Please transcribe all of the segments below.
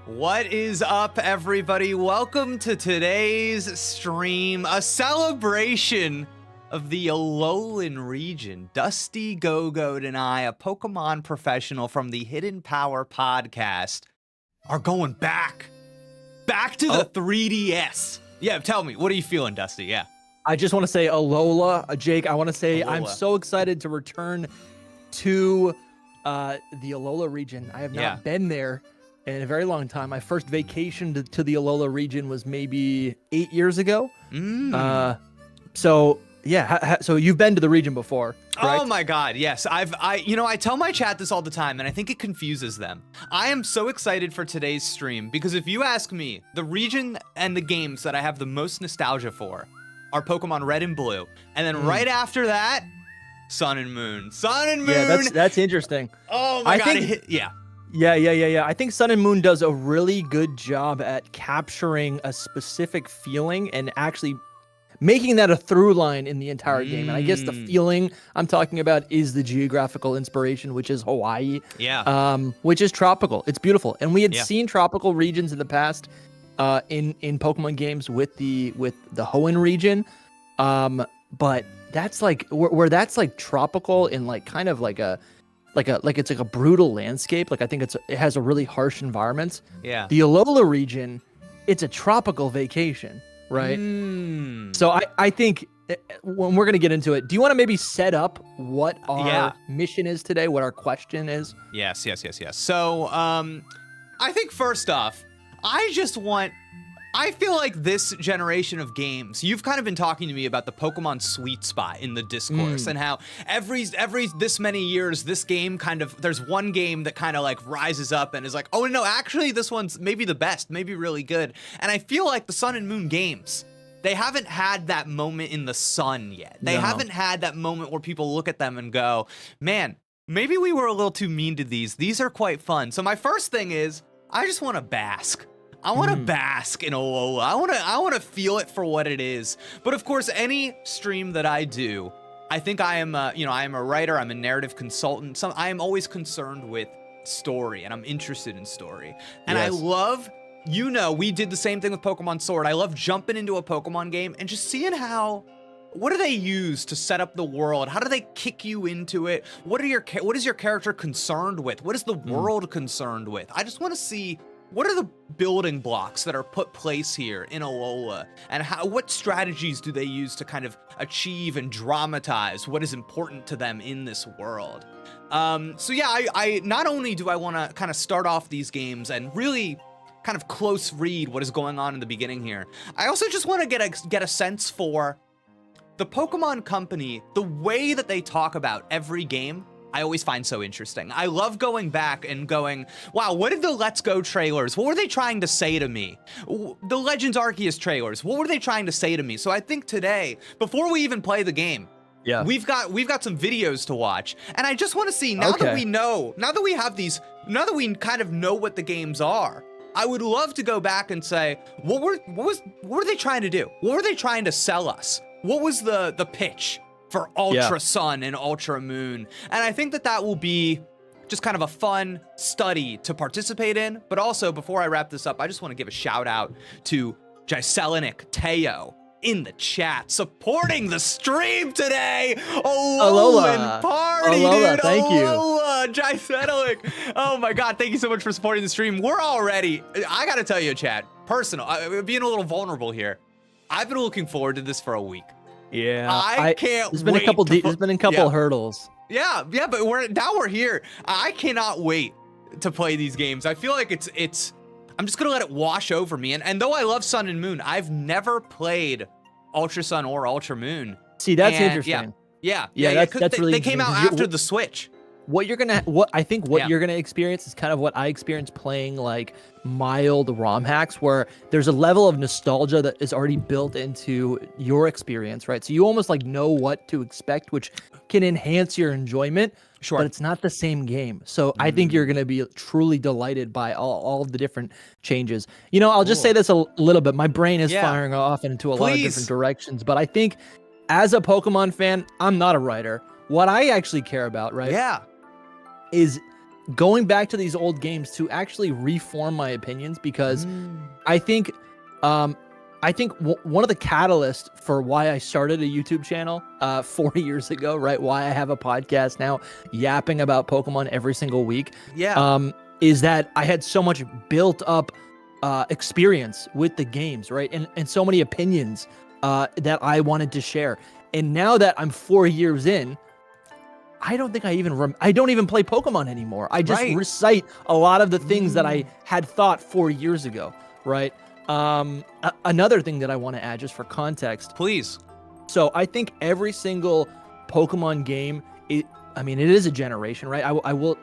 What is up, everybody? Welcome to today's stream, a celebration of the Alolan region. Dusty Go-Goat and I, a Pokemon professional from the Hidden Power podcast, are going back to the 3DS. Yeah, tell me, what are you feeling, Dusty? Yeah. I just want to say Alola, Jake. I want to say Alola. I'm so excited to return to the Alola region. I have not been there in a very long time. My first vacation to the Alola region was maybe 8 years ago. So you've been to the region before, correct? Oh my God, yes. I tell my chat this all the time, and I think it confuses them. I am so excited for today's stream because if you ask me, the region and the games that I have the most nostalgia for are Pokemon Red and Blue, and then right after that, Sun and Moon. Sun and Moon. Yeah, that's interesting. Oh my God. Yeah. I think Sun and Moon does a really good job at capturing a specific feeling and actually making that a through line in the entire game. And I guess the feeling I'm talking about is the geographical inspiration, which is Hawaii. Yeah. Which is tropical. It's beautiful. And we had seen tropical regions in the past in Pokemon games with the Hoenn region. But that's like where that's like tropical in like kind of like it's like a brutal landscape. Like I think it has a really harsh environment. Yeah. The Alola region, it's a tropical vacation, right? So I think when we're gonna get into it, do you want to maybe set up what our mission is today? What our question is? Yes. So I think first off, I feel like this generation of games, you've kind of been talking to me about the Pokemon sweet spot in the discourse and how every this many years, this game there's one game that kind of like rises up and is like, oh no, actually this one's maybe the best, maybe really good. And I feel like the Sun and Moon games, they haven't had that moment in the sun yet. They haven't had that moment where people look at them and go, man, maybe we were a little too mean to these. These are quite fun. So my first thing is, I just want to bask. I want to bask in Alola. I want to feel it for what it is. But of course, any stream that I do, I think I am a writer, I'm a narrative consultant. I am always concerned with story, and I'm interested in story. And I love, we did the same thing with Pokemon Sword. I love jumping into a Pokemon game and just seeing what do they use to set up the world? How do they kick you into it? What is your character concerned with? What is the world concerned with? I just want to see, what are the building blocks that are put place here in Alola, and what strategies do they use to kind of achieve and dramatize what is important to them in this world? I not only do I want to kind of start off these games and really kind of close read what is going on in the beginning here, I also just want to get a sense for the Pokemon Company, the way that they talk about every game. I always find so interesting. I love going back and going, wow, what did the Let's Go trailers, what were they trying to say to me? The Legends Arceus trailers, what were they trying to say to me? So I think today, before we even play the game, we've got some videos to watch. And I just want to see, now that we kind of know what the games are, I would love to go back and say, what were they trying to do? What were they trying to sell us? What was the pitch for Ultra Sun and Ultra Moon? And I think that will be just kind of a fun study to participate in. But also, before I wrap this up, I just want to give a shout out to Giselinik Teo in the chat, supporting the stream today. Alolan party, Alola, dude. Thank you. Alola, Giselinik. Oh my God, thank you so much for supporting the stream. I gotta tell you, chat, being a little vulnerable here, I've been looking forward to this for a week. Yeah, I can't There's been wait. There's been a couple hurdles. Yeah, but we're here. I cannot wait to play these games. I feel like I'm just gonna let it wash over me. And though I love Sun and Moon, I've never played Ultra Sun or Ultra Moon. See, that's interesting. Yeah, that's really they came out after the Switch. What you're gonna experience is kind of what I experienced playing like mild ROM hacks, where there's a level of nostalgia that is already built into your experience, right? So you almost like know what to expect, which can enhance your enjoyment. Sure. But it's not the same game. So I think you're gonna be truly delighted by all of the different changes. I'll just say this a little bit. My brain is firing off into a lot of different directions, but I think as a Pokemon fan, I'm not a writer. What I actually care about, right? Yeah. Is going back to these old games to actually reform my opinions, because I think one of the catalysts for why I started a YouTube channel 4 years ago, right? Why I have a podcast now yapping about Pokemon every single week. Yeah. Is that I had so much built up experience with the games, right? And so many opinions that I wanted to share. And now that I'm 4 years in, I don't think I don't even play Pokemon anymore. I just recite a lot of the things that I had thought 4 years ago, right? Another thing that I want to add, just for context, please. So I think every single Pokemon game, it is a generation, right? I will,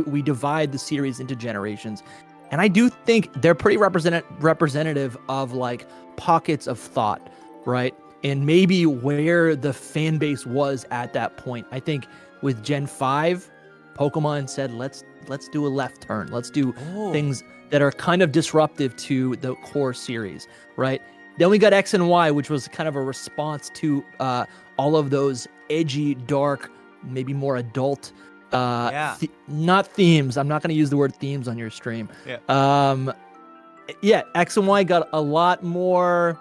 we divide the series into generations, and I do think they're pretty representative of like pockets of thought, right? And maybe where the fan base was at that point. I think with Gen 5, Pokemon said, let's do a left turn. Let's do things that are kind of disruptive to the core series, right? Then we got X and Y, which was kind of a response to all of those edgy, dark, maybe more adult, not themes. I'm not going to use the word themes on your stream. X and Y got a lot more.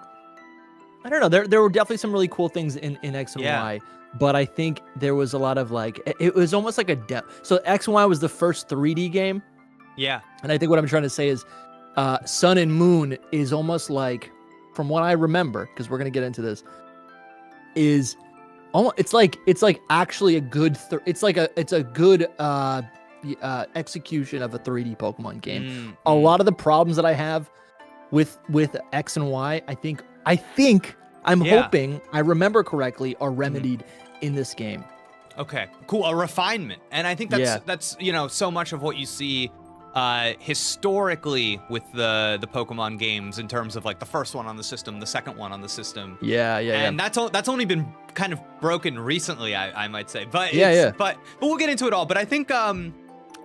I don't know. There were definitely some really cool things in X and Y, but I think there was a lot of like, it was almost like a so X and Y was the first 3D game. Yeah. And I think what I'm trying to say is Sun and Moon is almost like, from what I remember, because we're going to get into this, is almost, it's like actually a good it's a good execution of a 3D Pokemon game. A lot of the problems that I have with X and Y, I'm hoping I remember correctly, are remedied in this game. Okay, cool. A refinement. And I think that's so much of what you see historically with the Pokemon games, in terms of like the first one on the system, the second one on the system. And that's only been kind of broken recently, I might say. But but we'll get into it all. But I think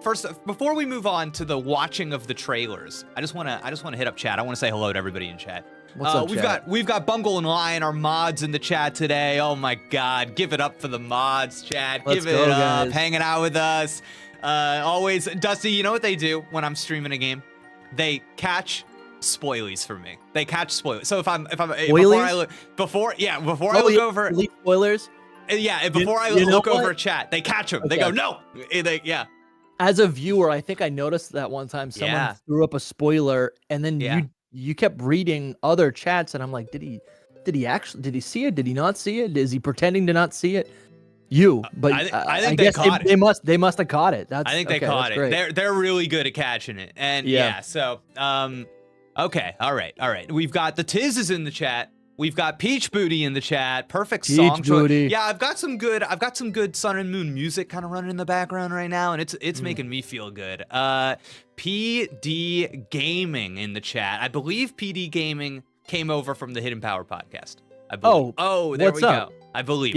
first, before we move on to the watching of the trailers, I just want to hit up chat. I want to say hello to everybody in chat. What's up, chat? We've got Bungle and Lion, our mods, in the chat today. Oh my God, give it up for the mods, chat. Give it up, hanging out with us. Always, Dusty, you know what they do when I'm streaming a game? They catch spoilies for me. They catch spoilers. So before I look over spoilers. Before I look over chat, they catch them. They go, no. As a viewer, I think I noticed that one time someone threw up a spoiler, and then you kept reading other chats, and I'm like, did he see it? Did he not see it? Is he pretending to not see it? But I think they caught it. They must have caught it. I think they caught it. Great. They're really good at catching it. And so okay, all right. We've got the Tiz is in the chat. We've got Peach Booty in the chat. Perfect song choice. Yeah, I've got some good Sun and Moon music kind of running in the background right now, and it's making me feel good. PD Gaming in the chat. I believe PD Gaming came over from the Hidden Power podcast. I believe. Oh, there we go. I believe.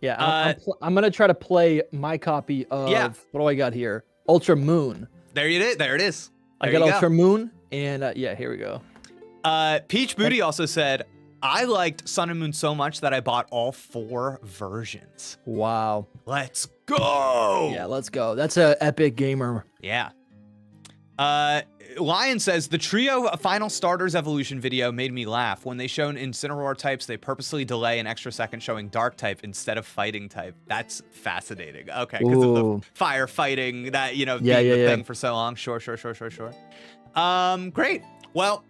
Yeah, I'm gonna try to play my copy of what do I got here? Ultra Moon. There it is. I got Ultra Moon, and here we go. Peach Booty also said, I liked Sun and Moon so much that I bought all 4 versions. Wow. Let's go. Yeah, let's go. That's a epic gamer. Yeah. Lion says, the Trio Final Starters Evolution video made me laugh. When they shown Incineroar types, they purposely delay an extra second showing Dark type instead of Fighting type. That's fascinating. Okay, because of the fire fighting, that, being the thing for so long. Sure. Great. Well,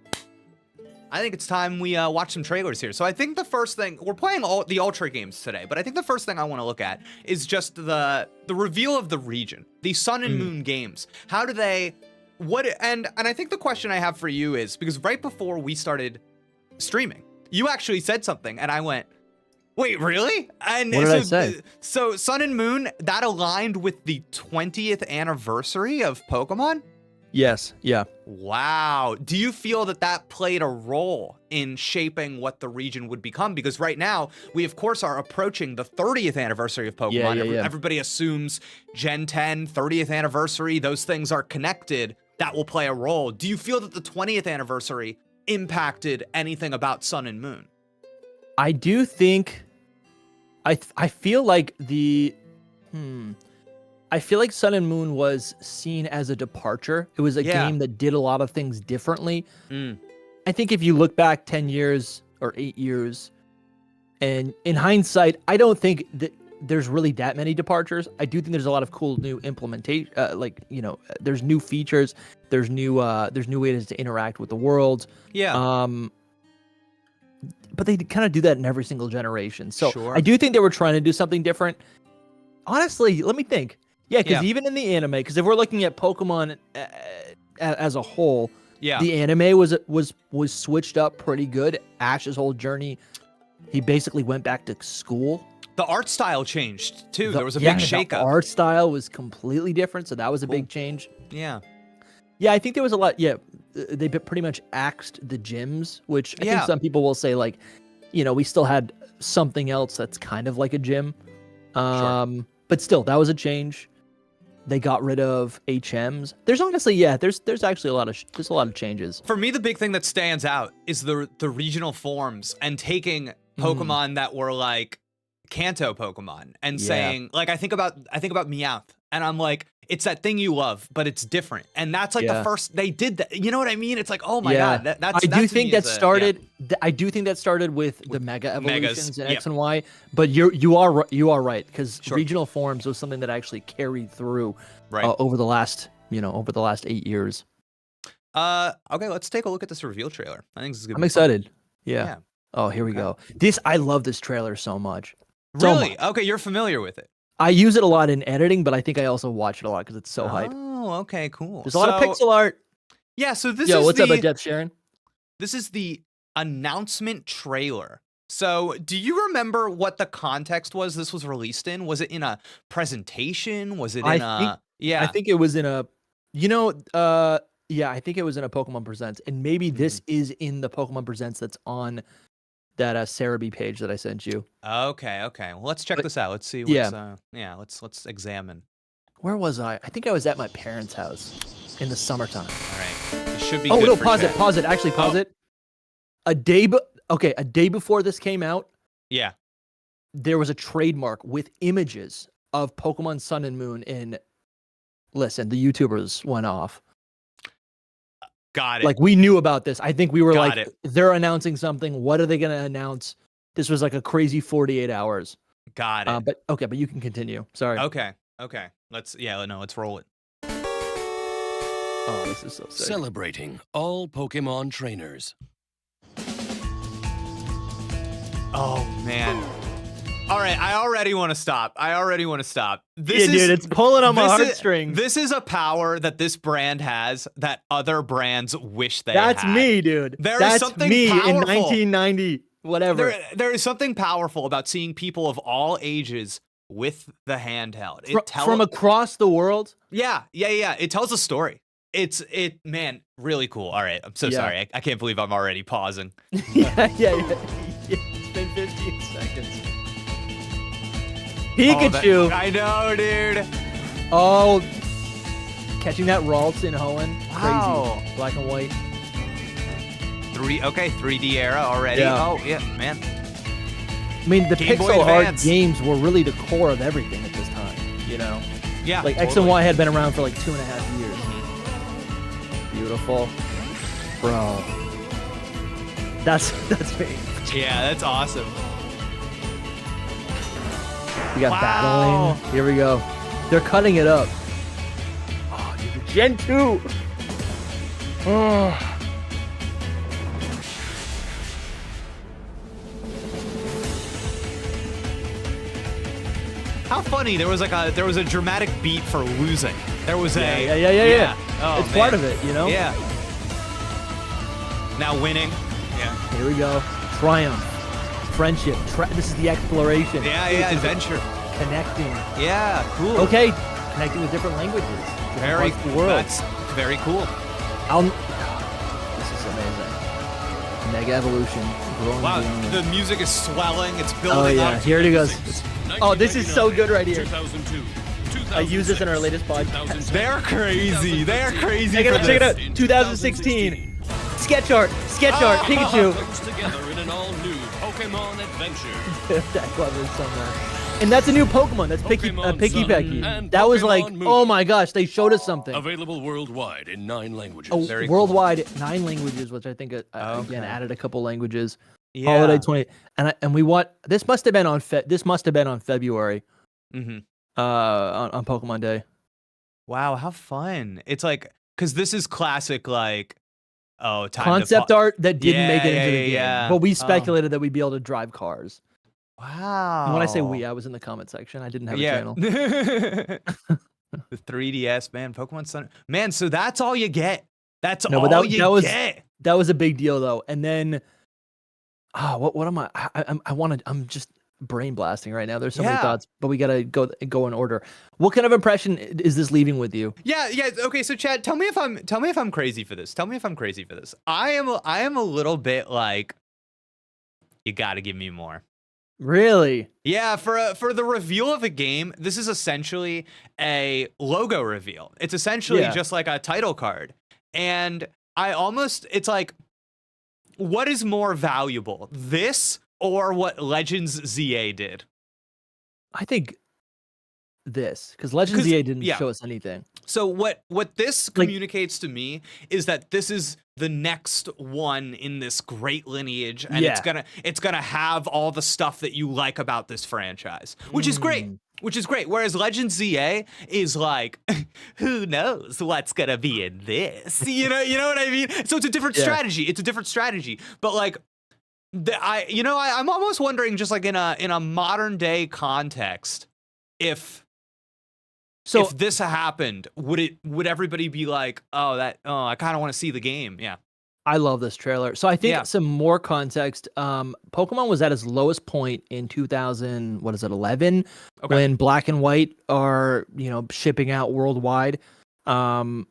I think it's time we watch some trailers here. So I think the first thing, we're playing all the Ultra games today, but I think the first thing I want to look at is just the reveal of the region, the Sun and Moon games. How do they, and I think the question I have for you is, because right before we started streaming, you actually said something, and I went, wait, really? And what did I say? So Sun and Moon, that aligned with the 20th anniversary of Pokemon? Yes. Yeah. Wow. Do you feel that played a role in shaping what the region would become? Because right now, we of course are approaching the 30th anniversary of Pokemon. Everybody assumes Gen 10, 30th anniversary, those things are connected. That will play a role. Do you feel that the 20th anniversary impacted anything about Sun and Moon? I do think, I feel like I feel like Sun and Moon was seen as a departure. It was a game that did a lot of things differently. I think if you look back 10 years or 8 years, and in hindsight, I don't think that there's really that many departures. I do think there's a lot of cool new implementation, there's new features, there's new ways to interact with the world. Yeah. But they kind of do that in every single generation. So Sure. I do think they were trying to do something different. Honestly, let me think. Yeah, because even in the anime, because if we're looking at Pokemon as a whole, the anime was switched up pretty good. Ash's whole journey, he basically went back to school. The art style changed too. There was a big shakeup. The art style was completely different, so that was a big change. Yeah. Yeah, I think there was a lot. Yeah, they pretty much axed the gyms, which I think some people will say, like, we still had something else that's kind of like a gym. But still, that was a change. They got rid of HMs. There's honestly, there's actually a lot of changes. For me, the big thing that stands out is the regional forms and taking Pokemon that were like Kanto Pokemon and saying, like, I think about Meowth, and I'm like, it's that thing you love, but it's different. And that's like the first they did that. You know what I mean? It's like, oh my god, I do think that started with the Mega Evolutions in X and Y. But you are right, because regional forms was something that actually carried through over the last 8 years. Okay, let's take a look at this reveal trailer. I think this is gonna be excited. fun. Yeah. Oh, here we go. I love this trailer so much. Really? Okay, you're familiar with it. I use it a lot in editing, but I think I also watch it a lot because it's so hype. Oh, okay, cool. There's a lot of pixel art. Yeah, so this is what's up, Jeff Sharon? This is the announcement trailer. So, do you remember what the context was this was released in? Was it in a presentation? Was it in a... Yeah. I think it was in a... I think it was in a Pokemon Presents. And maybe this is in the Pokemon Presents that's on that Cerebi page that I sent you. Okay. Well, let's check this out. Let's see what's let's examine. Where was I? I think I was at my parents' house in the summertime. All right. It should be pause it. Actually, pause it. A day before this came out, there was a trademark with images of Pokemon Sun and Moon in... Listen, the YouTubers went off. Got it. Like, we knew about this. I think we were they're announcing something. What are they going to announce? This was like a crazy 48 hours. Got it. But you can continue. Sorry. Okay. Let's roll it. Oh, this is so sick. Celebrating all Pokemon trainers. Oh, man. All right, I already want to stop. Dude, it's pulling on my heartstrings. This is a power that this brand has that other brands wish they had. That's me, dude. That's something me powerful. In 1990, whatever. There is something powerful about seeing people of all ages with the handheld. From across the world? Yeah. It tells a story. Man, really cool. All right, I'm so sorry. I can't believe I'm already pausing. Yeah. It's been 15 seconds. Pikachu. I know, dude. Oh, catching that Ralston Hoenn. Wow. Crazy. Black and white. 3D era already. Yeah. Oh, yeah, man. I mean, the pixel art games were really the core of everything at this time, Yeah. Like, X and Y had been around for like 2.5 years. Beautiful. Bro. That's me. Yeah, that's awesome. We got battling. Here we go. They're cutting it up. Oh, dude, Gen 2. Oh. How funny! There was a dramatic beat for losing. There was yeah. Oh, it's part of it, Yeah. Now winning. Yeah. Here we go. Triumph. Friendship. This is the exploration. Yeah. Adventure. Connecting. Yeah. Cool. Okay. Connecting with different languages. Very cool. That's very cool. This is amazing. Mega Evolution. Wow. The music is swelling. It's building up. Oh yeah. Here it goes. Oh, this is so good right here. 2002. I use this in our latest podcast. They're crazy. They're crazy. Check it out. 2016. Sketch art, Pikachu. Together in an all-new Pokemon adventure. I love this so much. And that's a new Pokemon. That's Picky Pokemon Picky Sun Pecky. and That was Pokemon like, Moon. oh my gosh, they showed us something. Available worldwide in 9 languages. Oh, Very worldwide, 9 languages, which I think again Okay. added a couple languages. Yeah. Holiday 20, and we want this must have been on February. Mm-hmm. On Pokemon Day. Wow, how fun! It's like because this is classic like time Concept art that didn't make it Yeah, into the yeah, game, yeah. but we Oh. speculated that we'd be able to drive cars. Wow. And when I say we, I was in the comment section. I didn't have a channel. the 3DS, man, Pokemon Sun, man. So that's all you get. That's No, all but you get. That was a big deal though. And then, what am I? I'm just brain blasting right now. There's so many Yeah. thoughts, but we gotta go in order. What kind of impression is this leaving with you? Yeah. Okay, so Chad, tell me if I'm crazy for this. Tell me if I'm crazy for this. I am a little bit like, you got to give me more. Really? Yeah, for the reveal of a game, this is essentially a logo reveal. It's essentially just like a title card. And it's like, what is more valuable, this or what Legends ZA did? I think this, because Legends EA didn't show us anything. So what this communicates to me is that this is the next one in this great lineage, and it's gonna have all the stuff that you like about this franchise, which is great. Which is great. Whereas Legends ZA is like, who knows what's gonna be in this? You know what I mean? So it's a different strategy. It's a different strategy. But like, I'm almost wondering, just like in a modern day context, if this happened, would everybody be like, I kind of want to see the game? Yeah. I love this trailer. So I think some more context. Pokemon was at its lowest point in 2011, when Black and White are shipping out worldwide. I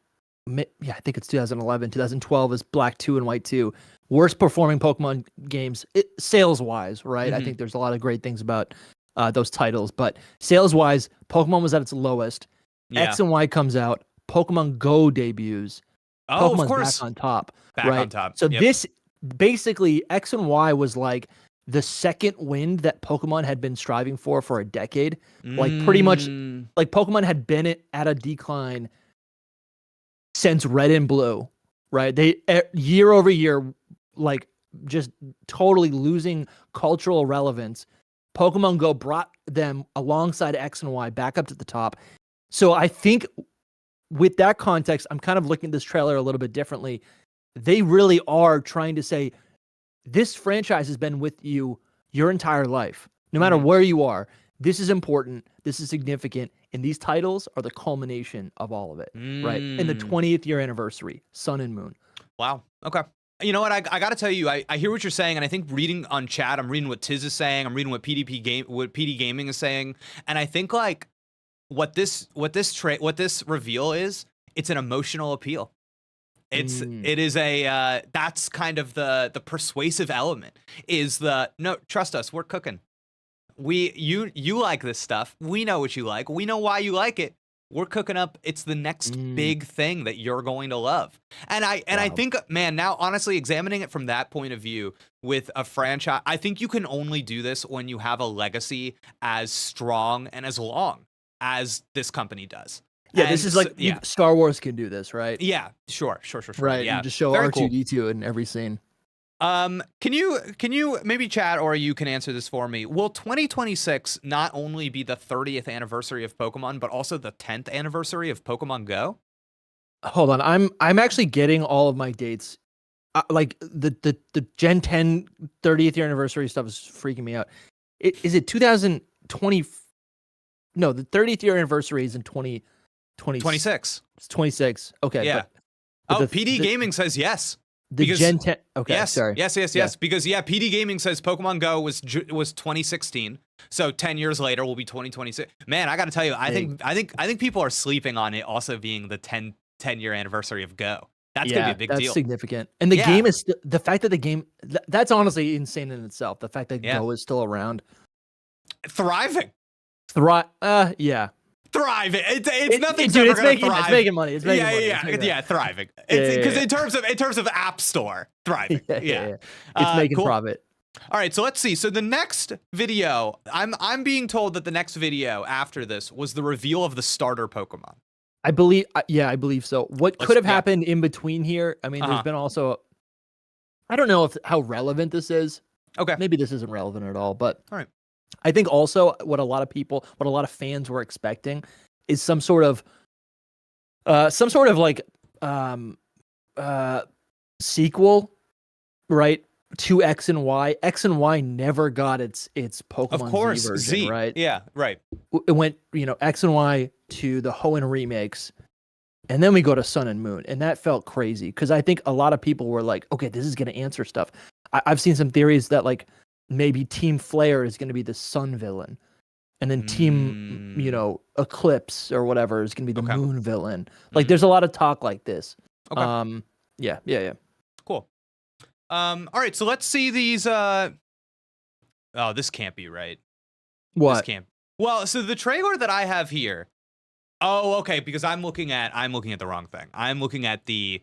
think it's 2011. 2012 is Black 2 and White 2. Worst performing Pokemon games, sales wise, right? I think there's a lot of great things about those titles, but sales wise, Pokemon was at its lowest. X and Y comes out. Pokemon Go debuts. Pokemon's of course, back on top. Back on top. So this basically, X and Y was like the second wind that Pokemon had been striving for a decade. Like pretty much, like Pokemon had been at a decline since Red and Blue, right? They year over year, like just totally losing cultural relevance. Pokemon Go brought them alongside X and Y back up to the top. So I think with that context, I'm kind of looking at this trailer a little bit differently. They really are trying to say, this franchise has been with you your entire life. No matter where you are, this is important, this is significant, and these titles are the culmination of all of it, right? In the 20th year anniversary, Sun and Moon. Wow. Okay. You know what? I got to tell you, I hear what you're saying, and I think reading on chat, I'm reading what Tiz is saying, I'm reading what PD Gaming is saying, and I think like what this reveal is, it's an emotional appeal. It is a that's kind of the persuasive element, is no, trust us, we're cooking. You like this stuff. We know what you like. We know why you like it. We're cooking up. It's the next big thing that you're going to love. And I think, man, now honestly examining it from that point of view with a franchise, I think you can only do this when you have a legacy as strong and as long as this company does. Yeah, and this is like Star Wars can do this, right? Yeah, sure. Right, Yeah, you just show R2-D2 in every scene. Can you maybe chat, or you can answer this for me? Will 2026 not only be the 30th anniversary of Pokemon, but also the 10th anniversary of Pokemon Go? Hold on, I'm actually getting all of my dates. Like the Gen 10 30th year anniversary stuff is freaking me out. Is it 2020? No, the 30th year anniversary is in 2026. It's 26. Okay. Yeah. But PD Gaming says yes. Gen 10. Okay. Yes. Sorry. Yes. Because PD Gaming says Pokemon Go was 2016. So 10 years later will be 2026. Man, I got to tell you, I think people are sleeping on it also being the 10 year anniversary of Go. That's gonna be a big deal. That's significant. And the game is the fact that the game, that's honestly insane in itself. The fact that Go is still around, thriving. Yeah. Thriving. It's nothing. Dude, it's making money. It's making money. Yeah, thriving. Because in terms of App Store, thriving. It's making profit. All right, so let's see. So the next video, I'm being told that the next video after this was the reveal of the starter Pokemon. I believe, I believe so. What could have happened in between here? I mean, there's been also, I don't know how relevant this is. Okay. Maybe this isn't relevant at all, but all right. I think also what a lot of fans were expecting is some sort of like sequel, right? To X and Y. X and Y never got its Pokemon Z version, right? Yeah, right. It went, X and Y to the Hoenn remakes, and then we go to Sun and Moon, and that felt crazy because I think a lot of people were like, okay, this is going to answer stuff. I've seen some theories that like maybe Team Flare is going to be the Sun villain, and then Team, Eclipse or whatever is going to be the Moon villain. Like, there's a lot of talk like this. Okay. Yeah. Cool. All right, so let's see these. Oh, this can't be right. What? This can't. Well, so the trailer that I have here. Oh, okay, because I'm looking at the wrong thing. I'm looking at the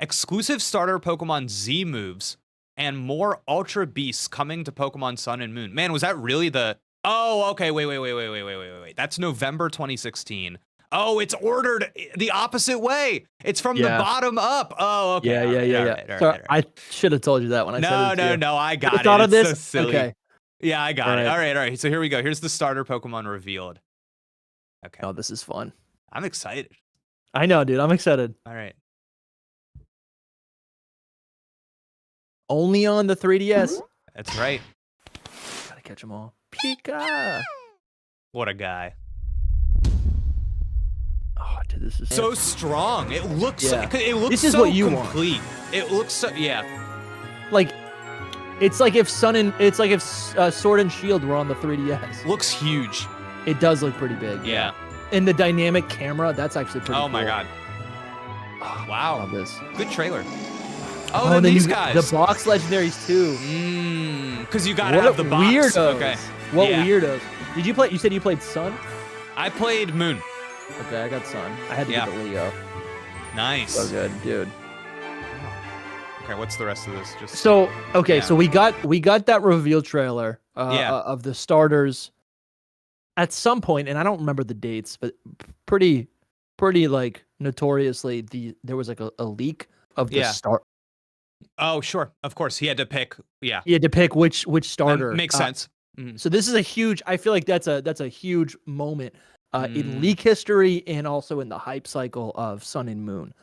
exclusive starter Pokemon Z moves and more Ultra Beasts coming to Pokemon Sun and Moon. Man, was that really the? Oh, okay. Wait. That's November 2016. Oh, it's ordered the opposite way. It's from the bottom up. Oh, okay. Yeah. Sorry, I should have told you that when I said it. No, I got it. Thought of this? So silly. Okay. Yeah, I got it. All right. So here we go. Here's the starter Pokemon revealed. Okay. Oh, this is fun. I'm excited. I know, dude. I'm excited. All right. Only on the 3DS. That's right. Gotta catch them all. Pika. What a guy. Oh, dude, this is so strong. It looks. Yeah. It looks. This is so what you complete. want. It looks so. Yeah. Like, it's like if Sword and Shield were on the 3DS. Looks huge. It does look pretty big. Yeah. And the dynamic camera, that's actually pretty cool. Oh my god. Oh, Wow. Love this. Good trailer. Oh, then these guys. The box legendaries too. Because you gotta have the box. Weirdos. Okay. What weirdos? Did you play? You said you played Sun? I played Moon. Okay, I got Sun. I had to get the Leo. Nice. So good, dude. Okay, what's the rest of this? So we got that reveal trailer of the starters at some point, and I don't remember the dates, but pretty like notoriously there was like a leak of the start. Oh, sure. Of course. He had to pick. Yeah. He had to pick which starter. That makes sense. So this is a huge. I feel like that's a huge moment in leak history and also in the hype cycle of Sun and Moon.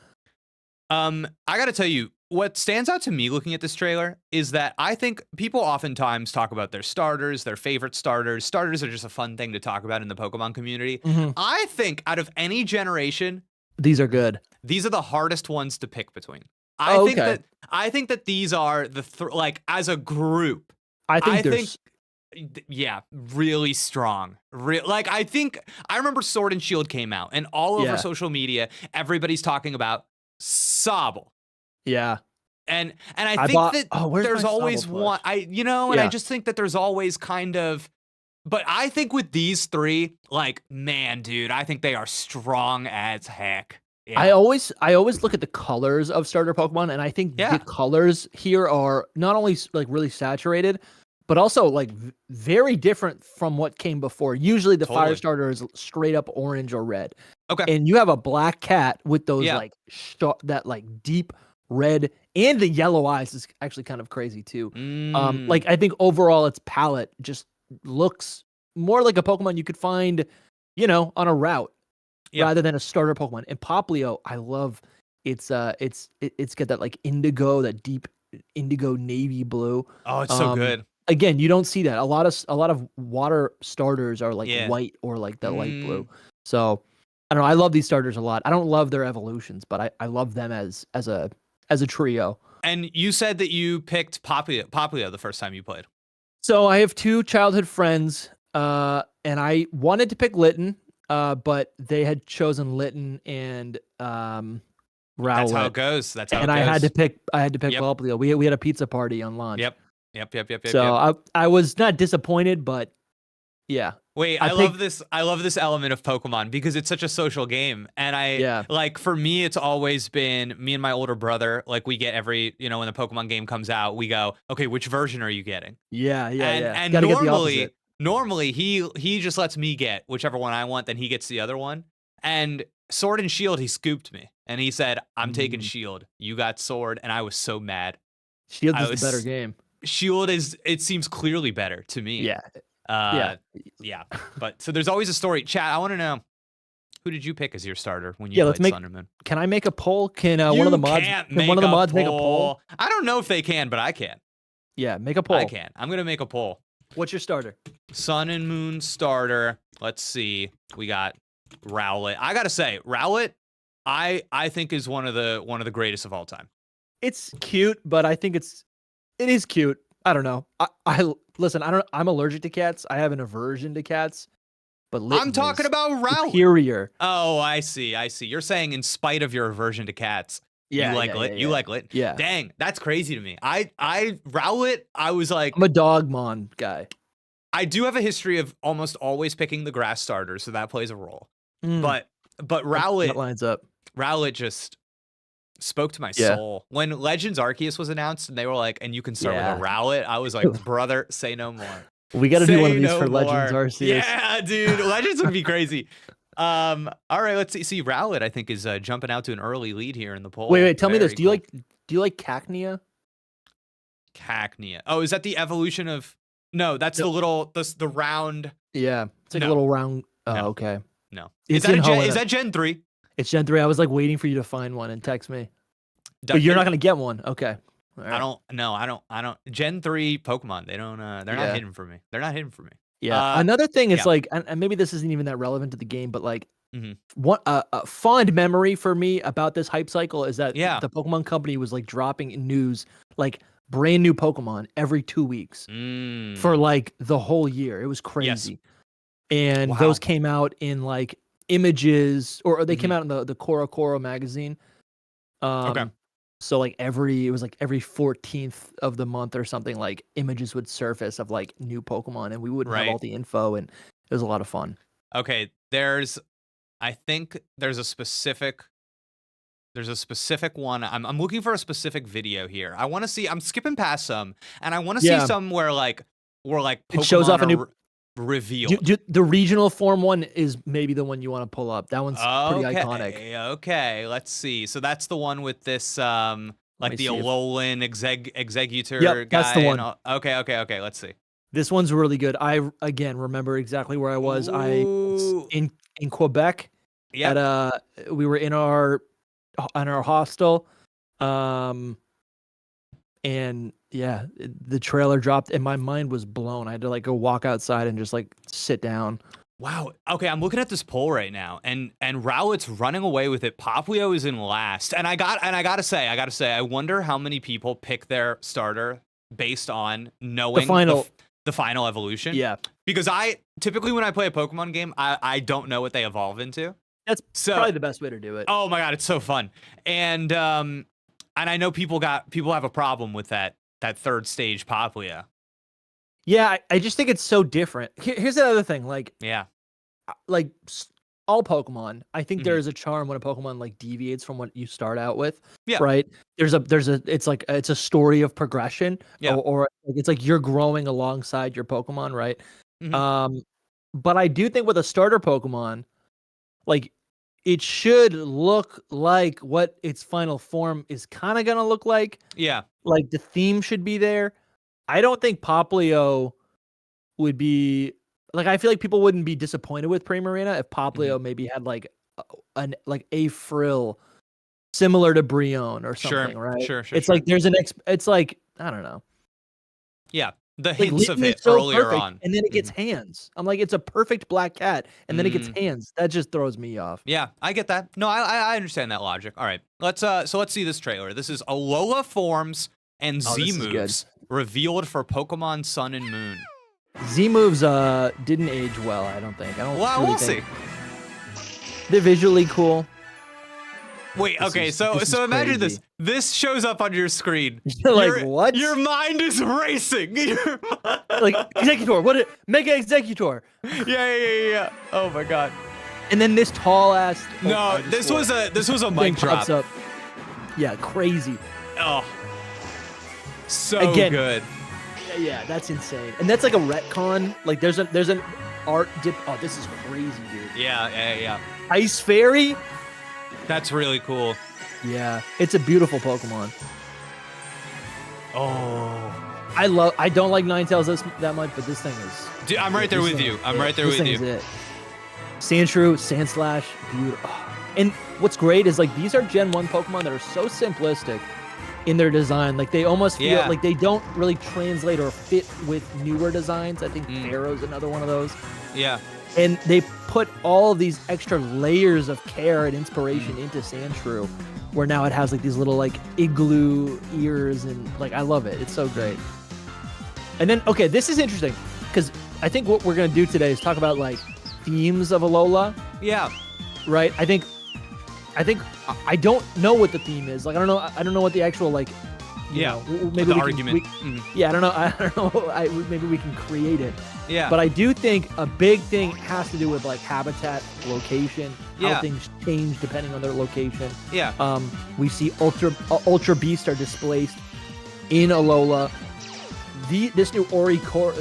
I got to tell you, what stands out to me looking at this trailer is that I think people oftentimes talk about their starters, their favorite starters. Starters are just a fun thing to talk about in the Pokemon community. Mm-hmm. I think out of any generation, these are good. These are the hardest ones to pick between. I think that these are the like as a group. I think really strong. I remember Sword and Shield came out, and all over social media, everybody's talking about Sobble. Yeah. And I think there's always one. I just think that there's always kind of. But I think with these three, like, man, dude, I think they are strong as heck. Yeah. I always look at the colors of starter Pokemon, and I think the colors here are not only like really saturated, but also like very different from what came before. Usually the fire starter is straight up orange or red. Okay. And you have a black cat with those that like deep red, and the yellow eyes is actually kind of crazy too. Like I think overall its palette just looks more like a Pokemon you could find, on a route. Rather than a starter Pokemon. And Poplio, I love it's got that like indigo, that deep indigo navy blue. Oh, it's so good. Again, you don't see that. A lot of water starters are like white or like the light blue. So I don't know. I love these starters a lot. I don't love their evolutions, but I love them as a trio. And you said that you picked Poplio the first time you played. So I have two childhood friends, and I wanted to pick Litten. But they had chosen Litten and Rowlet. That's how it goes. I had to pick Poplio. We had a pizza party on launch. Yep. So I was not disappointed, but yeah. Wait, I love this. I love this element of Pokemon because it's such a social game, and like for me, it's always been me and my older brother. Like we get every, when the Pokemon game comes out, we go, okay, which version are you getting? And normally he just lets me get whichever one I want, then he gets the other one. And Sword and Shield, he scooped me, and he said, "I'm taking Shield. You got Sword," and I was so mad. Shield is the better game. Shield it seems clearly better to me. Yeah. But so there's always a story. Chat, I want to know, who did you pick as your starter when you played Sun and Moon? Can I make a poll? Can one of the mods make a poll? I don't know if they can, but I can. Yeah, make a poll. I can. I'm gonna make a poll. What's your starter? Sun and Moon starter. Let's see. We got Rowlet. I gotta say, Rowlet, I think is one of the greatest of all time. It's cute, but I think it is cute. I don't know. I listen. I'm allergic to cats. I have an aversion to cats. But I'm talking about Rowlet. Superior. Oh, I see. You're saying in spite of your aversion to cats, you like Lit. You like Lit. Yeah. Dang, that's crazy to me. Rowlet, I was like, I'm a Dogmon guy. I do have a history of almost always picking the grass starters, so that plays a role. But Rowlet that lines up. Rowlet just spoke to my soul. When Legends Arceus was announced and they were like, and you can start with a Rowlet, I was like, brother, say no more. We got to do one of these for Legends Arceus. Yeah, dude, Legends would be crazy. All right, let's see. See, Rowlet, I think, is jumping out to an early lead here in the poll. Wait, tell me this. Do you like Cacnea? Cacnea. Oh, is that the evolution of? No, that's the round. Yeah, it's like a little round. Oh, no. Okay. No, is that Gen 3? It's Gen 3. I was like waiting for you to find one and text me. But you're not gonna get one. Okay. Right. I don't. Gen 3 Pokemon, they're not hidden for me. They're not hidden for me. Yeah. Another thing is like, and maybe this isn't even that relevant to the game, but like, what a fond memory for me about this hype cycle is that the Pokemon Company was like dropping news, like brand new Pokemon every 2 weeks for like the whole year. It was crazy. Yes. And those came out in like images, or they came out in the Koro magazine. Okay. So like every 14th of the month or something, like images would surface of like new Pokemon, and we wouldn't have all the info, and it was a lot of fun. Okay, I think there's a specific one. I'm looking for a specific video here. I want to see. I'm skipping past some, and I want to see some where Pokemon it shows off a new reveal. The regional form one is maybe the one you want to pull up. That one's pretty iconic. Okay, let's see. So that's the one with this like the Alolan Executor guy. That's the one. Okay, let's see. This one's really good. I again remember exactly where I was. In Quebec. Yeah. We were in our hostel. And yeah, the trailer dropped and my mind was blown. I had to like go walk outside and just like sit down. Wow. Okay, I'm looking at this poll right now, and Rowlet's running away with it. Popplio is in last, and I gotta say, I wonder how many people pick their starter based on knowing the final evolution. Yeah. Because typically when I play a Pokemon game, I don't know what they evolve into. That's probably the best way to do it. Oh my god, it's so fun. And I know people have a problem with that third stage Popplio. Yeah, I just think it's so different. Here's the other thing, like all Pokemon, I think there is a charm when a Pokemon like deviates from what you start out with. Yeah. Right. It's a story of progression. Yeah. Or it's like you're growing alongside your Pokemon, right? But I do think with a starter Pokemon, like it should look like what its final form is kind of gonna look like. Yeah. Like the theme should be there. I don't think Popplio would be like. I feel like people wouldn't be disappointed with Primarina if Popplio maybe had like a frill similar to Brionne or something, right? Sure. It's like there's it's like I don't know. Yeah, the hints of it earlier on, and then it gets hands. I'm like, it's a perfect black cat, and then it gets hands. That just throws me off. Yeah, I get that. No, I understand that logic. All right, let's see this trailer. This is Alola forms and Z moves revealed for Pokemon Sun and Moon. Z moves didn't age well, I don't think. We'll see. They're visually cool. Wait, okay, so imagine this. This shows up on your screen. You're like, what? Your mind is racing. Like, Executor, Mega Executor. Yeah. Oh my god. And then this tall ass. No, this was a mic drop. Up. Yeah, crazy. Oh. So Again, good. Yeah, that's insane. And that's like a retcon. Like there's an art dip. Oh, this is crazy, dude. Yeah. Ice Fairy? That's really cool. Yeah, it's a beautiful Pokemon. Oh. I don't like Ninetales that much, but this thing is. Dude, I'm right there with you. I'm right there with you. It. Sandshrew, Sandslash, beautiful. And what's great is like these are Gen 1 Pokemon that are so simplistic in their design. Like they almost feel like they don't really translate or fit with newer designs. I think Pharaoh's another one of those. Yeah. And they put all of these extra layers of care and inspiration into Sandshrew, where now it has like these little like igloo ears and like I love it. It's so great. And then okay, this is interesting because I think what we're gonna do today is talk about like themes of Alola. Yeah. Right. I think I don't know what the theme is. Like I don't know what the actual like. You know, maybe the argument. Yeah, I don't know. Maybe we can create it. Yeah. But I do think a big thing has to do with like habitat, location, how things change depending on their location. Yeah. We see Ultra Beasts are displaced in Alola. This new Oricorio,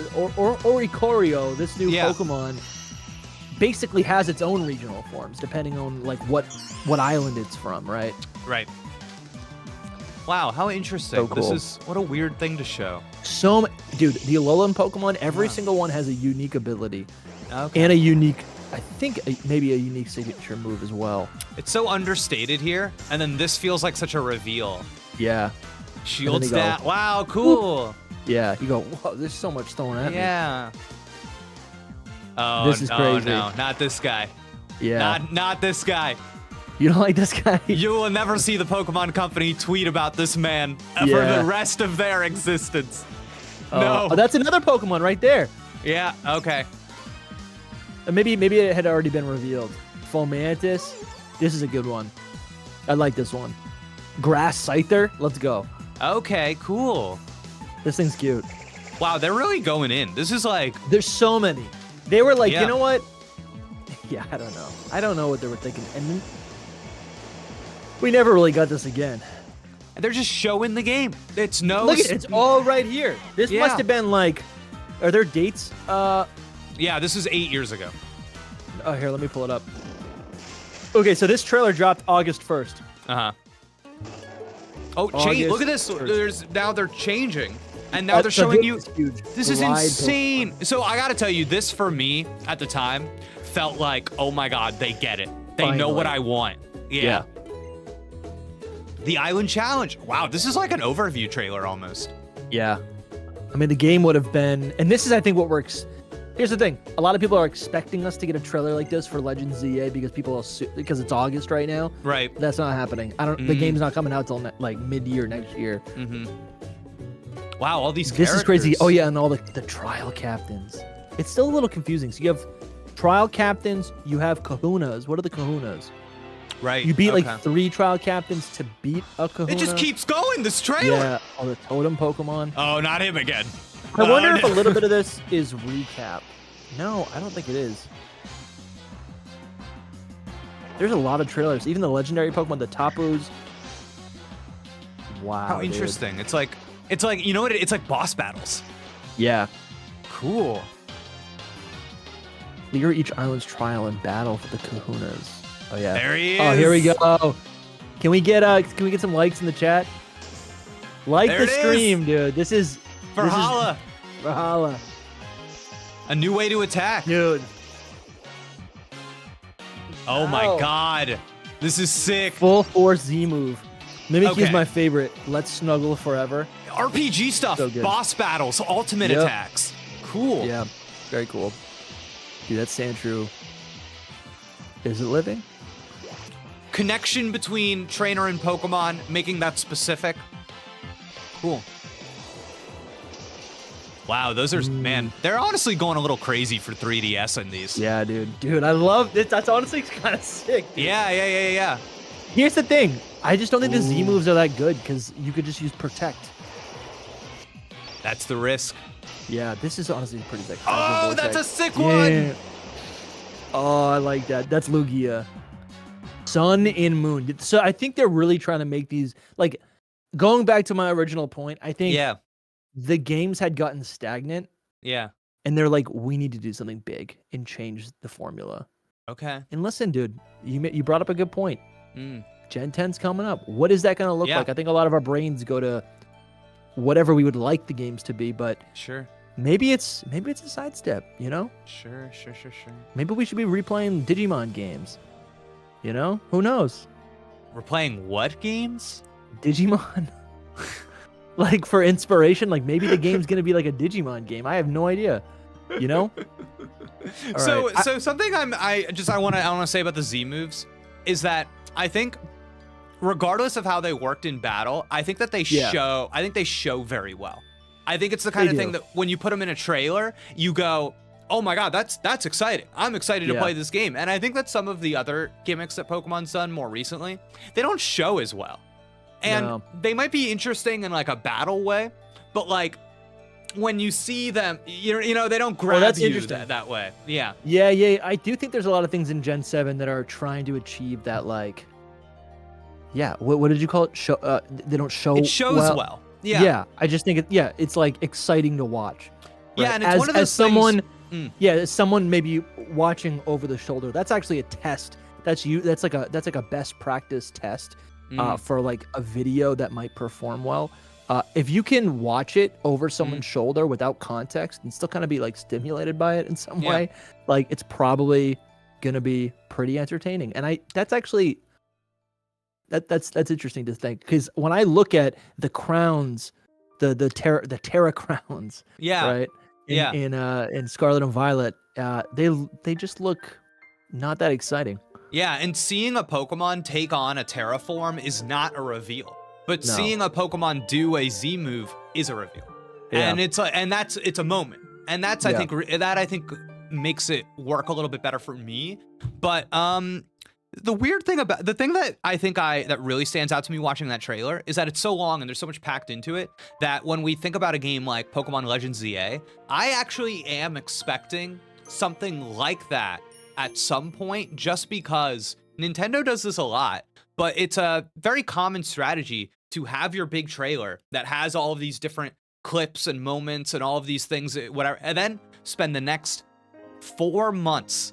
this new Pokemon, basically has its own regional forms depending on like what island it's from, right? Right. Wow, how interesting. So cool. This is what a weird thing to show. Dude, the Alolan Pokemon, every single one has a unique ability. Okay. And a unique, I think maybe a unique signature move as well. It's so understated here, and then this feels like such a reveal. Yeah. Shields down. Wow, cool. Whoop. Yeah, you go, whoa, there's so much thrown at me. Yeah. Oh, this is crazy. No, not this guy. Yeah. Not this guy. You don't like this guy? You will never see the Pokemon Company tweet about this man for the rest of their existence. No. Oh, that's another Pokemon right there. Yeah, okay. Maybe it had already been revealed. Fomantis. This is a good one. I like this one. Grass Scyther. Let's go. Okay, cool. This thing's cute. Wow, they're really going in. This is like... There's so many. They were like, you know what? Yeah, I don't know. I don't know what they were thinking. And we never really got this again. They're just showing the game. It's no... Look, it's all right here. This must have been like... Are there dates? Yeah, this was 8 years ago. Oh, here, let me pull it up. Okay, so this trailer dropped August 1st. Uh-huh. Oh, change! Look at this. Now they're changing. And now they're showing you... This is insane. So I gotta tell you, this for me, at the time, felt like, oh my god, they get it. They know what I want. Yeah. The Island Challenge. Wow, this is like an overview trailer almost. Yeah. I mean, the game would have been... And this is, I think, what works... Here's the thing. A lot of people are expecting us to get a trailer like this for Legends ZA because it's August right now. Right. That's not happening. The game's not coming out till like mid-year next year. Wow, all these characters. This is crazy. Oh yeah, and all the trial captains. It's still a little confusing. So you have trial captains, you have kahunas. What are the kahunas? Right. You beat like 3 trial captains to beat a kahuna. It just keeps going, this trailer. Yeah, all the totem Pokemon. Oh, not him again. I wonder if a little bit of this is recap. No, I don't think it is. There's a lot of trailers. Even the legendary Pokemon, the Tapus. Wow. How interesting. Dude. It's like, you know what? It's like boss battles. Yeah. Cool. Clear each island's trial and battle for the kahunas. Oh yeah. There he is. Oh, here we go. Can we get some likes in the chat? Like the stream, dude. This is Valhalla. Valhalla. A new way to attack. Dude. Oh my god. This is sick. Full force Z move. Mimikyu is my favorite. Let's snuggle forever. RPG stuff. So boss battles. Ultimate attacks. Cool. Yeah. Very cool. Dude, that's Sandshrew. Is it living? Connection between trainer and Pokemon, making that specific. Cool. Wow, those are, man, they're honestly going a little crazy for 3DS in these. Yeah, dude. Dude, I love it. That's honestly kind of sick, dude. Yeah. Here's the thing. I just don't think the Z moves are that good because you could just use protect. That's the risk. Yeah, this is honestly pretty sick. Oh, that's a sick one. Oh, I like that. That's Lugia. Sun and Moon. So I think they're really trying to make these, like, going back to my original point, I think the games had gotten stagnant. Yeah. And they're like, we need to do something big and change the formula. Okay. And listen, dude, you brought up a good point. Gen 10's coming up. What is that going to look like? I think a lot of our brains go to whatever we would like the games to be, but maybe it's a sidestep, you know? Sure. Maybe we should be replaying Digimon games. You know? Who knows? We're playing what games? Digimon. Like, for inspiration, like maybe the game's gonna be like a Digimon game. I have no idea. You know? So something I want to say about the Z moves is that I think, regardless of how they worked in battle, I think that they show very well. I think it's the kind of thing that when you put them in a trailer, you go, oh my god, that's exciting. I'm excited to play this game. And I think that some of the other gimmicks that Pokemon's done more recently, they don't show as well. And they might be interesting in like a battle way, but like when you see them, you know, they don't grab you that way. Yeah. I do think there's a lot of things in Gen 7 that are trying to achieve that, like, what did you call it? They don't show. It shows well. Yeah. I just think it's like exciting to watch. Right? Yeah, and it's one of those things. As someone maybe watching over the shoulder, that's actually a test. That's like a best practice test. For like a video that might perform well. If you can watch it over someone's shoulder without context and still kind of be like stimulated by it in some way, like it's probably gonna be pretty entertaining. And that's actually that's interesting to think, because when I look at the crowns, the Terra crowns, right, in Scarlet and Violet, they just look not that exciting. Yeah, and seeing a Pokemon take on a Terraform is not a reveal, but seeing a Pokemon do a Z move is a reveal, and it's a moment, and that's I think makes it work a little bit better for me. But the weird thing about the thing that I think that really stands out to me watching that trailer is that it's so long and there's so much packed into it that when we think about a game like Pokemon Legends ZA, I actually am expecting something like that at some point, just because Nintendo does this a lot, but it's a very common strategy to have your big trailer that has all of these different clips and moments and all of these things, whatever, and then spend the next 4 months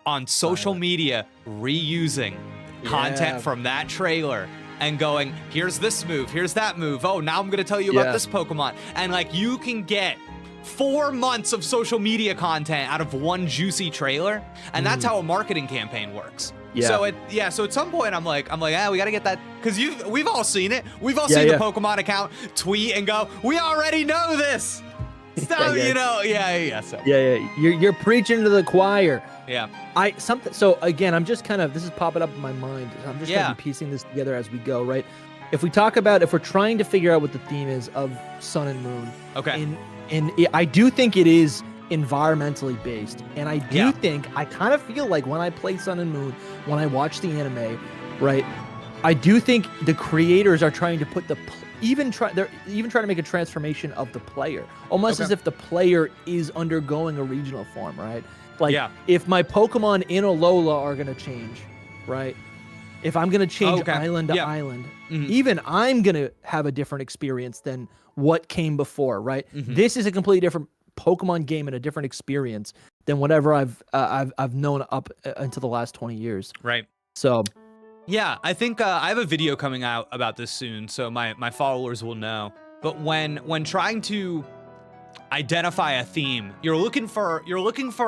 on social media reusing content from that trailer and going, here's this move, here's that move, oh, now I'm gonna tell you about this Pokemon. And like, you can get 4 months of social media content out of one juicy trailer, and that's how a marketing campaign works. So at some point I'm like, we gotta get that, because we've all seen it. We've all seen the Pokemon account tweet and go, we already know this. So you know, you're preaching to the choir. So again, I'm just kind of, this is popping up in my mind. I'm just kind of piecing this together as we go, right? If we're trying to figure out what the theme is of Sun and Moon, and I do think it is environmentally based, and I do think, I kind of feel like when I play Sun and Moon, when I watch the anime, right, I do think the creators are trying to put they're even trying to make a transformation of the player, almost as if the player is undergoing a regional form, right? Like, if my Pokemon in Alola are gonna change, right? If I'm gonna change island to island, even I'm gonna have a different experience than what came before, right? This is a completely different Pokemon game and a different experience than whatever I've known up until the last 20 years. Right. So, yeah, I think I have a video coming out about this soon, so my followers will know. But when trying to identify a theme, you're looking for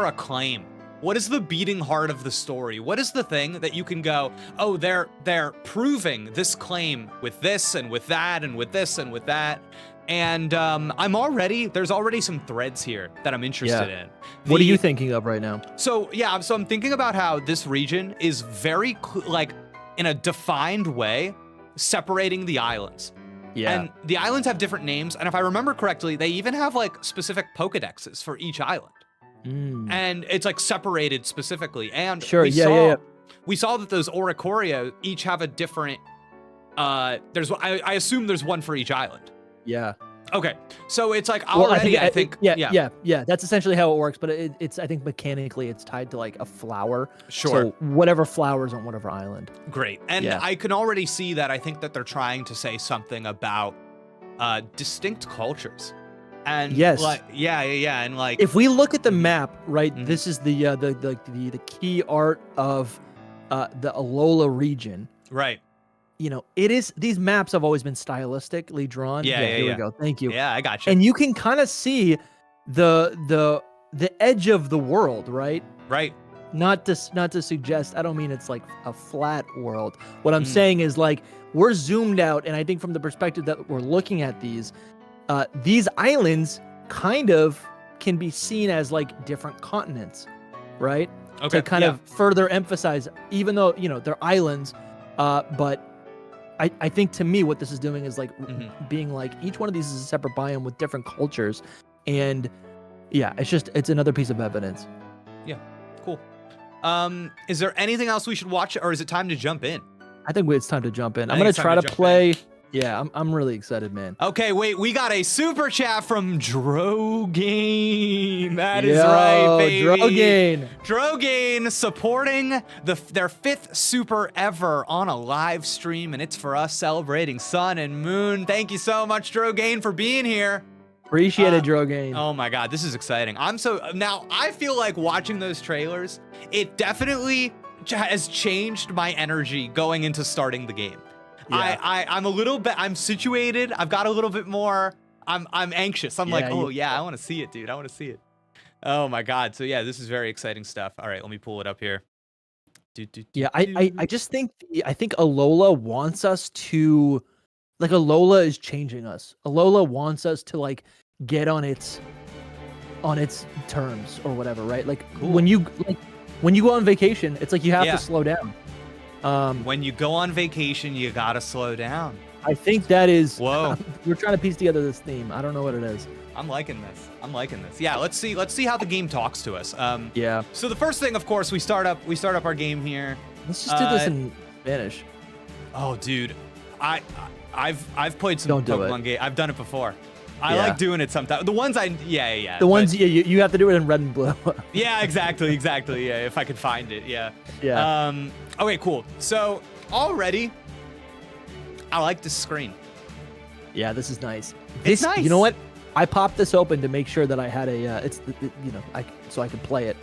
a claim. What is the beating heart of the story? What is the thing that you can go, oh, they're proving this claim with this and with that and with this and with that. And there's already some threads here that I'm interested in. What are you thinking of right now? So I'm thinking about how this region is very like in a defined way separating the islands. Yeah. And the islands have different names, and if I remember correctly, they even have like specific Pokedexes for each island. And it's like separated specifically. And we saw that those Oricorio each have a different. I assume there's one for each island. Yeah. Okay, so it's like already. Well, I think. Yeah. That's essentially how it works. But it's I think mechanically it's tied to like a flower. Sure. So whatever flowers on whatever island. Great, and I can already see that. I think that they're trying to say something about distinct cultures. And yes, and like if we look at the map, right, this is the key art of the Alola region. Right. You know, it is, these maps have always been stylistically drawn. Here we go. Thank you. Yeah, I got you. And you can kind of see the edge of the world, right? Right. Not to suggest, I don't mean it's like a flat world. What I'm saying is like we're zoomed out, and I think from the perspective that we're looking at these islands kind of can be seen as like different continents, right? Okay. To kind of further emphasize, even though, you know, they're islands, but I think to me what this is doing is like being like each one of these is a separate biome with different cultures, and it's another piece of evidence. Yeah, cool. Is there anything else we should watch, or is it time to jump in? I think it's time to jump in. I'm gonna try to play. Yeah, I'm really excited, man. Okay, wait, we got a super chat from Drogain. That is right, baby. Drogain supporting their 5th super ever on a live stream, and it's for us celebrating Sun and Moon. Thank you so much, Drogain, for being here. Appreciate it, Drogain. Oh my God, this is exciting. Now I feel like watching those trailers, it definitely has changed my energy going into starting the game. Yeah. I'm situated. I've got a little bit more. I'm anxious. I'm I want to see it, dude. I want to see it. Oh my God. So yeah, this is very exciting stuff. All right, let me pull it up here. I just think Alola wants us to, like, Alola is changing us. Alola wants us to like get on its terms or whatever, right? Like when you go on vacation, it's like you have to slow down. When you go on vacation, you gotta slow down. I think that is. Whoa. We're trying to piece together this theme. I don't know what it is. I'm liking this. Yeah, let's see how the game talks to us. Yeah. So the first thing, of course, we start up our game here. Let's just do this in Spanish. Oh, dude, I've played some Pokemon games. I've done it before. I like doing it sometimes. The ones The ones you have to do it in red and blue. Yeah, exactly. Yeah, if I could find it. Yeah. Yeah. Okay, cool. So already, I like this screen. Yeah, this is nice. It's nice. You know what? I popped this open to make sure that I had so I could play it.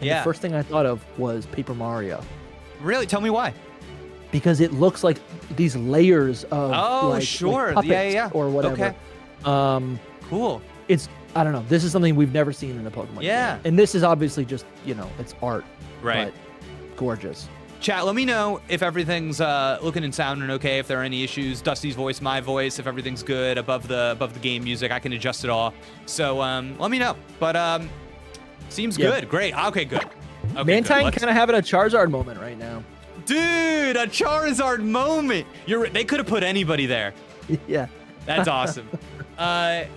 And the first thing I thought of was Paper Mario. Really? Tell me why. Because it looks like these layers of like puppets or whatever. Okay. Cool. I don't know. This is something we've never seen in a Pokemon game. And this is obviously just, it's art. Right. But gorgeous. Chat, let me know if everything's looking and sounding okay, if there are any issues. Dusty's voice, my voice, if everything's good above the game music, I can adjust it all. So let me know. But seems good. Great. Okay, good. Okay, Mantine kind of having a Charizard moment right now. Dude, a Charizard moment. They could have put anybody there. Yeah. That's awesome. And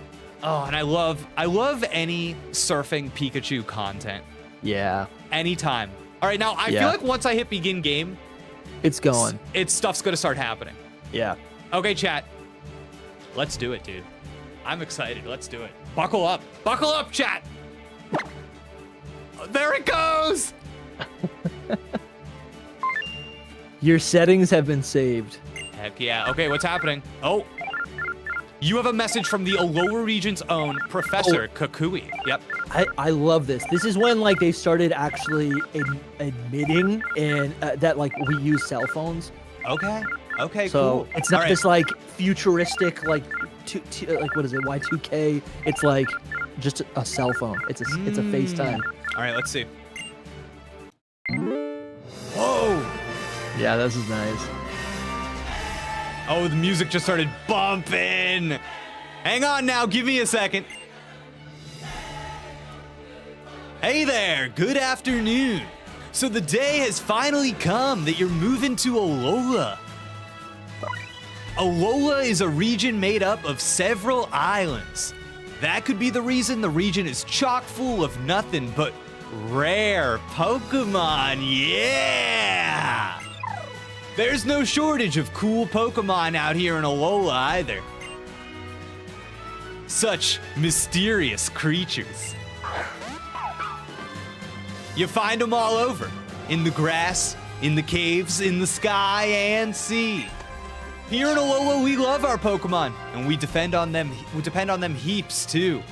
I love any surfing Pikachu content. Yeah. Anytime. All right, now I feel like once I hit begin game, it's going. Stuff's gonna start happening. Yeah. Okay, chat. Let's do it, dude. I'm excited. Let's do it. Buckle up. Buckle up, chat. There it goes. Your settings have been saved. Heck yeah. Okay, what's happening? Oh. You have a message from the Alola region's own Professor Kukui. Yep. I love this. This is when like they started actually admitting that like we use cell phones. Okay. Okay. So cool. It's not this like futuristic like what is it, Y2K? It's like just a cell phone. It's a FaceTime. All right. Let's see. Whoa. Yeah, this is nice. Oh, the music just started bumping. Hang on now, give me a second. Hey there, good afternoon. So the day has finally come that you're moving to Alola. Alola is a region made up of several islands. That could be the reason the region is chock full of nothing but rare Pokemon, yeah! There's no shortage of cool Pokemon out here in Alola either. Such mysterious creatures. You find them all over, in the grass, in the caves, in the sky and sea. Here in Alola, we love our Pokemon, and we depend on them heaps too.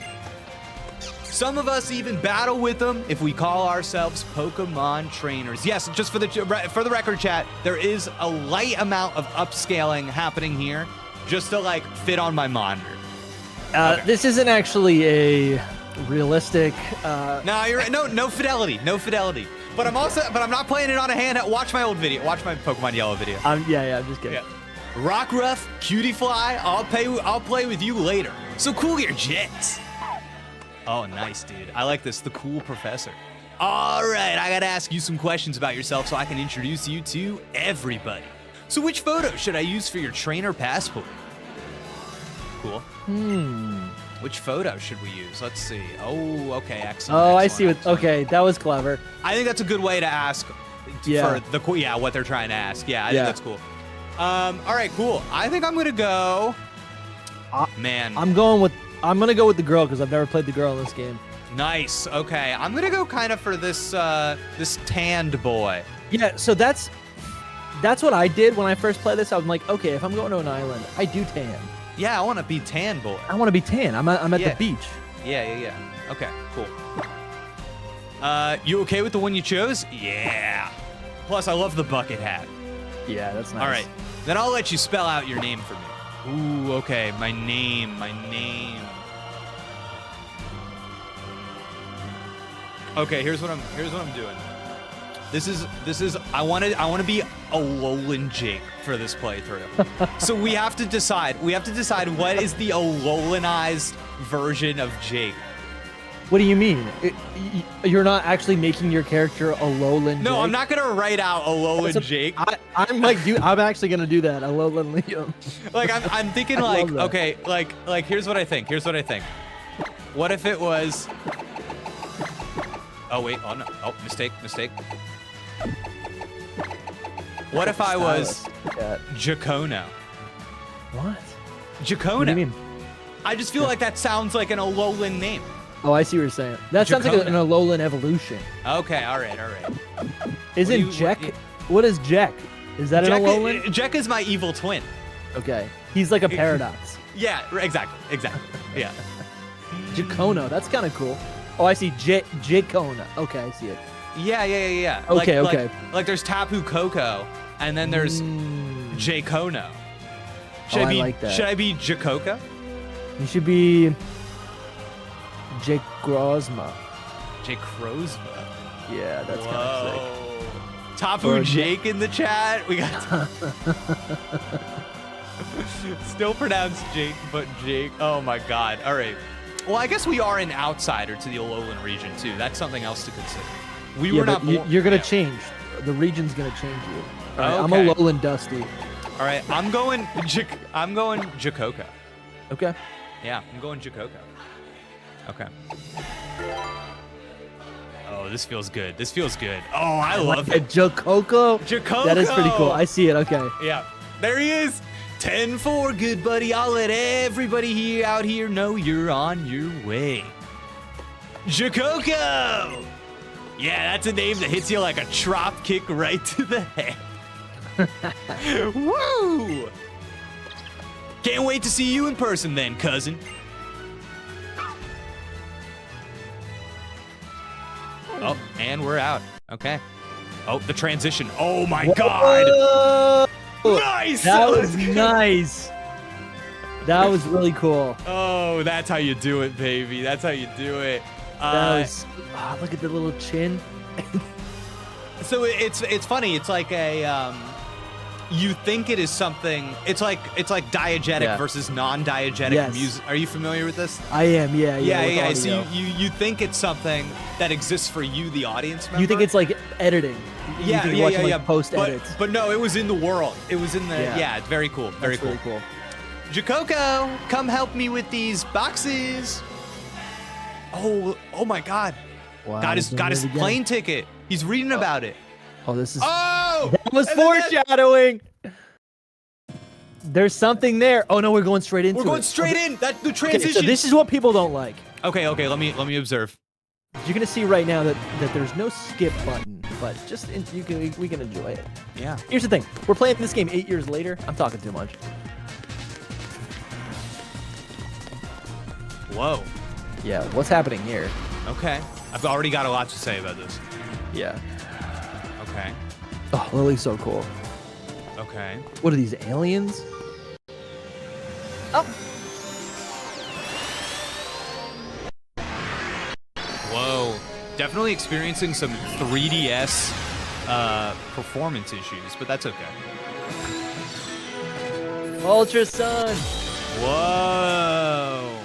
Some of us even battle with them if we call ourselves Pokemon trainers. Yes, just for the record, chat, there is a light amount of upscaling happening here, just to like fit on my monitor. Okay. This isn't actually a realistic. No, you're right. No fidelity. But I'm not playing it on a handheld. Watch my old video. Watch my Pokemon Yellow video. Yeah, I'm just kidding. Yeah. Rockruff, Cutie Fly, I'll play with you later. So cool your jets. Oh, nice, dude. I like this. The cool professor. All right, I gotta ask you some questions about yourself so I can introduce you to everybody. So which photo should I use for your trainer passport? Cool. Which photo should we use? Let's see. Oh, okay, excellent. Oh, I excellent, see. Okay, that was clever. I think that's a good way to ask for what they're trying to ask. Yeah, I think that's cool. All right, cool. I think I'm gonna go. Man, I'm gonna go with the girl because I've never played the girl in this game. Nice. Okay, I'm gonna go kind of for this this tanned boy. Yeah, so that's what I did when I first played this. I'm like, okay, if I'm going to an island, I do tan. Yeah, I want to be tan boy. I want to be tan. I'm at the beach. Yeah. Okay, cool. You okay with the one you chose? Yeah. Plus, I love the bucket hat. Yeah, that's nice. All right, then I'll let you spell out your name for me. Ooh, okay, my name. Okay, here's what I'm doing. This is I want to be Alolan Jake for this playthrough. So we have to decide what is the Alolanized version of Jake. What do you mean? You're not actually making your character Alolan Jake? No, I'm not gonna write out Alolan Jake. I'm like, dude, I'm actually gonna do that. Alolan Liam. Like I'm thinking like, okay, like here's what I think. What if it was? Oh wait, oh no, oh mistake. What if I was Jacono? What? Jacono. What do you mean? I just feel like that sounds like an Alolan name. Oh, I see what you're saying. That sounds like an Alolan evolution. Okay, all right. Isn't Jack? What is Jack? Is that an Alolan? Jack is my evil twin. Okay, he's like a paradox. Yeah, exactly. Yeah. Jacono, that's kind of cool. Oh, I see. Jacono. Okay, I see it. Yeah. Okay. Like there's Tapu Koko, and then there's Jacono. I like that. Should I be Jacoca? You should be Jake Grozma. Jake Crozma. Yeah, that's kind of sick. Tapu Jake in the chat. We got still pronounced Jake, but Jake. Oh my God. All right. Well, I guess we are an outsider to the Alolan region too. That's something else to consider. We were not born. You're gonna change. The region's gonna change you. All right, I'm Alolan Dusty. All right, I'm going Jacoca. Okay. Yeah, I'm going Jacoca. Okay. Oh, this feels good. Oh, I love it. Jacoco? That is pretty cool. I see it. Okay. Yeah. There he is. 10-4, good buddy. I'll let everybody out here know you're on your way. Jacoco! Yeah, that's a name that hits you like a drop kick right to the head. Woo! Can't wait to see you in person then, cousin. Oh, and we're out. Okay. Oh, the transition. Oh my God. Nice! That was nice. That was really cool. Oh, that's how you do it, baby. That's how you do it. Look at the little chin. So it's funny. It's like a you think it is something. It's like diegetic versus non-diegetic music. Are you familiar with this? I am. Yeah. So you think it's something that exists for you, the audience member. You think it's like editing. Yeah. Post edits. But no, it was in the world. It was in the it's very cool. Very cool. Really cool. Jacoco, come help me with these boxes. Oh my God. Wow, got he's doing his it again. plane ticket. He's reading about it. Oh, this is. Oh! That was And then foreshadowing. There's something there. Oh no, we're going straight into it. We're going straight in. That's the Okay, transition. so this is what people don't like. Okay, let me observe. You're gonna see right now that there's no skip button, but we can enjoy it. Yeah. Here's the thing: we're playing this game 8 years later. I'm talking too much. Whoa. Yeah, what's happening here? Okay. I've already got a lot to say about this. Yeah. Okay. Oh, Lily's so cool. Okay. What are these aliens? Oh. Whoa. Definitely experiencing some 3DS performance issues, but that's okay. Ultra Sun. Whoa.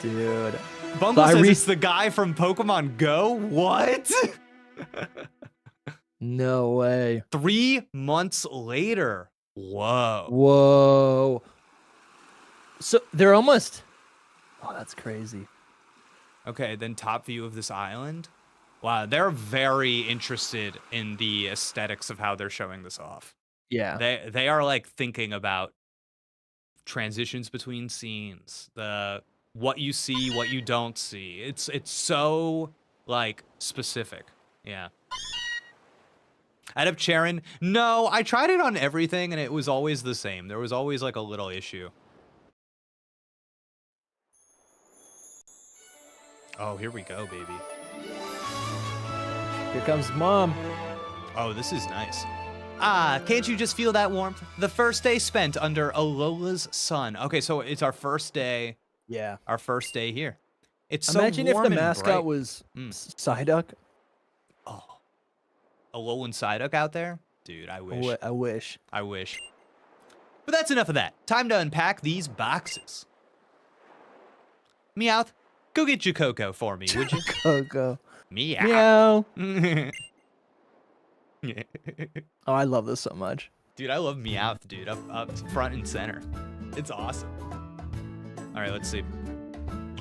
Dude. Bungle So says it's the guy from Pokemon Go? What? No way. 3 months later. Whoa. Whoa. So they're almost. Oh, that's crazy. Okay, then top view of this island. Wow, they're very interested in the aesthetics of how they're showing this off. Yeah. They are like thinking about transitions between scenes, the what you see, what you don't see. It's so like specific. Yeah. Add Charon. No, I tried it on everything and it was always the same. There was always like a little issue. Oh, here we go, baby. Here comes Mom. Oh, this is nice. Ah, can't you just feel that warmth? The first day spent under Alola's sun. Okay, so it's our first day. Yeah. Our first day here. It's Imagine so warm if the and mascot bright. was Psyduck. Oh, Alolan Psyduck out there? Dude, I wish. I wish. I wish. But that's enough of that. Time to unpack these boxes. Meowth, go get your Koko for me, would you? Koko. Meow. Meow. Oh, I love this so much. Dude, I love Meowth, dude. Up front and center. It's awesome. All right, let's see.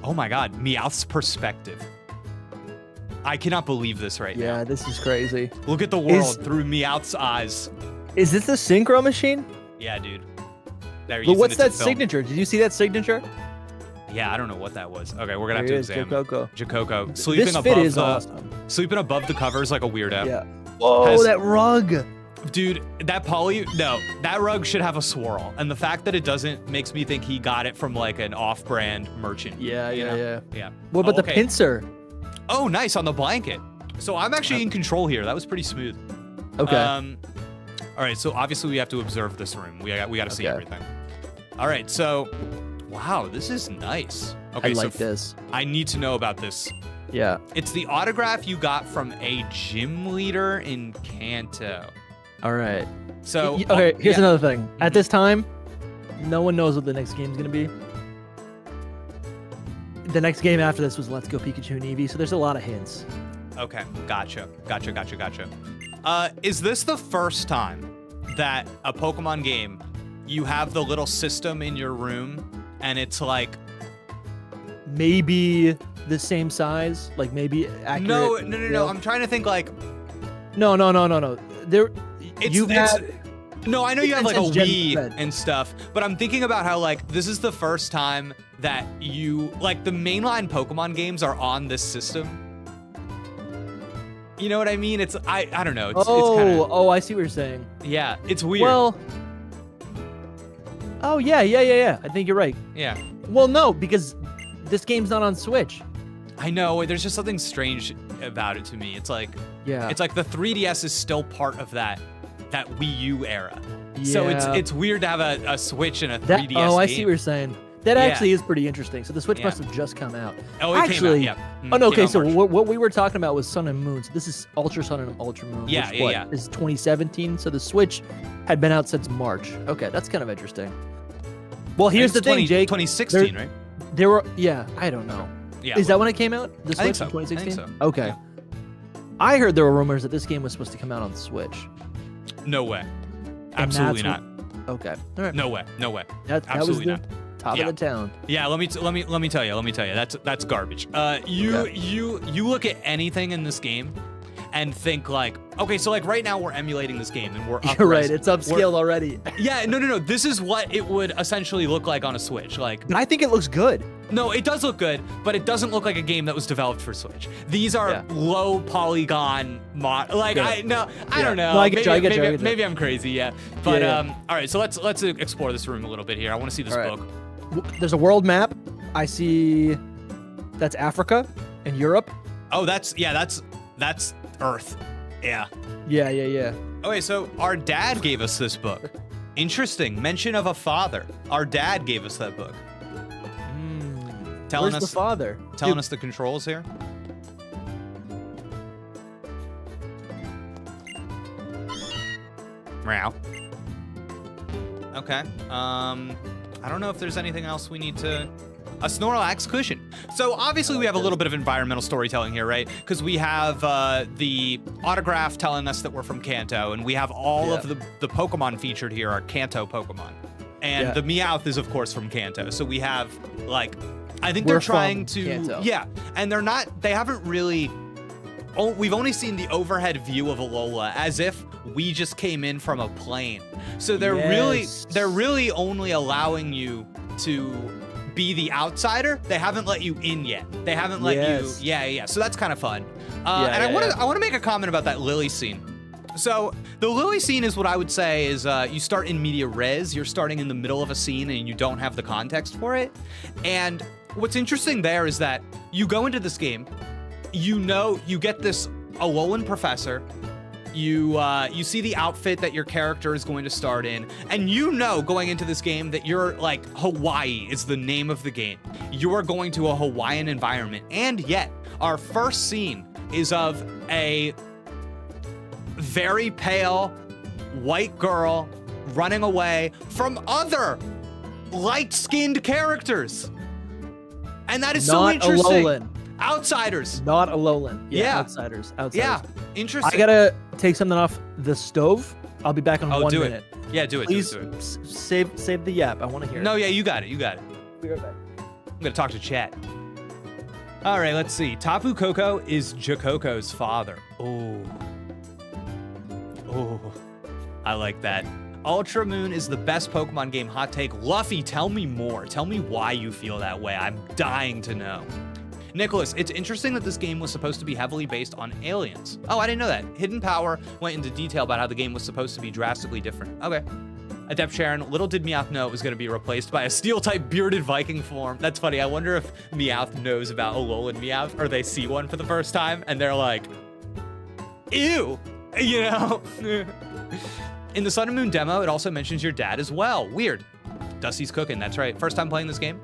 Oh my God, Meowth's perspective. I cannot believe this right now. Yeah, this is crazy. Look at the world through Meowth's eyes. Is this the synchro machine? Yeah, dude. They're But using what's it to that film. signature? Did you see that signature? Yeah, I don't know what that was. Okay, we're gonna have There to he is, examine. Koko. Jakoko sleeping This above fit is the awesome. sleeping above the covers like a weirdo. Yeah. Whoa, Has- that rug. Dude, that that rug should have a swirl, and the fact that it doesn't makes me think he got it from like an off-brand merchant. Yeah, you know? yeah. Yeah. What about Oh, the okay. pincer? Oh, nice on the blanket. So I'm actually in control here. That was pretty smooth. Okay. All right. So obviously we have to observe this room. We got to see Okay. everything. All right. So, wow, this is nice. Okay. I like so this. I need to know about this. Yeah. It's the autograph you got from a gym leader in Kanto. All right. So Okay, here's yeah. another thing. At this time, no one knows what the next game's gonna be. The next game after this was Let's Go Pikachu and Eevee, so there's a lot of hints. Okay, gotcha. Is this the first time that a Pokemon game, you have the little system in your room, and it's like... Maybe the same size, like maybe accurate. No. I'm trying to think like... No. There, No, I know you have like a Gen Wii Red. and stuff, but I'm thinking about how like this is the first time that you like the mainline Pokemon games are on this system. You know what I mean? It's I don't know. It's kind of I see what you're saying. yeah. It's weird. Well, oh yeah. I think you're right. yeah. Well, no, because this game's not on Switch. I know. There's just something strange about it to me. It's like Yeah. it's like the 3DS is still part of that Wii U era. So Yeah. it's weird to have a Switch and a That, 3DS oh, I game. see what you're saying. That Yeah. actually is pretty interesting. So the Switch Yeah. must have just come out. Oh, it actually, came out. Yeah. Oh no, Came okay. out So March. what we were talking about was Sun and Moon. So this is Ultra Sun and Ultra Moon. Yeah, which, yeah. is 2017. So the Switch had been out since March. Okay, that's kind of interesting. Well, here's It's the thing, Jake. 2016, right? There were, yeah, I don't know. Yeah. Is that when it came out? The Switch I think so. in 2016. I think so. Okay. Yeah. I heard there were rumors that this game was supposed to come out on Switch. No way. And Absolutely that's not. Okay. All right. No way. No way. That was Absolutely the not. top of the town. Yeah, let me tell you. That's garbage. You look at anything in this game and think like, okay, so like right now we're emulating this game and we're up. You're right, it's upscaled already. Yeah, no. This is what it would essentially look like on a Switch. Like, and I think it looks good. No, it does look good, but it doesn't look like a game that was developed for Switch. These are low polygon like I don't know. No, I get you. Maybe I'm crazy, yeah. But all right, so let's explore this room a little bit here. I want to see this book. There's a world map. I see that's Africa and Europe. Oh, that's Earth. Yeah. Yeah. Okay, so our dad gave us this book. Interesting. Mention of a father. Our dad gave us that book. Where's the father? Telling us the controls here. Meow. Okay. I don't know if there's anything else we need to... A Snorlax cushion. So obviously we have a little bit of environmental storytelling here, right? Because we have the autograph telling us that we're from Kanto, and we have all of the Pokemon featured here are Kanto Pokemon. And the Meowth is, of course, from Kanto. So we have, like... I think they're trying to... Kanto. Yeah, and they haven't really... we've only seen the overhead view of Alola as if we just came in from a plane. So they're really only allowing you to be the outsider. They haven't let you in yet. They haven't let you... Yeah. So that's kind of fun. I want to make a comment about that Lily scene. So the Lily scene is what I would say is you start in media res. You're starting in the middle of a scene and you don't have the context for it. And what's interesting there is that you go into this game, you get this Alolan professor, you see the outfit that your character is going to start in, and going into this game that you're like, Hawaii is the name of the game. You are going to a Hawaiian environment, and yet our first scene is of a very pale white girl running away from other light-skinned characters. And that is so interesting. Alolan. Outsiders. Not Alolan. Yeah. Outsiders. Yeah. Interesting. I gotta take something off the stove. I'll be back in 1 minute. Yeah, do it. Please do it. Save the yap. I want to hear it. No, yeah, you got it. Be right back. I'm gonna talk to chat. All right, let's see. Tapu Koko is Jacoco's father. Oh, I like that. Ultra Moon is the best Pokemon game. Hot take. Luffy, tell me more. Tell me why you feel that way. I'm dying to know. Nicholas, it's interesting that this game was supposed to be heavily based on aliens. Oh, I didn't know that. Hidden Power went into detail about how the game was supposed to be drastically different. Okay. Adept Sharon, little did Meowth know it was going to be replaced by a Steel-type bearded Viking form. That's funny. I wonder if Meowth knows about Alolan Meowth, or they see one for the first time, and they're like, ew, you know? In the Sun and Moon demo, it also mentions your dad as well. Weird. Dusty's cooking, that's right. First time playing this game?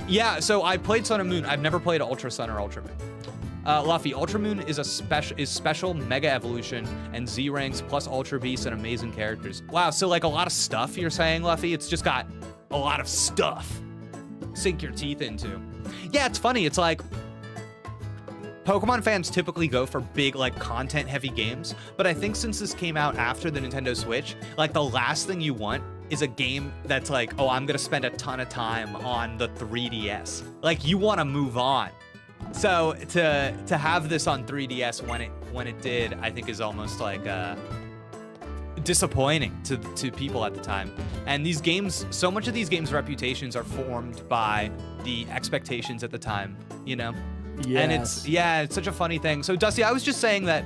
Yeah, so I played Sun and Moon. I've never played Ultra Sun or Ultra Moon. Luffy, Ultra Moon is special Mega Evolution and Z ranks plus Ultra Beasts and amazing characters. Wow, so like a lot of stuff you're saying, Luffy? It's just got a lot of stuff. Sink your teeth into. Yeah, it's funny. It's like Pokemon fans typically go for big, like, content-heavy games, but I think since this came out after the Nintendo Switch, like, the last thing you want is a game that's like, oh, I'm gonna spend a ton of time on the 3DS. Like, you want to move on. So to have this on 3DS when it did, I think is almost like disappointing to people at the time. And these games, so much of these games' reputations are formed by the expectations at the time, you know? Yes. And it's such a funny thing. So Dusty, I was just saying that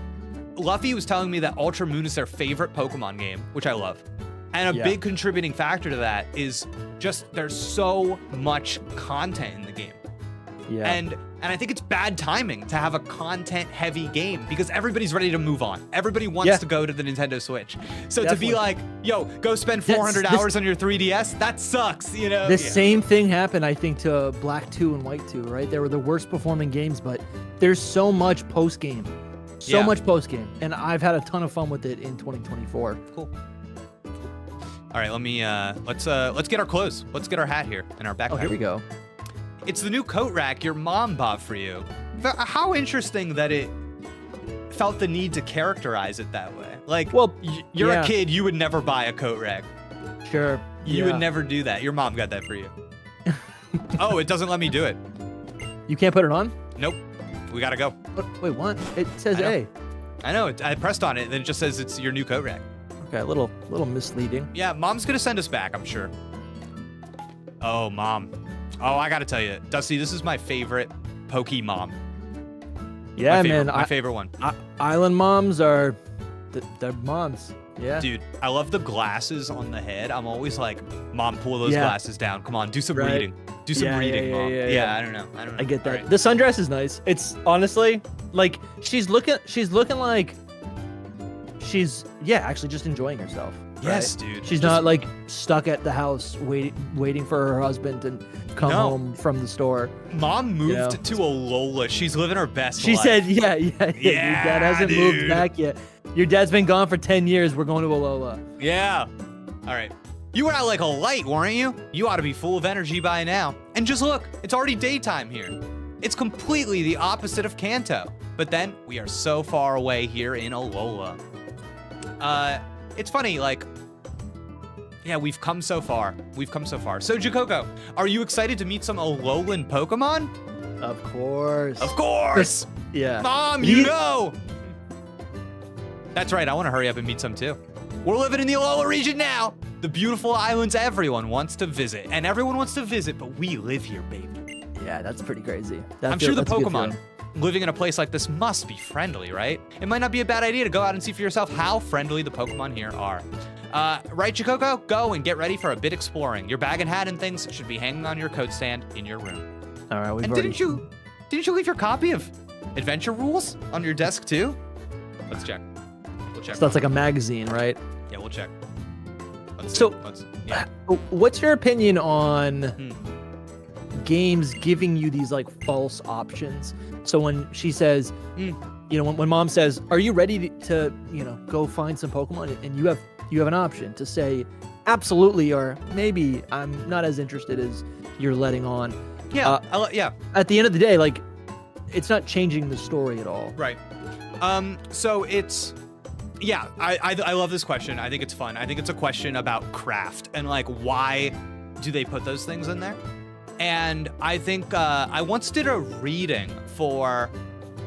Luffy was telling me that Ultra Moon is their favorite Pokemon game, which I love. And a big contributing factor to that is just there's so much content in the game. Yeah. And I think it's bad timing to have a content-heavy game because everybody's ready to move on. Everybody wants to go to the Nintendo Switch. So to be like, yo, go spend 400 hours on your 3DS, that sucks, you know? The same thing happened, I think, to Black 2 and White 2, right? They were the worst performing games, but there's so much post-game. So much post-game. And I've had a ton of fun with it in 2024. Cool. All right, let me, let's get our clothes. Let's get our hat here and our backpack. Oh, here we go. It's the new coat rack your mom bought for you. How interesting that it felt the need to characterize it that way. Like, well, you're a kid, you would never buy a coat rack. Sure. You would never do that. Your mom got that for you. Oh, it doesn't let me do it. You can't put it on? Nope. We gotta go. Wait, what? It says A. I know. I pressed on it, and then it just says it's your new coat rack. Okay, a little misleading. Yeah, mom's gonna send us back, I'm sure. Oh, mom. Oh, I gotta tell you, Dusty, this is my favorite Pokemon. Yeah, My favorite one. Island moms are, they're moms. Yeah. Dude, I love the glasses on the head. I'm always like, Mom, pull those glasses down. Come on, do some reading. Do some reading, Mom. Yeah, I don't know. I get that. Right. The sundress is nice. It's honestly like she's looking like she's actually just enjoying herself. Yes, right? dude. She's not like stuck at the house waiting for her husband to come home from the store. Mom moved to Alola. She's living her best life. She said, yeah. Your dad hasn't moved back yet. Your dad's been gone for 10 years. We're going to Alola. Yeah. All right. You were out like a light, weren't you? You ought to be full of energy by now. And just look, it's already daytime here. It's completely the opposite of Kanto. But then we are so far away here in Alola. It's funny, like, yeah, we've come so far. So, Jakoko, are you excited to meet some Alolan Pokemon? Of course. Of course. Yeah. Mom, you know. That's right. I want to hurry up and meet some too. We're living in the Alola region now. The beautiful islands everyone wants to visit. And everyone wants to visit, but we live here, baby. Yeah, that's pretty crazy. I'm sure the Pokemon living in a place like this must be friendly, right? It might not be a bad idea to go out and see for yourself how friendly the Pokemon here are. Right, Jakoko? Go and get ready for a bit exploring. Your bag and hat and things should be hanging on your coat stand in your room. All right, and didn't you leave your copy of Adventure Rules on your desk too? Let's check. We'll check. So that's like a magazine, right? Yeah, we'll check. What's your opinion on games giving you these like false options? So when she says, you know, when mom says, "Are you ready to go find some Pokemon?" and you have an option to say, "Absolutely," or maybe I'm not as interested as you're letting on. Yeah, At the end of the day, like, it's not changing the story at all. Right. So it's. Yeah, I love this question. I think it's fun. I think it's a question about craft and like why do they put those things in there? And I think I once did a reading for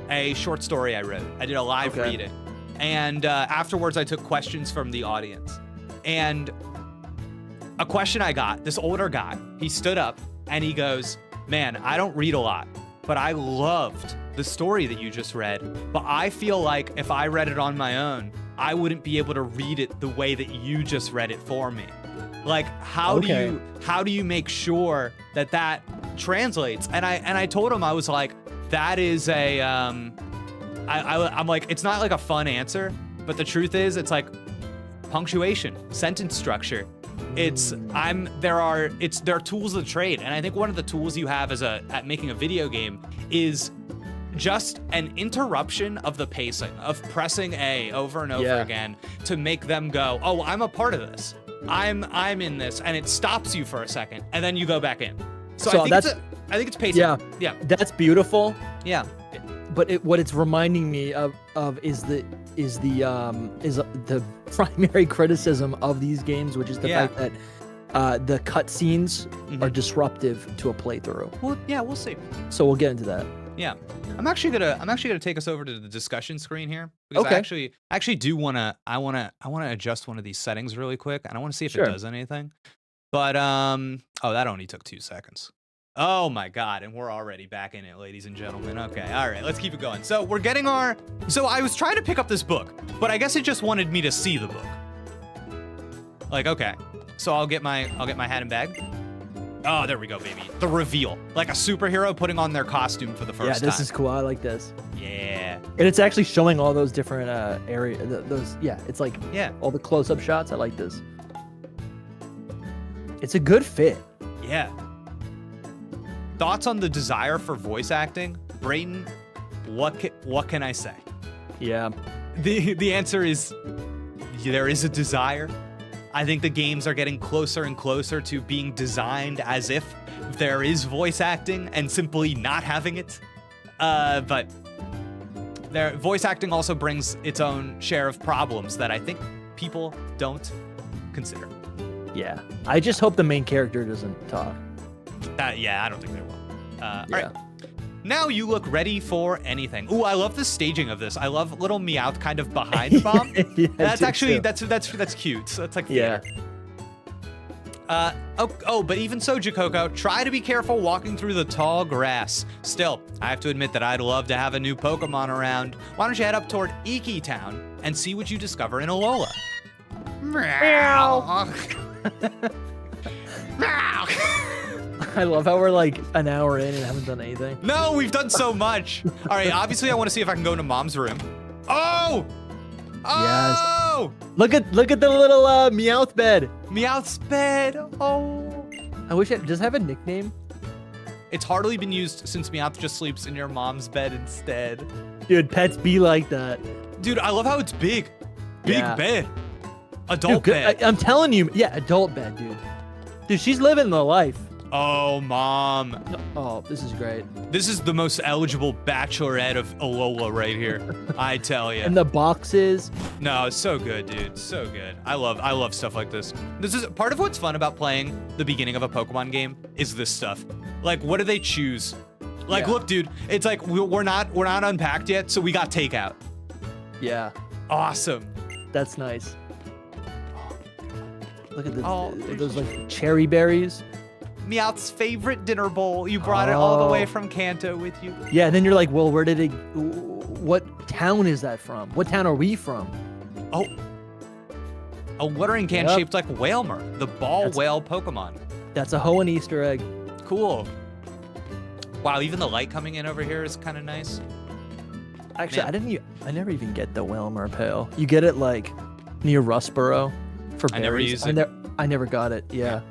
a short story I wrote. I did a live reading. And afterwards I took questions from the audience. And a question I got, this older guy, he stood up and he goes, "Man, I don't read a lot, but I loved the story that you just read. But I feel like if I read it on my own, I wouldn't be able to read it the way that you just read it for me. Like, how do you make sure that translates?" And I told him, I was like, that is a I'm like, it's not like a fun answer, but the truth is, it's like punctuation, sentence structure. There are tools of the trade, and I think one of the tools you have at making a video game is just an interruption of the pacing, of pressing A over and over again to make them go, "Oh, I'm a part of this. I'm in this," and it stops you for a second, and then you go back in. So I think it's pacing. Yeah. That's beautiful. Yeah. But what it's reminding me of is the primary criticism of these games, which is the fact that the cutscenes are disruptive to a playthrough. Well, yeah, we'll see. So we'll get into that. Yeah, I'm actually gonna take us over to the discussion screen here because I actually do wanna adjust one of these settings really quick, and I want to see if it does anything. But oh, that only took 2 seconds. Oh my God, and we're already back in it, ladies and gentlemen. Okay, all right, let's keep it going. So we're getting so I was trying to pick up this book, but I guess it just wanted me to see the book. Like, okay, so I'll get my hat and bag. Oh, there we go, baby. The reveal. Like a superhero putting on their costume for the first time. Yeah, this is cool. I like this. Yeah. And it's actually showing all those different areas. It's like all the close-up shots. I like this. It's a good fit. Yeah. Thoughts on the desire for voice acting? Brayton, what can I say? Yeah. The answer is there is a desire. I think the games are getting closer and closer to being designed as if there is voice acting and simply not having it. But voice acting also brings its own share of problems that I think people don't consider. Yeah. I just hope the main character doesn't talk. Yeah, I don't think they will. All right. Now you look ready for anything. Ooh, I love the staging of this. I love little Meowth kind of behind Bomb. Yeah, that's actually too. that's cute. So that's like theater. But even so, Jakoko, try to be careful walking through the tall grass. Still, I have to admit that I'd love to have a new Pokemon around. Why don't you head up toward Iki Town and see what you discover in Alola? Meow. Meow. I love how we're like an hour in and haven't done anything. No, we've done so much. All right, obviously I want to see if I can go into Mom's room. Oh! Oh! Yes. Look at the little Meowth bed. Meowth's bed. Oh. I wish it does it have a nickname. It's hardly been used since Meowth just sleeps in your mom's bed instead. Dude, pets be like that. Dude, I love how it's big. Big bed. Adult Dude, bed. I'm telling you, yeah, adult bed, dude. Dude, she's living the life. Oh, Mom. Oh, this is great. This is the most eligible bachelorette of Alola right here. I tell you. And the boxes. No, it's so good, dude. So good. I love stuff like this. This is part of what's fun about playing the beginning of a Pokemon game is this stuff. Like, what do they choose? Like, look, dude, it's like we're not unpacked yet, so we got takeout. Yeah. Awesome. That's nice. Look at those like cherry berries. Meowth's favorite dinner bowl. You brought it all the way from Kanto with you. Yeah, and then you're like, well, where did it? What town is that from? What town are we from? Oh, a watering can shaped like Whalmer, the ball whale Pokemon. That's a Hoenn Easter egg. Cool. Wow, even the light coming in over here is kind of nice. Actually, Man. I never even get the Whalmer Pale. You get it like near Rustboro for berries. I never used it. I never got it. Yeah.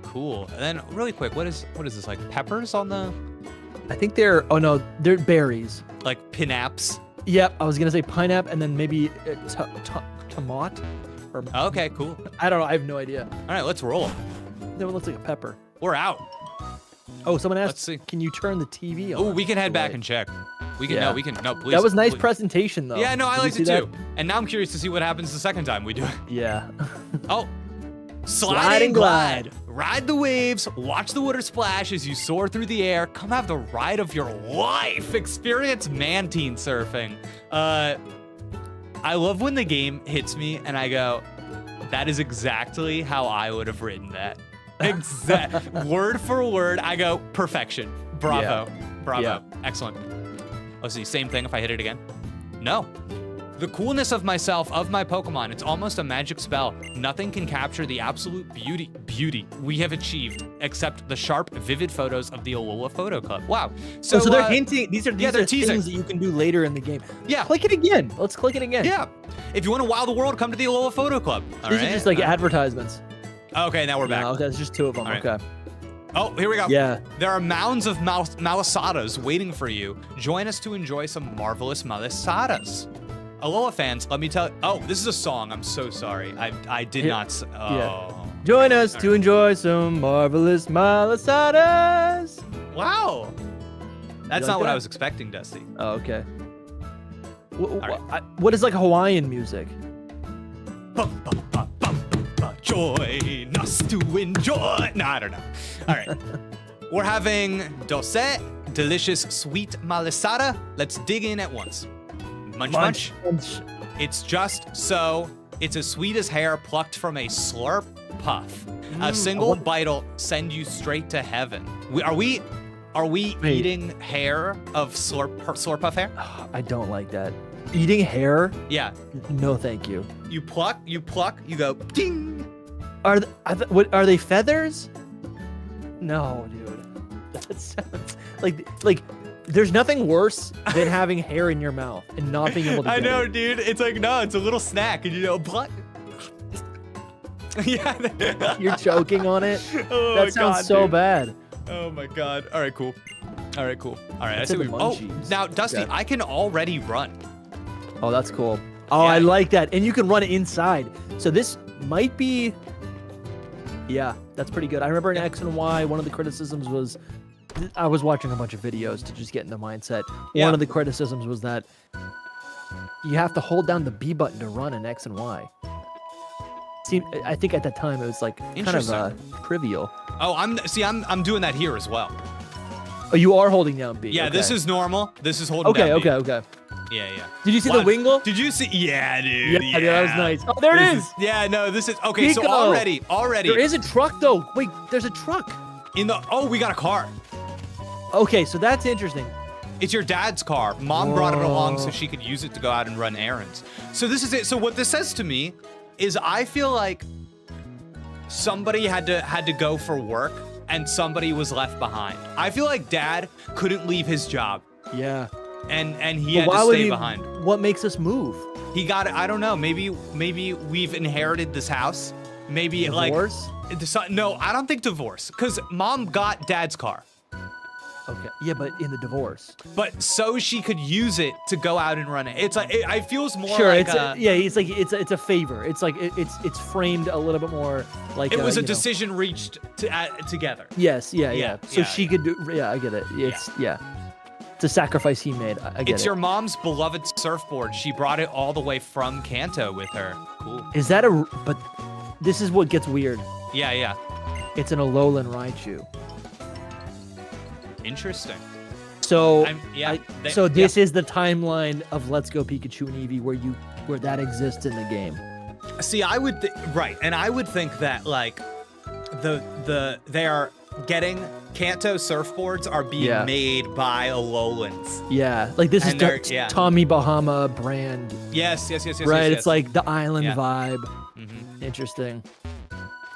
Cool. And then really quick, what is this, like peppers on the? I think they're berries. Like pinaps. Yep, I was gonna say pineapple and then maybe tomat. Or Okay, cool. I don't know. I have no idea. All right, let's roll. That one looks like a pepper. We're out. Oh, someone asked. Let's see. Can you turn the TV on? Oh, we can head back and check. We can. Yeah. No, please. That was nice please. presentation though. Yeah, no, I Did you liked see it that? too. And now I'm curious to see what happens the second time we do it. Yeah. Oh. Slide and glide. Ride the waves, watch the water splash as you soar through the air. Come have the ride of your life. Experience Mantine surfing. I love when the game hits me and I go, that is exactly how I would have written that. Exact word for word. I go, perfection. Bravo. Yeah. Bravo. Yeah. Excellent. Let's see, same thing if I hit it again. No. The coolness of myself, of my Pokemon, it's almost a magic spell. Nothing can capture the absolute beauty we have achieved, except the sharp, vivid photos of the Alola Photo Club. Wow. So they're hinting. These are they're teasing. things that you can do later in the game. Yeah. Click it again. Let's click it again. Yeah. If you want to wow the world, come to the Alola Photo Club. All These right? are just like advertisements. Okay, now we're back. No, that's just two of them. All right. Okay. Oh, here we go. Yeah. There are mounds of Malasadas waiting for you. Join us to enjoy some marvelous Malasadas. Alola fans, let me tell you. Oh, this is a song. I'm so sorry. I did not. Oh. Yeah. Join us to enjoy some marvelous Malasadas. Wow. That's like not what that? I was expecting, Dusty. Oh, okay. right. What is like Hawaiian music? Join us to enjoy. No, I don't know. All right. We're having dulce, delicious sweet malasada. Let's dig in at once. Munch, munch. It's just so. It's as sweet as hair plucked from a slurp puff. A single bite'll send you straight to heaven. Are we eating hair of slurp puff hair? I don't like that. Eating hair? Yeah. No, thank you. You pluck, you go ding. Are they feathers? No, dude. That sounds like there's nothing worse than having hair in your mouth and not being able to. I get know, it. dude. It's like no, it's a little snack, and pluck. Yeah. You're choking on it. Oh, That sounds God, so dude. bad. Oh my God. All right, cool. All right, I It's see in the what. Oh, munchies. now Dusty, Okay. I can already run. Oh, that's cool. Oh, Yeah. I like that. And you can run it inside. So this might be. Yeah, that's pretty good. I remember in X and Y, one of the criticisms was I was watching a bunch of videos to just get in the mindset. Yeah. One of the criticisms was that you have to hold down the B button to run in X and Y. I think at that time it was like kind of trivial. Oh, I'm doing that here as well. Oh, you are holding down B. Yeah, okay. this is normal. This is holding down B. Okay. Yeah. Did you see the Wingle? Did you see? Yeah, dude. Yeah, that was nice. Oh, there it is. Yeah, no, this is okay. So Pico. already. There is a truck though. Wait, there's a truck. We got a car. Okay, so that's interesting. It's your dad's car. Mom brought it along so she could use it to go out and run errands. So this is it. So what this says to me is I feel like somebody had to go for work and somebody was left behind. I feel like dad couldn't leave his job. Yeah. And he had to stay behind. What makes us move? He got it. I don't know. Maybe we've inherited this house. Maybe divorce? No, I don't think divorce. Because mom got dad's car. Okay. Yeah, but in the divorce. But so she could use it to go out and run it. It's like it feels more sure, like it's a favor. It's like it's framed a little bit more like it was a decision reached together. Yes. Yeah. So she could do. Yeah, I get it. It's It's a sacrifice he made. I get it. It's your mom's beloved surfboard. She brought it all the way from Kanto with her. Cool. Is that but this is what gets weird. Yeah. It's an Alolan Raichu. Interesting. So this is the timeline of Let's Go Pikachu and Eevee where that exists in the game. See, I would and I would think that like they are getting Kanto surfboards are being made by Alolans. Yeah, like this is Tommy Bahama brand. Yes. Right, yes. it's like the island vibe. Mm-hmm. Interesting.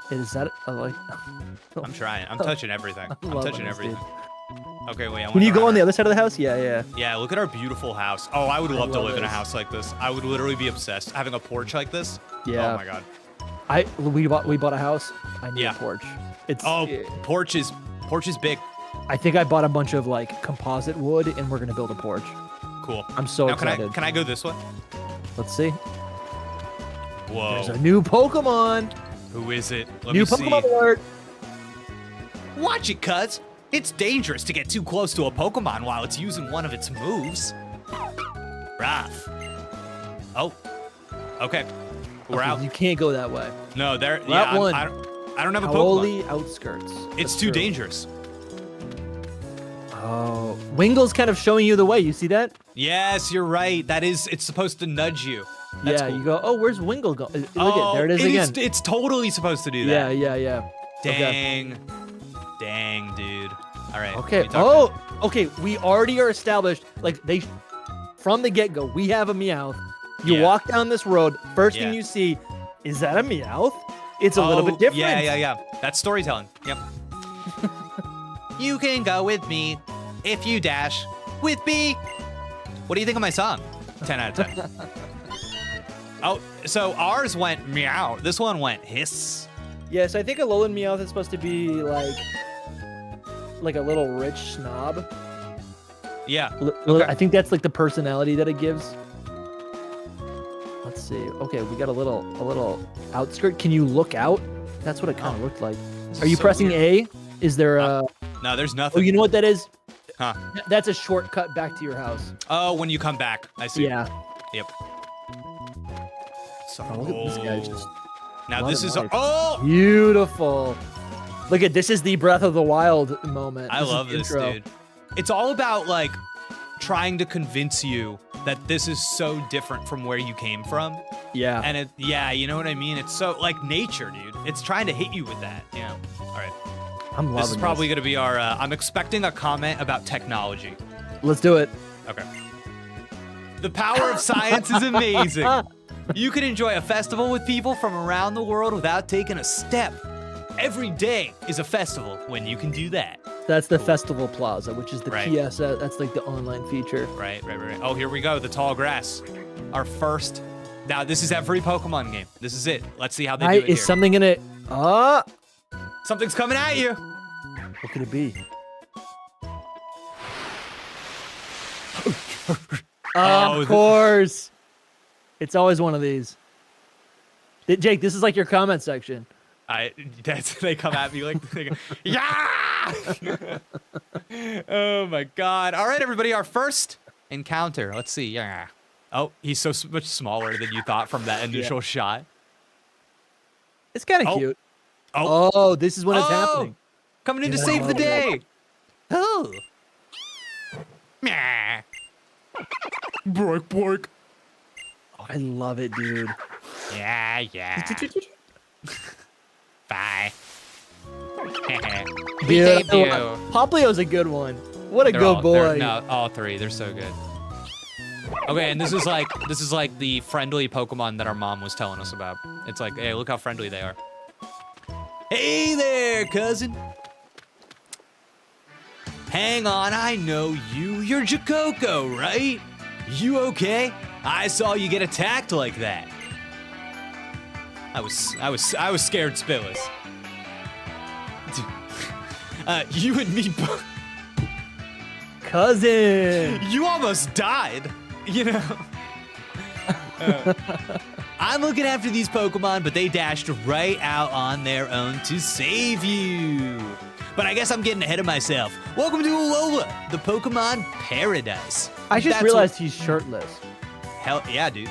Is that I'm trying. I'm touching everything. I'm touching everything. Okay, wait. Can you go on the other side of the house? Yeah. Yeah, look at our beautiful house. Oh, I would love to live in a house like this. I would literally be obsessed. Having a porch like this. Yeah. Oh my god. We bought a house. I need a porch. Porch is big. I think I bought a bunch of like composite wood and we're gonna build a porch. Cool. I'm so excited. Can I go this way? Let's see. Whoa. There's a new Pokemon. Who is it? Let new me see. Pokemon alert. Watch it, cuz. It's dangerous to get too close to a Pokemon while it's using one of its moves. Rough. Oh. Okay. We're out. You can't go that way. No, there. That one. I don't have a Pokemon. Holy outskirts. It's too dangerous. Oh, Wingle's kind of showing you the way. You see that? Yes, you're right. It's supposed to nudge you. That's cool. You go, oh, where's Wingle going? Look at there it is again. It's totally supposed to do that. Yeah. Dang. Dang, dude. All right. Okay. Okay. We already are established. Like from the get-go, we have a Meowth. You walk down this road. First thing you see, is that a Meowth? It's a little bit different. Yeah. That's storytelling. Yep. You can go with me if you dash with me. What do you think of my song? 10 out of 10. Oh, so ours went meow. This one went hiss. Yeah, so I think Alolan Meowth is supposed to be like a little rich snob. Yeah. Okay. I think that's like the personality that it gives. Let's see. Okay, we got a little outskirt. Can you look out? That's what it kind of looked like. Are you pressing A? Is there a... No, there's nothing. Oh, you know what that is? Huh. That's a shortcut back to your house. Oh, when you come back. I see. Yeah. Yep. So, look at this guy just... Now this is... Beautiful. Look at this is the Breath of the Wild moment. I love this, dude. It's all about, like, trying to convince you that this is so different from where you came from. Yeah. And you know what I mean? It's so, like, nature, dude. It's trying to hit you with that, you know? All right. I'm loving this. This is probably going to be our... I'm expecting a comment about technology. Let's do it. Okay. The power of science is amazing. You can enjoy a festival with people from around the world without taking a step. Every day is a festival when you can do that. That's the Festival Plaza, which is the PS. That's like the online feature. Right. Oh, here we go. The tall grass. Our first. Now, this is every Pokemon game. This is it. Let's see how they do it here. Is something in it? Something's coming at you. What could it be? Of course. It's always one of these. Jake, this is like your comment section. They come at me like, they go, yeah! Oh my god. All right, everybody, our first encounter. Let's see. Yeah. Oh, he's so much smaller than you thought from that initial shot. It's kind of Oh. cute. Oh. Oh, this is when it's happening. Coming in to Yeah. save the day. Oh. Meh. Bork, bork. Oh, I love it, dude. Yeah. Bye. We Dude, saved you. Poplio's a good one. What a They're good all- boy. they're- No, all three. They're so good. Okay, and this is like the friendly Pokemon that our mom was telling us about. It's like, hey, look how friendly they are. Hey there, cousin. Hang on, I know you. You're Koko, right? You okay? I saw you get attacked like that. I was scared spitless. You and me both. Cousin. You almost died, you know? I'm looking after these Pokemon, but they dashed right out on their own to save you. But I guess I'm getting ahead of myself. Welcome to Alola, the Pokemon paradise. I just That's realized he's shirtless. Hell, yeah, dude.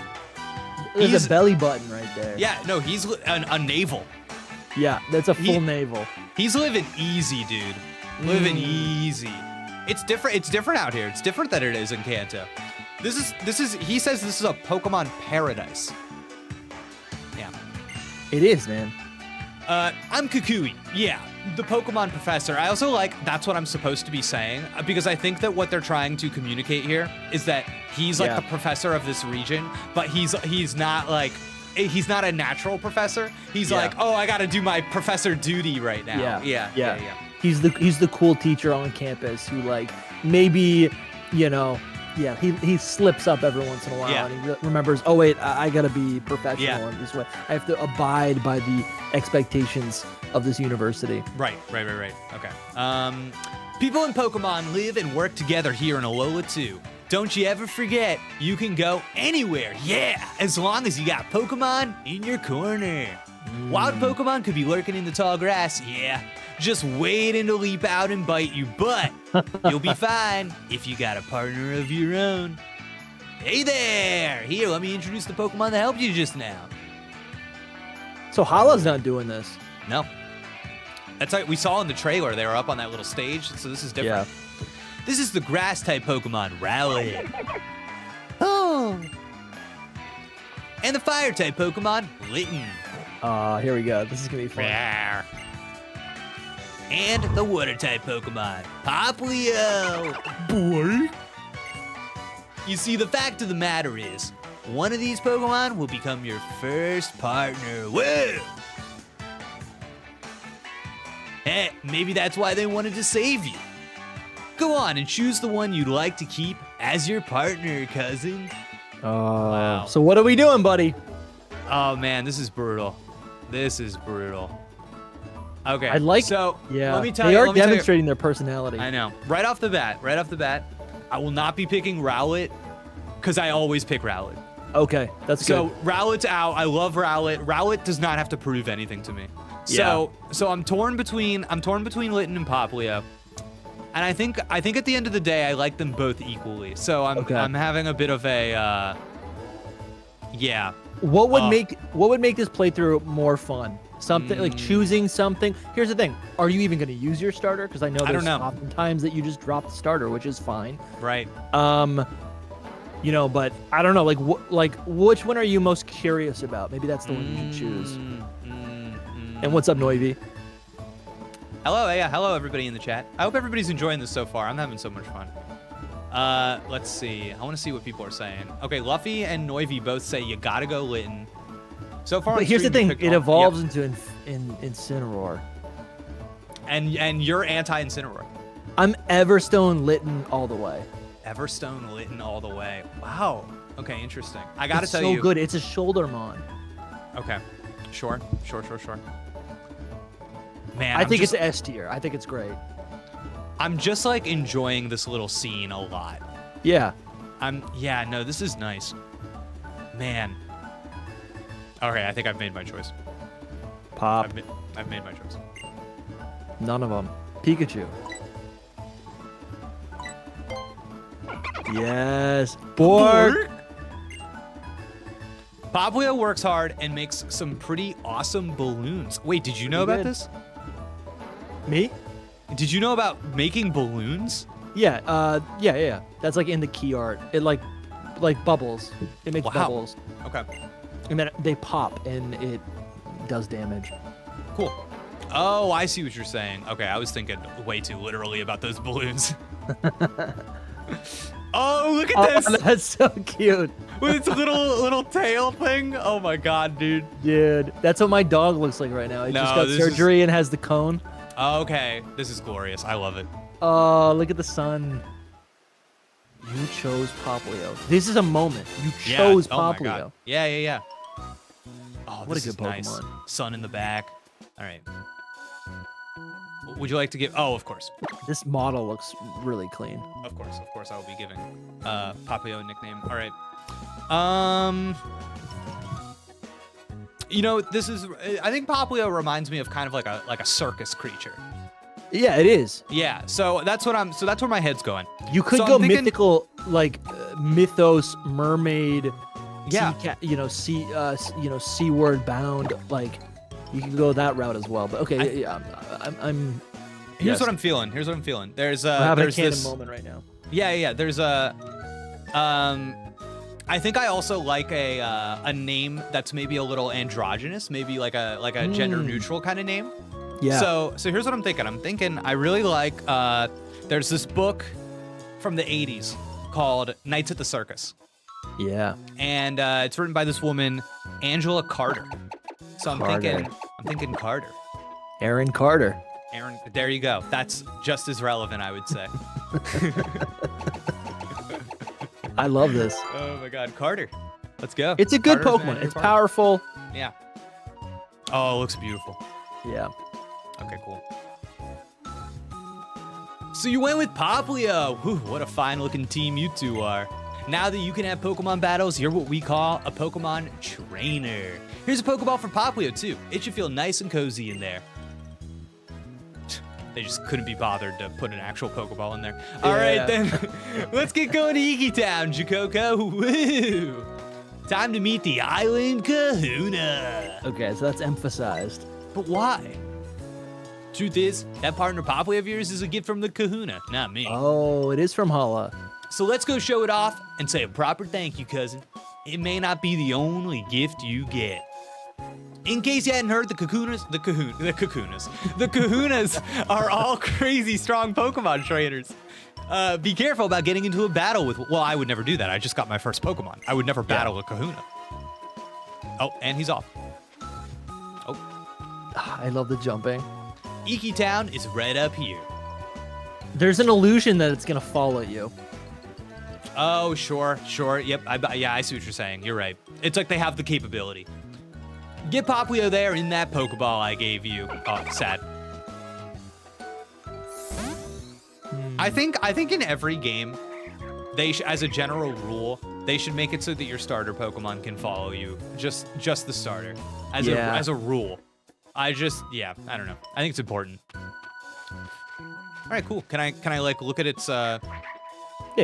There's He's- a belly button right there. Yeah, no, he's a navel. Yeah, that's a full He- navel. He's living easy, dude. Living easy. It's different. It's different out here. It's different than it is in Kanto. This is. He says this is a Pokemon paradise. Yeah. It is, man. I'm Kukui. Yeah, the Pokemon professor. I also like that's what I'm supposed to be saying because I think that what they're trying to communicate here is that he's like Yeah. the professor of this region, but he's not like he's not a natural professor. He's Yeah. like, oh, I got to do my professor duty right now. Yeah. He's the cool teacher on campus who like maybe, he slips up every once in a while Yeah. and he remembers, oh wait, I gotta be professional Yeah. in this way. I have to abide by the expectations of this university. Right. Okay. People in Pokemon live and work together here in Alola too. Don't you ever forget, you can go anywhere, yeah, as long as you got Pokemon in your corner. Wild Pokemon could be lurking in the tall grass, yeah, just waiting to leap out and bite you, but you'll be fine if you got a partner of your own. Hey there! Here, let me introduce the Pokemon that helped you just now. So Hala's not doing this. No. That's like we saw in the trailer, they were up on that little stage, so this is different. This is the grass-type Pokemon, Rowlet. Oh. And the fire-type Pokemon, Litten. Here we go. This is gonna be fun. Rawr. And the water-type Pokemon, Poplio. Boy. You see, the fact of the matter is, one of these Pokemon will become your first partner. Whoa! Hey, maybe that's why they wanted to save you. Go on and choose the one you'd like to keep as your partner, cousin. Wow. So what are we doing, buddy? Oh man, this is brutal. This is brutal. Okay. I like. So Yeah. let me tell they you. are let me tell you- demonstrating their personality. I know. Right off the bat, I will not be picking Rowlet because I always pick Rowlet. Okay, that's So good. Rowlet's out. I love Rowlet. Rowlet does not have to prove anything to me. So I'm torn between Litten and Poplio. And I think at the end of the day I like them both equally. So I'm having a bit of a yeah. What would make this playthrough more fun? Something like choosing something. Here's the thing: are you even going to use your starter? Because I know there's oftentimes that you just drop the starter, which is fine. Right. But I don't know. Like which one are you most curious about? Maybe that's the one you should choose. And what's up, Noivy? Hello, yeah, hello everybody in the chat. I hope everybody's enjoying this so far. I'm having so much fun. Let's see. I want to see what people are saying. Okay, Luffy and Noivy both say you gotta go Litten. So far, But on here's the stream, you thing: picked it all- evolves yep. into Incineroar. And you're anti-Incineroar. I'm Everstone Litten all the way. Everstone Litten all the way. Wow. Okay, interesting. I gotta It's tell so you. good. It's a shoulder mon. Okay. Sure. Man, I think it's S tier. I think it's great. I'm just like enjoying this little scene a lot. Yeah. No, this is nice. Man. Okay, I think I've made my choice. Pop. I've made my choice. None of them. Pikachu. Yes. Bork. Popplio works hard and makes some pretty awesome balloons. Wait, did you know about this? Me? Did you know about making balloons? Yeah. That's like in the key art. It like bubbles. It makes bubbles. Okay. And then they pop and it does damage. Cool. Oh, I see what you're saying. Okay, I was thinking way too literally about those balloons. Oh, look at this! That's so cute. With its little tail thing. Oh my god, dude. Dude, that's what my dog looks like right now. He just got surgery and has the cone. Okay, this is glorious. I love it. Oh, look at the sun. You chose Popplio. This is a moment. You chose Popplio. My god. Yeah. Oh, what a good Pokemon. Nice. Sun in the back. All right. Would you like to give? Oh, of course. This model looks really clean. Of course, I will be giving Popplio a nickname. All right. This is. I think Popplio reminds me of kind of like a circus creature. Yeah, it is. Yeah. So that's what I'm. So that's where my head's going. You could go mythical, like mythos, mermaid. Yeah. Seaward bound. Like, you can go that route as well. But okay, I'm. Here's what I'm feeling. There's We're having there's a canon this moment right now. Yeah. There's a. I think I also like a name that's maybe a little androgynous, maybe like a gender neutral kind of name. Yeah. So here's what I'm thinking. I really like. There's this book from the 80s called Nights at the Circus. Yeah. And it's written by this woman, Angela Carter. So I'm thinking Carter. Aaron Carter. Aaron, there you go. That's just as relevant, I would say. I love this. Oh my God, Carter. Let's go. It's a good Carter's Pokemon. It's powerful. Yeah. Oh, it looks beautiful. Yeah. Okay, cool. So you went with Popplio. Whew, what a fine-looking team you two are. Now that you can have Pokemon battles, you're what we call a Pokemon trainer. Here's a Pokeball for Popplio, too. It should feel nice and cozy in there. They just couldn't be bothered to put an actual Pokeball in there. All right, then. Let's get going to Iki Town, Koko. Woo! Time to meet the Island Kahuna. Okay, so that's emphasized. But why? Truth is, that partner Popplio of yours is a gift from the Kahuna, not me. Oh, it is from Hala. So let's go show it off and say a proper thank you, cousin. It may not be the only gift you get. In case you hadn't heard, the Kahunas are all crazy strong Pokemon trainers. Be careful about getting into a battle with, well, I would never do that. I just got my first Pokemon. I would never battle a Kahuna. Oh, and he's off. Oh. I love the jumping. Iki Town is right up here. There's an illusion that it's going to follow you. Oh, sure. Yep, I see what you're saying. You're right. It's like they have the capability. Get Popplio there in that Pokeball I gave you. Oh, sad. I think in every game, as a general rule, they should make it so that your starter Pokemon can follow you. Just the starter. As a rule. I don't know. I think it's important. All right, cool. Can I like look at its Yeah,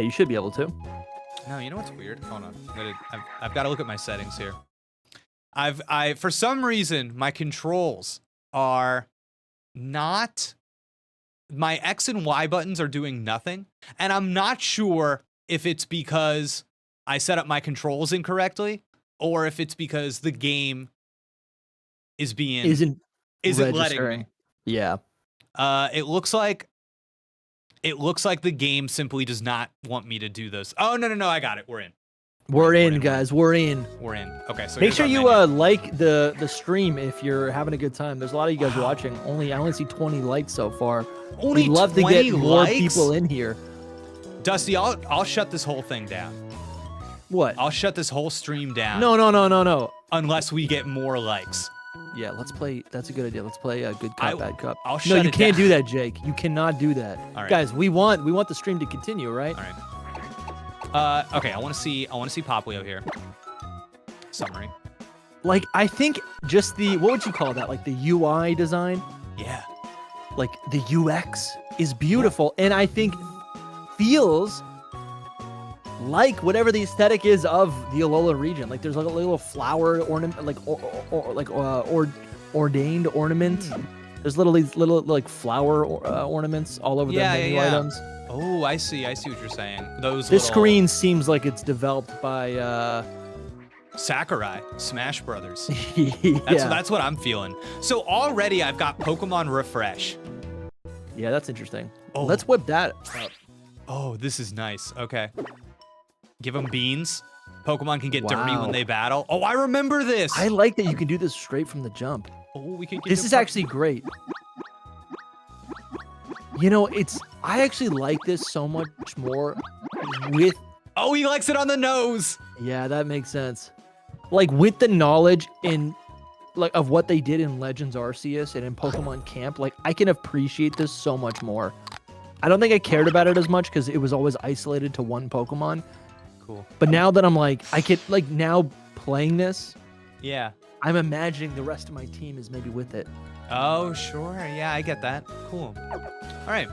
you should be able to. No, you know what's weird? Hold on. I've got to look at my settings here. For some reason, my controls are not, my X and Y buttons are doing nothing. And I'm not sure if it's because I set up my controls incorrectly or if it's because the game isn't letting me. Yeah. It looks like the game simply does not want me to do this. Oh, no, I got it. We're in. We're in, guys. We're in. Okay, so make sure you like the stream if you're having a good time. There's a lot of you guys watching. I only see 20 likes so far. We'd love to get more people in here. Dusty, I'll shut this whole thing down. What? I'll shut this whole stream down. No. Unless we get more likes. Yeah, let's play. That's a good idea. Let's play a good cup, bad cup. I'll shut it down. No, you can't do that, Jake. You cannot do that. All right. Guys, we want the stream to continue, right? All right. Okay, I want to see Popplio here. Summary. Like, I think just what would you call that? Like the UI design? Yeah. Like the UX is beautiful, and I think feels like whatever the aesthetic is of the Alola region. Like there's like a little flower ornament, like ordained ornament. There's these little like flower ornaments all over the menu items. Oh, I see what you're saying. This screen seems like it's developed by Sakurai, Smash Brothers. Yeah. That's what I'm feeling. So already I've got Pokemon Refresh. Yeah, that's interesting. Oh. Let's whip that up. Oh, this is nice. Okay. Give them beans. Pokemon can get dirty when they battle. Oh, I remember this. I like that you can do this straight from the jump. Oh, we can get This is actually great. You know, I actually like this so much more with... Oh, he likes it on the nose. Yeah, that makes sense. Like with the knowledge of what they did in Legends Arceus and in Pokemon Camp, like I can appreciate this so much more. I don't think I cared about it as much because it was always isolated to one Pokemon. Cool. But now that I'm like, I could like now playing this, yeah, I'm imagining the rest of my team is maybe with it. Oh, sure. Yeah, I get that. Cool. All right.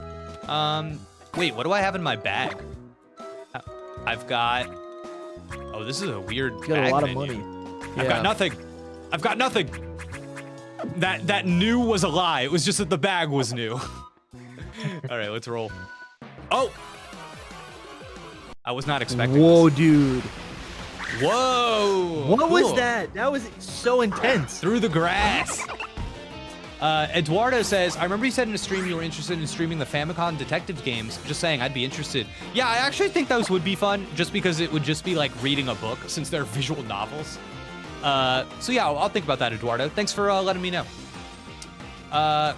Wait, what do I have in my bag? I've got... Oh, this is a weird You got a lot of money. I've got nothing. I've got nothing. That new was a lie. It was just that the bag was new. All right, let's roll. Oh! I was not expecting Whoa, this. dude. Whoa! What was Cool. that? That was so intense. Through the grass. Eduardo says, I remember you said in a stream you were interested in streaming the Famicom Detectives games. Just saying, I'd be interested. Yeah, I actually think those would be fun, just because it would just be like reading a book, since they're visual novels. So yeah, I'll think about that, Eduardo. Thanks for letting me know.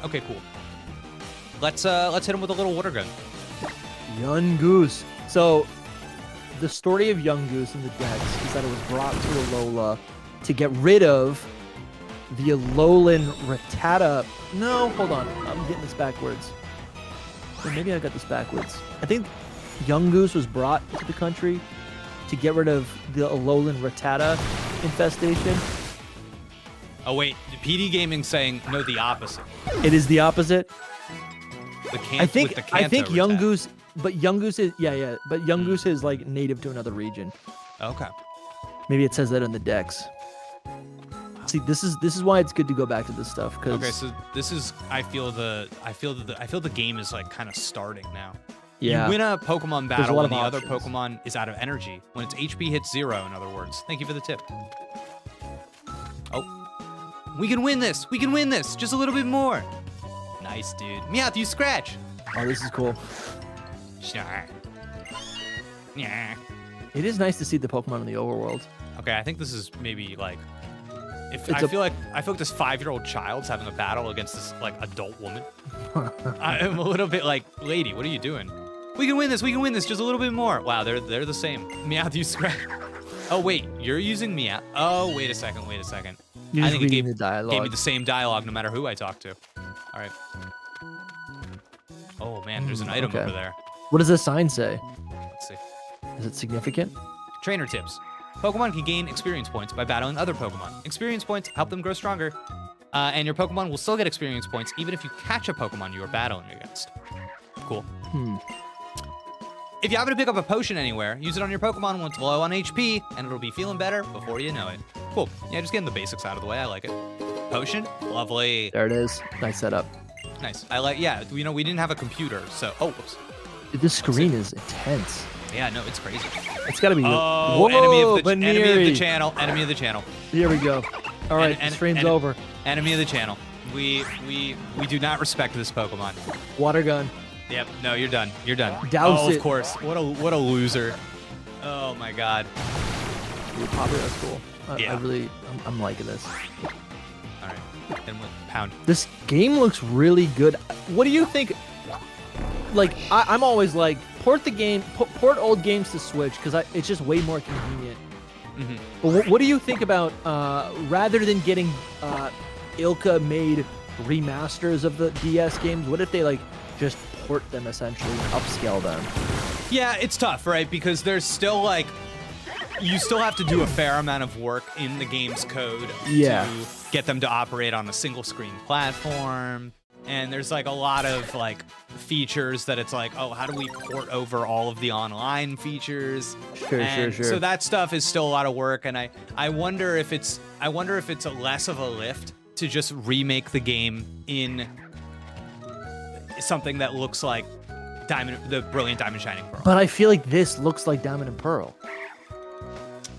Okay, cool. Let's hit him with a little water gun. Young Goose. So, the story of Young Goose in the Dex is that it was brought to Alola to get rid of the Alolan Rattata. No, hold on. I'm getting this backwards. Or maybe I got this backwards. I think Young Goose was brought to the country to get rid of the Alolan Rattata infestation. Oh wait, PD Gaming saying no, the opposite. It is the opposite. I think Young Goose, but Young Goose is but Young Goose is like native to another region. Okay. Maybe it says that in the Dex. See, this is why it's good to go back to this stuff. Cause Okay, so this is I feel the game is like kind of starting now. yeah, You win a Pokemon battle lot when the of other options. Pokemon is out of energy. When its HP hits 0, in other words. Thank you for the tip. Oh. We can win this! We can win this! Just a little bit more! Nice, dude. Meowth, you scratch! oh, this is cool. Sure. Yeah. It is nice to see the Pokemon in the overworld. Okay, I think this is maybe like... It's I feel like this 5-year-old child's having a battle against this like adult woman. I'm a little bit like, lady, what are you doing? We can win this, just a little bit more. Wow, they're the same. Meowth, you scratch. Oh wait, you're using Meowth. Oh, wait a second. You're I just think it reading gave the dialogue. me the same dialogue no matter who I talk to. All right. Oh man, there's an item okay. over there. What does this sign say? Let's see. Is it significant? Trainer tips. Pokemon can gain experience points by battling other Pokemon. Experience points help them grow stronger. And your Pokemon will still get experience points even if you catch a Pokemon you are battling against. Cool. If you happen to pick up a potion anywhere, use it on your Pokemon when it's low on HP, and it'll be feeling better before you know it. Cool. Yeah, just getting the basics out of the way. I like it. Potion? Lovely. There it is. Nice setup. Nice. yeah, we didn't have a computer, so... Oh, whoops. This screen is intense. Yeah, no, it's crazy. It's got to be... Oh, Whoa, enemy of the Baneri. channel. Enemy of the channel. Here we go. All right, the stream's over. Enemy of the channel. We do not respect this Pokemon. Water gun. Yep. No, you're done. You're done. Douse oh, it. of course. What a loser. Oh my God. Dude, probably that's cool. Yeah. I'm liking this. All right. Then with pound. This game looks really good. What do you think? Like, I'm always like, port the game, port old games to Switch because it's just way more convenient. But what do you think about rather than getting Ilka made remasters of the DS games? What if they like just port them essentially and upscale them? Yeah, it's tough, right? Because there's still like, you still have to do a fair amount of work in the game's code to get them to operate on a single screen platform. And there's like a lot of like features that it's like, oh, how do we port over all of the online features? Sure. So that stuff is still a lot of work, and I wonder if it's a less of a lift to just remake the game in something that looks like the Brilliant Diamond Shining Pearl. But I feel like this looks like Diamond and Pearl.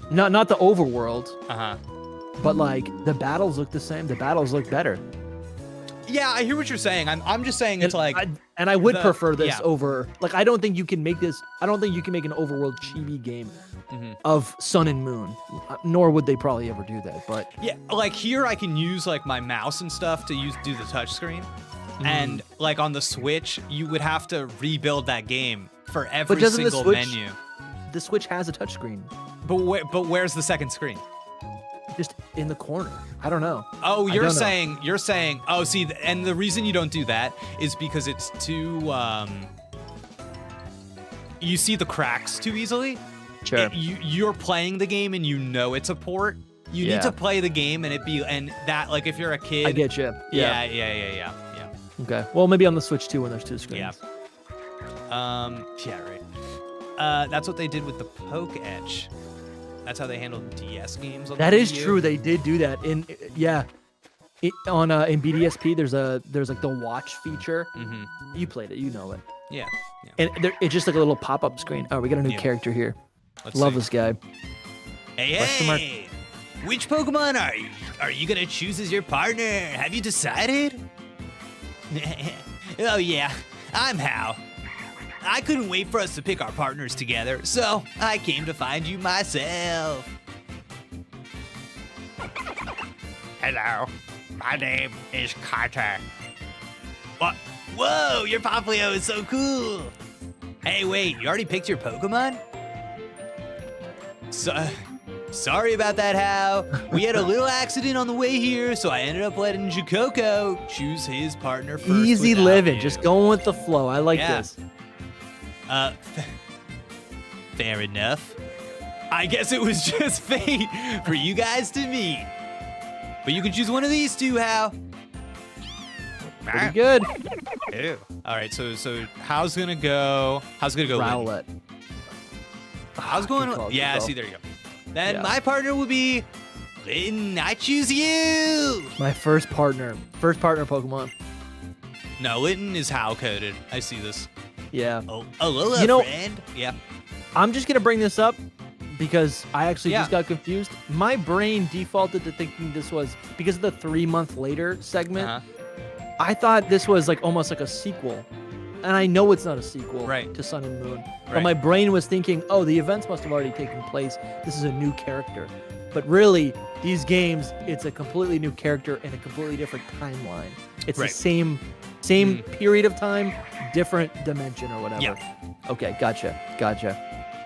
Not the overworld. But like the battles look the same. The battles look better. Yeah, I hear what you're saying. I'm just saying it's like. I would prefer this over. Like, I don't think you can make this. I don't think you can make an overworld chibi game of Sun and Moon. Nor would they probably ever do that. But yeah, like here I can use like my mouse and stuff to do the touchscreen. And like on the Switch, you would have to rebuild that game for every single menu. The Switch has a touchscreen. But where's the second screen? Just in the corner. I don't know. Oh, you're saying. Oh, see, and the reason you don't do that is because it's too. You see the cracks too easily. Sure. You're playing the game and you know it's a port. You need to play the game and that like if you're a kid. I get you. Yeah. Okay. Well, maybe on the Switch too when there's two screens. Yeah. Yeah. Right. That's what they did with the Poke Etch. That's how they handled DS games. That is true. They did do that in BDSP. There's like the watch feature. You played it. You know it. Yeah. And it's just like a little pop-up screen. Oh, we got a new character here. Love this guy. Hey. Which Pokemon are you gonna choose as your partner? Have you decided? Oh yeah, I'm Hao. I couldn't wait for us to pick our partners together, so I came to find you myself. Hello, my name is Carter. What? Whoa, your Poplio is so cool. Hey, wait, you already picked your Pokemon? Sorry about that, Hao. We had a little accident on the way here, so I ended up letting Koko choose his partner first. Easy living, just going with the flow. I like this. Fair enough. I guess it was just fate for you guys to meet. But you can choose one of these two, Hao. Pretty good. Ew. All right, so Hao's gonna go. Rowlet. Hao's going. Yeah, see, there you go. Then my partner will be Litten. I choose you. My first partner Pokemon. No, Litten is Hao coded. I see this. Yeah. Oh, Alola, friend. Yeah. I'm just gonna bring this up because I actually just got confused. My brain defaulted to thinking this was because of the 3 month later segment. I thought this was like almost like a sequel. And I know it's not a sequel to Sun and Moon. But my brain was thinking, oh, the events must have already taken place. This is a new character. But really, these games, it's a completely new character in a completely different timeline. It's the same period of time, different dimension or whatever. Yeah. Okay, gotcha.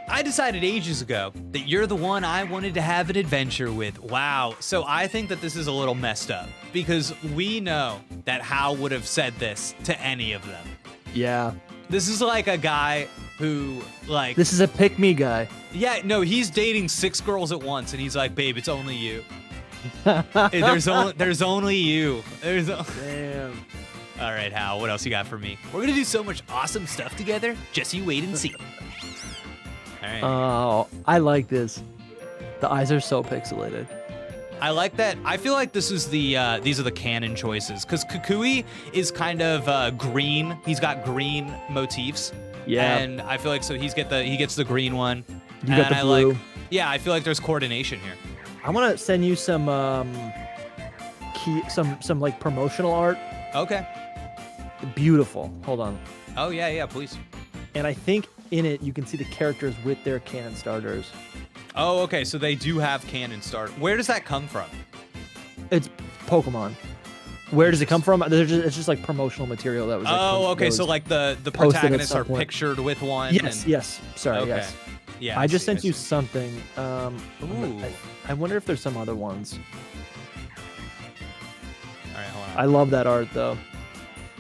I decided ages ago that you're the one I wanted to have an adventure with. Wow. So I think that this is a little messed up because we know that Hao would have said this to any of them. Yeah. This is like a guy who, like... This is a pick-me guy. Yeah, no, he's dating 6 girls at once, and he's like, babe, it's only you. There's only you. Damn. All right, Hal, what else you got for me? We're going to do so much awesome stuff together. Just you wait and see. All right. Oh, I like this. The eyes are so pixelated. I like that. I feel like this is these are the canon choices because Kukui is kind of green. He's got green motifs. Yeah. And I feel like so he gets the green one. You got the blue. I feel like there's coordination here. I want to send you some some like promotional art. Okay. Beautiful. Hold on. Oh yeah, please. And I think in it you can see the characters with their canon starters. Oh, okay. So they do have canon start. Where does that come from? It's Pokemon. Where does it come from? It's just like promotional material that was. Like, okay. So like the protagonists are pictured with one. Yes. Sorry. Okay. Yes. Yeah. I just sent you something. Ooh. I wonder if there's some other ones. All right, hold on. I love that art though.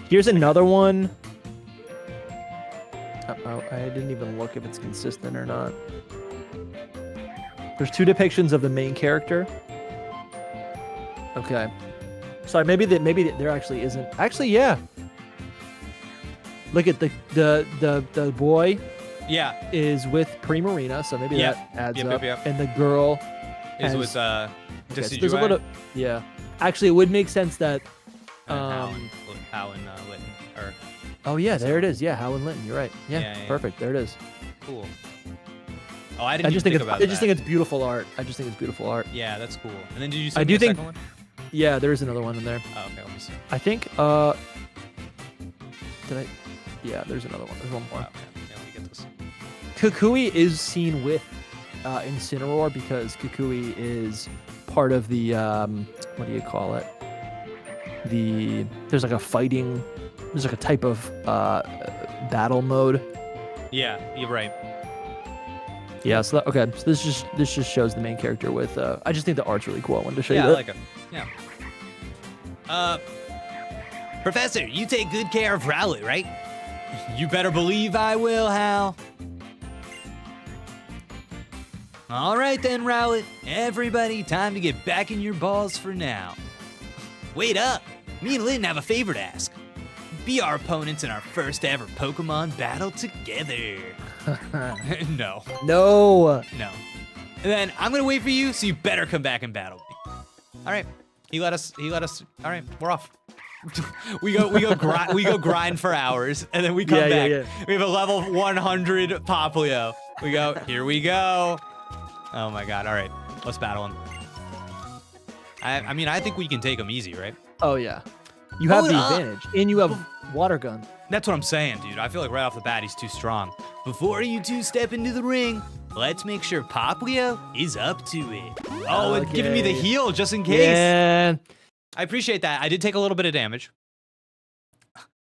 Here's another one. I didn't even look if it's consistent or not. There's 2 depictions of the main character. Okay. Sorry, maybe there actually isn't. Actually, yeah. Look at the boy Yeah. is with Primarina, so maybe Yep. that adds Yep, up. yep, yep. And the girl Is has, with okay, so Decidueye there's a little, yeah. Actually, it would make sense that. and Howlin, Litton. Or Oh yeah, there it is. Yeah, Howlin Linton. You're right. Yeah, Yeah, yeah. perfect. There it is. cool. Oh, I didn't I just even think think about I just that. think it's beautiful art. I just think it's beautiful art. Yeah, that's cool. And then did you I send do me a think- second one? Yeah, there is another one in there. Oh, okay, let me see. I think. Did I? Yeah, there's another one. There's one Oh, more. okay. Yeah, let me get this. Kukui is seen with Incineroar because Kukui is part of the what do you call it? There's like a fighting. There's like a type of battle mode. Yeah, you're right. Yeah. So okay. So this just shows the main character with. I just think the art's really cool. I wanted to show Yeah, you I that. like it. Yeah. Professor, you take good care of Rowlet, right? You better believe I will, Hal. All right then, Rowlet. Everybody, time to get back in your balls for now. Wait up. Me and Lynn have a favor to ask. Be our opponents in our first ever Pokemon battle together. No. No. No. And then I'm gonna wait for you, so you better come back and battle me. All right. He let us. All right, we're off. we go grind for hours, and then we come Yeah, back. yeah. We have a level 100 Poplio. We go. Here we go. Oh my God. All right, let's battle him. I mean, I think we can take him easy, right? Oh yeah. You have Hold the up. advantage, and you have water gun. That's what I'm saying, dude. I feel like right off the bat, he's too strong. Before you two step into the ring, let's make sure Poplio is up to it. Oh, it's giving me the Okay. heal just in case. Yeah. I appreciate that. I did take a little bit of damage.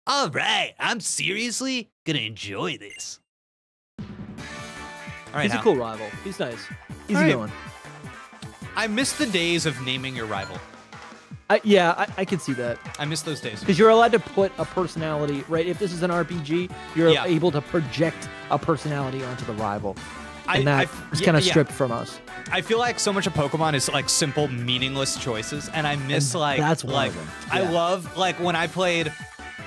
All right, I'm seriously gonna enjoy this. All right, He's a Hal. cool rival. He's nice. Easy All right. going. I miss the days of naming your rival. I can see that. I miss those days. Because you're allowed to put a personality, right? If this is an RPG, you're Yeah. able to project a personality onto the rival. I- And that I- is yeah, kind of yeah. stripped from us. I feel like so much of Pokemon is like simple, meaningless choices, and I miss And like that's one like of them. I Yeah. love like when I played,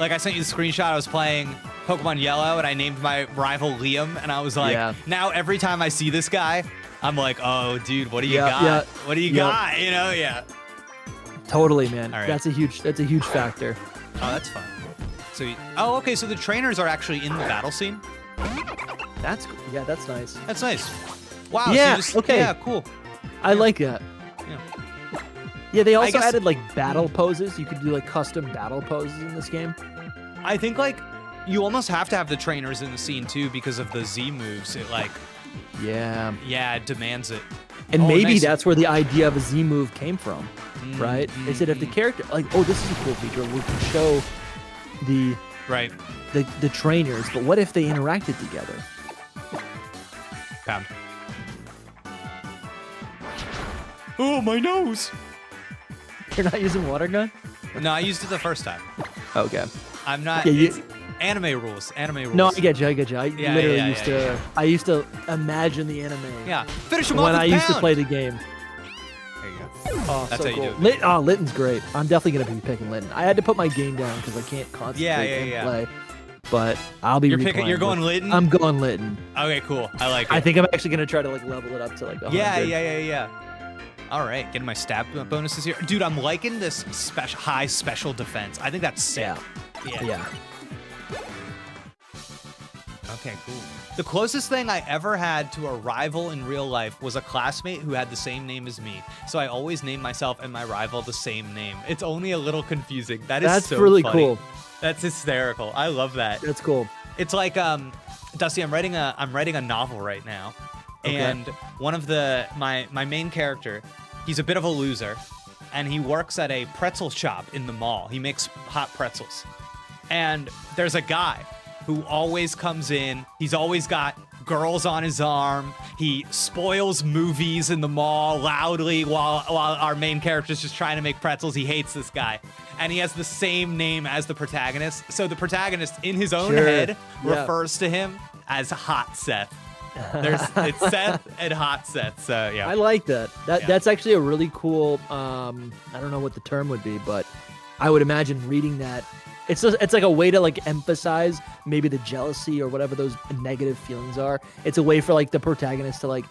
like I sent you the screenshot. I was playing Pokemon Yellow, and I named my rival Liam, and I was like, Yeah. now every time I see this guy, I'm like, oh, dude, what do you Yeah, got? yeah, What do you yeah. got? You know, yeah. Totally, man. All right. That's a huge factor. Oh, that's fun. So, oh, okay. So the trainers are actually in the battle scene. That's yeah, that's nice. That's nice. Wow. Yeah, So okay. Yeah. Cool. I like that. Yeah. Yeah, they also guess- added like battle poses. You could do like custom battle poses in this game. I think like you almost have to have the trainers in the scene too because of the Z moves. It like, Yeah. yeah, it demands it. And Oh, maybe nice. that's where the idea of a Z move came from, right? They said if the mm. character, like, oh, this is a cool feature. We can show the Right. the trainers, but what if they interacted together? Pound. Oh, my nose. You're not using water gun? No, I used it the first time. Okay. I'm not. Yeah, you- it's anime rules. Anime rules. No, I get you. I Yeah, literally yeah, used yeah, to. I used to imagine the anime. Yeah. Finish him off When with I used to pound. play the game. There you go. Oh, That's so how you cool. do it. Litton's great. I'm definitely gonna be picking Litton. I had to put my game down because I can't concentrate Yeah, and yeah. play. But I'll be. You're picking. replaying You're going with- Litton. I'm going Litton. Okay, cool. I like it. I think I'm actually gonna try to like level it up to like 100. Yeah. All right, getting my stab bonuses here, dude. I'm liking this high special defense. I think that's sick. Yeah. Okay, cool. The closest thing I ever had to a rival in real life was a classmate who had the same name as me. So I always name myself and my rival the same name. It's only a little confusing. That's so really funny. cool. That's hysterical. I love that. That's cool. It's like Dusty, I'm writing a novel right now. Okay. And one of my main character, he's a bit of a loser, and he works at a pretzel shop in the mall. He makes hot pretzels. And there's a guy who always comes in. He's always got girls on his arm. He spoils movies in the mall loudly while our main character's just trying to make pretzels. He hates this guy. And he has the same name as the protagonist. So the protagonist in his own Sure. head Yeah. refers to him as Hot Seth. It's Seth and Hot Seth. So yeah. I like that. Yeah. That's actually a really cool. I don't know what the term would be, but I would imagine reading that it's like a way to like emphasize maybe the jealousy or whatever those negative feelings are. It's a way for like the protagonist to like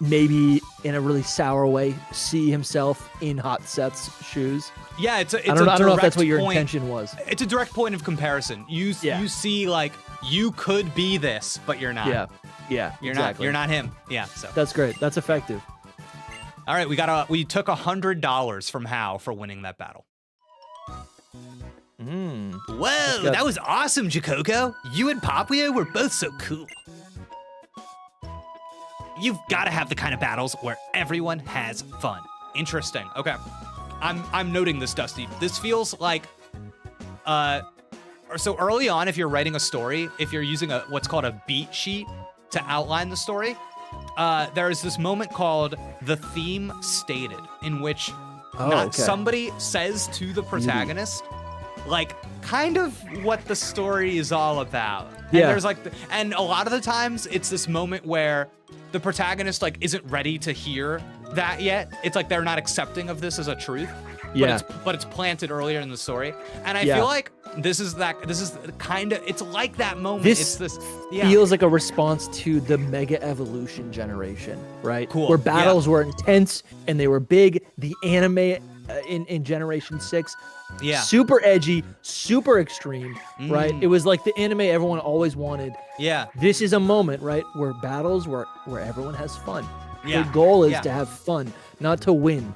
maybe in a really sour way see himself in Hot Seth's shoes. Yeah, it's a I don't know if that's what your point. intention was. It's a direct point of comparison. You see like you could be this, but you're not. Yeah, you're exactly. You're not him. Yeah, so That's great. That's effective. all right, we took $100 from Hao for winning that battle. Whoa, that was awesome, Jakoko. You and Papuya were both so cool. You've got to have the kind of battles where everyone has fun. Interesting. Okay, I'm noting this, Dusty. This feels like, so early on, if you're writing a story, if you're using what's called a beat sheet to outline the story, there is this moment called the theme stated, in which somebody says to the protagonist, like, kind of what the story is all about. And there's like, and a lot of the times it's this moment where the protagonist like isn't ready to hear that yet. It's like they're not accepting of this as a truth. But it's planted earlier in the story. And I feel like this is kind of, it's like that moment. This feels like a response to the Mega Evolution generation, right? Cool. Where battles were intense and they were big. The anime in Generation 6, super edgy, super extreme, right? It was like the anime everyone always wanted. Yeah. This is a moment, right, where battles where everyone has fun. Yeah. The goal is to have fun, not to win.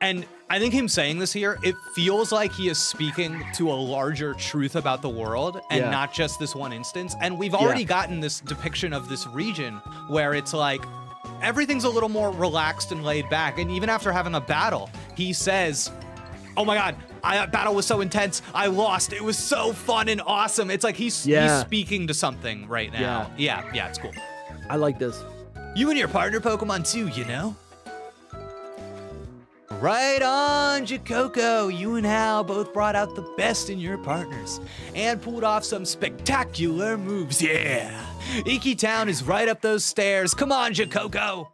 And I think him saying this here, it feels like he is speaking to a larger truth about the world and not just this one instance. And we've already gotten this depiction of this region where it's like everything's a little more relaxed and laid back. And even after having a battle, he says, oh my God, that battle was so intense. I lost. It was so fun and awesome. It's like he's speaking to something right now. Yeah, it's cool. I like this. You and your partner Pokemon too, you know? Right on, Jakoko. You and Hal both brought out the best in your partners and pulled off some spectacular moves. Yeah. Iki Town is right up those stairs. Come on, Jakoko.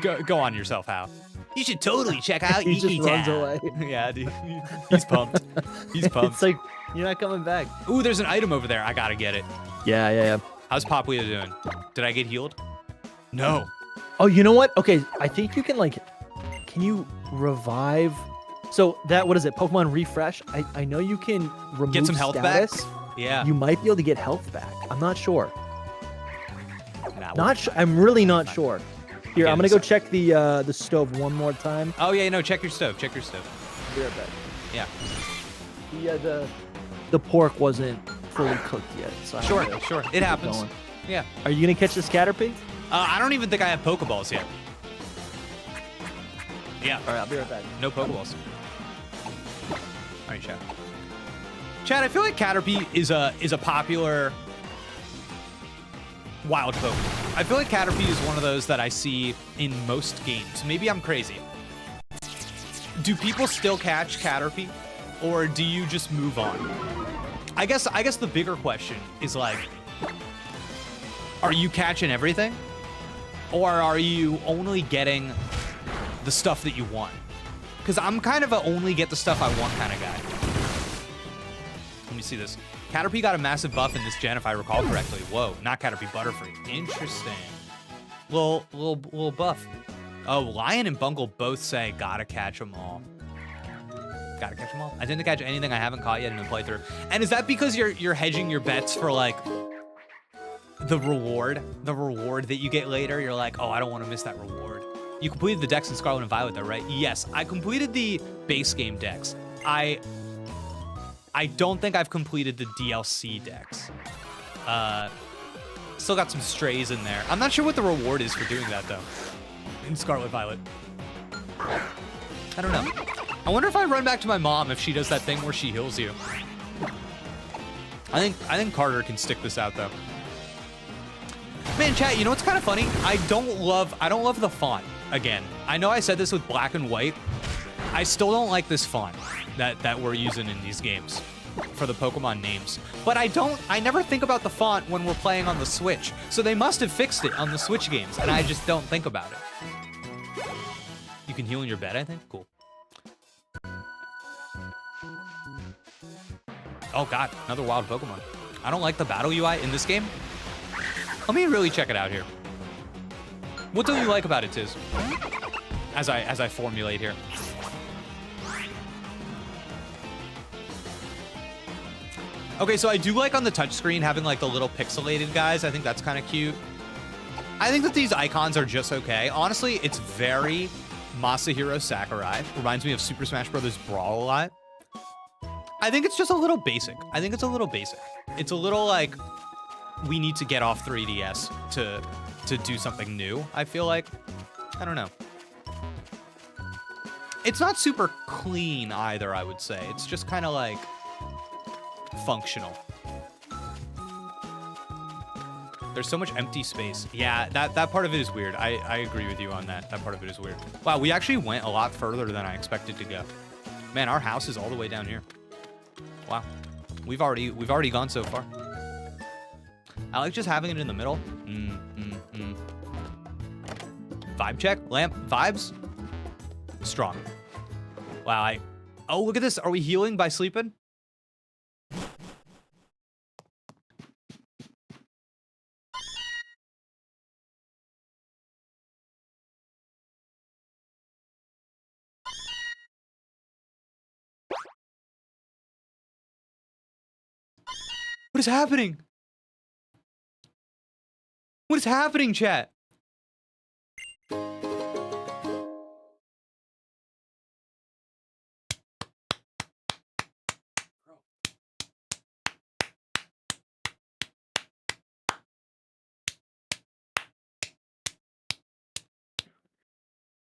Go on yourself, Hal. You should totally check out He Iki just runs Town. away. Yeah, dude. He's pumped. He's pumped. It's like, you're not coming back. Ooh, there's an item over there. I gotta get it. Yeah. How's Papuya doing? Did I get healed? No. Oh, you know what? Okay, I think you can like, can you revive? So that, what is it? Pokemon Refresh? I know you can remove Get some health status. back? Yeah. You might be able to get health back. I'm not sure. Not sure. I'm really not sure. Here, I'm gonna go check the stove one more time. Oh yeah, no, check your stove. Check your stove. Be right back. Yeah. The pork wasn't fully cooked yet. So Sure. It happens. Going. Yeah. Are you gonna catch this Caterpie? I don't even think I have Pokeballs yet. Yeah. All right, I'll be right back. No Pokeballs. All right, Chad. Chad, I feel like Caterpie is a popular wild Pokemon. I feel like Caterpie is one of those that I see in most games. Maybe I'm crazy. Do people still catch Caterpie, or do you just move on? I guess the bigger question is like, are you catching everything, or are you only getting the stuff that you want? Because I'm kind of a only get the stuff I want kind of guy. Let me see this. Caterpie got a massive buff in this gen, if I recall correctly. Whoa, not Caterpie, Butterfree. Interesting. Little buff. Oh, Lion and Bungle both say gotta catch them all. Gotta catch them all. I didn't catch anything I haven't caught yet in the playthrough. And is that because you're hedging your bets for like the reward that you get later? You're like, oh, I don't want to miss that reward. You completed the decks in Scarlet and Violet though, right? Yes, I completed the base game decks. I don't think I've completed the DLC decks. Still got some strays in there. I'm not sure what the reward is for doing that though. In Scarlet Violet. I don't know. I wonder if I run back to my mom if she does that thing where she heals you. I think Carter can stick this out though. Man, chat, you know what's kind of funny? I don't love the font again. I know I said this with black and white. I still don't like this font that we're using in these games for the Pokemon names. But I never think about the font when we're playing on the Switch. So they must have fixed it on the Switch games, and I just don't think about it. You can heal in your bed, I think? Cool. Oh God, another wild Pokemon. I don't like the battle UI in this game. Let me really check it out here. What do you like about it, Tiz? As I formulate here. Okay, so I do like on the touchscreen having like the little pixelated guys. I think that's kind of cute. I think that these icons are just okay. Honestly, it's very Masahiro Sakurai. Reminds me of Super Smash Bros. Brawl a lot. I think it's just a little basic. I think it's a little basic. It's a little like we need to get off 3DS to do something new, I feel like. I don't know. It's not super clean either, I would say. It's just kind of like functional. There's so much empty space. Yeah, that part of it is weird. I agree with you on that. That part of it is weird. Wow, we actually went a lot further than I expected to go. Man, our house is all the way down here. Wow. We've already gone so far. I like just having it in the middle. Vibe check? Lamp? Vibes? Strong. Wow, oh, look at this. Are we healing by sleeping? What is happening? What is happening, chat?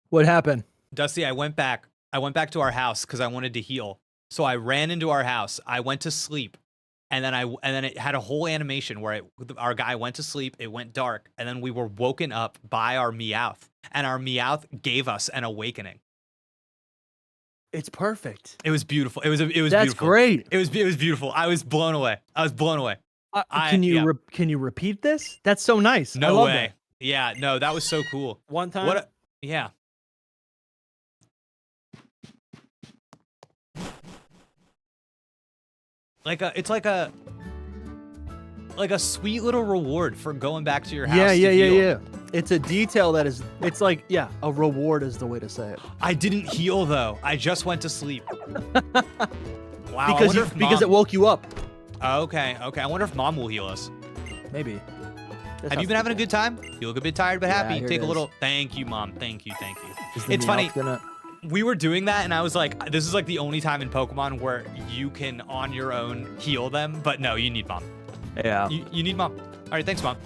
What happened? Dusty, I went back to our house because I wanted to heal. So I ran into our house. I went to sleep. And then it had a whole animation where our guy went to sleep, it went dark, and then we were woken up by our Meowth, and our Meowth gave us an awakening. It's perfect. It was beautiful. It was beautiful. That's great. It was beautiful. I was blown away. Can you repeat this? That's so nice. No way. That. Yeah, no, that was so cool. One time. Yeah. It's like a sweet little reward for going back to your house. Yeah. It's a detail that is. It's like a reward is the way to say it. I didn't heal though. I just went to sleep. Wow. Because it woke you up. Okay. I wonder if Mom will heal us. Maybe. Have you been having a good time? You look a bit tired but happy. Yeah, Take a little. Thank you, Mom. Thank you. It's funny. We were doing that, and I was like, this is like the only time in Pokemon where you can, on your own, heal them. But no, you need Mom. Yeah. You need Mom. All right, thanks, Mom.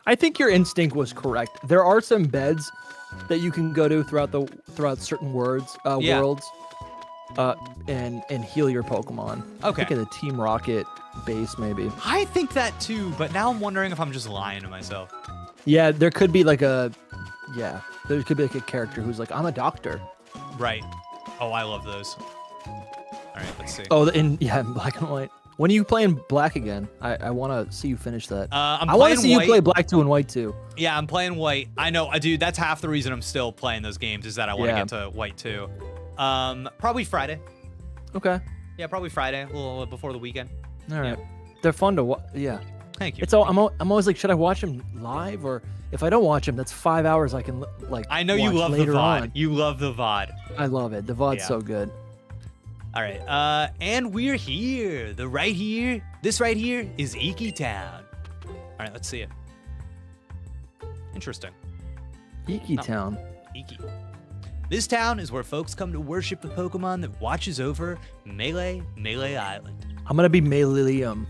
I think your instinct was correct. There are some beds that you can go to throughout certain worlds, and heal your Pokemon. Okay. I think in the Team Rocket base, maybe. I think that too, but now I'm wondering if I'm just lying to myself. Yeah, there could be like a character who's like, I'm a doctor. Right. Oh, I love those. All right, let's see. Oh, in black and white. When are you playing black again? I want to see you finish that. I want to see you play black 2 and white 2. Yeah, I'm playing white. I know, dude. That's half the reason I'm still playing those games is that I want to get to white 2. Probably Friday. Okay. Yeah, probably Friday, a little before the weekend. All right. Yeah. They're fun to watch. Yeah. Thank you. It's all. I'm always like, should I watch them live, or if I don't watch them, that's 5 hours I can like. I know you love the VOD. On. You love the VOD. I love it. The VOD's so good. All right. And we're here. This right here is Iki Town. All right, let's see it. Interesting. Iki Town. Iki. This town is where folks come to worship the Pokemon that watches over Melee Island. I'm gonna be Melium.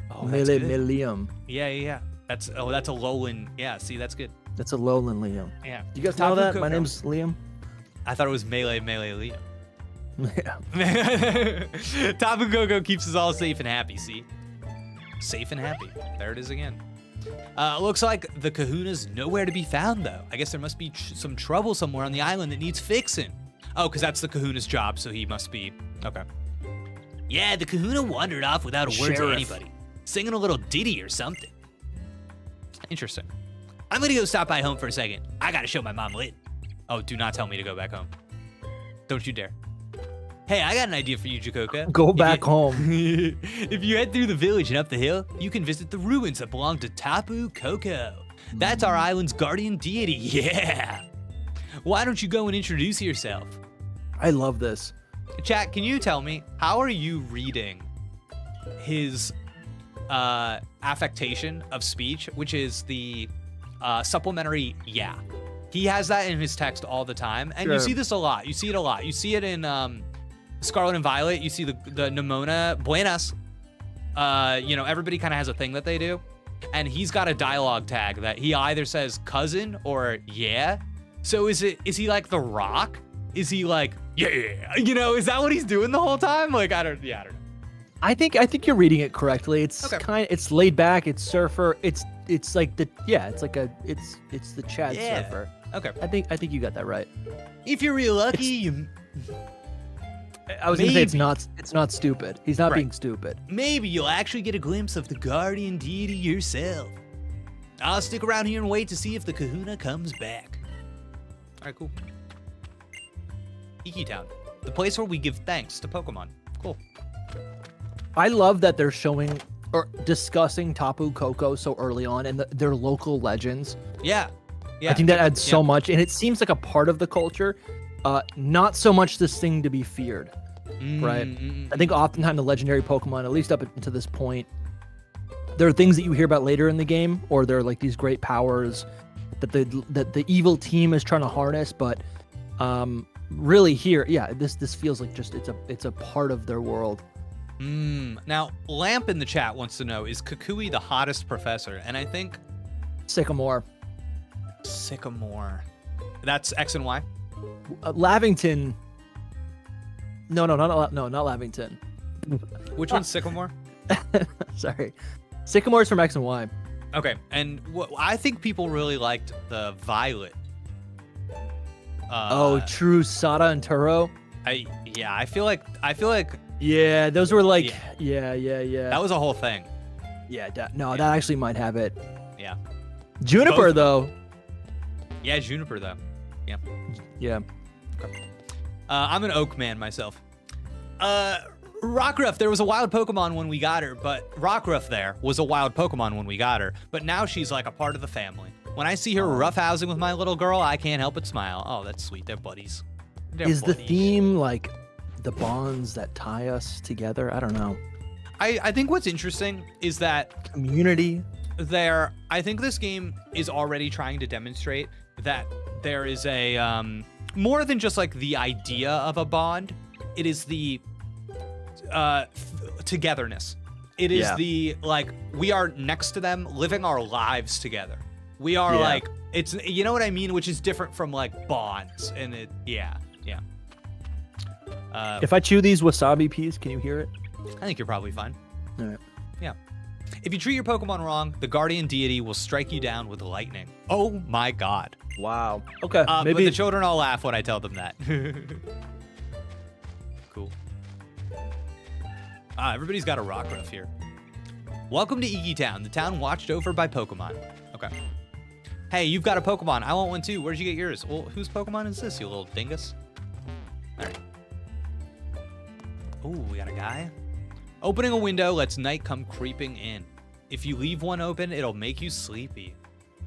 Oh, Melium. Yeah. That's a Alolan. Yeah, see, that's good. That's a Alolan Liam. Yeah. You guys know that? My name's Liam. I thought it was Melee Liam. Yeah. Tapu Koko keeps us all safe and happy, see? Safe and happy. There it is again. Looks like the Kahuna's nowhere to be found, though. I guess there must be some trouble somewhere on the island that needs fixing. Oh, because that's the Kahuna's job, so he must be... Okay. Yeah, the Kahuna wandered off without a word to anybody. Singing a little ditty or something. Interesting. I'm gonna go stop by home for a second. I gotta show my mom lit. Oh, do not tell me to go back home. Don't you dare. Hey, I got an idea for you, Jacoca. Go back home. If you head through the village and up the hill, you can visit the ruins that belong to Tapu Koko. That's our island's guardian deity. Yeah. Why don't you go and introduce yourself? I love this. Chat, can you tell me, how are you reading his affectation of speech, which is the supplementary yeah? He has that in his text all the time, and you see this a lot. You see it a lot. You see it in Scarlet and Violet. You see the Nimona Buenas. Everybody kind of has a thing that they do, and he's got a dialogue tag that he either says cousin or yeah. So is he like The Rock? Is he like yeah? Is that what he's doing the whole time? Like I don't know. I think you're reading it correctly. It's it's laid back. It's surfer. It's like the it's the Chad surfer. Okay. I think you got that right. If you're real lucky, I was gonna say it's not stupid. He's not being stupid. Maybe you'll actually get a glimpse of the guardian deity yourself. I'll stick around here and wait to see if the Kahuna comes back. All right, cool. Iki Town, the place where we give thanks to Pokemon. Cool. I love that they're showing or discussing Tapu Koko so early on and their local legends. Yeah. I think that adds so much, and it seems like a part of the culture. Not so much this thing to be feared, right? I think oftentimes the legendary Pokemon, at least up until this point, there are things that you hear about later in the game, or they're like these great powers that the evil team is trying to harness. But really here, this feels like just it's a part of their world. Now, Lamp in the chat wants to know, is Kukui the hottest professor? And I think Sycamore. That's X and Y. Lavington. No, not Lavington. Which one's Sycamore? Sorry, Sycamore's from X and Y. Okay, and I think people really liked the Violet. True, Sada and Turo. I feel like. Yeah, those were like. Yeah. That was a whole thing. Yeah, that actually might have it. Yeah. Juniper though. Yeah, Juniper though. Yeah. Yeah. Okay. I'm an Oak man myself. Rockruff, there was a wild Pokemon when we got her, but Rockruff there was a wild Pokemon when we got her, but now she's like a part of the family. When I see her roughhousing with my little girl, I can't help but smile. Oh, that's sweet. They're buddies. The theme like the bonds that tie us together? I don't know. I think what's interesting is that community. I think this game is already trying to demonstrate that there is a more than just like the idea of a bond. It is the togetherness. It is the like we are next to them, living our lives together. We are like it's what I mean, which is different from like bonds. And it if I chew these wasabi peas, can you hear it? I think you're probably fine. All right. Yeah. If you treat your Pokemon wrong, the guardian deity will strike you down with lightning. Oh my god. Wow. Okay. Maybe but the children all laugh when I tell them that. Cool. Everybody's got a Rockruff here. Welcome to Iki Town, the town watched over by Pokemon. Okay. Hey, you've got a Pokemon. I want one too. Where'd you get yours? Well, whose Pokemon is this, you little dingus? All right. Oh, we got a guy. Opening a window lets night come creeping in. If you leave one open, it'll make you sleepy.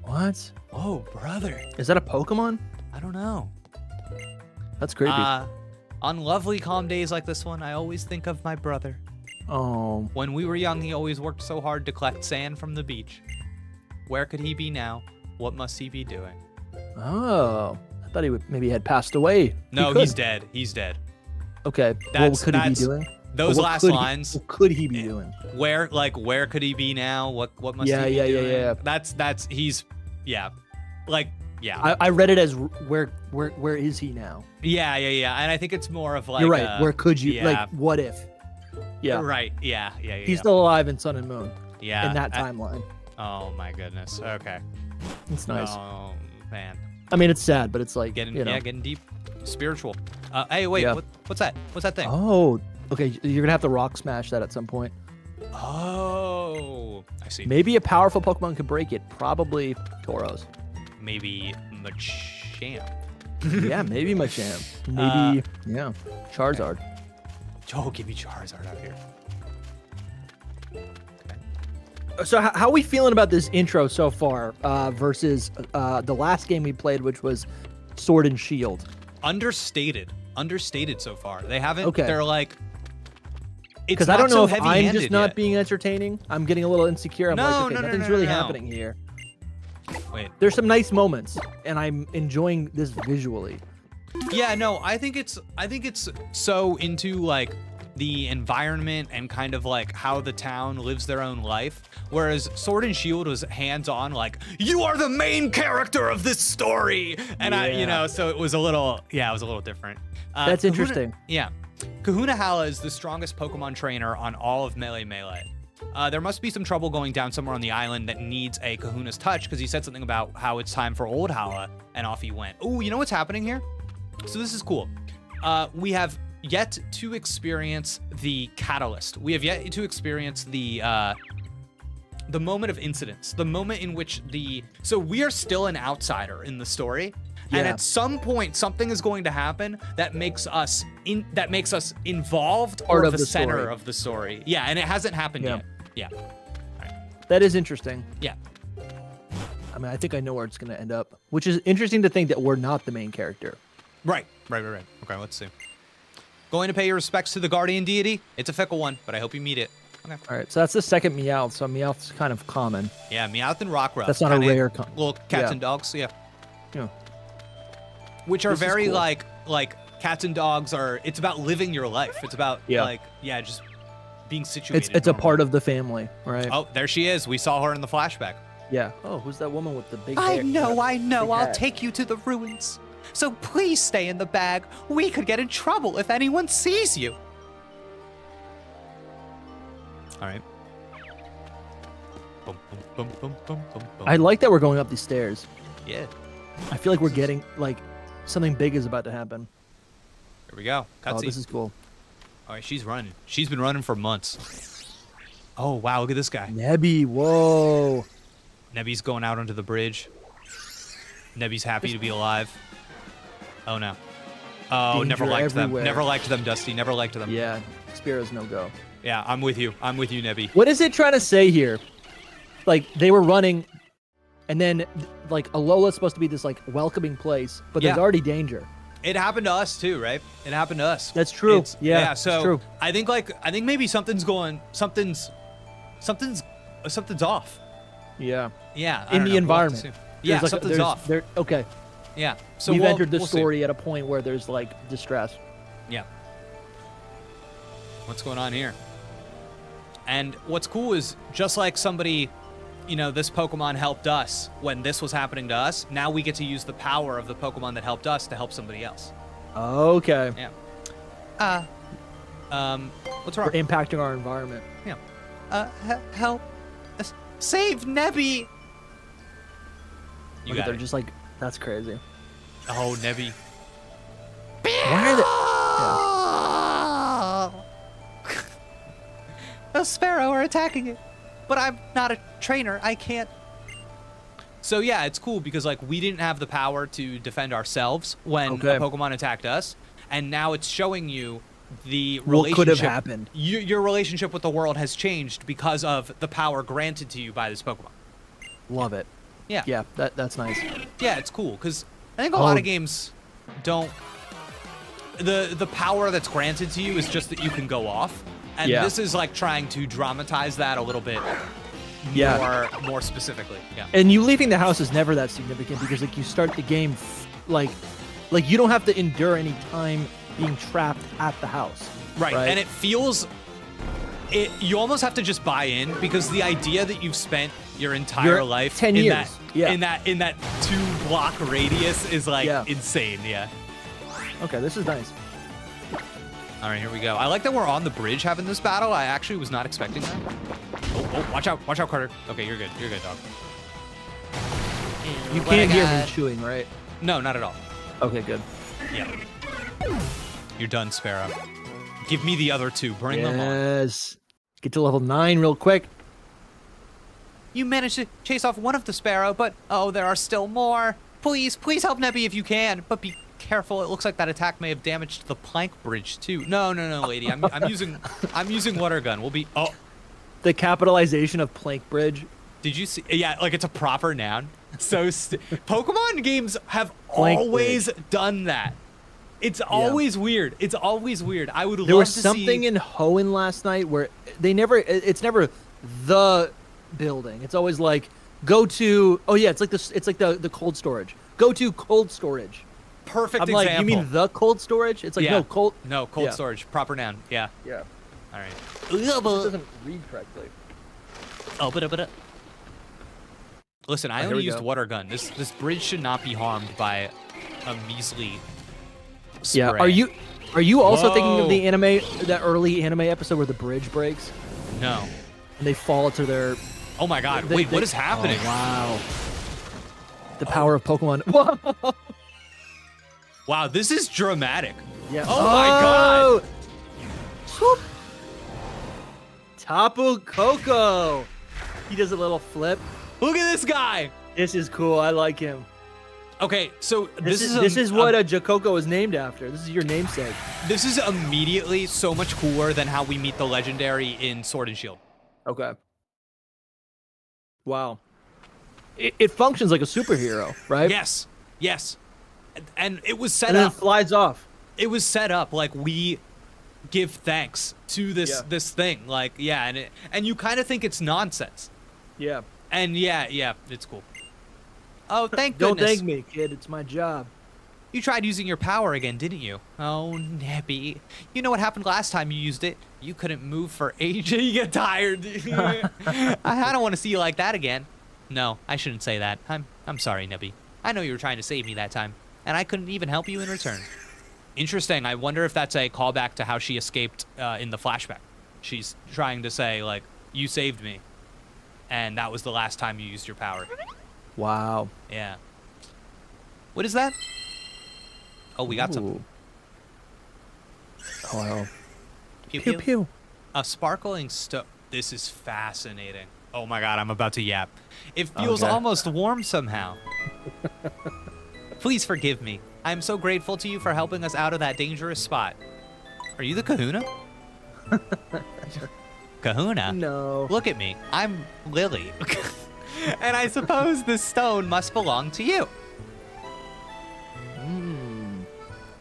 What? Oh, brother. Is that a Pokemon? I don't know. That's creepy. On lovely, calm days like this one, I always think of my brother. Oh. When we were young, he always worked so hard to collect sand from the beach. Where could he be now? What must he be doing? Oh. I thought maybe had passed away. No, he's dead. He's dead. Okay. What could he be doing? Those last lines. What could he be doing? Where could he be now? What must he be doing? Yeah. I read it as where is he now? Yeah. And I think it's more of like you're right. Where could you like what if? Yeah. Right. Yeah. He's still alive in Sun and Moon. Yeah. In that timeline. Oh my goodness. Okay. It's nice. Oh man. I mean, it's sad, but it's like getting deep, spiritual. Hey, wait. What's that? What's that thing? Oh. Okay, you're gonna have to rock smash that at some point. Oh, I see. Maybe a powerful Pokemon could break it. Probably Tauros. Maybe Machamp. Yeah, maybe Machamp. Maybe Charizard. Oh, give me Charizard out here. So how are we feeling about this intro so far versus the last game we played, which was Sword and Shield? Understated so far. They haven't. Okay. They're like. Because I don't know if I'm heavy-handed just not yet. being entertaining. I'm getting a little insecure. I'm like, okay, nothing's really happening here. Wait. There's some nice moments, and I'm enjoying this visually. Yeah, no, I think it's so into like the environment and kind of like how the town lives their own life, whereas Sword and Shield was hands-on, like you are the main character of this story, and so it was a little different. That's interesting. Yeah, Kahuna Hala is the strongest Pokemon trainer on all of Melee. There must be some trouble going down somewhere on the island that needs a Kahuna's touch, because he said something about how it's time for old Hala, and off he went. Oh, you know what's happening here? So this is cool. We have yet to experience the catalyst. We have yet to experience the moment of incidents, the moment in which so we are still an outsider in the story. And Yeah. at some point, something is going to happen that makes us involved Part or of the the center story. of the story. Yeah, and it hasn't happened Yeah. yet. Yeah, That is interesting. yeah. I mean, I think I know where it's going to end up, which is interesting to think that we're not the main character. Right. Okay, let's see. Going to pay your respects to the guardian deity. It's a fickle one, but I hope you meet it. Okay. All right, so that's the second Meowth. So Meowth's kind of common. Yeah, Meowth and Rockruff. That's not a kinda rare little cats yeah. and dogs. Yeah. Yeah. Which are This is very cool. like cats and dogs are. It's about living your life. It's about just being situated. It's a part of the family, right? Oh, there she is. We saw her in the flashback. Yeah. Oh, who's that woman with the big I hair? know. Big I'll hat. take you to the ruins. So please stay in the bag. We could get in trouble if anyone sees you. All right. Boom, boom, boom, boom, boom, boom, boom. I like that we're going up these stairs. Yeah. I feel like we're getting like something big is about to happen. Here we go. Oh, Cutscene. this is cool. All right, she's running. She's been running for months. Oh, wow, look at this guy. Nebby, whoa. Nebby's going out onto the bridge. Nebby's happy to be alive. Oh, no. Oh, never Danger liked everywhere. them. Never liked them, Dusty. Never liked them. Yeah, Spearow's no go. Yeah, I'm with you. I'm with you, Nebby. What is it trying to say here? Like they were running, and then like Alola's supposed to be this like welcoming place, but there's Yeah. already danger. It happened to us too, right? It happened to us. That's true. Yeah, So it's true. I think maybe something's off. Yeah. Yeah. I In don't the know. environment. We'll have to see. Yeah, something's off. Okay. Yeah. So We've entered the we'll see. story at a point where there's like distress. Yeah. What's going on here? And what's cool is just like somebody, this Pokemon helped us when this was happening to us. Now we get to use the power of the Pokemon that helped us to help somebody else. Okay. Yeah. What's wrong? We're impacting our environment. Yeah. Help. Save Nebby. You Look at got they're it. just like that's crazy. Oh, Nebby. Why are they? A Sparrow are attacking it, but I'm not a trainer. I can't. So yeah, it's cool because like we didn't have the power to defend ourselves when Okay. a Pokemon attacked us, and now it's showing you the What relationship. could have happened? Your relationship with the world has changed because of the power granted to you by this Pokemon. Love it. Yeah. Yeah, that's nice. Yeah, it's cool because I think a lot Oh. of games don't. The power that's granted to you is just that you can go off, and Yeah. this is like trying to dramatize that a little bit Yeah. more specifically. Yeah. And you leaving the house is never that significant because like you start the game like you don't have to endure any time being trapped at the house. Right. And it feels you almost have to just buy in because the idea that you've spent your entire Your life 10 in years. that in that 2-block radius is like Yeah. insane. Yeah. Okay, this is nice. All right, here we go. I like that we're on the bridge having this battle. I actually was not expecting that. Oh, watch out, Carter. Okay, you're good, dog. You What I can't hear got- me chewing, right? No, not at all. Okay, good. Yeah. You're done, Sparrow. Give me the other two. Bring them on. Yes. Get to level 9 real quick. You managed to chase off one of the Sparrow, but oh, there are still more. Please help Nebby if you can, but be careful. It looks like that attack may have damaged the plank bridge too. No, lady. I'm using water gun. We'll be. Oh, The capitalization of plank bridge. did you see? Yeah, like it's a proper noun. So Pokemon games have Plank always bridge. done that. It's always weird. It's always weird. I would There love was to something see. in Hoenn last night where they never. It's never the building. It's always like go to. Oh yeah, it's like this. It's like the cold storage. Go to cold storage. Perfect I'm example. like, you mean the cold storage? It's like Yeah. no cold. No, cold Yeah. storage. Proper noun. Yeah. Yeah. All right. It doesn't read correctly. Oh, but. Listen, I here only we used go. water gun. This bridge should not be harmed by a measly spray. Yeah. Are you also thinking Whoa. of the anime, that early anime episode where the bridge breaks No. and they fall to their? Oh my God. They- Wait, they- what is happening? Oh, wow. The power of Pokemon. Whoa. Wow, this is dramatic. Yeah. Oh my God. Swoop. Tapu Koko. He does a little flip. Look at this guy. This is cool. I like him. Okay, so This is what a Jakoko is named after. This is your namesake. this is immediately so much cooler than how we meet the legendary in Sword and Shield. Okay. Wow. It functions like a superhero, right? Yes. And it was set And then it up. flies off. It was set up like we give thanks to this Yeah. this thing. Like, yeah, and you kind of think it's nonsense. Yeah. And yeah, it's cool. Oh, thank Don't goodness. thank me, kid. It's my job. You tried using your power again, didn't you? Oh, Nebby. You know what happened last time you used it? You couldn't move for ages. You get tired. I don't want to see you like that again. No, I shouldn't say that. I'm sorry, Nebby. I know you were trying to save me that time, and I couldn't even help you in return. Interesting. I wonder if that's a callback to how she escaped in the flashback. She's trying to say, like, you saved me, and that was the last time you used your power. Wow. Yeah. What is that? Oh, we got something. Ooh. Oh, wow. Pew, Pew pew. pew. A sparkling stone. This is fascinating. Oh my God, I'm about to yap. It feels Okay. almost warm somehow. Please forgive me. I am so grateful to you for helping us out of that dangerous spot. Are you the Kahuna? Kahuna? No. Look at me. I'm Lily. And I suppose this stone must belong to you.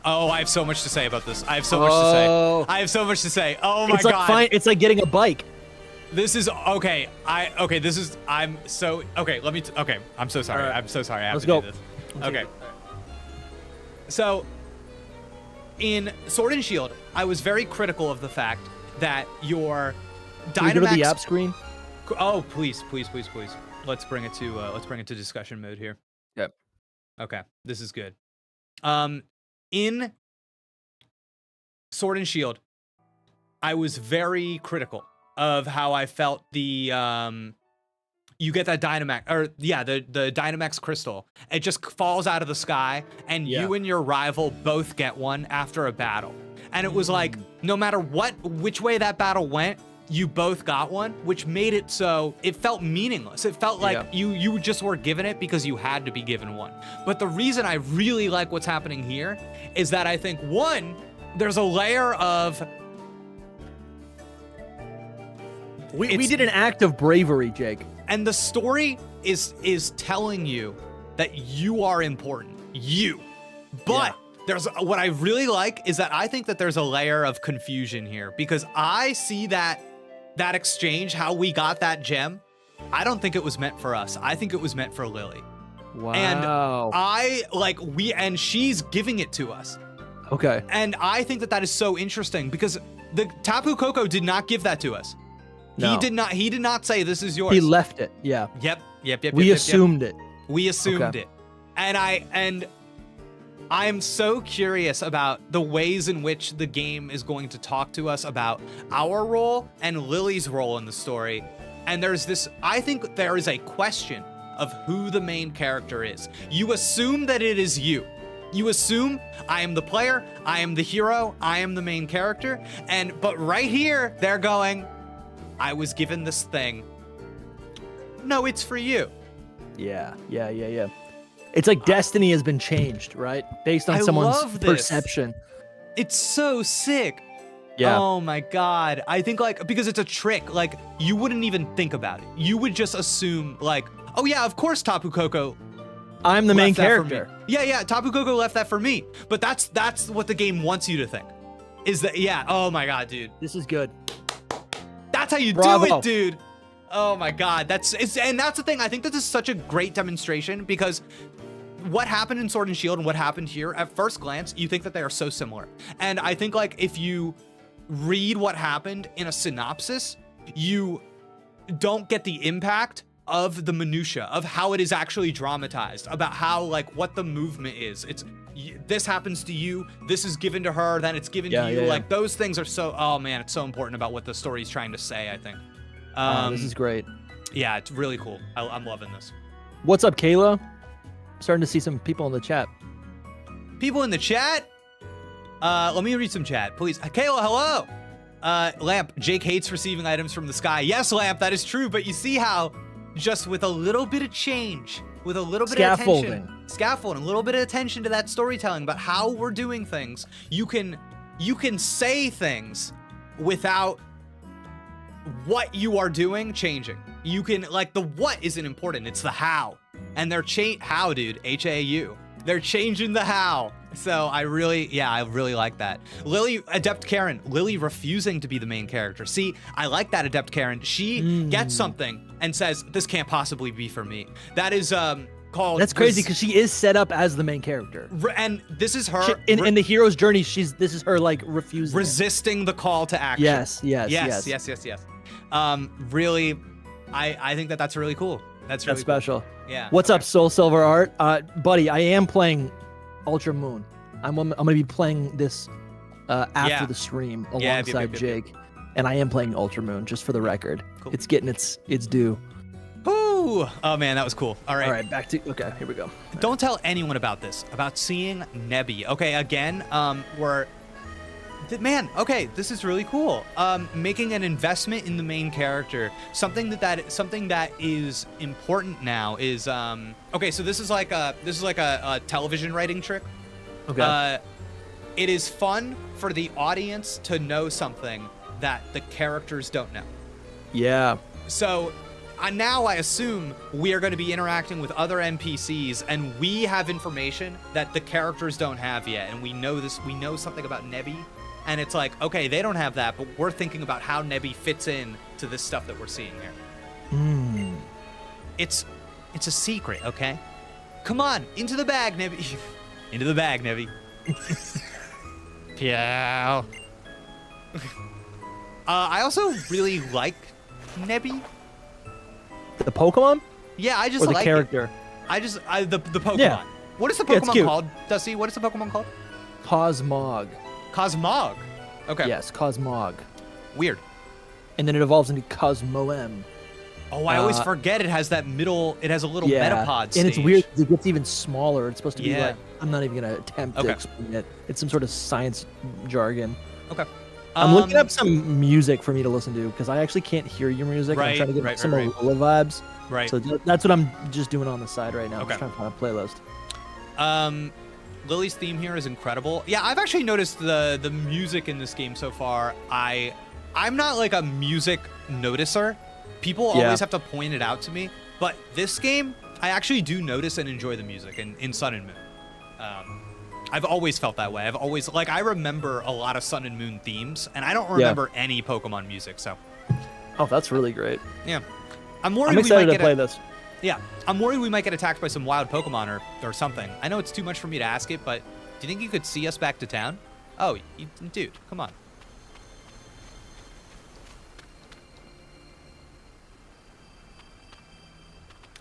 Oh, I have so much to say about this. I have so much to say. Oh. I have so much to say. Oh my It's like God. it's like getting a bike. This is okay. I'm so okay. Okay, I'm so sorry. All right. I'm so sorry. I have Let's to go. do this. Okay. So, in Sword and Shield, I was very critical of the fact that your Can we go to the Dynamax. app screen? Oh, please. Let's bring it to discussion mode here. Yep. Okay, this is good. In Sword and Shield, I was very critical of how I felt the you get that the Dynamax crystal. It just falls out of the sky, and you and your rival both get one after a battle. And it was like, no matter which way that battle went, you both got one, which made it so it felt meaningless. It felt like you just were given it because you had to be given one. But the reason I really like what's happening here is that I think, one, there's a layer of We did an act of bravery, Jake. and the story is telling you that you are important. You. But there's what I really like is that I think that there's a layer of confusion here because I see that exchange, how we got that gem. I don't think it was meant for us. I think it was meant for Lily. Wow. And she's giving it to us. Okay. And I think that is so interesting because the Tapu Koko did not give that to us. No. He did not say this is yours. He left it. Yeah. Yep. We assumed it. We assumed Okay. it. And I'm so curious about the ways in which the game is going to talk to us about our role and Lily's role in the story. And I think there is a question of who the main character is. You assume that it is you. You assume I am the player, I am the hero, I am the main character. But right here, they're going, I was given this thing. No, it's for you. Yeah. It's like destiny has been changed, right? Based on I someone's love this. perception. It's so sick. Yeah. Oh my god. I think like because it's a trick, like you wouldn't even think about it. You would just assume like, oh yeah, of course Tapu Koko. I'm the main left that for me. character. Yeah, Tapu Koko left that for me. But that's what the game wants you to think. Is that yeah, oh my god, dude. This is good. That's how you Bravo. do it, dude. Oh my god. And that's the thing. I think this is such a great demonstration because what happened in Sword and Shield and what happened here, at first glance, you think that they are so similar. And I think like if you read what happened in a synopsis, you don't get the impact of the minutia of how it is actually dramatized, about how like what the movement is. It's this happens to you, this is given to her, then it's given to you. Like those things are so, oh man, it's so important about what the story's trying to say, I think. This is great. Yeah, it's really cool. I'm loving this. What's up, Kayla? Starting to see some people in the chat. People in the chat? Let me read some chat, please. Kayla, hello. Lamp, Jake hates receiving items from the sky. Yes, Lamp, that is true, but you see how just with a little bit of change, with a little bit of attention, scaffolding, a little bit of attention to that storytelling about how we're doing things, you can say things without what you are doing changing. You can, like, the what isn't important, it's the how. And they're how, dude, H-A-U. They're changing the how. So I really like that. Lily, Adept Karen, Lily refusing to be the main character. See, I like that, Adept Karen. She gets something and says, this can't possibly be for me. That is called... That's crazy because she is set up as the main character. And this is her... in the hero's journey, this is her, like, refusing. Resisting the call to action. Yes. Really, I think that's really cool. That's really special. Cool. Yeah. What's up, Soul Silver Art? Buddy, I am playing Ultra Moon. I'm gonna be playing this after the stream alongside Jake, and I am playing Ultra Moon just for the record. Cool. It's getting its due. Ooh! Oh man, that was cool. All right, okay, here we go. Don't tell anyone about this. About seeing Nebby. Okay, again, this is really cool. Making an investment in the main character. Something that is important now is okay, so this is like a television writing trick. Okay. It is fun for the audience to know something that the characters don't know. Yeah. So now I assume we are going to be interacting with other NPCs, and we have information that the characters don't have yet, and we know this. We know something about Nebby. And it's like, okay, they don't have that, but we're thinking about how Nebby fits in to this stuff that we're seeing here. It's a secret, okay? Come on, into the bag, Nebby. Into the bag, Nebby. Yeah. I also really like Nebby. The Pokemon? Yeah, I just or the like character. It. The Pokemon. Yeah. What is the Pokemon called, Dusty? What is the Pokemon called? Cosmog. Cosmog. Okay. Yes, Cosmog. Weird. And then it evolves into Cosmoem. Oh, I always forget it has that middle. It has a little Metapod stage. And it's weird. It gets even smaller. It's supposed to be like, I'm not even gonna attempt to explain it. It's some sort of science jargon. Okay. I'm looking up some music for me to listen to because I actually can't hear your music. Right, I'm trying to get some right. Alola vibes. Right. So that's what I'm just doing on the side right now. Okay. I'm just trying to find a playlist. Lily's theme here is incredible. Yeah, I've actually noticed the music in this game so far. I'm not like a music noticer. People always have to point it out to me. But this game, I actually do notice and enjoy the music in Sun and Moon. I've always felt that way. I've always, like, I remember a lot of Sun and Moon themes, and I don't remember any Pokemon music, so. Oh, that's really great. Yeah. I'm worried I'm excited to play this. Yeah, I'm worried we might get attacked by some wild Pokemon or something. I know it's too much for me to ask it, but do you think you could see us back to town? Oh, dude, come on.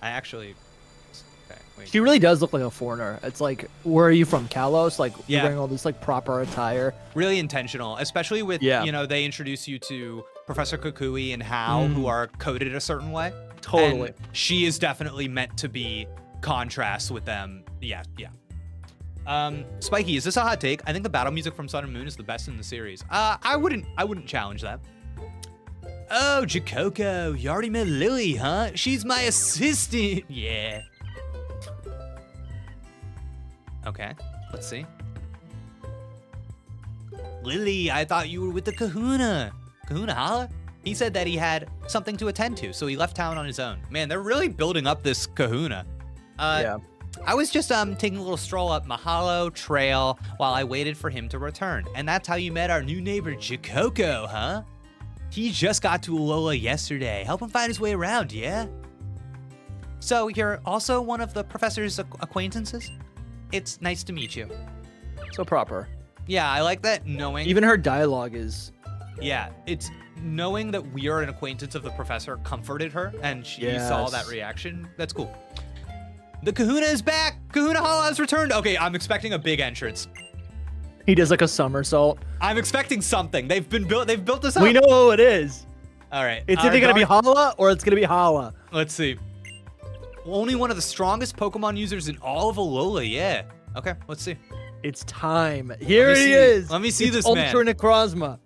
I actually... Okay, wait. She really does look like a foreigner. It's like, where are you from, Kalos? Like, you're wearing all this, like, proper attire. Really intentional, especially with, you know, they introduce you to Professor Kukui and Hal, who are coded a certain way. Totally. And she is definitely meant to be contrast with them. Yeah. Spiky, is this a hot take? I think the battle music from Sun and Moon is the best in the series. I wouldn't challenge that. Oh, Jakoko, you already met Lily, huh? She's my assistant. Yeah. Okay, let's see. Lily, I thought you were with the Kahuna. Kahuna Hala? He said that he had something to attend to, so he left town on his own. Man, they're really building up this Kahuna. Yeah. I was just taking a little stroll up Mahalo Trail while I waited for him to return. And that's how you met our new neighbor, Koko, huh? He just got to Alola yesterday. Help him find his way around, yeah? So you're also one of the professor's acquaintances? It's nice to meet you. So proper. Yeah, I like that knowing. Even her dialogue is. Yeah, it's knowing that we are an acquaintance of the professor comforted her, and she saw that reaction. That's cool. The Kahuna is back! Kahuna Hala has returned! Okay, I'm expecting a big entrance. He does like a somersault. I'm expecting something. They've built this up. We know who it is. All right. It's either gonna be Hala or it's gonna be Hala. Let's see. Only one of the strongest Pokemon users in all of Alola, yeah. Okay, let's see. It's time. Here he is. Let me see it's this Ultra man. Necrozma.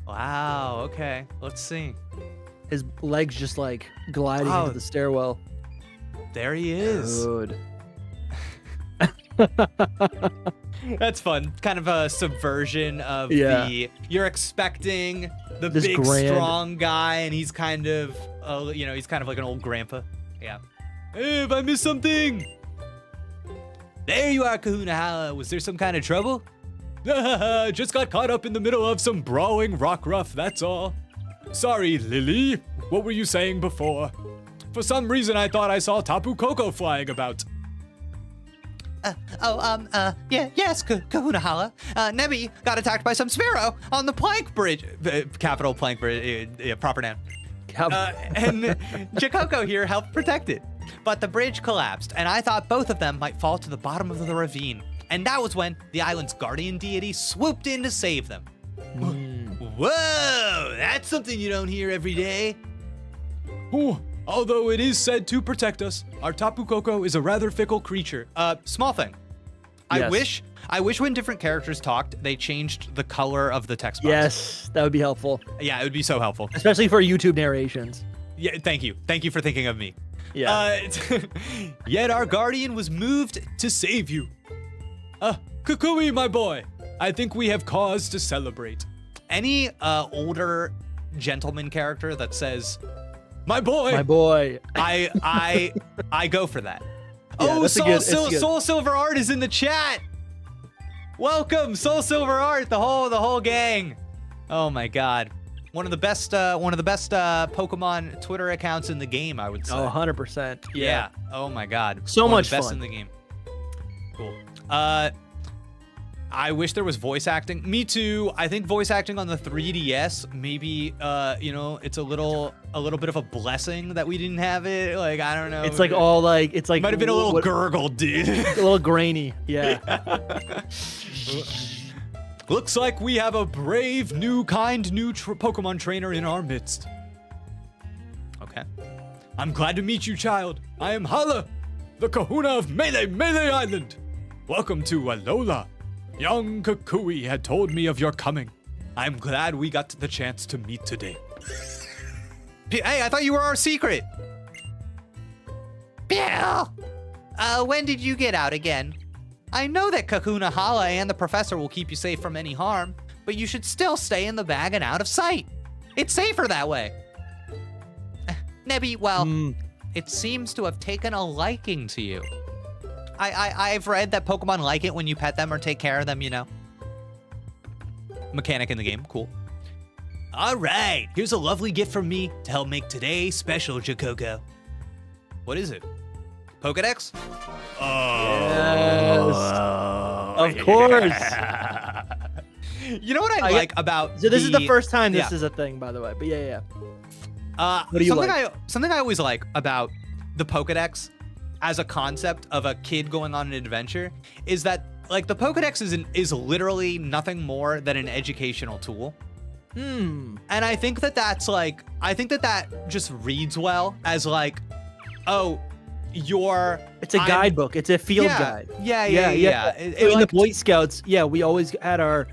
Wow, okay. Let's see. His legs just like gliding into the stairwell. There he is. Dude. That's fun. Kind of a subversion of you're expecting the This big grand... strong guy, and he's kind of he's kind of like an old grandpa. Yeah. Hey, if I missed something. There you are, Kahuna Hala. Was there some kind of trouble? Just got caught up in the middle of some brawling Rockruff, that's all. Sorry, Lily. What were you saying before? For some reason, I thought I saw Tapu Koko flying about. Yes, Kahuna Hala. Nebby got attacked by some Sphero on the Plank Bridge. Capital Plank Bridge, proper noun. And Koko here helped protect it. But the bridge collapsed, and I thought both of them might fall to the bottom of the ravine. And that was when the island's guardian deity swooped in to save them. Whoa, that's something you don't hear every day. Ooh, although it is said to protect us, our Tapu Koko is a rather fickle creature. Small thing. Yes. I wish when different characters talked, they changed the color of the text box. Yes, that would be helpful. Yeah, it would be so helpful. Especially for YouTube narrations. Yeah, thank you. Thank you for thinking of me. Yeah. Yet our guardian was moved to save you. Kukui, my boy. I think we have cause to celebrate. Any older gentleman character that says, "My boy," my boy, I go for that. Yeah, Soul Silver Art is in the chat. Welcome, Soul Silver Art, the whole gang. Oh my God, one of the best Pokemon Twitter accounts in the game, I would say. Oh, 100%. Yeah. Oh my God. So much fun. Best fun in the game. Cool. I wish there was voice acting. Me too. I think voice acting on the 3DS, maybe, it's a little bit of a blessing that we didn't have it. Like, I don't know. It's like all like, it's like. Might have been a little gurgle, dude. A little grainy. Yeah. Looks like we have a brave, new Pokemon trainer in our midst. Okay. I'm glad to meet you, child. I am Hala, the Kahuna of Melee Island. Welcome to Alola. Young Kukui had told me of your coming. I'm glad we got the chance to meet today. Hey, I thought you were our secret. Bill! When did you get out again? I know that Kahuna Hala and the professor will keep you safe from any harm, but you should still stay in the bag and out of sight. It's safer that way. Nebby, well, it seems to have taken a liking to you. I've read that Pokemon like it when you pet them or take care of them, Mechanic in the game, cool. All right, here's a lovely gift from me to help make today special, Koko. What is it? Pokedex? Yes. Of course. You know what I like about So this is the first time this is a thing, by the way. But yeah. What do you like? Something I always like about the Pokedex as a concept of a kid going on an adventure is that like the Pokedex is literally nothing more than an educational tool. And I think that's like, that just reads well as like, it's a guidebook. It's a field guide. Yeah. In the Boy Scouts, we always had our,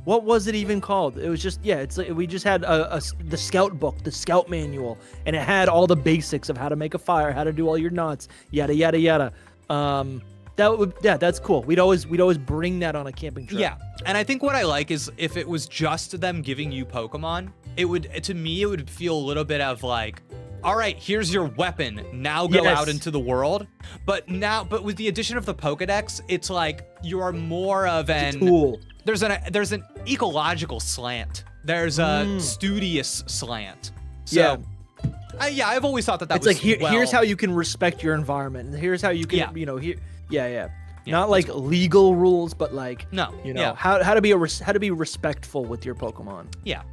what was it even called? It was just, it's like we just had the scout book, the scout manual, and it had all the basics of how to make a fire, how to do all your knots, yada, yada, yada. that's cool. We'd always bring that on a camping trip. Yeah, and I think what I like is if it was just them giving you Pokemon, it would feel a little bit of like, all right, here's your weapon. Now go out into the world. But with the addition of the Pokedex, it's like you are more of an tool. There's an ecological slant. There's a studious slant. So, I've always thought that it's was like here's how you can respect your environment, and here's how you can not like legal rules, but like how to be respectful with your Pokemon. Yeah.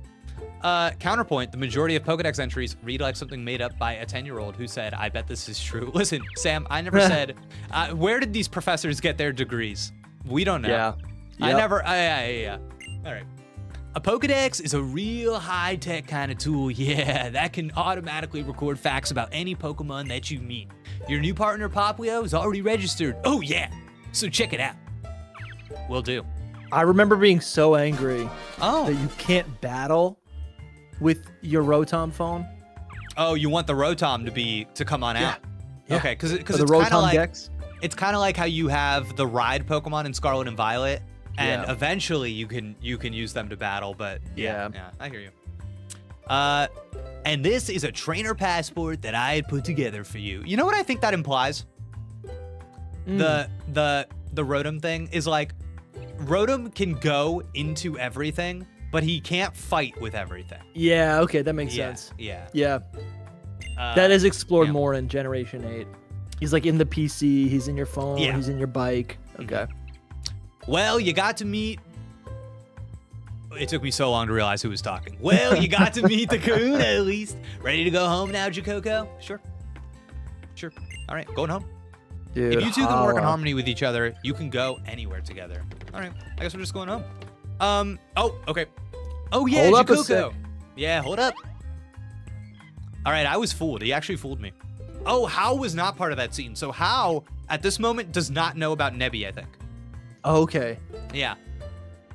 Counterpoint, the majority of Pokedex entries read like something made up by a 10-year-old who said, I bet this is true. Listen, Sam, I never said, where did these professors get their degrees? We don't know. Yeah. I never, yeah. All right. A Pokedex is a real high-tech kind of tool, that can automatically record facts about any Pokemon that you meet. Your new partner, Popplio, is already registered. Oh, yeah. So check it out. Will do. I remember being so angry that you can't battle with your Rotom phone. Oh, you want the Rotom to come on out? Yeah. Okay, because it's the kind of Rotom like Dex. It's kind of like how you have the ride Pokemon in Scarlet and Violet, and eventually you can use them to battle. But yeah, I hear you. And this is a trainer passport that I had put together for you. You know what I think that implies? The Rotom thing is like Rotom can go into everything, but he can't fight with everything. Yeah, okay, that makes sense. Yeah. That is explored more in Generation 8. He's like in the PC, he's in your phone, he's in your bike. Okay. Well, you got to meet... It took me so long to realize who was talking. Well, you got to meet the Kahuna at least. Ready to go home now, Jakoko? Sure. All right, going home. Dude, if you two can work in harmony with each other, you can go anywhere together. All right, I guess we're just going home. Oh, okay. Oh, yeah, hold Jakoko. Yeah, hold up. All right, I was fooled. He actually fooled me. Oh, Hao was not part of that scene. So Hao, at this moment, does not know about Nebby, I think. Okay. Yeah.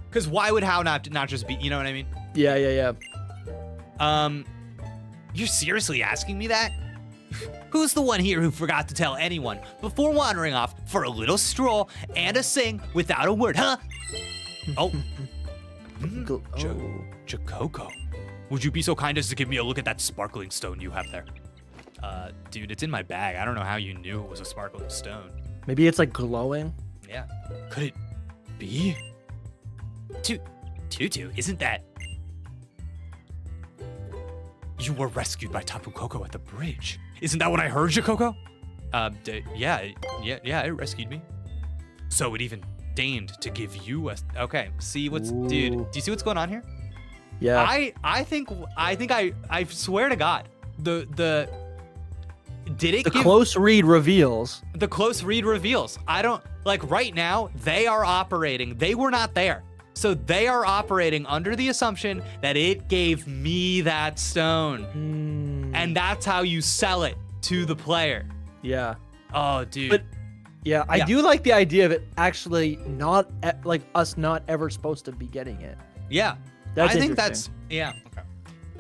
Because why would Hao not just be, you know what I mean? Yeah. You're seriously asking me that? Who's the one here who forgot to tell anyone before wandering off for a little stroll and a sing without a word, huh? Oh. Jakoko. Would you be so kind as to give me a look at that sparkling stone you have there? Dude, it's in my bag. I don't know how you knew it was a sparkling stone. Maybe it's like glowing? Yeah. Could it be? Tutu, isn't that... You were rescued by Tapu Koko at the bridge. Isn't that what I heard, Jakoko? Yeah, it rescued me. So it even deigned to give you a... Okay, see what's... Ooh. Dude, do you see what's going on here? Yeah. I swear to God, the close read reveals. The close read reveals. I don't... Like, right now, they are operating. They were not there. So they are operating under the assumption that it gave me that stone. And that's how you sell it to the player. Yeah. Oh, dude. But yeah, I do like the idea of it actually not like us not ever supposed to be getting it. Yeah. That's I think that's... Yeah. Okay.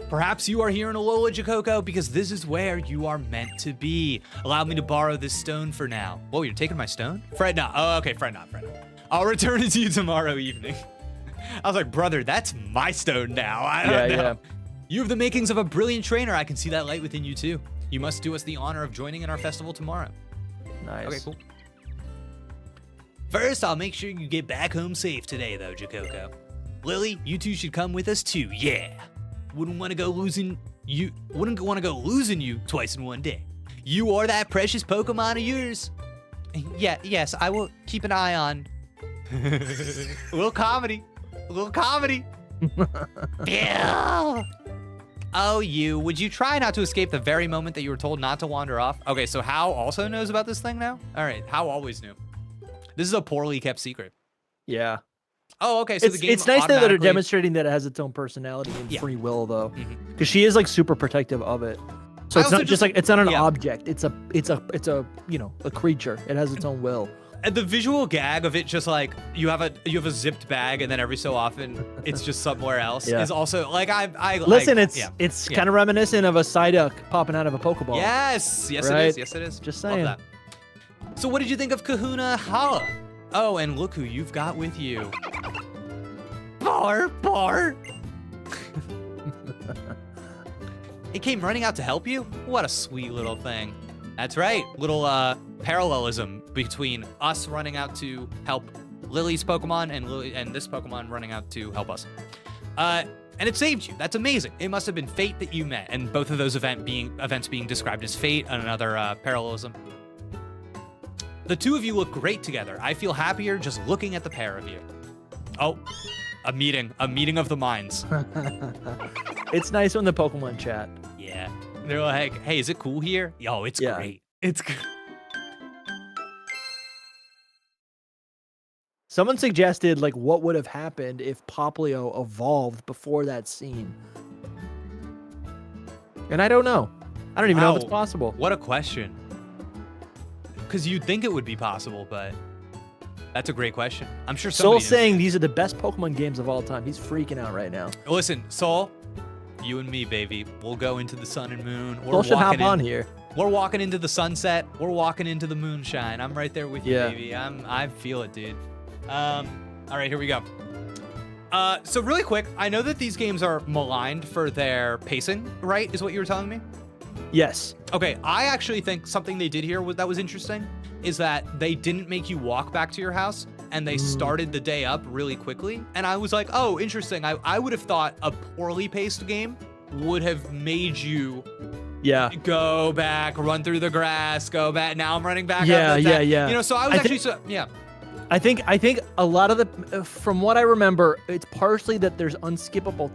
Perhaps you are here in Alola, Jakoko, because this is where you are meant to be. Allow me to borrow this stone for now. Whoa, you're taking my stone? Fret not. Oh, okay, fret not. I'll return it to you tomorrow evening. I was like, brother, that's my stone now. I don't know. Yeah. You have the makings of a brilliant trainer. I can see that light within you, too. You must do us the honor of joining in our festival tomorrow. Nice. Okay, cool. First, I'll make sure you get back home safe today, though, Jakoko. Lily, you two should come with us, too. Yeah. Wouldn't want to go losing you twice in one day. You are that precious Pokemon of yours. Yeah, yes, I will keep an eye on. A little comedy. Yeah. Oh, would you try not to escape the very moment that you were told not to wander off? Okay, so Hao also knows about this thing now? All right, Hao always knew. This is a poorly kept secret. Yeah. Oh, okay, so the game it's nice that they're demonstrating that it has its own personality and free will, though. Because she is like super protective of it. So it's not just like, it's not an object. It's a a creature. It has its own will. And the visual gag of it just like you have a zipped bag and then every so often it's just somewhere else is also like it's kind of reminiscent of a Psyduck popping out of a Pokeball. Yes, right? it is. Just saying. Love that. So what did you think of Kahuna Hala? Oh, and look who you've got with you. Bar. It came running out to help you? What a sweet little thing. That's right, little parallelism between us running out to help Lily's Pokemon and this Pokemon running out to help us. And it saved you. That's amazing. It must have been fate that you met, and both of those events being described as fate, and another parallelism. The two of you look great together. I feel happier just looking at the pair of you. Oh, a meeting of the minds. It's nice when the Pokemon chat. Yeah. They're like, hey, is it cool here? Yo, it's great. It's good. Someone suggested, like, what would have happened if Popplio evolved before that scene? And I don't know. I don't even know if it's possible. What a question. Because you'd think it would be possible, but that's a great question. I'm sure Soul's saying these are the best Pokemon games of all time. He's freaking out right now. Listen, Soul, you and me, baby. We'll go into the sun and moon. Soul should hop on here. We're walking into the sunset. We're walking into the moonshine. I'm right there with you, baby. I feel it, dude. All right, here we go. So really quick, I know that these games are maligned for their pacing, right? Is what you were telling me? Yes. Okay, I actually think something they did here that was interesting is that they didn't make you walk back to your house, and they started the day up really quickly. And I was like, oh, interesting. I would have thought a poorly paced game would have made you go back, run through the grass, go back. Now I'm running back up. Yeah. You know, so I was I think a lot of the, from what I remember, it's partially that there's unskippable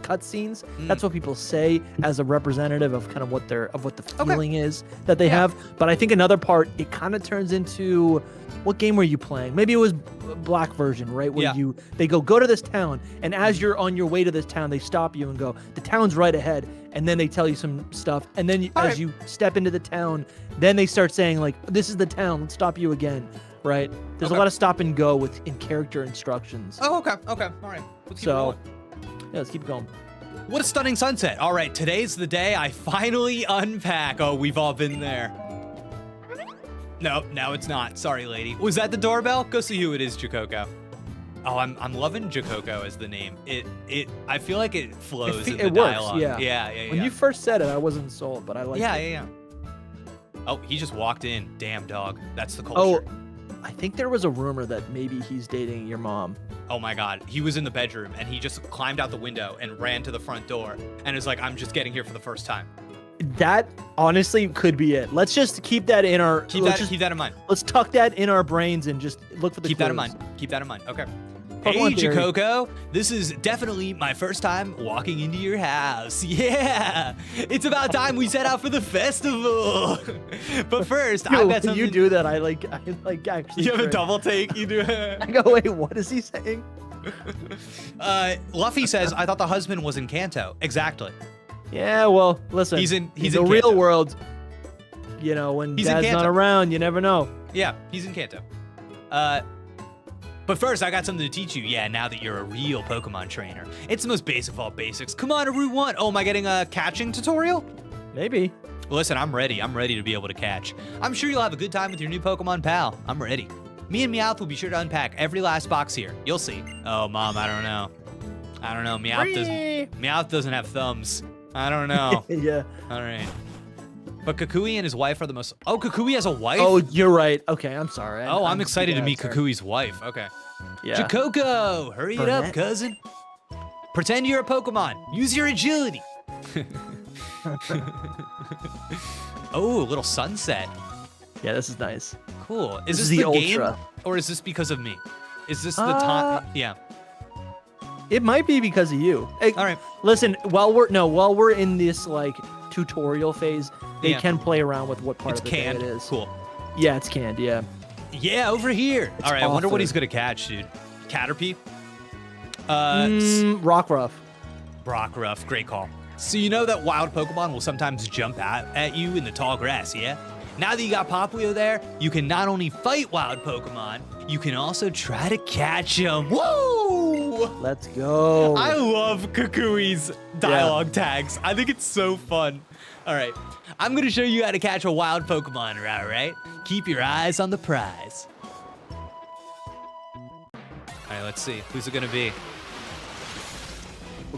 cutscenes. That's what people say as a representative of kind of what the feeling is that they have. But I think another part, it kind of turns into, what game were you playing? Maybe it was Black version, right? Where they go to this town, and as you're on your way to this town, they stop you and go, the town's right ahead, and then they tell you some stuff, and then as you step into the town, then they start saying like, this is the town, let's stop you again. Right? There's a lot of stop and go in character instructions. Oh, okay. All right. Let's keep going. Yeah, let's keep going. What a stunning sunset. All right, today's the day I finally unpack. Oh, we've all been there. No, it's not. Sorry, lady. Was that the doorbell? Go see who it is, Jakoko. Oh, I'm loving Jakoko as the name. I feel like it flows in the dialogue. Yeah. When you first said it, I wasn't sold, but I like it. Yeah. Oh, he just walked in. Damn dog. That's the culture. Oh, I think there was a rumor that maybe he's dating your mom. Oh my God. He was in the bedroom and he just climbed out the window and ran to the front door and is like, I'm just getting here for the first time. That honestly could be it. Let's just keep that in our... Keep that in mind. Let's tuck that in our brains and just look for the Keep clues. Keep that in mind. Okay. Pokemon Hey, Jakoko. This is definitely my first time walking into your house. Yeah. It's about time we set out for the festival. But first, I've got something... You do that. I like actually... You have a double take? You do it. I go, wait, what is he saying? Luffy says, I thought the husband was in Kanto. Exactly. Yeah, well, listen. He's in the real world. You know, when Dad's not around, you never know. Yeah, he's in Kanto. But first, I got something to teach you. Yeah, now that you're a real Pokemon trainer. It's the most basic of all basics. Come on to Route 1. Oh, am I getting a catching tutorial? Maybe. Listen, I'm ready. I'm ready to be able to catch. I'm sure you'll have a good time with your new Pokemon pal. I'm ready. Me and Meowth will be sure to unpack every last box here. You'll see. Oh, Mom, I don't know. Meowth doesn't have thumbs. I don't know. Yeah. All right. But Kukui and his wife are the most... Oh, Kukui has a wife? Oh, you're right. Okay, I'm sorry. I'm excited to meet Kukui's wife. Okay. Yeah. Jakoko, hurry it up, cousin. Pretend you're a Pokemon. Use your agility. Oh, a little sunset. Yeah, this is nice. Cool. Is this the game, or is this because of me? Is this the time? Yeah. It might be because of you. Hey, all right. Listen, while we're in this like tutorial phase, they can play around with what part of the game it is. Cool. Yeah, it's canned. Yeah. Yeah, over here. All right. I wonder what he's gonna catch, dude. Caterpie. Rockruff. Rockruff. Great call. So you know that wild Pokemon will sometimes jump out at you in the tall grass, yeah? Now that you got Popplio there, you can not only fight wild Pokemon, you can also try to catch them. Woo! go. Let's go. I love Kukui's dialogue tags. I think it's so fun. All right, I'm gonna show you how to catch a wild Pokemon, all right? Keep your eyes on the prize. All right, let's see. Who's it gonna be?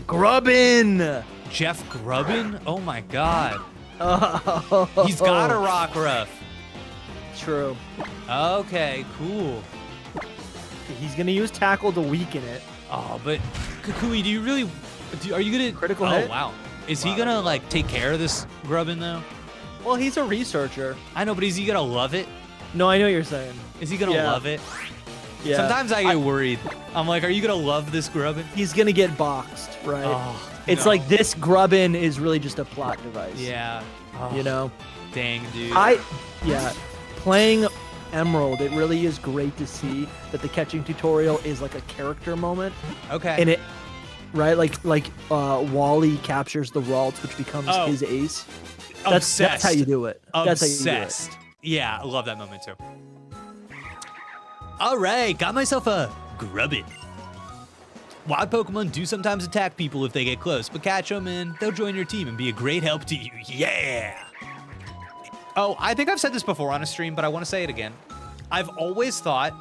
Grubbin. Jeff Grubbin? Oh my God. Oh. He's got a Rockruff. True. Okay, cool. He's gonna use tackle to weaken it. Oh, but Kukui, are you gonna Critical Oh hit? wow. Is he gonna like take care of this Grubbin though? Well, he's a researcher. I know, but is he gonna love it? No, I know what you're saying. Is he gonna love it? Yeah. Sometimes I get worried. I'm like, are you gonna love this Grubbin? He's gonna get boxed, right? Oh, it's no. like this Grubbin is really just a plot device. Yeah. Oh, You know? Dang, dude. Playing Emerald, it really is great to see that the catching tutorial is like a character moment. Okay. And it, right? Like Wally captures the Ralts, which becomes his ace. That's how you do it. That's how you do it. Obsessed. Yeah, I love that moment too. All right, got myself a Grubbin. Wild Pokemon do sometimes attack people if they get close, but catch them and they'll join your team and be a great help to you. Yeah! Oh, I think I've said this before on a stream, but I want to say it again. I've always thought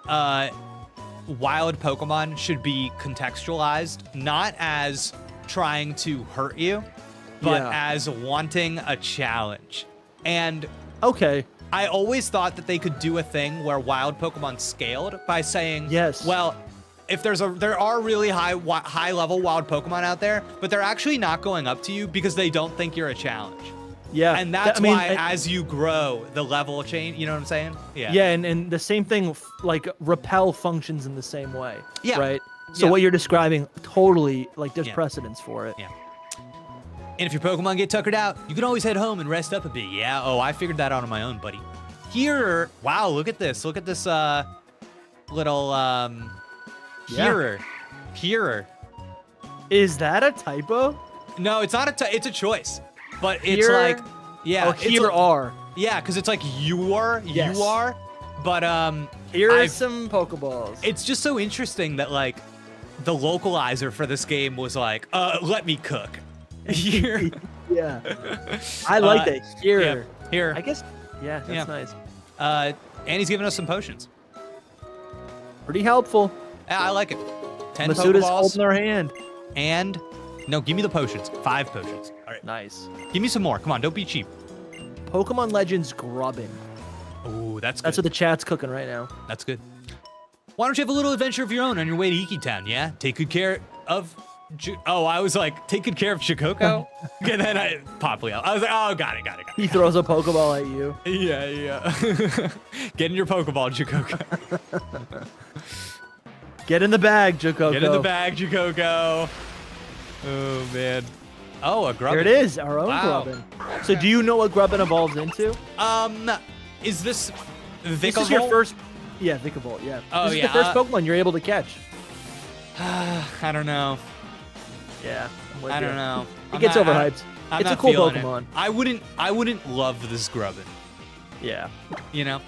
wild Pokemon should be contextualized, not as trying to hurt you, but as wanting a challenge. And Okay. I always thought that they could do a thing where wild Pokemon scaled by saying, well, if there are really high level wild Pokemon out there, but they're actually not going up to you because they don't think you're a challenge. Yeah. And that's why as you grow, the level change, you know what I'm saying? Yeah. Yeah, and the same thing, like repel functions in the same way. Yeah. Right? So what you're describing, totally, like there's precedence for it. Yeah. And if your Pokemon get tuckered out, you can always head home and rest up a bit. Yeah, I figured that out on my own, buddy. Here, wow, look at this. Look at this little hearer. Hearer. Is that a typo? No, it's not it's a choice. But it's Here? like, yeah. Oh, here are. Yeah, because it's like you are. But here are some Pokeballs. It's just so interesting that like the localizer for this game was like, let me cook. Here. Yeah. I like that. Here. Yeah, here. I guess, that's nice. And he's giving us some potions. Pretty helpful. Yeah, I like it. 10 Masuda's Pokeballs. holding our hand. And, no, give me the potions. 5 potions. All right. Nice. Give me some more. Come on, don't be cheap. Pokemon Legends Grubbin. Ooh, that's good. That's what the chat's cooking right now. That's good. Why don't you have a little adventure of your own on your way to Iki Town, yeah? Take good care of... I was like, take good care of Chikoko? And then I... Popplio. I was like, oh, got it. He throws a Pokeball at you. Yeah. Get in your Pokeball, Chikoko. Get in the bag, Chikoko. Get in the bag, Chikoko. Oh, man. Oh, a Grubbin. Here it is, our own Grubbin. So do you know what Grubbin evolves into? Is this Vikavolt? This is your first... Yeah, Vikavolt, yeah. Oh, this is the first Pokemon you're able to catch. I don't know. Yeah, I don't know. It gets overhyped. It's a cool Pokemon. I wouldn't love this Grubbin. Yeah. You know?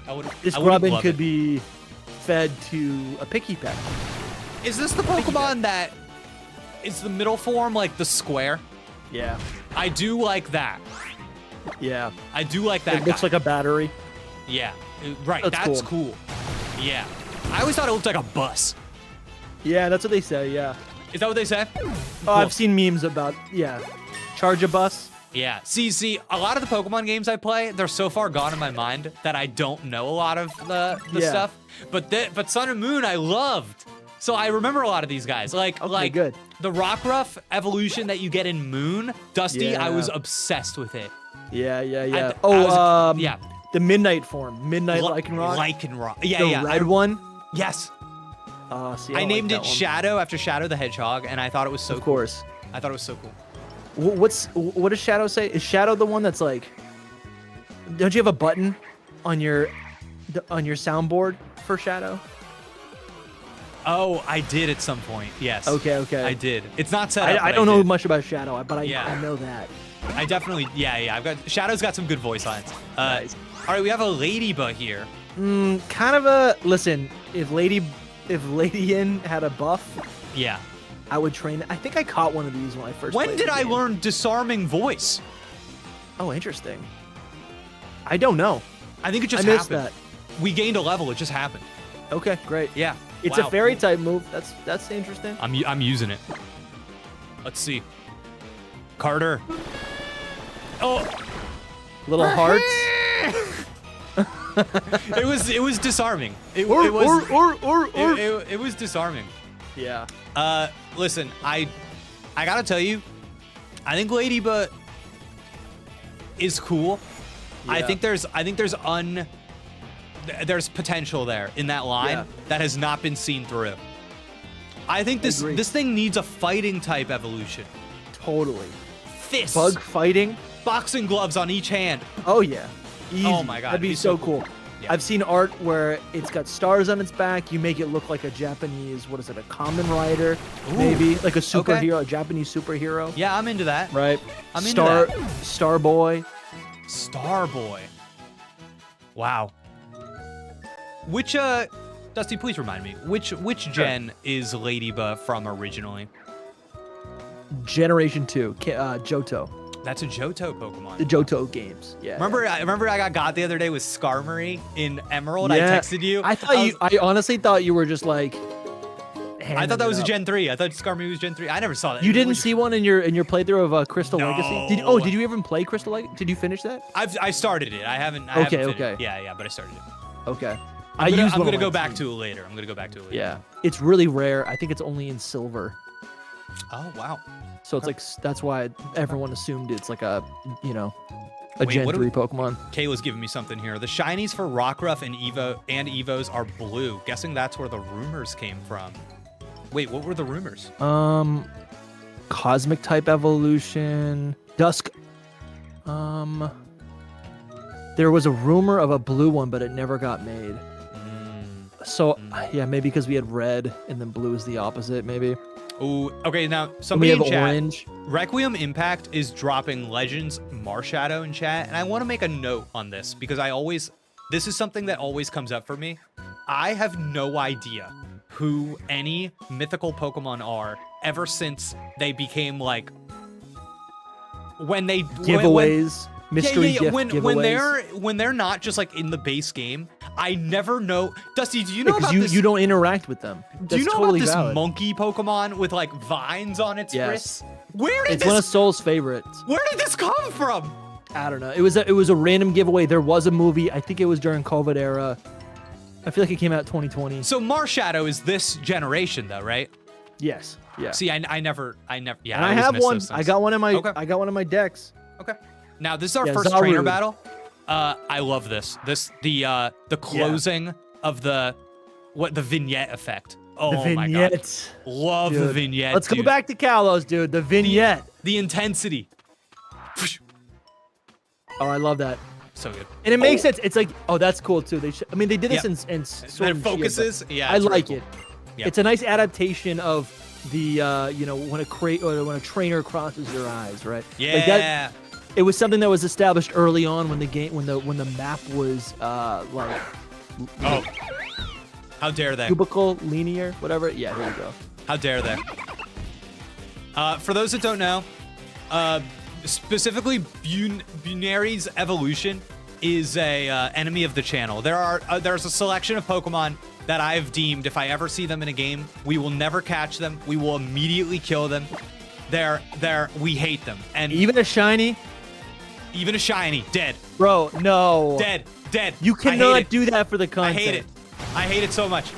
I wouldn't. This I wouldn't Grubbin love could it. be fed to a Picky Peck. Is this the Pokemon that is the middle form, like the square? Yeah. I do like that. Yeah. I do like that It looks guy. like a battery. Yeah. Right. That's That's cool. Yeah. I always thought it looked like a bus. Yeah, that's what they say, yeah. Is that what they say? Oh, I've seen memes about, charge a bus. Yeah. See, a lot of the Pokemon games I play, they're so far gone in my mind that I don't know a lot of the stuff. But Sun and Moon I loved. So I remember a lot of these guys. Like good. The Rockruff evolution that you get in Moon, Dusty, I was obsessed with it. Yeah. Yeah. The Midnight form. Midnight Lycanroc. Lycanroc. The red one. Yes. See, I named like it that one. Shadow after Shadow the Hedgehog, and I thought it was so Of course. cool. I thought it was so cool. What does Shadow say? Is Shadow the one that's like? Don't you have a button on your soundboard for Shadow? Oh, I did at some point. Yes. Okay. I did. It's not set up. I but don't know did. much about Shadow, but I know that. I definitely. Yeah. I've got Shadow's got some good voice lines. Nice. All right, we have a Ladybug here. Kind of a listen. If if Lady Yin had a buff, Yeah. I would train. I think I caught one of these when I first. When played did the I game. learn Disarming Voice? Oh, interesting. I don't know. I think it just I missed happened. We gained a level. It just happened. that. Okay, great. Yeah. It's Wow. a fairy type move. That's interesting. I'm using it. Let's see. Carter. Oh. Little hearts. It was disarming. It Or. was disarming. Yeah. Listen, I gotta tell you, I think Ladybug is cool. I Yeah. think there's potential there in that line Yeah. that has not been seen through. I think agree. this thing needs a fighting type evolution. Totally. Fists, Bug fighting. boxing gloves on each hand. Oh yeah. Easy. Oh my God, That'd be it'd be so so cool. Yeah. I've seen art where it's got stars on its back. You make it look like a Japanese, what is it, a common rider, Ooh. maybe like a Okay. superhero, a Japanese superhero. Yeah, I'm into that. Right. I'm into Star Boy. Starboy. Wow. Which Dusty, please remind me. Which gen is Ladybug from originally? Generation 2, Johto. That's a Johto Pokemon. The Johto games. Yeah. Remember I got the other day with Skarmory in Emerald. Yeah. I texted you. I honestly thought you were just like. I thought that was a Gen. Gen 3. I thought Skarmory was Gen 3. I never saw that. You didn't Which- see one in your playthrough of Crystal No. Legacy? Did you even play Crystal Legacy? Did you finish that? I started it. I haven't. Okay, haven't finished. okay. Yeah, but I started it. Okay. I'm used one gonna of go mine back too. to it later. I'm gonna go back to it later. Yeah. It's really rare. I think it's only in silver. Oh wow. So it's like that's why everyone assumed it's like a Wait, Gen what do 3 we- Pokemon. Kayla's giving me something here. The shinies for Rockruff and Evos are blue. Guessing that's where the rumors came from. Wait, what were the rumors? Cosmic type evolution, Dusk. There was a rumor of a blue one, but it never got made. So yeah, maybe because we had red and then blue is the opposite, maybe. Ooh, okay, now And we somebody have in chat, orange. Requiem Impact is dropping Legends Marshadow in chat, and I want to make a note on this because this is something that always comes up for me. I have no idea who any mythical Pokemon are ever since they became like when they Giveaways, mystery gift giveaways. when they're not just like in the base game. I never know. Dusty, do you know Because about this? you don't interact with them. Do you That's know totally about this valid. monkey Pokemon with like vines on its Yes. wrists? Where did It's one of this? Soul's favorites. Where did this come from? I don't know. It was a random giveaway. There was a movie. I think it was during COVID era. I feel like it came out 2020. So Marshadow is this generation, though, right? Yes. Yeah. See, I never. Yeah, and I always have miss one. those things. I got one in my. Okay. I got one in my decks. Okay. Now this is our Yeah, first trainer Zaru. battle. I love this. The closing of the vignette effect. Oh The my god. vignette. Love the Dude. vignette. Let's go dude. back to Kalos, dude. The vignette. The intensity. Oh, I love that. So good. And it makes sense. It's like, oh, that's cool too. They they did this Yeah. in And Sword then and it Shield, focuses. but Yeah, I it's really like cool. it. Yeah. It's a nice adaptation of the when a trainer crosses your eyes, right? Yeah. Like that, it was something that was established early on when the game when the map was like Oh. How dare they? cubicle, linear, whatever. Yeah, here we go. How dare they? For those that don't know, specifically Buneary's evolution is a enemy of the channel. There's a selection of Pokemon that I've deemed if I ever see them in a game, we will never catch them. We will immediately kill them. We hate them. And Even a shiny, even a shiny, dead, bro. No, dead. You I hate cannot it. do that for the I content. hate it. I hate it so much.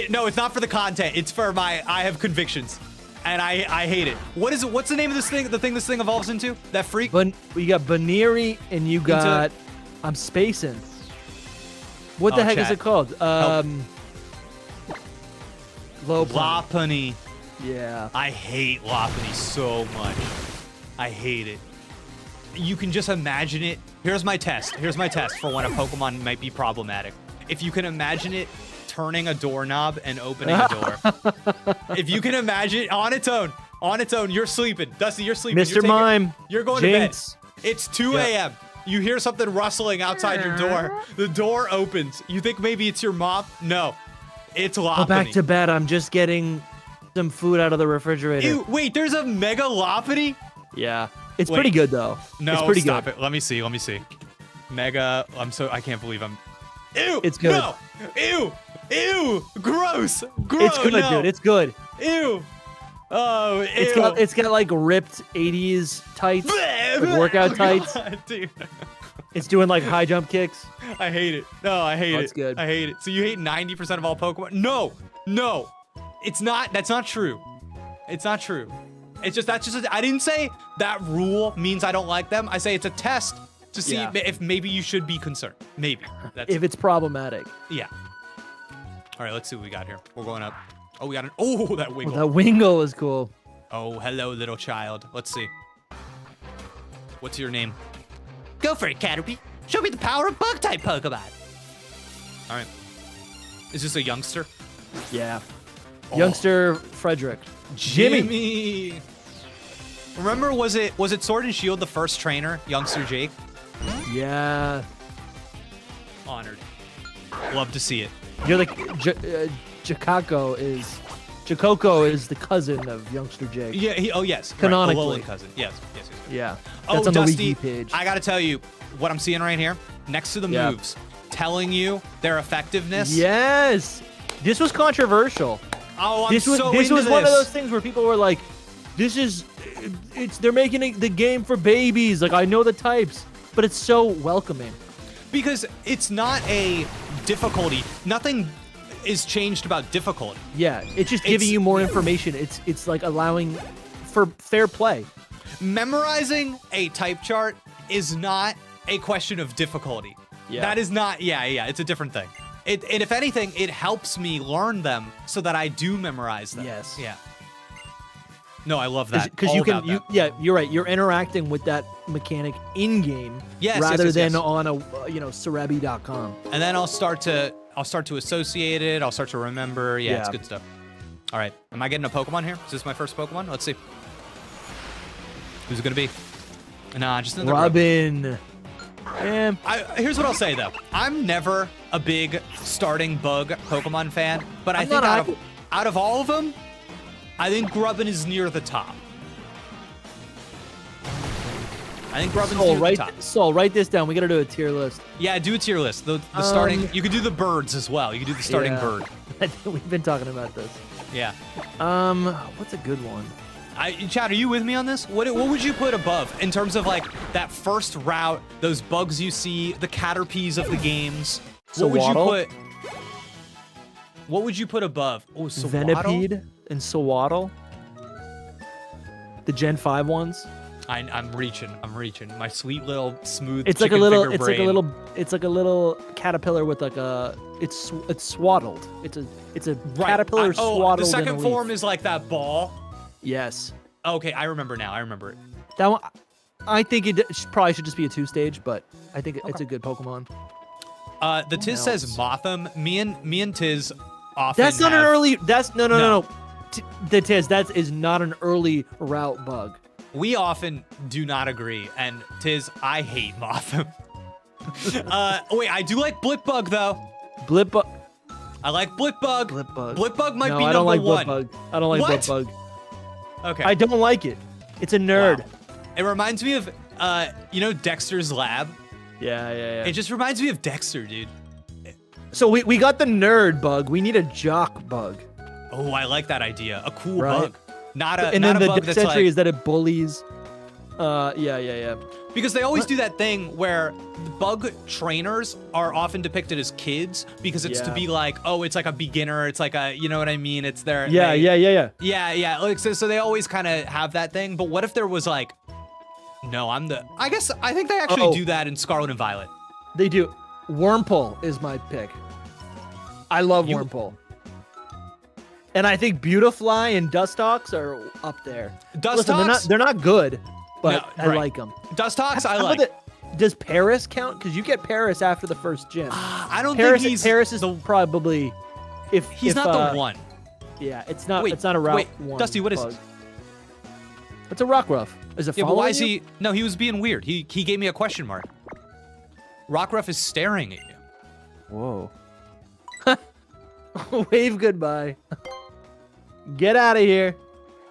No, it's not for the content. It's for I have convictions. And I hate it. What's the name of this thing? The thing this thing evolves into? That freak? But you got Baneri and you got I'm spacing. What the heck is chat. it called? Low Lopunny. Yeah. I hate Lopunny so much. I hate it. You can just imagine it. Here's my test for when a Pokemon might be problematic. If you can imagine it turning a doorknob and opening a door. If you can imagine on its own, you're sleeping. Dusty, you're sleeping. Mr. Mime. You're going Jinx. to bed. It's 2 a.m. You hear something rustling outside your door. The door opens. You think maybe it's your mom? No. It's Go Lopunny. back to bed. I'm just getting some food out of the refrigerator. Ew, wait, there's a Mega Lopunny? Yeah. It's Wait. pretty good, though. No, it's pretty stop good. it. Let me see. Mega, I can't believe I'm. Ew. It's good. No. Ew. Gross. It's good, no. dude. It's good. Ew. Oh, ew. It's got like ripped 80s tights, like workout tights. God, dude. It's doing like high jump kicks. I hate it. No, I hate it. That's good. I hate it. So you hate 90% of all Pokemon? No. It's not. That's not true. It's not true. I didn't say that rule means I don't like them. I say it's a test to see if maybe you should be concerned. Maybe. If it's problematic. Yeah. All right, let's see what we got here. We're going up. Oh, we got that Wingull. That Wingull is cool. Oh, hello, little child. Let's see. What's your name? Go for it, Caterpie. Show me the power of Bug-type Pokemon. All right. Is this a youngster? Yeah. Oh. Youngster Frederick. Jimmy. Remember, was it Sword and Shield the first trainer, youngster Jake? Yeah. Honored. Love to see it. You're like Jakoko is the cousin of youngster Jake. Yeah. Oh yes. Canonically. Right, the Alolan cousin. Yes. Yeah. Oh, That's on Dusty, the wiki page. I gotta tell you, what I'm seeing right here, next to the moves, telling you their effectiveness. Yes. This was controversial. Oh, This was one of those things where people were like, they're making the game for babies. Like, I know the types, but it's so welcoming. Because it's not a difficulty. Nothing is changed about difficulty. Yeah, it's just giving you more information. It's like allowing for fair play. Memorizing a type chart is not a question of difficulty. Yeah. That is not, it's a different thing. And if anything, it helps me learn them so that I do memorize them. Yes. Yeah. No, I love that. Because you're right. You're interacting with that mechanic in game rather than on a Cerebi.com. And then I'll start to associate it. I'll start to remember. Yeah, it's good stuff. All right. Am I getting a Pokemon here? Is this my first Pokemon? Let's see. Who's it gonna be? Nah, just another Robin. Here's what I'll say though. I'm never a big starting bug Pokemon fan, but I think out of all of them, I think Grubbin is near the top. I think Grubbin's near the top. So write this down. We gotta do a tier list. Yeah, do a tier list. The starting. You could do the birds as well. You could do the starting bird. We've been talking about this. Yeah. What's a good one? Chad, are you with me on this? What would you put above in terms of like that first route, those bugs you see, the Caterpies of the games? What would you put above? Oh, Sawaddle? Venipede and Sawaddle. The Gen 5 ones. I'm reaching. My sweet little smooth. It's like a little. It's like a little caterpillar with like a. It's swaddled. It's a caterpillar swaddled. The second in a form leaf. is like that ball. Yes. Okay, I remember now. I remember it. That one, I think it probably should just be a 2-stage, but I think it's a good Pokemon. The Tiz says Motham. Me and Tiz often. That's not an early. That's no. The Tiz, that is not an early route bug. We often do not agree, and Tiz, I hate Motham. Wait, I do like Blipbug though. Blipbug. I like Blipbug. Blipbug might be I number don't like one. Blipbug. I don't like What? Blipbug. Okay. I don't like it. It's a nerd. Wow. It reminds me of, Dexter's Lab. Yeah. It just reminds me of Dexter, dude. So we got the nerd bug. We need a jock bug. Oh, I like that idea. A cool Right. bug. Not a And not then a the bug Dex that's entry like, is that it bullies. Yeah. because they always do that thing where the bug trainers are often depicted as kids because it's to be like, oh, it's like a beginner. It's like a, you know what I mean? It's their Yeah. Yeah. Like so they always kind of have that thing. But what if there was like, no, I think they actually do that in Scarlet and Violet. They do. Wurmple is my pick. I love Wurmple. And I think Beautifly and Dustox are up there. Dustox? Listen, they're not good, but No, I right. like them. Dustox, I How like. about does Paris count? Because you get Paris after the first gym. I don't Paris, think he's Paris is probably he's not the one. Yeah, it's not. Wait, it's not a route wait, one. Dusty, what is bug. this? It's a Rockruff. Is it Yeah, but why following is you? he? No, he was being weird. He gave me a question mark. Rockruff is staring at you. Whoa. Wave goodbye. Get out of here.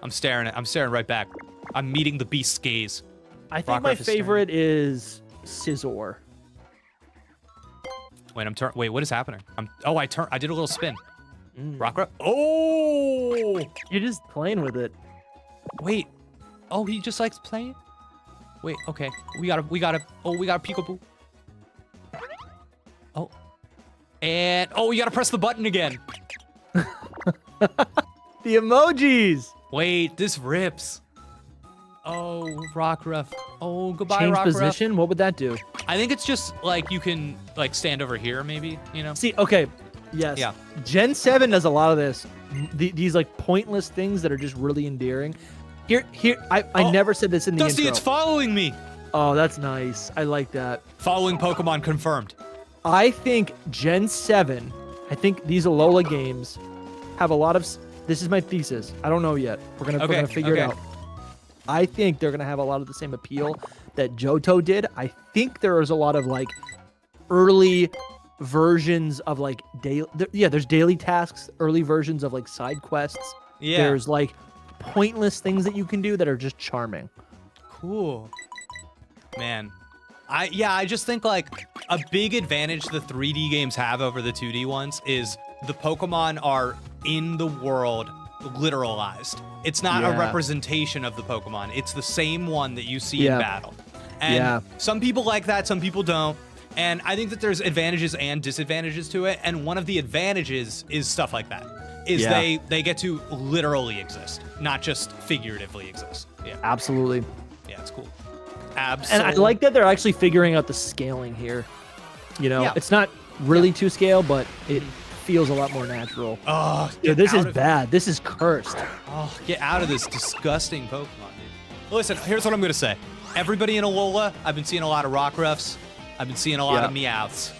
I'm staring right back. I'm meeting the beast's gaze. I think my favorite is Scizor. Wait, what is happening? I did a little spin. Rockruff. Oh! You're just playing with it. Wait. Oh, he just likes playing? Wait, okay. We got a peekaboo. Oh. And we gotta press the button again. The emojis. Wait, this rips. Oh, Rockruff. Oh, goodbye, Change Rockruff. position? What would that do? I think it's just like you can like stand over here, maybe, you know? See, okay. Yes. Yeah. Gen 7 does a lot of this. These like pointless things that are just really endearing. I never said this in the Dusty, intro. it's following me. Oh, that's nice. I like that. Following Pokemon confirmed. I think Gen 7, I think these Alola games have a lot of... This is my thesis. I don't know yet. We're gonna figure it out. I think they're gonna have a lot of the same appeal that Johto did. I think there is a lot of like early versions of like there's daily tasks, early versions of like side quests. Yeah. There's like pointless things that you can do that are just charming. Cool. Man. I just think like a big advantage the 3D games have over the 2D ones is the Pokemon are in the world literalized. It's not a representation of the Pokemon. It's the same one that you see in battle. And some people like that, some people don't. And I think that there's advantages and disadvantages to it. And one of the advantages is stuff like that. They get to literally exist, not just figuratively exist. Yeah. Absolutely. Yeah, it's cool. Absolutely. And I like that they're actually figuring out the scaling here. You know, it's not really to scale, but it feels a lot more natural. Oh, dude, this is bad. This is cursed. Oh, get out of this disgusting Pokemon, dude. Listen, here's what I'm gonna say. Everybody in Alola, I've been seeing a lot of Rockruffs. I've been seeing a lot of Meowths.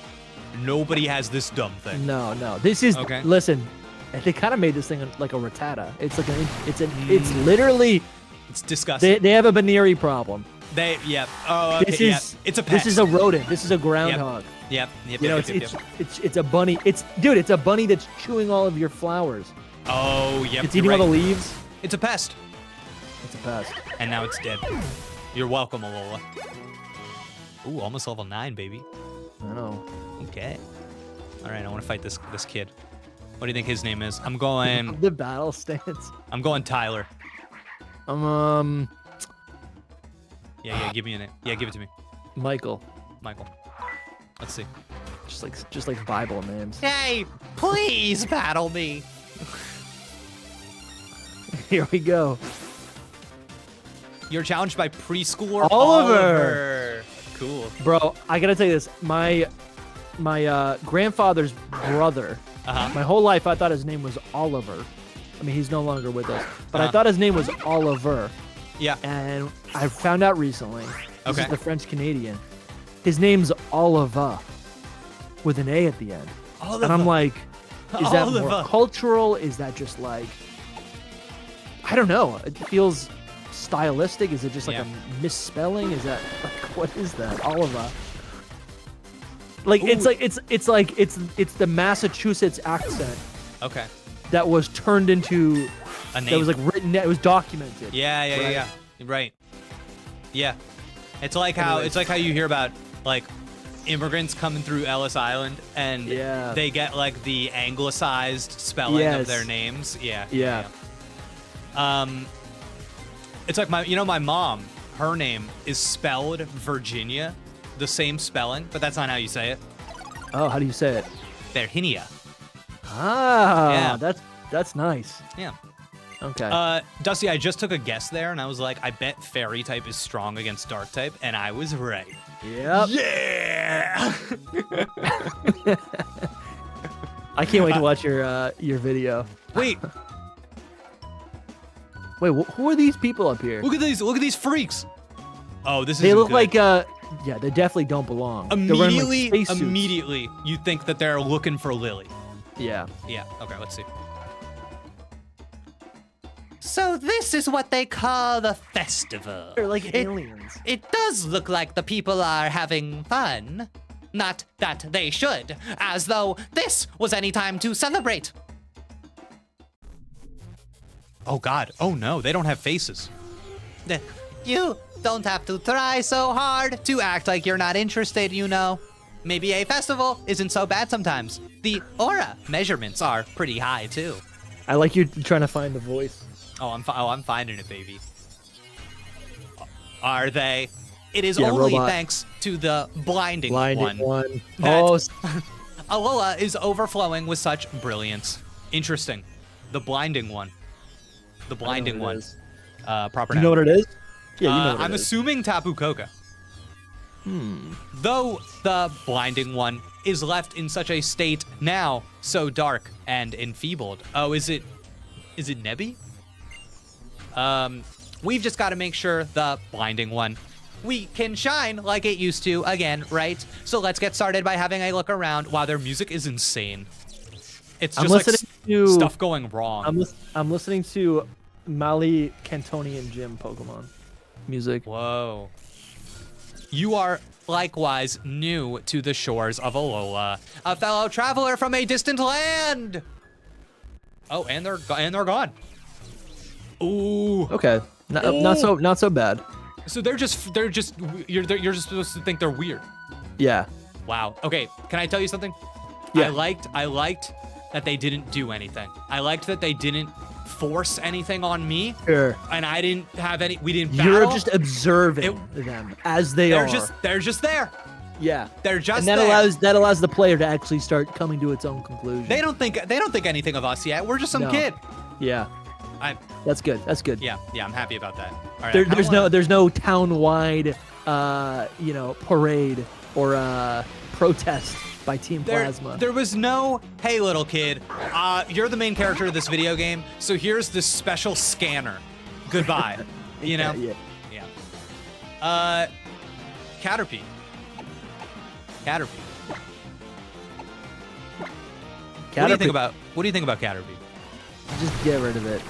Nobody has this dumb thing. No. This is listen. They kind of made this thing like a Rattata. It's like it's literally. It's disgusting. They have a Baneri problem. Oh, okay, it's a pest. This is a rodent. This is a groundhog. Yep. You know, it's a bunny. It's a bunny that's chewing all of your flowers. Oh, yep. It's eating all the leaves. It's a pest. It's a pest. And now it's dead. You're welcome, Alola. Ooh, almost level 9, baby. I know. Okay. All right, I want to fight this kid. What do you think his name is? I'm going. The battle stance. I'm going Tyler. Yeah, give me a name. Yeah, give it to me. Michael. Let's see. Just like Bible names. Hey, please battle me. Here we go. You're challenged by preschooler Oliver. Cool. Bro, I gotta tell you this. My grandfather's brother. My whole life I thought his name was Oliver. I mean, he's no longer with us, but I thought his name was Oliver. Yeah. And I found out recently. This is Okay. the French Canadian. His name's Oliver, with an A at the end. Oliver. And I'm like, is that Oliver. more cultural? Is that just like, I don't know. It feels stylistic. Is it just like a misspelling? Is that like, what is that? Oliver. Like it's the Massachusetts accent. Okay. That was turned into A name. that was like written. It was documented. Yeah. Right. Yeah. It's like how you hear about like immigrants coming through Ellis Island and they get like the anglicized spelling of their names. Yeah. It's like my mom, her name is spelled Virginia, the same spelling, but that's not how you say it. Oh, how do you say it? Virginia. Ah, that's nice. Yeah. Okay. Dusty, I just took a guess there, and I was like, I bet Fairy type is strong against Dark type, and I was right. Yep. Yeah. I can't wait to watch your video. Wait, Who are these people up here? look at these freaks. Oh, this is. They look like yeah, they definitely don't belong. They're wearing, like, spacesuits. Immediately, you think that they're looking for Lily. Yeah. Yeah. Okay, let's see. So this is what they call the festival. They're like aliens. It does look like the people are having fun. Not that they should, as though this was any time to celebrate. Oh God, oh no, they don't have faces. You don't have to try so hard to act like you're not interested, you know. Maybe a festival isn't so bad sometimes. The aura measurements are pretty high too. I like you trying to find the voice. Oh, I'm finding it, baby. Are they? It is Yeah, only robot. thanks to the blinding one. Oh, Alola is overflowing with such brilliance. Interesting. The blinding one. The blinding one. Proper you know what it is? Yeah, you know what I'm it is. assuming Tapu Koko. Though the blinding one is left in such a state now, so dark and enfeebled. Oh, is it Nebby? We've just got to make sure the blinding one, we can shine like it used to again, right? So let's get started by having a look around. Wow, their music is insane. It's just like to stuff going wrong. I'm listening to Mali Cantonian Gym Pokemon music. Whoa. You are likewise new to the shores of Alola, a fellow traveler from a distant land. Oh, and they're gone. Ooh. Okay, not so bad. So you're just supposed to think they're weird. Yeah. Wow. Okay, can I tell you something? Yeah. I liked that they didn't do anything. I liked that they didn't force anything on me. Sure. And I didn't have any. We didn't battle. You're just observing them as they are. They're just there. Yeah. They're just and that there. that allows the player to actually start coming to its own conclusion. They don't think anything of us yet. We're just some No. kid. Yeah. That's good. That's good. Yeah, I'm happy about that. All right, There's no town-wide parade or protest by Team Plasma. There was no, hey little kid, you're the main character of this video game, so here's this special scanner. Goodbye. You know? Yeah. Caterpie. What do you think about Caterpie? Just get rid of it.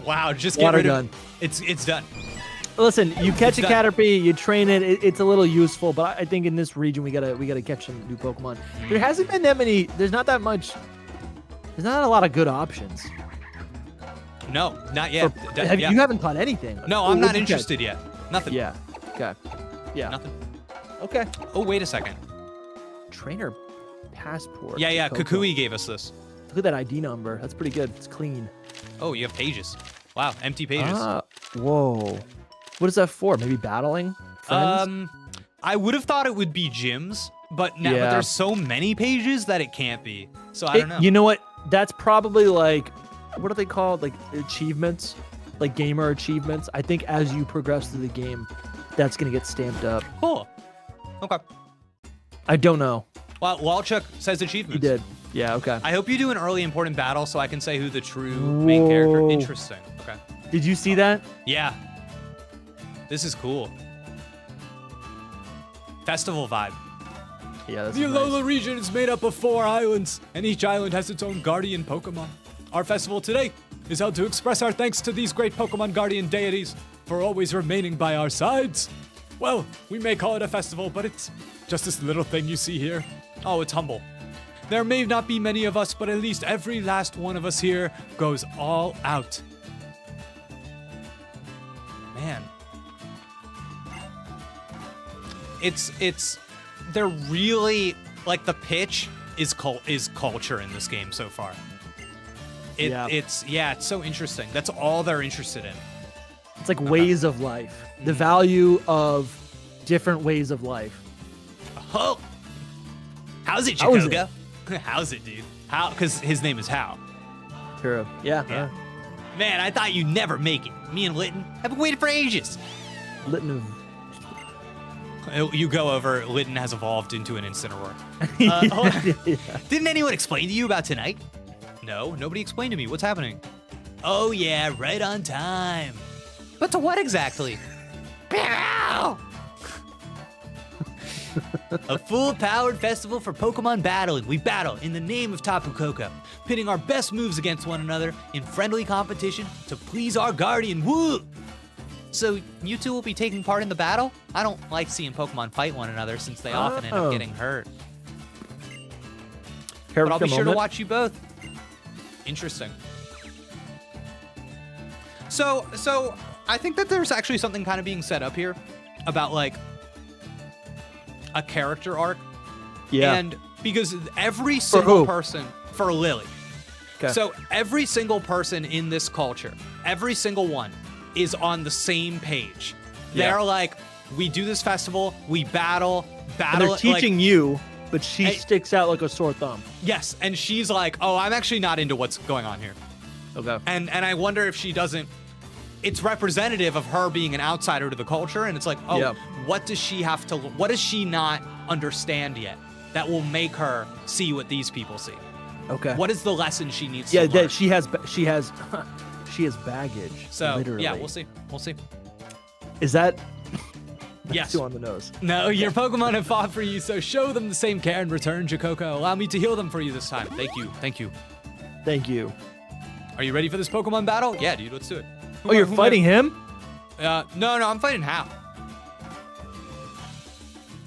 Wow, just get Water rid gun. of it. It's done. Listen, you catch a done. Caterpie, you train it. It's a little useful, but I think in this region we gotta catch some new Pokemon. There hasn't been that many. There's not that much. There's not a lot of good options. No, not yet. You haven't caught anything. No, I'm not interested yet. Nothing. Yeah. Okay. Yeah. Nothing. Okay. Oh, wait a second. Trainer passport. Yeah. Koko. Kukui gave us this. Look at that ID number. That's pretty good. It's clean. Oh, you have pages. Wow, empty pages. Whoa. What is that for? Maybe battling friends? I would have thought it would be gyms, but now but there's so many pages that it can't be. So I don't know. You know what? That's probably like, what are they called? Like achievements, like gamer achievements. I think as you progress through the game, that's gonna get stamped up. Cool. Okay. I don't know. Well, Walchuk says achievements. He did. Yeah. Okay. I hope you do an early important battle so I can say who the true main character. Interesting. Okay. Did you see that? Yeah. This is cool. Festival vibe. Yeah. That's The Alola nice. region is made up of 4 islands, and each island has its own guardian Pokemon. Our festival today is held to express our thanks to these great Pokemon guardian deities for always remaining by our sides. Well, we may call it a festival, but it's just this little thing you see here. Oh, it's humble. There may not be many of us, but at least every last one of us here goes all out. Man. They're really, like, the pitch is culture in this game so far. It's so interesting. That's all they're interested in. It's like ways of life. The value of different ways of life. Oh, how's it, How is Chikoga? How's it, dude? How? Because his name is How. True. Yeah. Man, I thought you'd never make it. Me and Litten have been waiting for ages. Litten of. You go over. Litten has evolved into an Incineroar. Yeah. Didn't anyone explain to you about tonight? No, nobody explained to me. What's happening? Oh yeah, right on time. But to what exactly? A full-powered festival for Pokemon battling. We battle in the name of Tapu Koko, pitting our best moves against one another in friendly competition to please our guardian. Woo! So you two will be taking part in the battle? I don't like seeing Pokemon fight one another since they often end up getting hurt. But I'll be sure to watch you both. Interesting. So I think that there's actually something kind of being set up here about like a character arc. Yeah. And because every single person for Lily. Okay. So every single person in this culture, every single one is on the same page. They're like, we do this festival, we battle. And they're teaching you, but she sticks out like a sore thumb. Yes, and she's like, oh, I'm actually not into what's going on here. Okay. And I wonder if she doesn't. It's representative of her being an outsider to the culture, and it's like, oh, what does she have to? What does she not understand yet that will make her see what these people see? Okay. What is the lesson she needs to learn? Yeah, she has baggage. So literally. yeah, we'll see. We'll see. Is that? Yes. Too on the nose. No, your Pokemon have fought for you, so show them the same care in return, Koko. Allow me to heal them for you this time. Thank you. Thank you. Thank you. Are you ready for this Pokemon battle? Yeah, dude, let's do it. Oh, you're fighting him? No, I'm fighting Hal.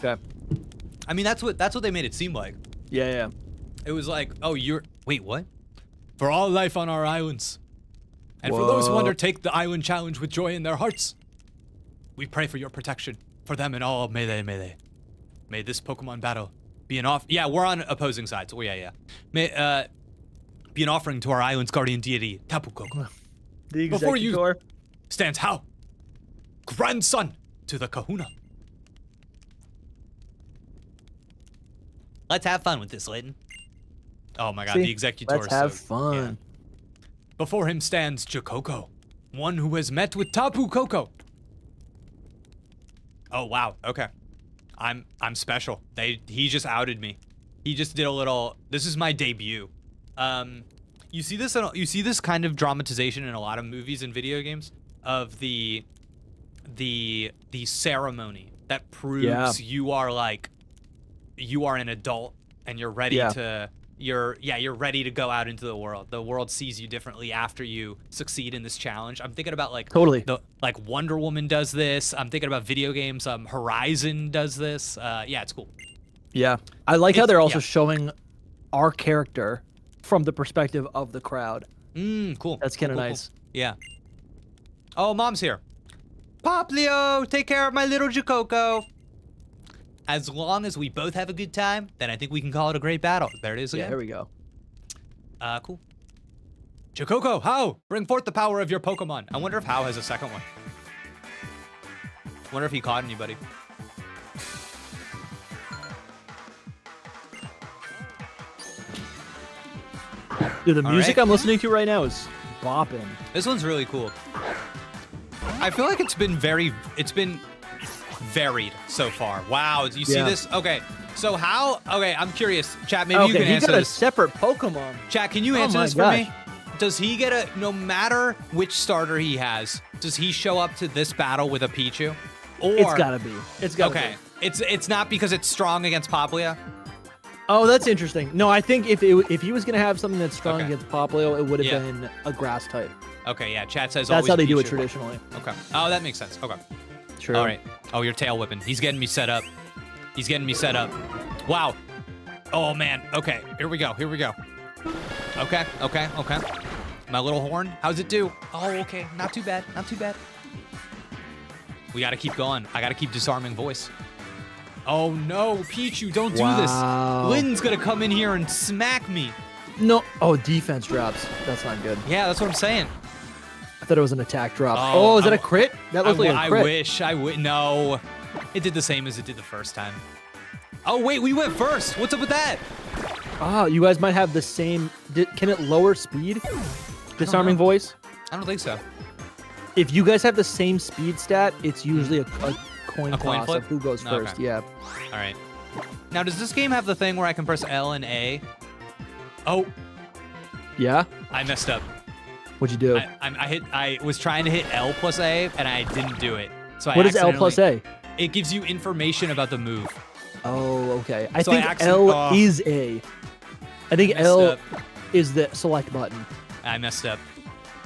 Okay. I mean, that's what they made it seem like. Yeah. It was like, oh, wait, what? For all life on our islands, and for those who undertake the island challenge with joy in their hearts, we pray for your protection for them and all. May they. May this Pokemon battle be an off. Yeah, we're on opposing sides. Oh yeah. May be an offering to our island's guardian deity, Tapu Koko. The executor. Before you stands Hal, grandson to the Kahuna. Let's have fun with this, Layton. Oh my god, the Executor. Let's have fun. Yeah. Before him stands Koko, one who has met with Tapu Koko. Oh wow, okay. I'm special. He just outed me. He just did a little. This is my debut. You see this kind of dramatization in a lot of movies and video games of the ceremony that proves you are an adult and you're ready to you're ready to go out into the world. The world sees you differently after you succeed in this challenge. I'm thinking about like Wonder Woman does this. I'm thinking about video games. Horizon does this. Yeah, it's cool. Yeah, I like how they're also showing our character from the perspective of the crowd. Cool. That's kind of Cool. nice. Yeah. Oh, Mom's here. Poplio, take care of my little Koko. As long as we both have a good time, then I think we can call it a great battle. There it is again. Yeah, here we go. Cool. Koko, How? Bring forth the power of your Pokemon. I wonder if How has a second one. I wonder if he caught anybody. Dude, the music I'm listening to right now is bopping. This one's really cool. I feel like it's been varied so far. Wow, you see this? Okay, so how? Okay, I'm curious. Chat, maybe you can answer this. He got a separate Pokemon. Chat, can you answer this for me? Does he get no matter which starter he has, does he show up to this battle with a Pichu? Or it's gotta be. It's gotta be. Okay, it's not because it's strong against Popplio? Oh, that's interesting. No, I think if he was gonna have something that's strong against Popplio, it would have been a grass type. Okay, yeah. Chat says that's how they Pichu. do it traditionally. Okay. Oh, that makes sense. Okay. True. All right. Oh, you're tail whipping. He's getting me set up. Wow. Oh man. Okay. Here we go. Okay. My little horn. How's it do? Oh, okay. Not too bad. We gotta keep going. I gotta keep disarming voice. Oh no, Pichu, don't do this. Lynn's gonna come in here and smack me. No. Oh, defense drops. That's not good. Yeah, that's what I'm saying. I thought it was an attack drop. Oh, is that a crit? That looks like a crit. I wish. No. It did the same as it did the first time. Oh, wait, we went first. What's up with that? Ah, you guys might have the same. Can it lower speed? Disarming voice? I don't think so. If you guys have the same speed stat, it's usually a coin toss flip of who goes first. Okay. Yeah. All right. Now, does this game have the thing where I can press L and A? Oh. Yeah? I messed up. What'd you do? I was trying to hit L plus A, and I didn't do it. So what is L plus A? It gives you information about the move. Oh, okay. I think L is A. I think L is the select button. I messed up.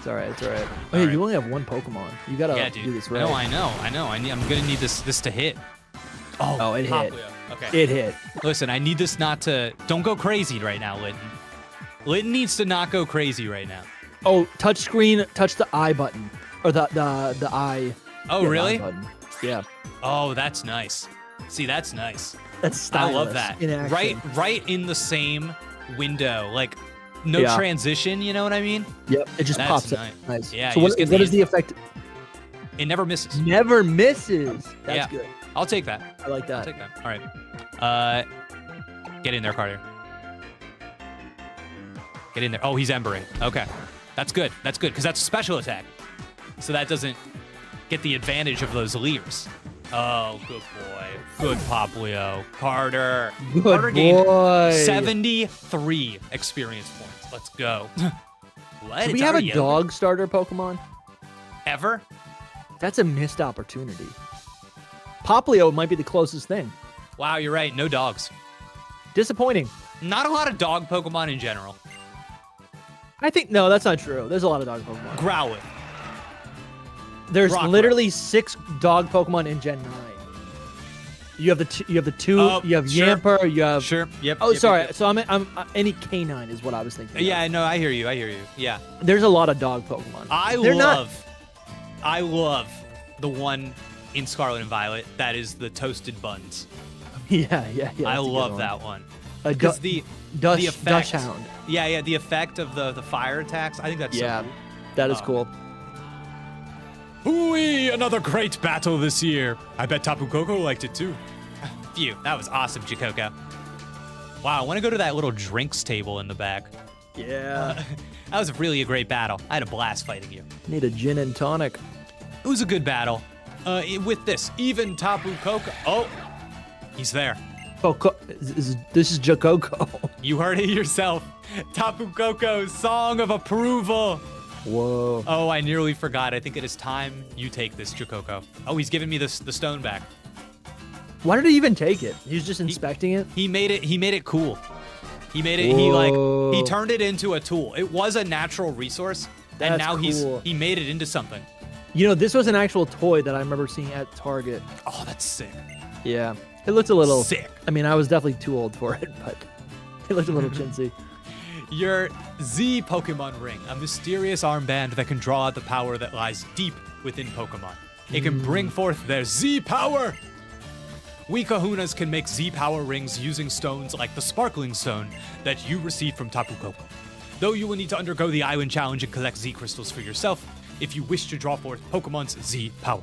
It's all right. It's all right. Oh, yeah, right. you only have one Pokemon. You gotta Yeah, dude. do this right. No, I know. I'm gonna need this to hit. Oh, it hit. Popplio. Okay. It hit. Listen, I need this not to. Don't go crazy right now, Linton. Linton needs to not go crazy right now. Oh, touch screen. Touch the I button or the I. Oh, yeah, really? the I button. Yeah. Oh, that's nice. See, that's nice. That's stylish. I love that. In action. Right in the same window, like no Yeah. transition. You know what I mean? Yep. It just That's pops nice. up. Nice. Yeah, So you what just get what the is the effect? It never misses. Never misses. That's Yeah. good. I'll take that. I like I'll that. take that. All right. Get in there, Carter. Get in there. Oh, he's embering. Okay. That's good. That's good, because that's a special attack. So that doesn't get the advantage of those leers. Oh, good boy. Good Popplio. Carter. Good Carter gained boy. 73 experience points. Let's go. What? Do we It's have a already over. dog starter Pokemon? Ever? That's a missed opportunity. Popplio might be the closest thing. Wow, you're right. No dogs. Disappointing. Not a lot of dog Pokemon in general. I think no, that's not true. There's a lot of dog Pokemon. Growlithe. There's Rockruff. literally 6 dog Pokemon in Gen 9. You have the two. You Oh, have sure. Yamper. You have. Sure. Yep. Oh, yep, sorry. yep, So I'm any canine is what I was thinking. yep. Yeah, no, I hear you. I hear you. Yeah. There's a lot of dog Pokemon. I love the one in Scarlet and Violet that is the toasted buns. Yeah. I that's a good love one. that one. A Because du- the Dush effect. Hound. Yeah, the effect of the fire attacks. I think that's Yeah, so that is Oh. cool. Hooey! Another great battle this year. I bet Tapu Koko liked it too. cool. Phew, that was awesome, Chikoko. Wow, I want to go to that little drinks table in the back. Yeah. That was really a great battle. I had a blast fighting you. Need a gin and tonic. It was a good battle. With this, even Tapu Koko. Oh, he's there. This is Jakoko. You heard it yourself. Tapu Koko's song of approval. Whoa. Oh, I nearly forgot. I think it is time you take this, Chikoko. Oh, he's giving me the stone back. Why did he even take it? He was just inspecting it. He made it cool. He made it. Whoa. He turned it into a tool. It was a natural resource, and That's now cool. he made it into something. You know, this was an actual toy that I remember seeing at Target. Oh, that's sick. Yeah. It looked a little Sick. I mean, I was definitely too old for it, but it looked a little chintzy. Your Z Pokemon Ring, a mysterious armband that can draw out the power that lies deep within Pokemon. It can bring forth their Z power. We Kahunas can make Z power rings using stones like the Sparkling Stone that you received from Tapu Koko. Though you will need to undergo the Island Challenge and collect Z crystals for yourself if you wish to draw forth Pokemon's Z power.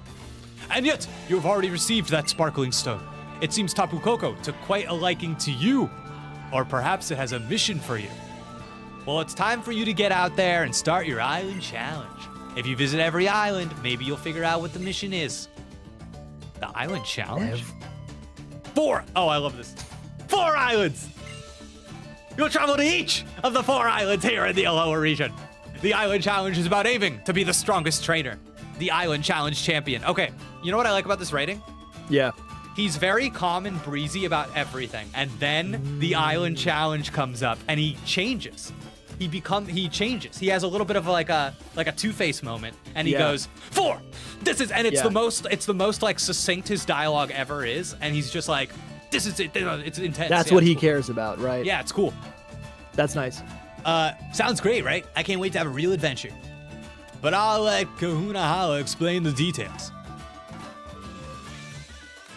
And yet, you have already received that Sparkling Stone. It seems Tapu Koko took quite a liking to you. Or perhaps it has a mission for you. Well, it's time for you to get out there and start your Island Challenge. If you visit every island, maybe you'll figure out what the mission is. The Island Challenge? 4! Oh, I love this. 4 islands! You'll travel to each of the 4 islands here in the Alola region. The Island Challenge is about aiming to be the strongest trainer. The Island Challenge champion. Okay, you know what I like about this rating? Yeah. He's very calm and breezy about everything. And then the Island Challenge comes up and he changes. He changes. He has a little bit of like a Two-Face moment and he Yeah. goes, 4! This is, and it's Yeah. the most like succinct his dialogue ever is. And he's just like, this is it. It's intense. That's Yeah, what it's he cool. cares about, right? Yeah, it's cool. That's nice. Sounds great, right? I can't wait to have a real adventure. But I'll let Kahuna Hala explain the details.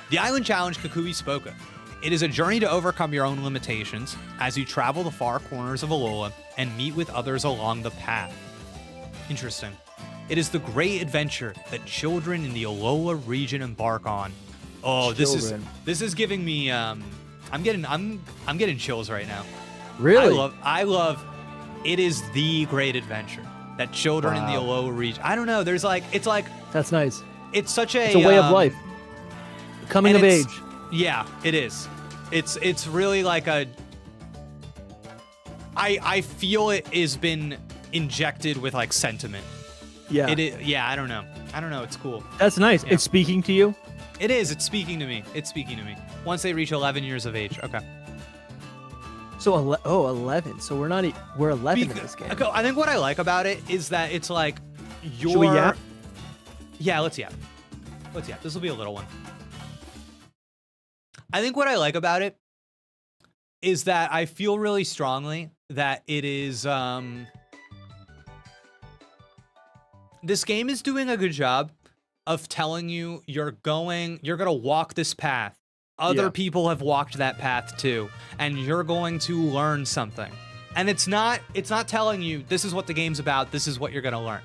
The Island Challenge Kukui spoke of. It is a journey to overcome your own limitations as you travel the far corners of Alola and meet with others along the path. Interesting. It is the great adventure that children in the Alola region embark on. Oh, Children. this is giving me I'm getting chills right now. Really? I love it is the great adventure that children in the Wow. Alola region. I don't know, there's like it's That's nice. it's such a It's a way of life. Coming and of it's- age. Yeah, it is. It's really like a I feel it has been injected with like sentiment. Yeah. It is, yeah, I don't know. It's cool. That's nice. Yeah. It's speaking to you. It is. It's speaking to me. Once they reach 11 years of age. Okay. So 11. So we're 11 in this game. I think what I like about it is that it's like Should we yap? Yeah, let's yap. This will be a little one. I think what I like about it is that I feel really strongly that it is this game is doing a good job of telling you you're gonna walk this path. Other people have walked that path too, and you're going to learn something. And it's not telling you this is what the game's about, this is what you're gonna learn.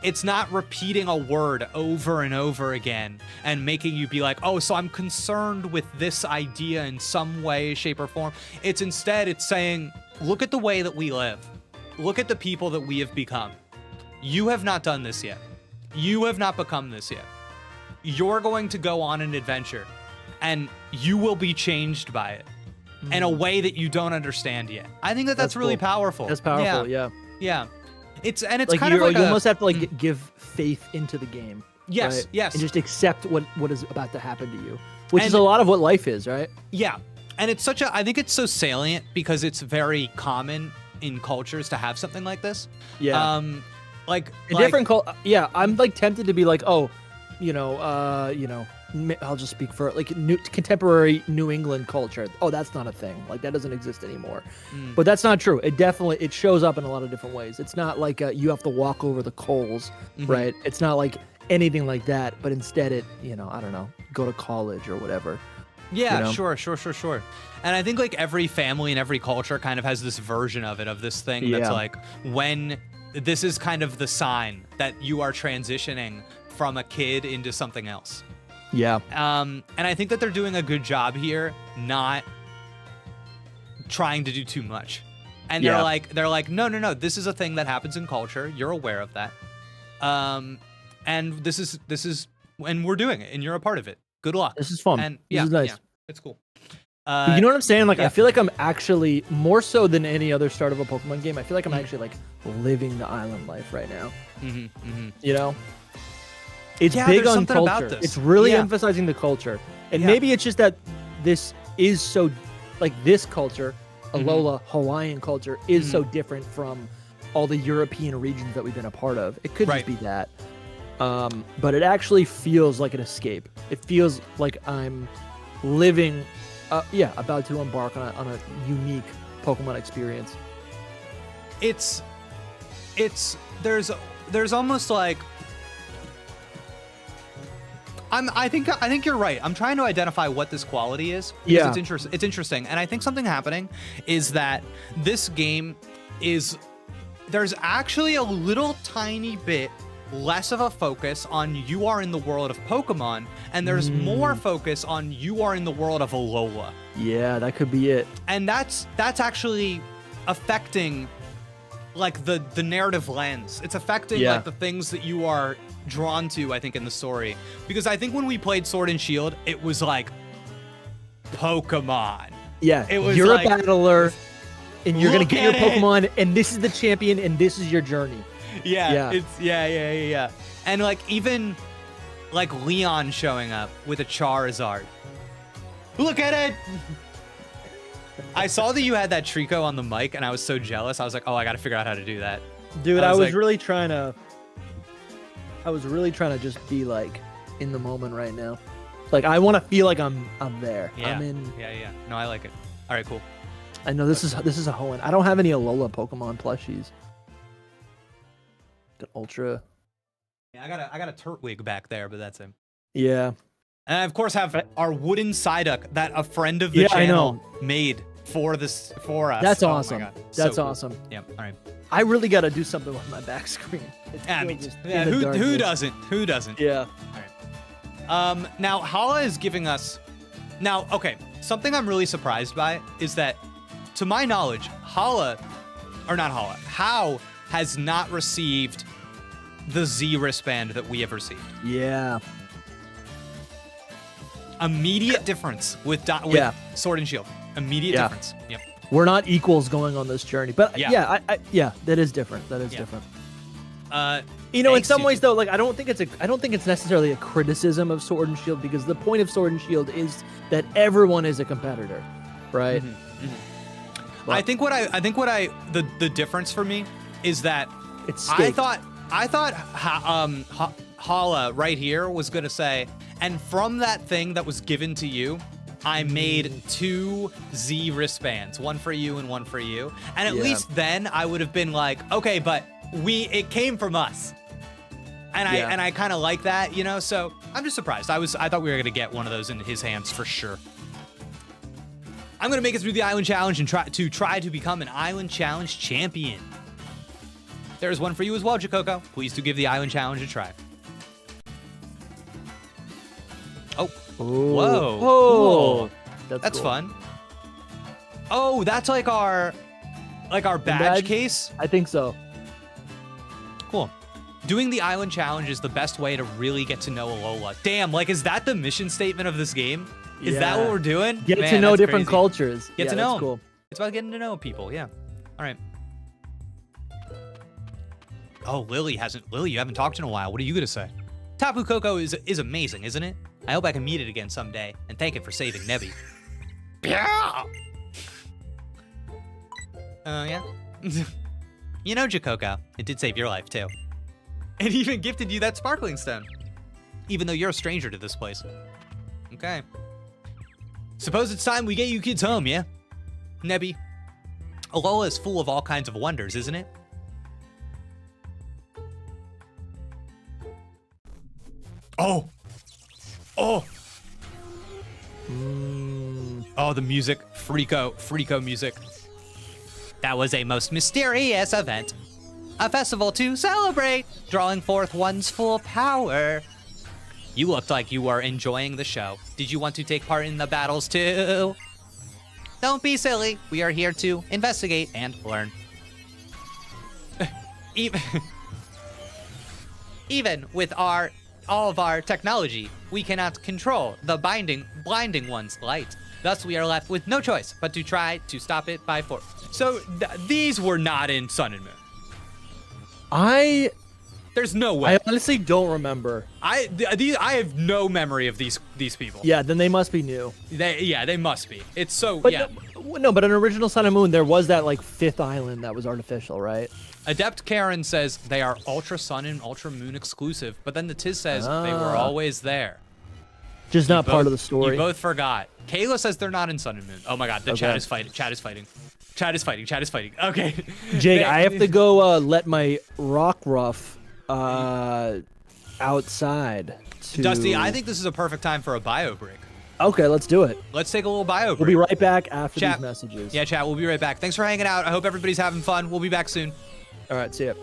It's not repeating a word over and over again and making you be like, oh, so I'm concerned with this idea in some way, shape, or form. It's saying, look at the way that we live. Look at the people that we have become. You have not done this yet. You have not become this yet. You're going to go on an adventure, and you will be changed by it in a way that you don't understand yet. I think that's really cool. powerful. That's powerful, yeah. Yeah. It's kind of like you almost have to like give faith into the game. Yes, right? yes. And just accept what is about to happen to you, which is a lot of what life is, right? Yeah. And it's I think it's so salient because it's very common in cultures to have something like this. Yeah. Different yeah, I'm like tempted to be like, oh, I'll just speak for like contemporary New England culture. Oh, that's not a thing. Like that doesn't exist anymore. But that's not true. It shows up in a lot of different ways. It's not like you have to walk over the coals, right? It's not like anything like that. But instead, I don't know, go to college or whatever. Yeah, sure. And I think like every family and every culture kind of has this version of it, of this thing that's like when this is kind of the sign that you are transitioning from a kid into something else. Yeah. And I think that they're doing a good job here, not trying to do too much. And they're like, no, this is a thing that happens in culture. You're aware of that. And this is, and we're doing it, and you're a part of it. Good luck. This is fun. And this is nice. Yeah, it's cool. You know what I'm saying? Like, I feel like I'm actually more so than any other start of a Pokemon game. I feel like I'm actually like living the island life right now. You know? It's big on culture. It's really emphasizing the culture. And maybe it's just that this is so, like this culture, Alola Hawaiian culture, is so different from all the European regions that we've been a part of. It could just be that. But it actually feels like an escape. It feels like I'm living, about to embark on a unique Pokemon experience. There's almost like, I think you're right. I'm trying to identify what this quality is. It's interesting. And I think something happening is that this game there's actually a little tiny bit less of a focus on you are in the world of Pokemon, and there's more focus on you are in the world of Alola. Yeah, that could be it. And that's actually affecting like the narrative lens. It's affecting like the things that you are drawn to, I think, in the story. Because I think when we played Sword and Shield, it was like Pokemon. Yeah, it was you're like, a battler, and you're gonna get your Pokemon, and this is the champion, and this is your journey. Yeah. And like even like Leon showing up with a Charizard. Look at it! I saw that you had that Trico on the mic, and I was so jealous. I was like, oh, I gotta figure out how to do that. Dude, I was really trying to just be like in the moment right now. Like I want to feel like I'm there. Yeah. I'm in. Yeah. No, I like it. All right, cool. I know this is a Hoenn. I don't have any Alola Pokemon plushies. The Ultra. Yeah, I got a Turtwig back there, but that's him. Yeah. And I of course have our wooden Psyduck that a friend of the channel made for us. That's oh awesome. My God. That's so awesome. Cool. Yeah. All right. I really got to do something with my back screen. Who doesn't? Who doesn't? Yeah. All right. Now Hala is giving us. Now, okay. Something I'm really surprised by is that, to my knowledge, How has not received the Z wristband that we have received. Yeah. Immediate difference with Sword and Shield. Immediate difference. Yep. We're not equals going on this journey, but that is different. That is different. In some ways though, like I don't think it's necessarily a criticism of Sword and Shield, because the point of Sword and Shield is that everyone is a competitor, right? I think the difference for me is that It's I staked. thought Hala right here was gonna say, and from that thing that was given to you, I made 2 Z wristbands, one for you and one for you. And at Yeah. least then I would have been like, okay, but it came from us. And I kind of like that, you know? So I'm just surprised. I thought we were gonna get one of those in his hands for sure. I'm gonna make it through the Island Challenge and try to become an Island Challenge champion. There's one for you as well, Koko. Please do give the Island Challenge a try. Oh, Ooh. whoa, Oh, cool. That's cool. fun. Oh, that's like our badge badge? case. I think so. Cool. Doing the Island Challenge is the best way to really get to know Alola. Damn, like, is that the mission statement of this game? Is that what Yeah. we're doing? Get Man, to know that's different crazy. cultures. Get Yeah, to know that's 'em. cool. It's about getting to know people, yeah. All right. Oh, Lily, you haven't talked in a while. What are you gonna say? Tapu Koko is amazing, isn't it? I hope I can meet it again someday and thank it for saving Nebby. Yeah. Yeah. You know, Koko, it did save your life too. It even gifted you that sparkling stone, even though you're a stranger to this place. Okay. Suppose it's time we get you kids home, yeah? Nebby, Alola is full of all kinds of wonders, isn't it? Oh! Oh! Oh, the music. Freako music. That was a most mysterious event. A festival to celebrate, drawing forth one's full power. You looked like you were enjoying the show. Did you want to take part in the battles too? Don't be silly. We are here to investigate and learn. Even with all of our technology, we cannot control the blinding one's light. Thus, we are left with no choice but to try to stop it by force. So these were not in Sun and Moon. There's no way. I honestly don't remember. I have no memory of these people. Yeah, then they must be new. They must be. It's so But yeah. no, but in original Sun and Moon, there was that like 5th island that was artificial, right? Adept Karen says they are Ultra Sun and Ultra Moon exclusive, but then the Tiz says they were always there. Just not part of the story. You both forgot. Kayla says they're not in Sun and Moon. Oh my god, the chat is fighting. Chat is fighting. Okay. Jake, I have to go let my Rockruff outside. Dusty, I think this is a perfect time for a bio break. Okay, let's do it. Let's take a little bio break. We'll be right back after Chat. these messages. Yeah, chat, we'll be right back. Thanks for hanging out. I hope everybody's having fun. We'll be back soon. All right, see ya.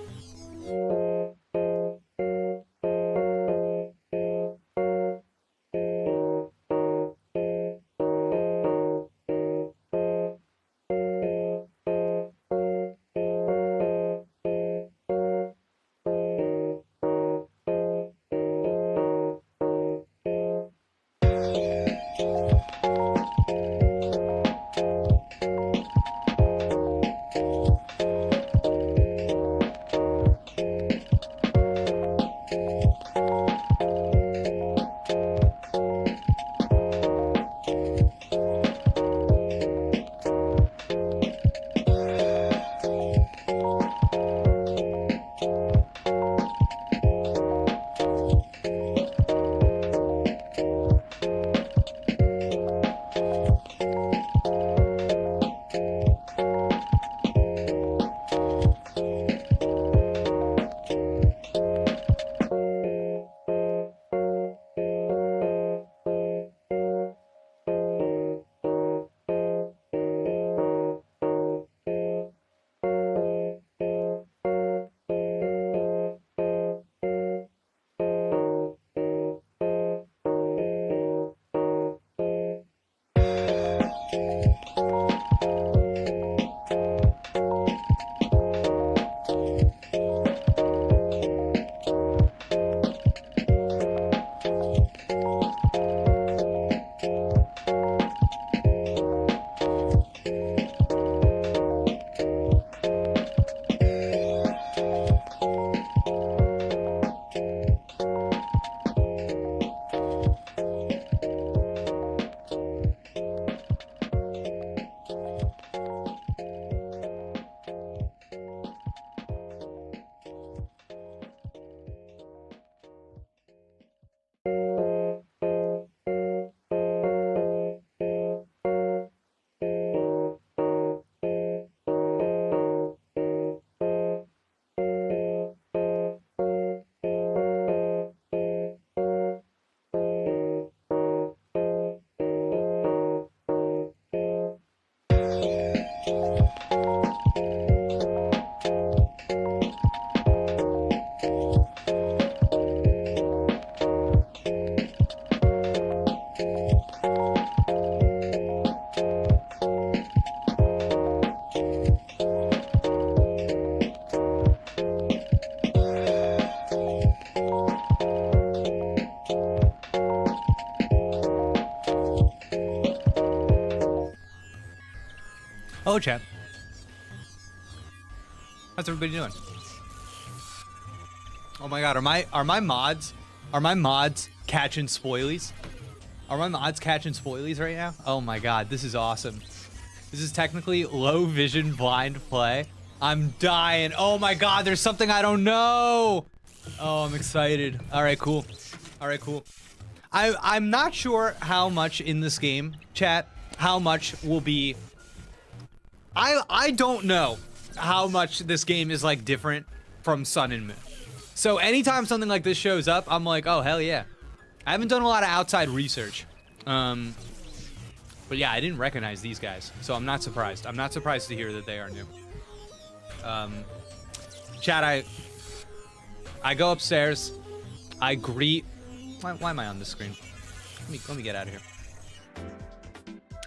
Hello, chat. How's everybody doing? Oh my god, are my mods catching spoilies? Are my mods catching spoilies right now? Oh my god, this is awesome. This is technically low vision blind play. I'm dying. Oh my god, there's something I don't know. Oh, I'm excited. All right, cool. All right, cool. I'm not sure how much in this game, chat, how much will be... I don't know how much this game is like different from Sun and Moon. So anytime something like this shows up, I'm like, oh, hell yeah. I haven't done a lot of outside research. But yeah, I didn't recognize these guys, so I'm not surprised. I'm not surprised to hear that they are new. Chat, I go upstairs. I greet... Why am I on this screen? Let me get out of here.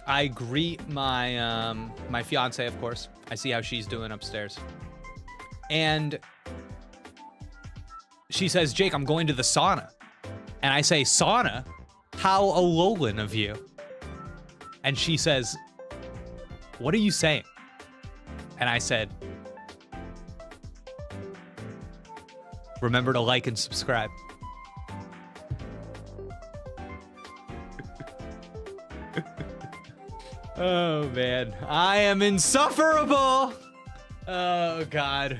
I greet my my fiance, of course. I see how she's doing upstairs. And she says, Jake, I'm going to the sauna. And I say, sauna? How Alolan of you. And she says, what are you saying? And I said, remember to like and subscribe. Oh man, I am insufferable. Oh god.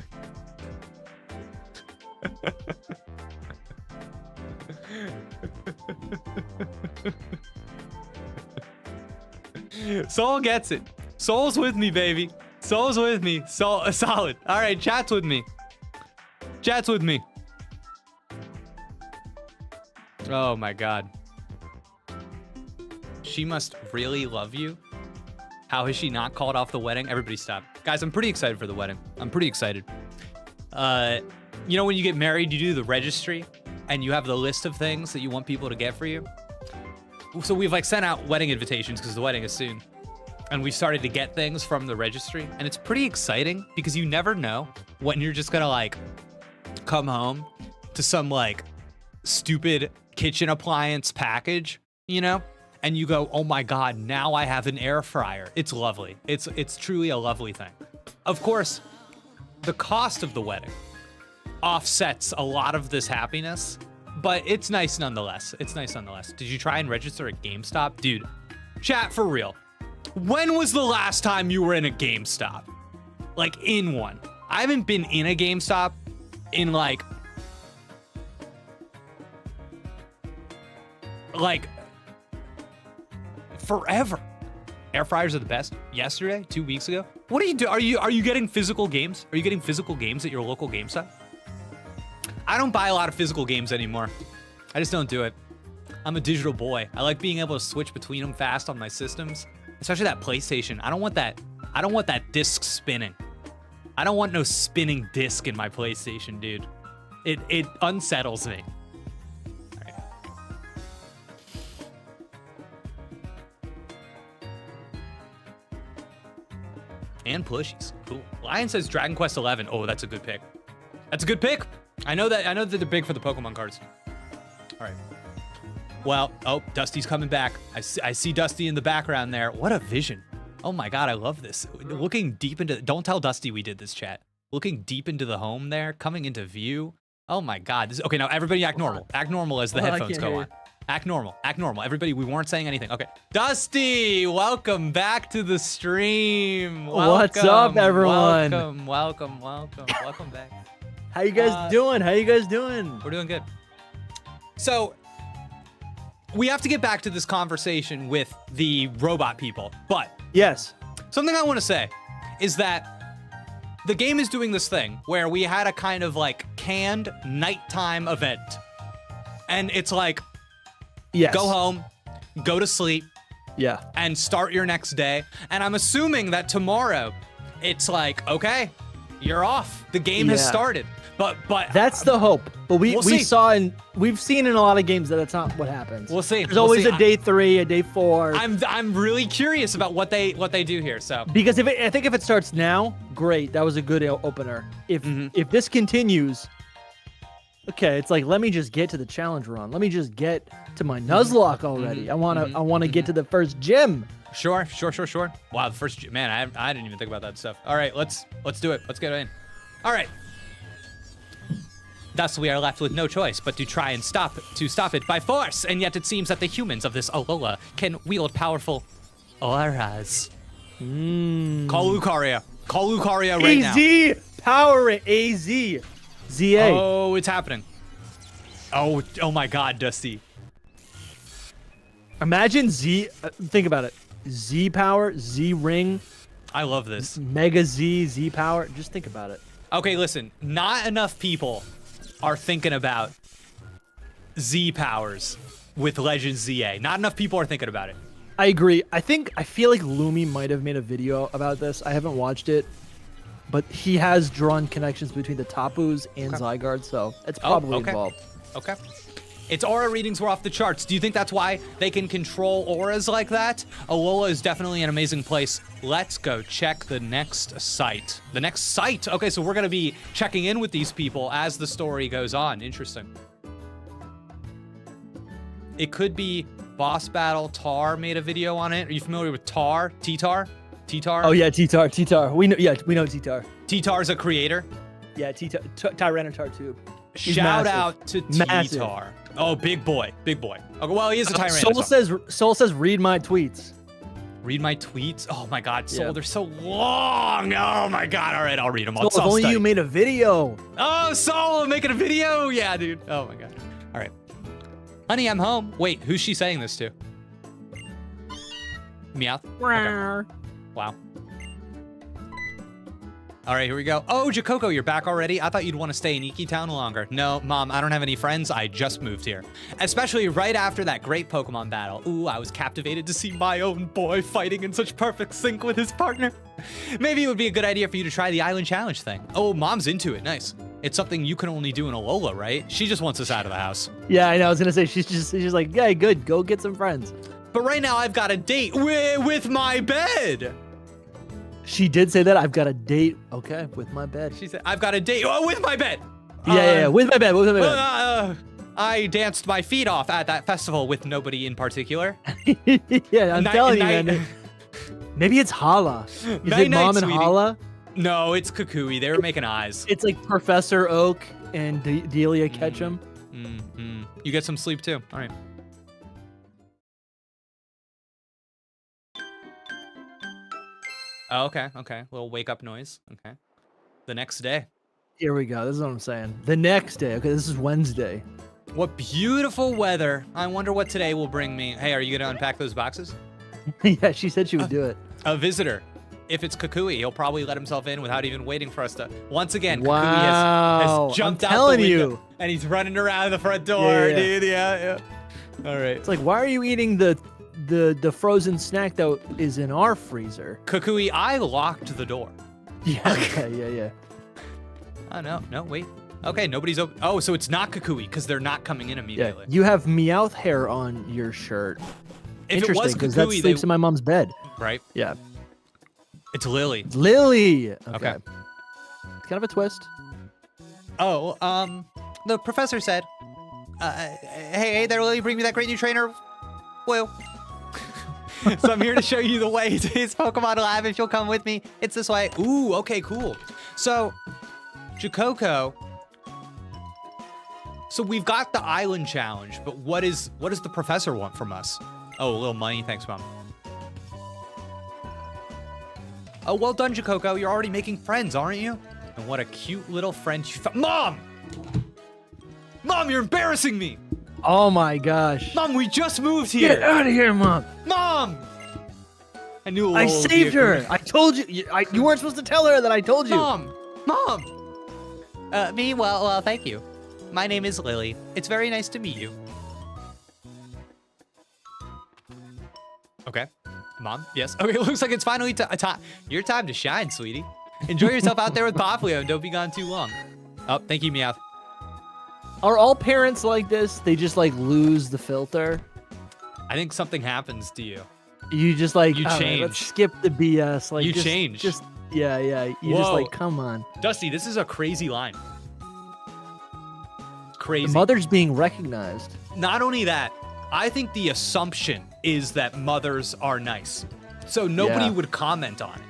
Soul gets it. Soul's with me, baby. Soul's with me. Soul, solid. All right, chat's with me. Chat's with me. Oh my god. She must really love you. How has she not called off the wedding? Everybody stop. Guys, I'm pretty excited for the wedding. I'm pretty excited. You know when you get married, you do the registry and you have the list of things that you want people to get for you? So we've like sent out wedding invitations because the wedding is soon. And we've started to get things from the registry. And it's pretty exciting because you never know when you're just gonna like come home to some like stupid kitchen appliance package, you know? And you go, oh my god, now I have an air fryer. It's lovely. It's truly a lovely thing. Of course, the cost of the wedding offsets a lot of this happiness, but it's nice nonetheless. It's nice nonetheless. Did you try and register at GameStop? Dude, chat for real. When was the last time you were in a GameStop? Like in one. I haven't been in a GameStop in like forever. Air fryers are the best. Yesterday, 2 weeks ago. What are you doing? Are you getting physical games? Are you getting physical games at your local GameStop? I don't buy a lot of physical games anymore. I just don't do it. I'm a digital boy. I like being able to switch between them fast on my systems, especially that PlayStation. I don't want that disc spinning. I don't want no spinning disc in my PlayStation, dude. It unsettles me. And plushies. Cool. Lion says Dragon Quest 11. Oh, that's a good pick. That's a good pick. I know that they're big for the Pokemon cards. All right. Well, oh, Dusty's coming back. I see Dusty in the background there. What a vision. Oh my god, I love this. Looking deep into... Don't tell Dusty we did this, chat. Looking deep into the home there, coming into view. Oh my god. Okay, now everybody act normal. Act normal as the headphones go on. Act normal. Act normal. Everybody, we weren't saying anything. Okay. Dusty, welcome back to the stream. Welcome, what's up, everyone? Welcome back. How you guys doing? How you guys doing? We're doing good. So, we have to get back to this conversation with the robot people, but yes, something I want to say is that the game is doing this thing where we had a kind of like canned nighttime event, and it's like, yes, go home, go to sleep, yeah, and start your next day. And I'm assuming that tomorrow, it's like, okay, you're off. The game has started. But that's the hope. But we've seen in a lot of games that that's not what happens. We'll see. There's always a day 3, a day 4. I'm really curious about what they do here. So because I think if it starts now, great. That was a good opener. If this continues, Okay, it's like, let me just get to the challenge run. Let me just get to my Nuzlocke already. I wanna get to the first gym. Sure. Wow, the first man, I didn't even think about that stuff. All right, let's do it. Let's get in. All right. Thus, we are left with no choice but to try and stop it by force. And yet, it seems that the humans of this Alola can wield powerful auras. Call Lucaria. Call Lucaria right now. AZ! Power it, AZ. ZA. Oh, it's happening. Oh my God, Dusty. Imagine Z. Think about it. Z power, Z ring, I love this. Mega Z, Z power. Just think about it. Okay, listen. Not enough people are thinking about Z powers with Legend ZA. Not enough people are thinking about it. I agree. I feel like Lumi might have made a video about this. I haven't watched it, but he has drawn connections between the Tapus and Zygarde, so it's probably involved. Okay. Its aura readings were off the charts. Do you think that's why they can control auras like that? Alola is definitely an amazing place. Let's go check the next site. The next site? Okay, so we're going to be checking in with these people as the story goes on. Interesting. It could be Boss Battle. Tar made a video on it. Are you familiar with Tar? T-Tar? T-Tar? Oh, yeah, T-Tar. We know T-Tar. T-Tar's a creator? Yeah, T-Tar. Tyranitar, too. Shout out to T-Tar. Oh, big boy. Okay, well, he is a Tyranitar. Soul says, read my tweets. Read my tweets? Oh my God, Soul, Yeah. they're so long. Oh my God, all right, I'll read them. Soul, if only you made a video. Oh, Soul, I'm making a video? Yeah, dude. Oh my God. All right. Honey, I'm home. Wait, who's she saying this to? Meowth? Okay. Wow. All right, here we go. Oh, Koko, you're back already? I thought you'd want to stay in Iki Town longer. No, Mom, I don't have any friends. I just moved here. Especially right after that great Pokemon battle. Ooh, I was captivated to see my own boy fighting in such perfect sync with his partner. Maybe it would be a good idea for you to try the Island Challenge thing. Oh, Mom's into it. Nice. It's something you can only do in Alola, right? She just wants us out of the house. Yeah, I know. I was going to say, she's like, yeah, good. Go get some friends. But right now, I've got a date with my bed. She did say that. I've got a date. Okay, with my bed. She said, I've got a date with my bed. Yeah, with my bed. I danced my feet off at that festival with nobody in particular. Yeah, I'm telling you, man. Maybe it's Hala. Is it Mom and Hala? No, it's Kukui. They were making eyes. It's like Professor Oak and Delia Ketchum. You get some sleep too. All right. Oh, okay. Little wake up noise. Okay. The next day. Here we go. This is what I'm saying. The next day. Okay, this is Wednesday. What beautiful weather. I wonder what today will bring me. Hey, are you going to unpack those boxes? Yeah, she said she would do it. A visitor. If it's Kukui, he'll probably let himself in without even waiting for us to. Once again, wow. Kukui has jumped out the window and he's running around the front door, dude. Yeah. All right. It's like, why are you eating the frozen snack that is in our freezer? Kukui, I locked the door. Yeah. Okay. Yeah. Oh no, wait. Okay, nobody's open. Oh, so it's not Kukui because they're not coming in immediately. Yeah, you have Meowth hair on your shirt. If it was because that Kukui, sleeps in my mom's bed. Right. Yeah. It's Lily. It's Lily. Okay. It's kind of a twist. Oh, the professor said, hey there, Lily, bring me that great new trainer. Well. So I'm here to show you the way to his Pokemon lab if you'll come with me. It's this way. Ooh, okay, cool. So, Koko. So we've got the Island Challenge, but what does the professor want from us? Oh, a little money. Thanks, Mom. Oh, well done, Koko. You're already making friends, aren't you? And what a cute little friend you found. Mom! Mom, you're embarrassing me! Oh my gosh. Mom, we just moved here. Get out of here, Mom. Mom! I knew I saved her. I told you. You weren't supposed to tell her that I told you. Mom! Me? Well, thank you. My name is Lily. It's very nice to meet you. Okay. Mom? Yes. Okay, it looks like it's finally your time to shine, sweetie. Enjoy yourself out there with Poplio and don't be gone too long. Oh, thank you, Meowth. Are all parents like this? They just like lose the filter? I think something happens to you. You just like, you change. Let's skip the BS. Like you just, change. Yeah. You just like, come on. Dusty, this is a crazy line. crazy. The mother's being recognized. Not only that, I think the assumption is that mothers are nice. So nobody would comment on it.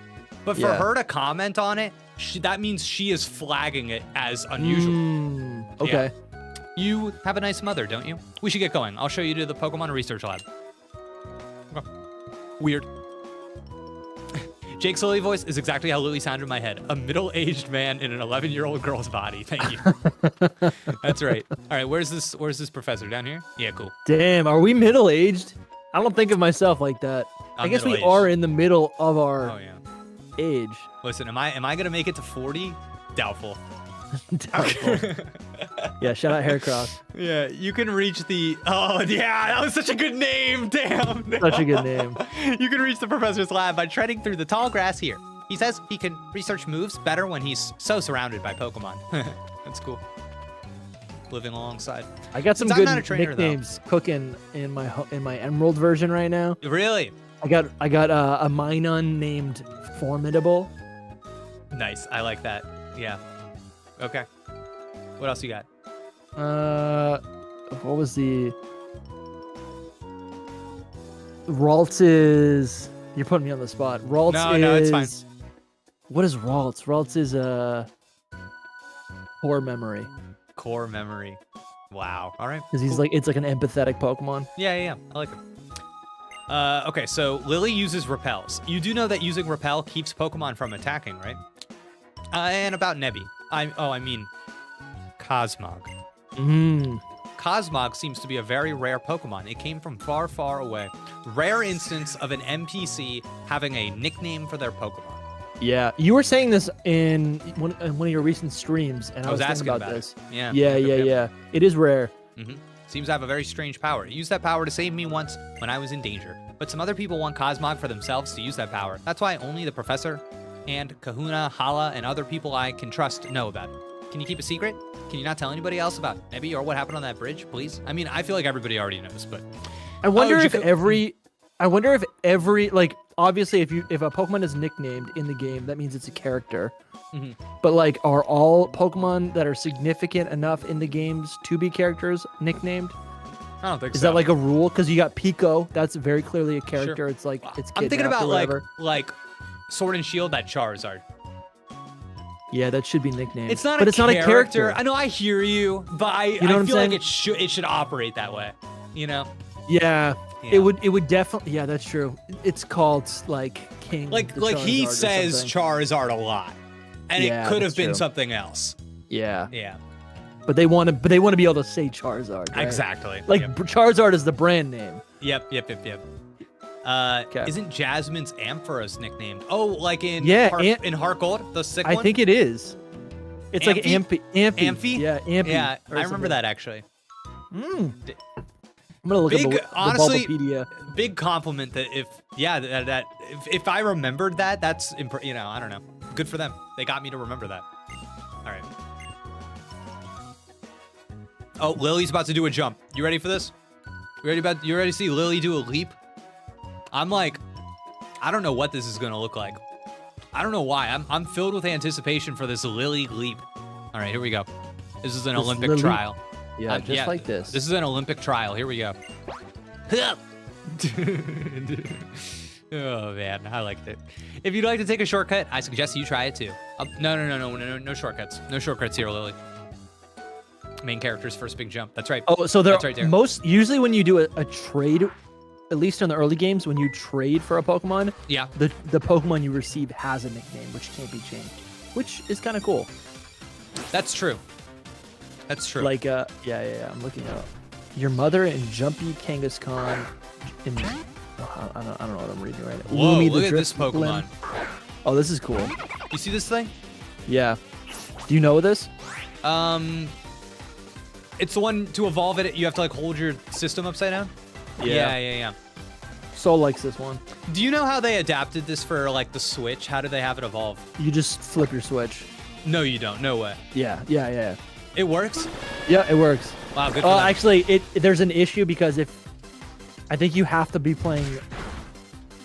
But for her to comment on it, that means she is flagging it as unusual. Okay. Yeah. You have a nice mother, don't you? We should get going. I'll show you to the Pokemon Research Lab. Okay. Weird. Jake's Lily voice is exactly how Lily sounded in my head. A middle-aged man in an 11-year-old girl's body. Thank you. That's right. All right, where's this professor? Down here? Yeah, cool. Damn, are we middle-aged? I don't think of myself like that. I guess we are in the middle of our age. Listen, am I gonna make it to 40? Doubtful. Doubtful. Yeah, shout out Haircross. Yeah, you can reach the. Oh yeah, that was such a good name. Damn. Such a good name. You can reach the professor's lab by treading through the tall grass here. He says he can research moves better when he's so surrounded by Pokemon. That's cool. Living alongside. I got some good nicknames cooking in my Emerald version right now. Really? I got a Minun named Formidable. Nice. I like that. Yeah. Okay. What else you got? What was the Ralts is? You're putting me on the spot. Ralts No, it's fine. What is Ralts? Ralts is core memory. Core memory. Wow. All right. Because he's like, it's like an empathetic Pokemon. Yeah. I like him. Okay, so Lily uses repels. You do know that using repel keeps Pokemon from attacking, right? And about Nebby. I mean, Cosmog. Cosmog seems to be a very rare Pokemon. It came from far, far away. Rare instance of an NPC having a nickname for their Pokemon. Yeah, you were saying this in one of your recent streams, and I was asking about this. Yeah. Yeah. It is rare. Seems to have a very strange power. It used that power to save me once when I was in danger. But some other people want Cosmog for themselves to use that power. That's why only the professor and Kahuna, Hala, and other people I can trust know about it. Can you keep a secret? Can you not tell anybody else about Nebby or what happened on that bridge, please? I mean, I feel like everybody already knows, but... I wonder if every like, obviously if a Pokemon is nicknamed in the game, that means it's a character. But like, are all Pokemon that are significant enough in the games to be characters nicknamed? I don't think so. Is that like a rule? Because you got Pico, that's very clearly a character. Sure. It's like it's. I'm thinking about like Sword and Shield, that Charizard. Yeah, that should be nicknamed. It's not, but it's not a character. I know, I hear you, but I feel like it should operate that way. You know? Yeah. It would definitely. Yeah, that's true. It's called like King. Like he says Charizard a lot, and it could have been something else. Yeah. But they want to be able to say Charizard. Right? Exactly. Like Charizard is the brand name. Yep. Isn't Jasmine's Ampharos nicknamed? Oh, like in in Heart Gold, the sick one? I think it is. It's like Amphi. Yeah, Amphi. Yeah, I remember that actually. I'm gonna look at the Bulbapedia. Big compliment that if I remembered that, that's I don't know. Good for them. They got me to remember that. All right. Oh, Lily's about to do a jump. You ready for this? You ready to see Lily do a leap? I'm like, I don't know what this is gonna look like. I don't know why. I'm filled with anticipation for this Lily leap. All right, here we go. This is an Olympic trial. Yeah, just like this. This is an Olympic trial. Here we go. Oh man, I liked it. If you'd like to take a shortcut, I suggest you try it too. No shortcuts. No shortcuts here, Lily. Main character's first big jump. That's right. Oh, so that's right there. Usually when you do a trade, at least in the early games, when you trade for a Pokemon, the Pokemon you receive has a nickname which can't be changed, which is kind of cool. That's true. That's true. Like, I'm looking up your mother and Jumpy Kangaskhan. I don't know what I'm reading right now. Whoa, look at this Pokemon. Oh, this is cool. You see this thing? Yeah. Do you know this? It's the one to evolve it. You have to like hold your system upside down. Yeah. Soul likes this one. Do you know how they adapted this for like the Switch? How do they have it evolve? You just flip your Switch. No, you don't. No way. Yeah. It works? Yeah, it works. Wow, good for them. Actually, there's an issue because I think you have to be playing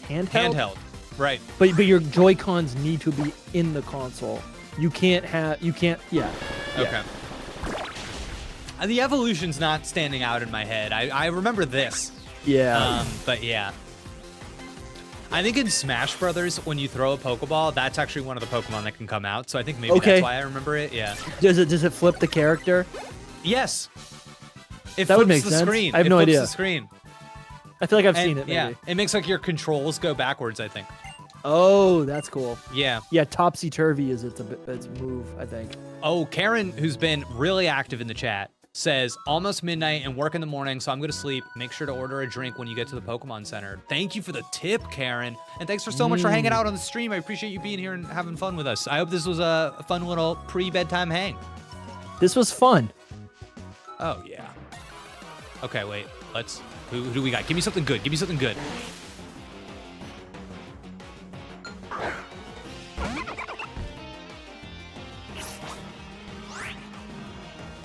handheld. Right. But your Joy-Cons need to be in the console. You can't. Yeah. Okay. The evolution's not standing out in my head. I remember this. Yeah. But yeah. I think in Smash Brothers, when you throw a Pokeball, that's actually one of the Pokemon that can come out. So I think maybe that's why I remember it. Yeah. Does it flip the character? Yes. It That would make the sense. screen. I have no flips idea. The screen. I feel like I've And, seen it. Maybe. Yeah. It makes like your controls go backwards, I think. Oh, that's cool. Yeah. Yeah, topsy turvy is its move, I think. Oh, Karen, who's been really active in the chat, says almost midnight and work in the morning, so I'm gonna sleep. Make sure to order a drink when you get to the Pokemon Center. Thank you for the tip, Karen, and thanks for so much for hanging out on the stream. I appreciate you being here and having fun with us. I hope this was a fun little pre-bedtime hang. This was fun. Oh yeah. Okay, wait. Who do we got? Give me something good. Give me something good.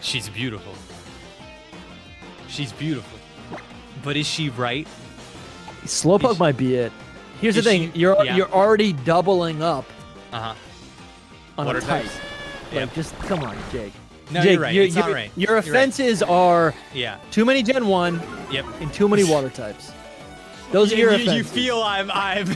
She's beautiful. She's beautiful. But is she right? Slowpoke might be it. Here's the thing: you're already doubling up on Water a type. types. Like, just come on, Jake. No, Jake, you're right. It's not right. Your offenses are too many Gen 1 Yep. and too many water types. Those are your offenses. You feel I'm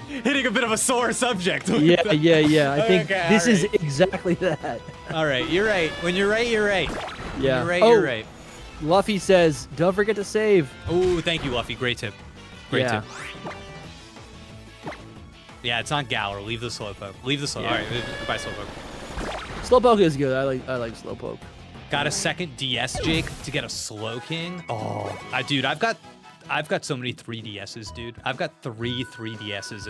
hitting a bit of a sore subject. Yeah. I think Okay, this is alright. exactly that. All right, you're right. When you're right, you're right. Yeah. When you're right, Oh, you're right. Luffy says, "Don't forget to save." Oh, thank you, Luffy. Great tip. Great Yeah. tip. Yeah, it's not Galar. Leave the Slowpoke. Leave the Slowpoke. Yeah. All right, goodbye, Slowpoke. Slowpoke is good. I like Slowpoke. Got a second DS, Jake, to get a Slow King. Oh, dude, I've got so many 3DSs, dude. I've got 3DSs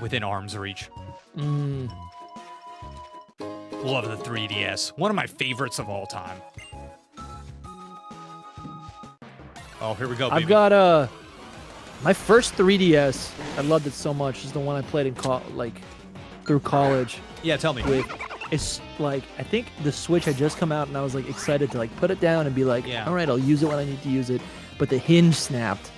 within arm's reach. Love the 3DS. One of my favorites of all time. Oh, here we go, baby. I've got my first 3DS. I loved it so much. Is the one I played in through college. Yeah, tell me. It's like, I think the Switch had just come out and I was like excited to like put it down and be like, all right, I'll use it when I need to use it. But the hinge snapped.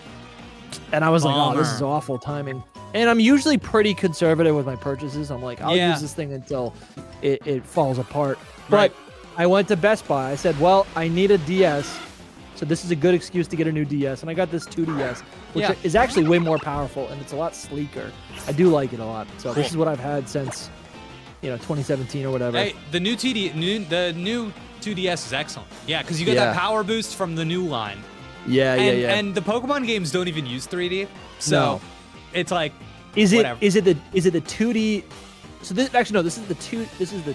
And I was like, oh, this is awful timing. And I'm usually pretty conservative with my purchases. I'm like, I'll use this thing until it falls apart. But I went to Best Buy. I said, well, I need a DS. So this is a good excuse to get a new DS. And I got this 2DS, which is actually way more powerful and it's a lot sleeker. I do like it a lot. So this is what I've had since 2017 or whatever. Hey, the new 2DS is excellent. Yeah, because you get that power boost from the new line. Yeah. And the Pokemon games don't even use 3D, so it's like, is whatever. it the 2D? So this this is the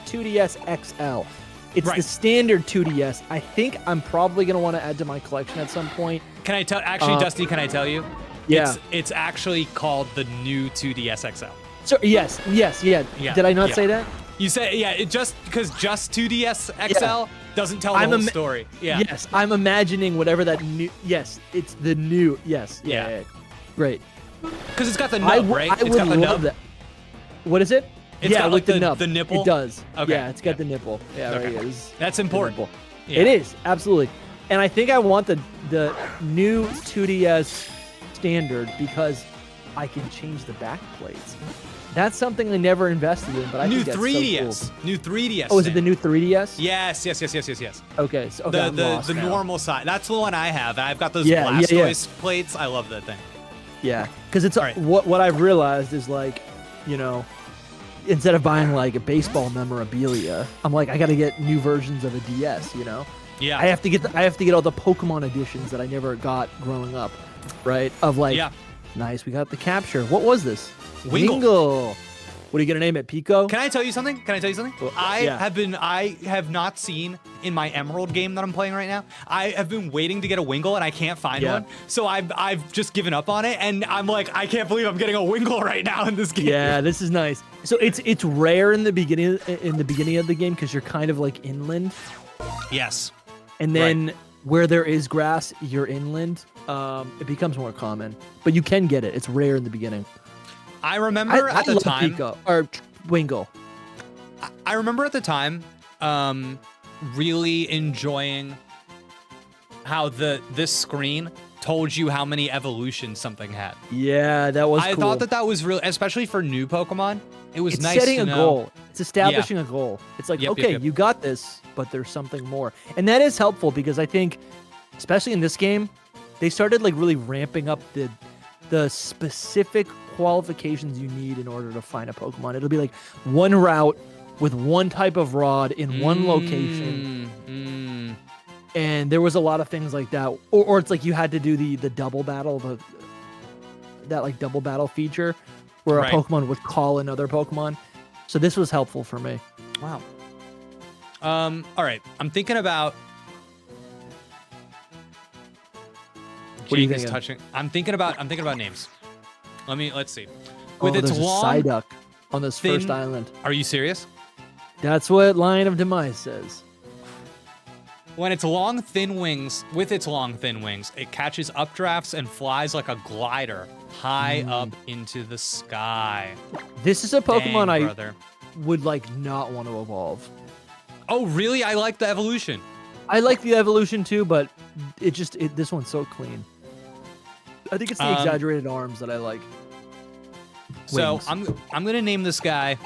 2DS XL. It's the standard 2DS. I think I'm probably gonna want to add to my collection at some point. Can I tell? Actually, Dusty, can I tell you? Yeah. It's actually called the new 2DS XL. So yes. Did I not say that? You said it just because just 2DS XL doesn't tell the whole story. Yeah. Yes, I'm imagining whatever that new. Yes, it's the new. Yes. Yeah. Great. Because it's got the nub, right? I would love that. What is it? It's got like the nub. The nipple. It does. Okay. Yeah, it's got the nipple. Yeah, Okay. right. That's important. Yeah. It is absolutely, and I think I want the new 2DS standard because I can change the back plates. That's something I never invested in, but I think that's 3DS. so cool. New 3DS. Oh, is it the new 3DS? Yes. Okay, so I'm lost the now. normal side. That's the one I have. I've got those Blastoise plates. I love that thing. Yeah, because it's what I've realized is like, instead of buying like a baseball memorabilia, I'm like, I got to get new versions of a DS. Yeah. I have to get all the Pokemon editions that I never got growing up, right? Of like, nice, we got the capture. What was this? Wingull. What are you gonna name it? Pico? Can I tell you something? Well, I have not seen in my Emerald game that I'm playing right now. I have been waiting to get a Wingull and I can't find one. So I've just given up on it, and I'm like, I can't believe I'm getting a Wingull right now in this game. Yeah, this is nice. So it's rare in the beginning of the game because you're kind of like inland. Yes. And then where there is grass, you're inland. It becomes more common, but you can get it. It's rare in the beginning. I remember at the time, Pico, or Wingull. I remember at the time, really enjoying how this screen told you how many evolutions something had. Yeah, that was I cool. thought that was really, especially for new Pokemon, it was It's nice setting to a know. goal. It's establishing a goal. It's like, Yep, yep, okay, yep. you got this, but there's something more. And that is helpful because I think, especially in this game, they started like really ramping up the specific qualifications you need in order to find a Pokemon. It'll be like one route with one type of rod in one location. And there was a lot of things like that. Or it's like you had to do the double battle, that like double battle feature where Right. a Pokemon would call another Pokemon. So this was helpful for me. Wow. All right. I'm thinking about. What are you Jake is thinking? touching. I'm thinking about names. Let's see. With its there's long. a Psyduck on this thin- first island. Are you serious? That's what Lion of Demise says. When its long, thin wings, with its long, thin wings, it catches updrafts and flies like a glider high up into the sky. This is a Pokemon Dang, I brother. would like not want to evolve. Oh, really? I like the evolution. I like the evolution too, but this one's so clean. I think it's the exaggerated arms that I like. So Wings. I'm gonna name this guy.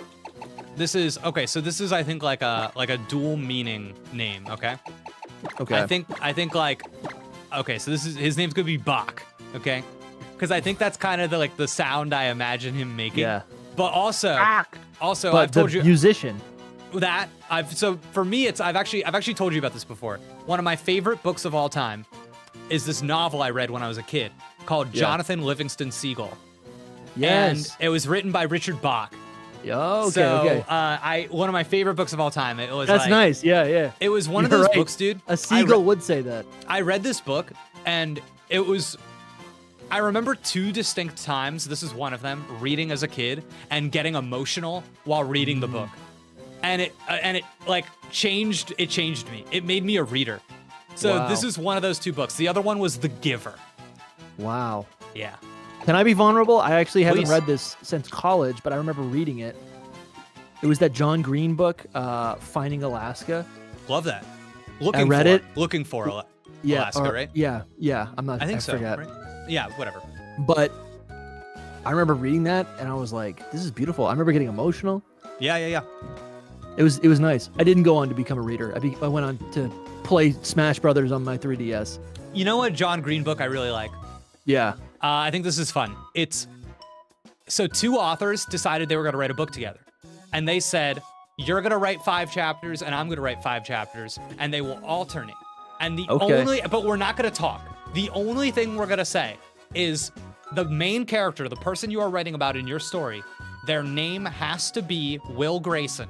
This is okay. So this is I think like a dual meaning name. Okay. Okay. I think like okay. So his name's gonna be Bach. Okay. Because I think that's kind of the sound I imagine him making. Yeah. But also but I've told the you musician. that so for me I've actually told you about this before. One of my favorite books of all time is this novel I read when I was a kid called Jonathan Livingston Seagull. Yes. And it was written by Richard Bach. Okay. So, Okay. one of my favorite books of all time. It was That's like, nice. Yeah. Yeah. It was one of You're those right. books, dude. A seagull would say that. I read this book, and it was. I remember two distinct times. This is one of them. Reading as a kid and getting emotional while reading the book, and it like changed. It changed me. It made me a reader. So Wow. this is one of those two books. The other one was The Giver. Wow. Yeah. Can I be vulnerable? I actually haven't Please. read this since college, but I remember reading it. It was that John Green book, Finding Alaska. Love that. Looking read for it. Looking for Yeah, Alaska, right? Yeah. I'm not. I think so. forget. Right? Yeah, whatever. But I remember reading that, and I was like, "This is beautiful." I remember getting emotional. Yeah. It was nice. I didn't go on to become a reader. I went on to play Smash Brothers on my 3DS. You know what John Green book I really like? Yeah. I think this is fun. So two authors decided they were going to write a book together. And they said, you're going to write 5 chapters and I'm going to write 5 chapters and they will alternate. And but we're not going to talk. The only thing we're going to say is the main character, the person you are writing about in your story, their name has to be Will Grayson.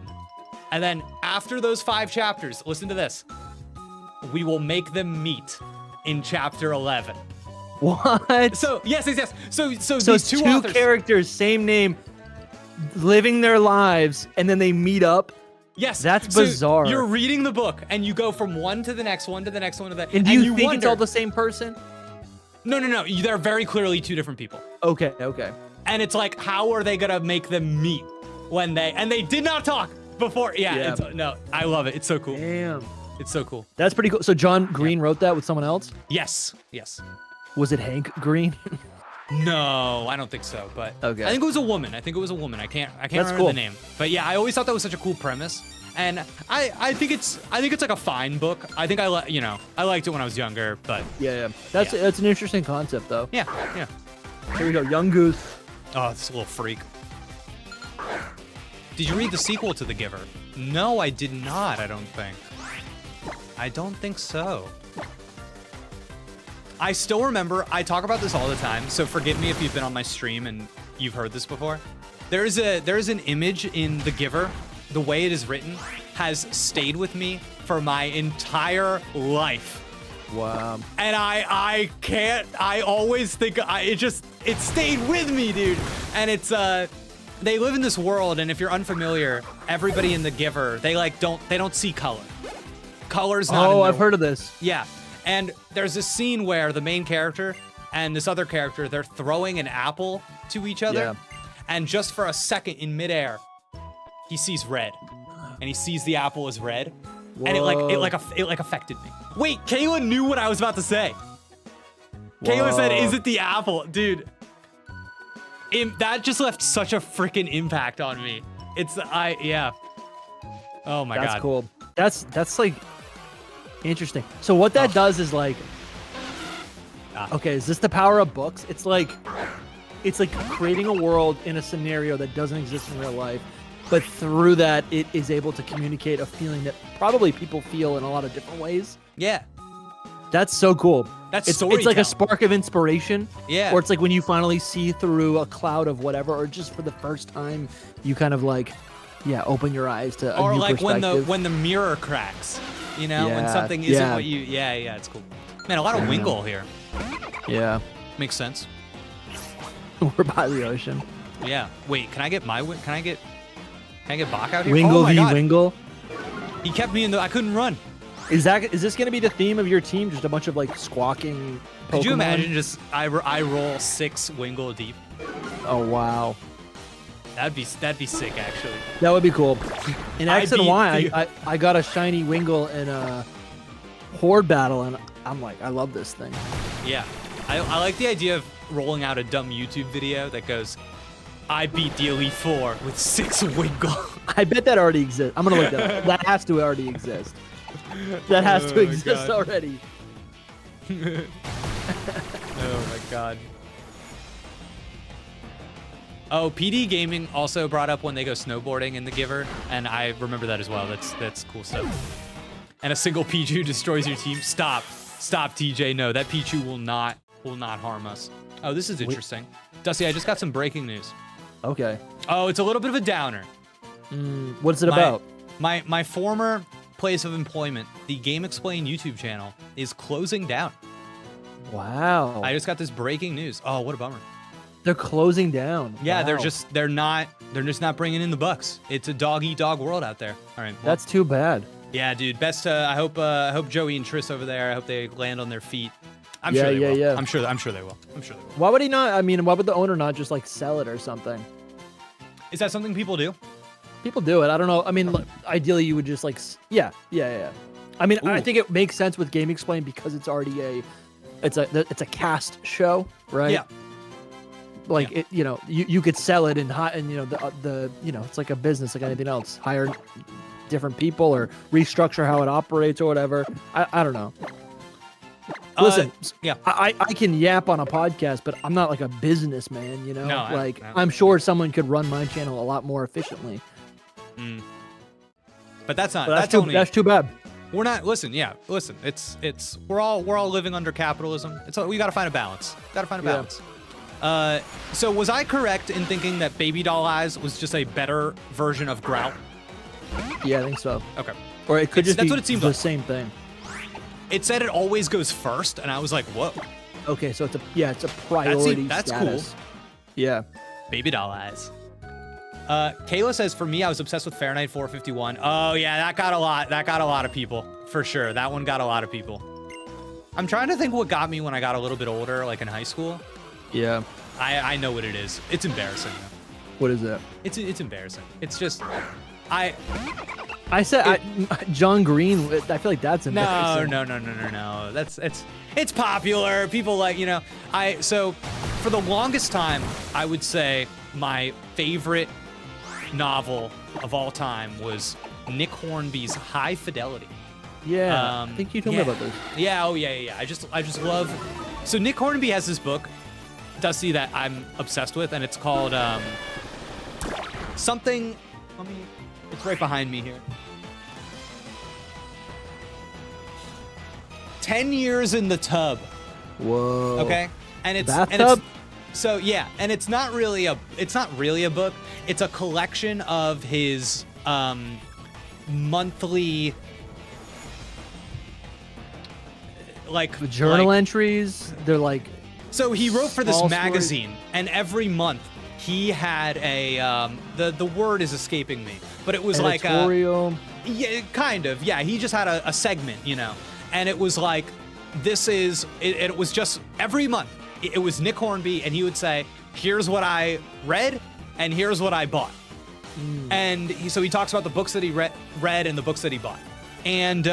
And then after those 5 chapters, listen to this. We will make them meet in chapter 11. What? So yes. So So these two authors, characters, same name, living their lives, and then they meet up. yes, That's so bizarre. You're reading the book and you go from one to the next one to the next one to the. And do you think it's wonder, all the same person? No. They're very clearly 2 different people. Okay. And it's like, how are they gonna make them meet when they did not talk before? Yeah. No, I love it. It's so cool. Damn. It's so cool. That's pretty cool. So John Green wrote that with someone else? Yes. Was it Hank Green? No, I don't think so. But Okay. I think it was a woman. I can't remember cool. the name. But yeah, I always thought that was such a cool premise. And I think it's like a fine book. I think I liked it when I was younger, but Yeah. That's an interesting concept, though. yeah. Here we go. Young Goose. Oh, this little freak. Did you read the sequel to The Giver? No, I did not, I don't think. I don't think so. I still remember, I talk about this all the time, so forgive me if you've been on my stream and you've heard this before. There is an image in The Giver, the way it is written, has stayed with me for my entire life. Wow. And I always think, it stayed with me, dude. And it's, they live in this world, and if you're unfamiliar, everybody in The Giver, they don't see color. Color's not in Oh, their I've heard of this. Yeah. And there's a scene where the main character and this other character, they're throwing an apple to each other. Yeah. And just for a second in midair, he sees red. And he sees the apple as red. And it Whoa. affected me. Wait, Kayla knew what I was about to say. Kayla said, Whoa. "Is it the apple, dude?" That just left such a freaking impact on me. Yeah. Oh my god. That's cool. That's like interesting. So what that does is like, okay, is this the power of books? It's like creating a world in a scenario that doesn't exist in real life, but through that it is able to communicate a feeling that probably people feel in a lot of different ways. Yeah. That's so cool. That's it's like storytelling. a spark of inspiration. Yeah. Or it's like when you finally see through a cloud of whatever, or just for the first time, you kind of like, open your eyes to a Or new like perspective. when the mirror cracks, you know, when Yeah, something isn't yeah. what you. Yeah, it's cool. Man, a lot of Wingle here. Yeah. Makes sense. We're by the ocean. Yeah. Wait, can I get Bach out here? Wingle Oh my v. God. Wingle. He kept me I couldn't run. Is this going to be the theme of your team? Just a bunch of like squawking Pokemon? Could you imagine just I roll 6 Wingle deep? Oh wow, That'd be sick actually. that would be cool. In X and beat Y, the- I got a shiny Wingle in a Horde battle, and I'm like, I love this thing. Yeah. I like the idea of rolling out a dumb YouTube video that goes, I beat the Elite Four with 6 Wingle. I bet that already exists. I'm gonna look that up. That has to already exist. That has to Oh, exist God. already. Oh my god. Oh, PD Gaming also brought up when they go snowboarding in the Giver, and I remember that as well. That's cool stuff. And a single Pichu destroys your team. Stop, TJ. No, that Pichu will not harm us. Oh, this is interesting. Dusty, I just got some breaking news. Okay. Oh, it's a little bit of a downer. What's it about? My former place of employment, the Game Explain YouTube channel, is closing down. Wow. I just got this breaking news. Oh, what a bummer. They're closing down. Yeah, Wow. they're not bringing in the bucks. It's a dog eat dog world out there. All right. Well, That's too bad. yeah, dude. Best. I hope Joey and Triss over there. I hope they land on their feet. I'm Yeah, sure they yeah, will. yeah. I'm sure they will. Why would he not? I mean, why would the owner not just like sell it or something? Is that something people do? People do it. I don't know. I mean, ideally, you would just like, yeah. I mean, I Ooh. think it makes sense with Game Explain because it's already it's a cast show, right? Yeah. Like Yeah. it, you could sell it and the it's like a business like anything else. Hire different people or restructure how it operates or whatever. I don't know. Listen, Yeah. I can yap on a podcast, but I'm not like a businessman, No, No. no. I'm sure someone could run my channel a lot more efficiently. But that's not. But That's too bad. We're not. Listen. Yeah. Listen. It's. We're all living under capitalism. We got to find a balance. Yeah. So was I correct in thinking that Baby Doll Eyes was just a better version of Grout? Yeah, I think so. Okay. Or it could just That's be what it seems the like. same thing. It said it always goes first, and I was like, whoa. Okay, so it's a priority That's status. cool. Yeah. Baby Doll Eyes. Kayla says, for me, I was obsessed with Fahrenheit 451. Oh yeah, that got a lot of people for sure. That one got a lot of people. I'm trying to think what got me when I got a little bit older, like in high school. Yeah. I know what it is. It's embarrassing though. What is that? It's embarrassing. It's just I said John Green. I feel like that's embarrassing. No. It's popular. People like, so for the longest time, I would say my favorite novel of all time was Nick Hornby's High Fidelity. Yeah. I think you told me about this. Yeah, oh yeah. I just love. So Nick Hornby has this book, Dusty, that I'm obsessed with, and it's called something. It's right behind me here. 10 Years in the Tub. Whoa. Okay, and it's Bathtub? So yeah, and it's not really a book. It's a collection of his monthly Journal entries. They're like. So he wrote for this Small magazine, and every month he had a the word is escaping me, but it was like editorial. yeah, kind of, yeah. He just had a segment, and it was like it was just every month. It was Nick Hornby, and he would say, "Here's what I read, and here's what I bought." And so he talks about the books that he read and the books that he bought, and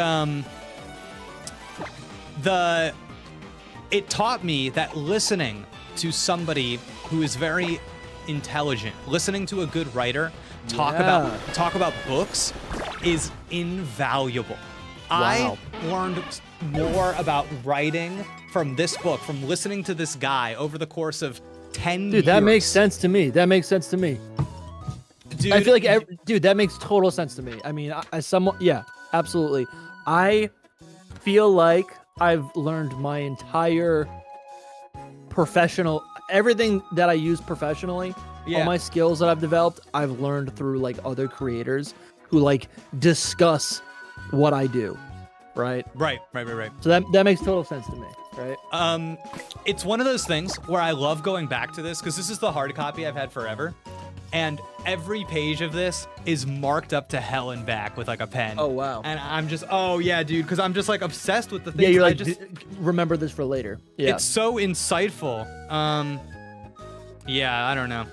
it taught me that listening to somebody who is very intelligent, listening to a good writer talk about books is invaluable. Wow. I learned more about writing from this book, from listening to this guy over the course of 10 years. Dude, that makes sense to me. That makes sense to me. Dude, I feel like, dude, that makes total sense to me. I mean, as someone, yeah, absolutely. I feel like I've learned my entire everything that I use professionally, all my skills that I've developed, I've learned through like other creators who like discuss what I do, right? Right. So that makes total sense to me, right? It's one of those things where I love going back to this because this is the hard copy I've had forever. And every page of this is marked up to hell and back with like a pen. Oh, wow. And I'm just, oh yeah, dude, because I'm just like obsessed with the things. Yeah, you're like, just remember this for later. Yeah. It's so insightful. Yeah, I don't know.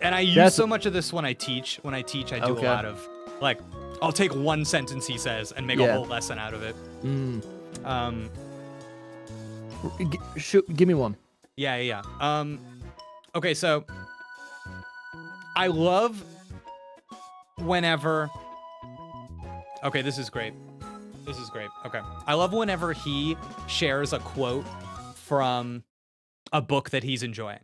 And I use so much of this when I teach. When I teach, I do a lot of like, I'll take one sentence he says and make a whole lesson out of it. Give me one. Yeah. Okay, so I love whenever. Okay, this is great. Okay, I love whenever he shares a quote from a book that he's enjoying.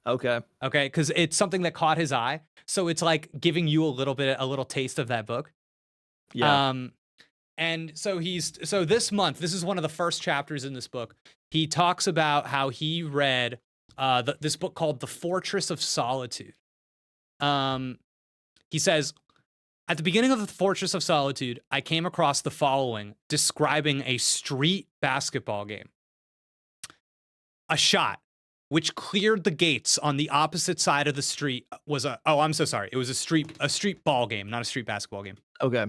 Okay, because it's something that caught his eye, so it's like giving you a little taste of that book. Yeah. And so this month, this is one of the first chapters in this book. He talks about how he read this book called The Fortress of Solitude. He says, at the beginning of The Fortress of Solitude, I came across the following describing a street basketball game. A shot which cleared the gates on the opposite side of the street was it was a street ball game, not a street basketball game. Okay.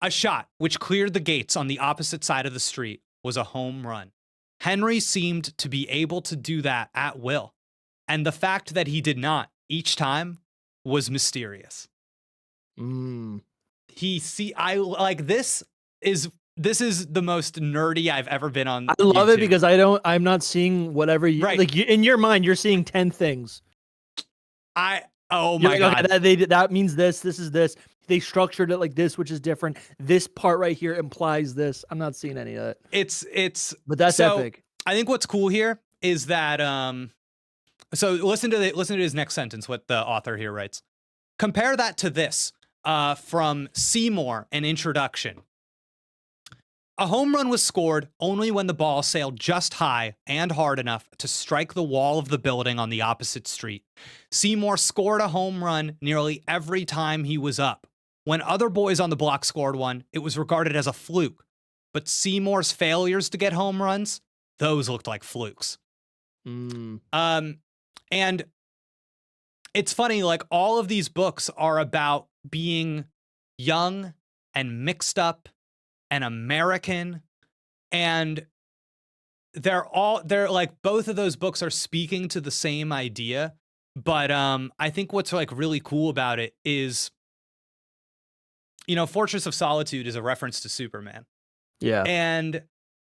A shot which cleared the gates on the opposite side of the street was a home run. Henry seemed to be able to do that at will, and the fact that he did not each time was mysterious. This is the most nerdy I've ever been on. I love YouTube. it because I'm not seeing whatever you like. In your mind, you're seeing 10 things. Oh my God. Okay, that means this is this. They structured it like this, which is different. This part right here implies this. I'm not seeing any of that. But that's epic. I think what's cool here is that so listen to his next sentence, what the author here writes. Compare that to this from Seymour, an introduction. A home run was scored only when the ball sailed just high and hard enough to strike the wall of the building on the opposite street. Seymour scored a home run nearly every time he was up. When other boys on the block scored one, it was regarded as a fluke. But Seymour's failures to get home runs, those looked like flukes. And it's funny, like all of these books are about being young and mixed up and American, and they're like both of those books are speaking to the same idea, but I think what's like really cool about it is, Fortress of Solitude is a reference to Superman. Yeah. And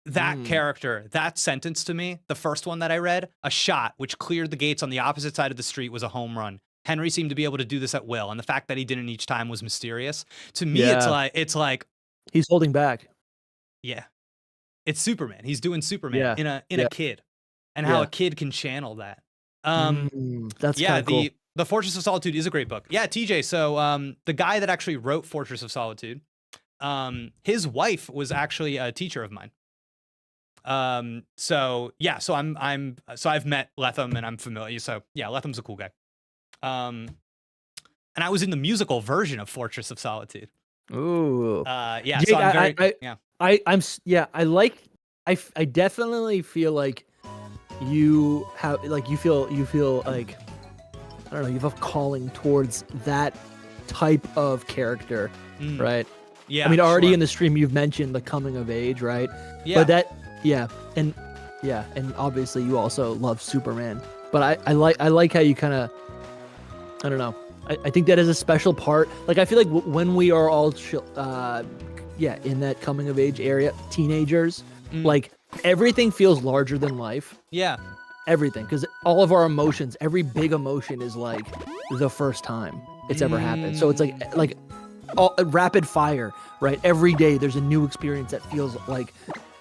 that character, that sentence to me, the first one that I read, a shot which cleared the gates on the opposite side of the street was a home run. Henry seemed to be able to do this at will, and the fact that he didn't each time was mysterious. To me, it's like he's holding back. Yeah. It's Superman. He's doing Superman in a kid, and how a kid can channel that. That's cool. The Fortress of Solitude is a great book. Yeah, TJ. So the guy that actually wrote Fortress of Solitude, his wife was actually a teacher of mine. So I've met Letham and I'm familiar. So yeah, Letham's a cool guy. And I was in the musical version of Fortress of Solitude. Ooh. Yeah. Jake, so I'm very, I definitely feel like you feel like, I don't know, you have a calling towards that type of character, right? Yeah. I mean, already in the stream you've mentioned the coming of age, right? Yeah. But and obviously you also love Superman. But I like how you kind of, I don't know. I think that is a special part. Like, I feel like when we are all in that coming of age area, teenagers, like everything feels larger than life. Yeah. Everything, because all of our emotions, every big emotion is like the first time it's ever happened. So it's like all, rapid fire, right? Every day there's a new experience that feels like,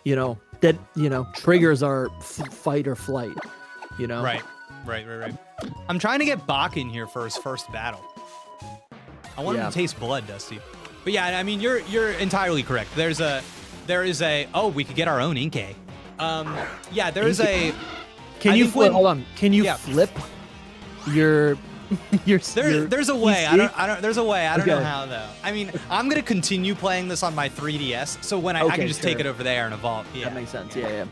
that triggers our fight or flight. Right. I'm trying to get Bach in here for his first battle. I want him to taste blood, Dusty. But yeah, I mean, you're entirely correct. There is a. Oh, we could get our own Inkay. Yeah, there is a. Can you flip? Hold on. Can you flip your there's a way. PC? I don't. There's a way. I don't know how though. I mean, I'm gonna continue playing this on my 3DS, so when I can just take it over there and evolve. Yeah, that makes sense. Yeah.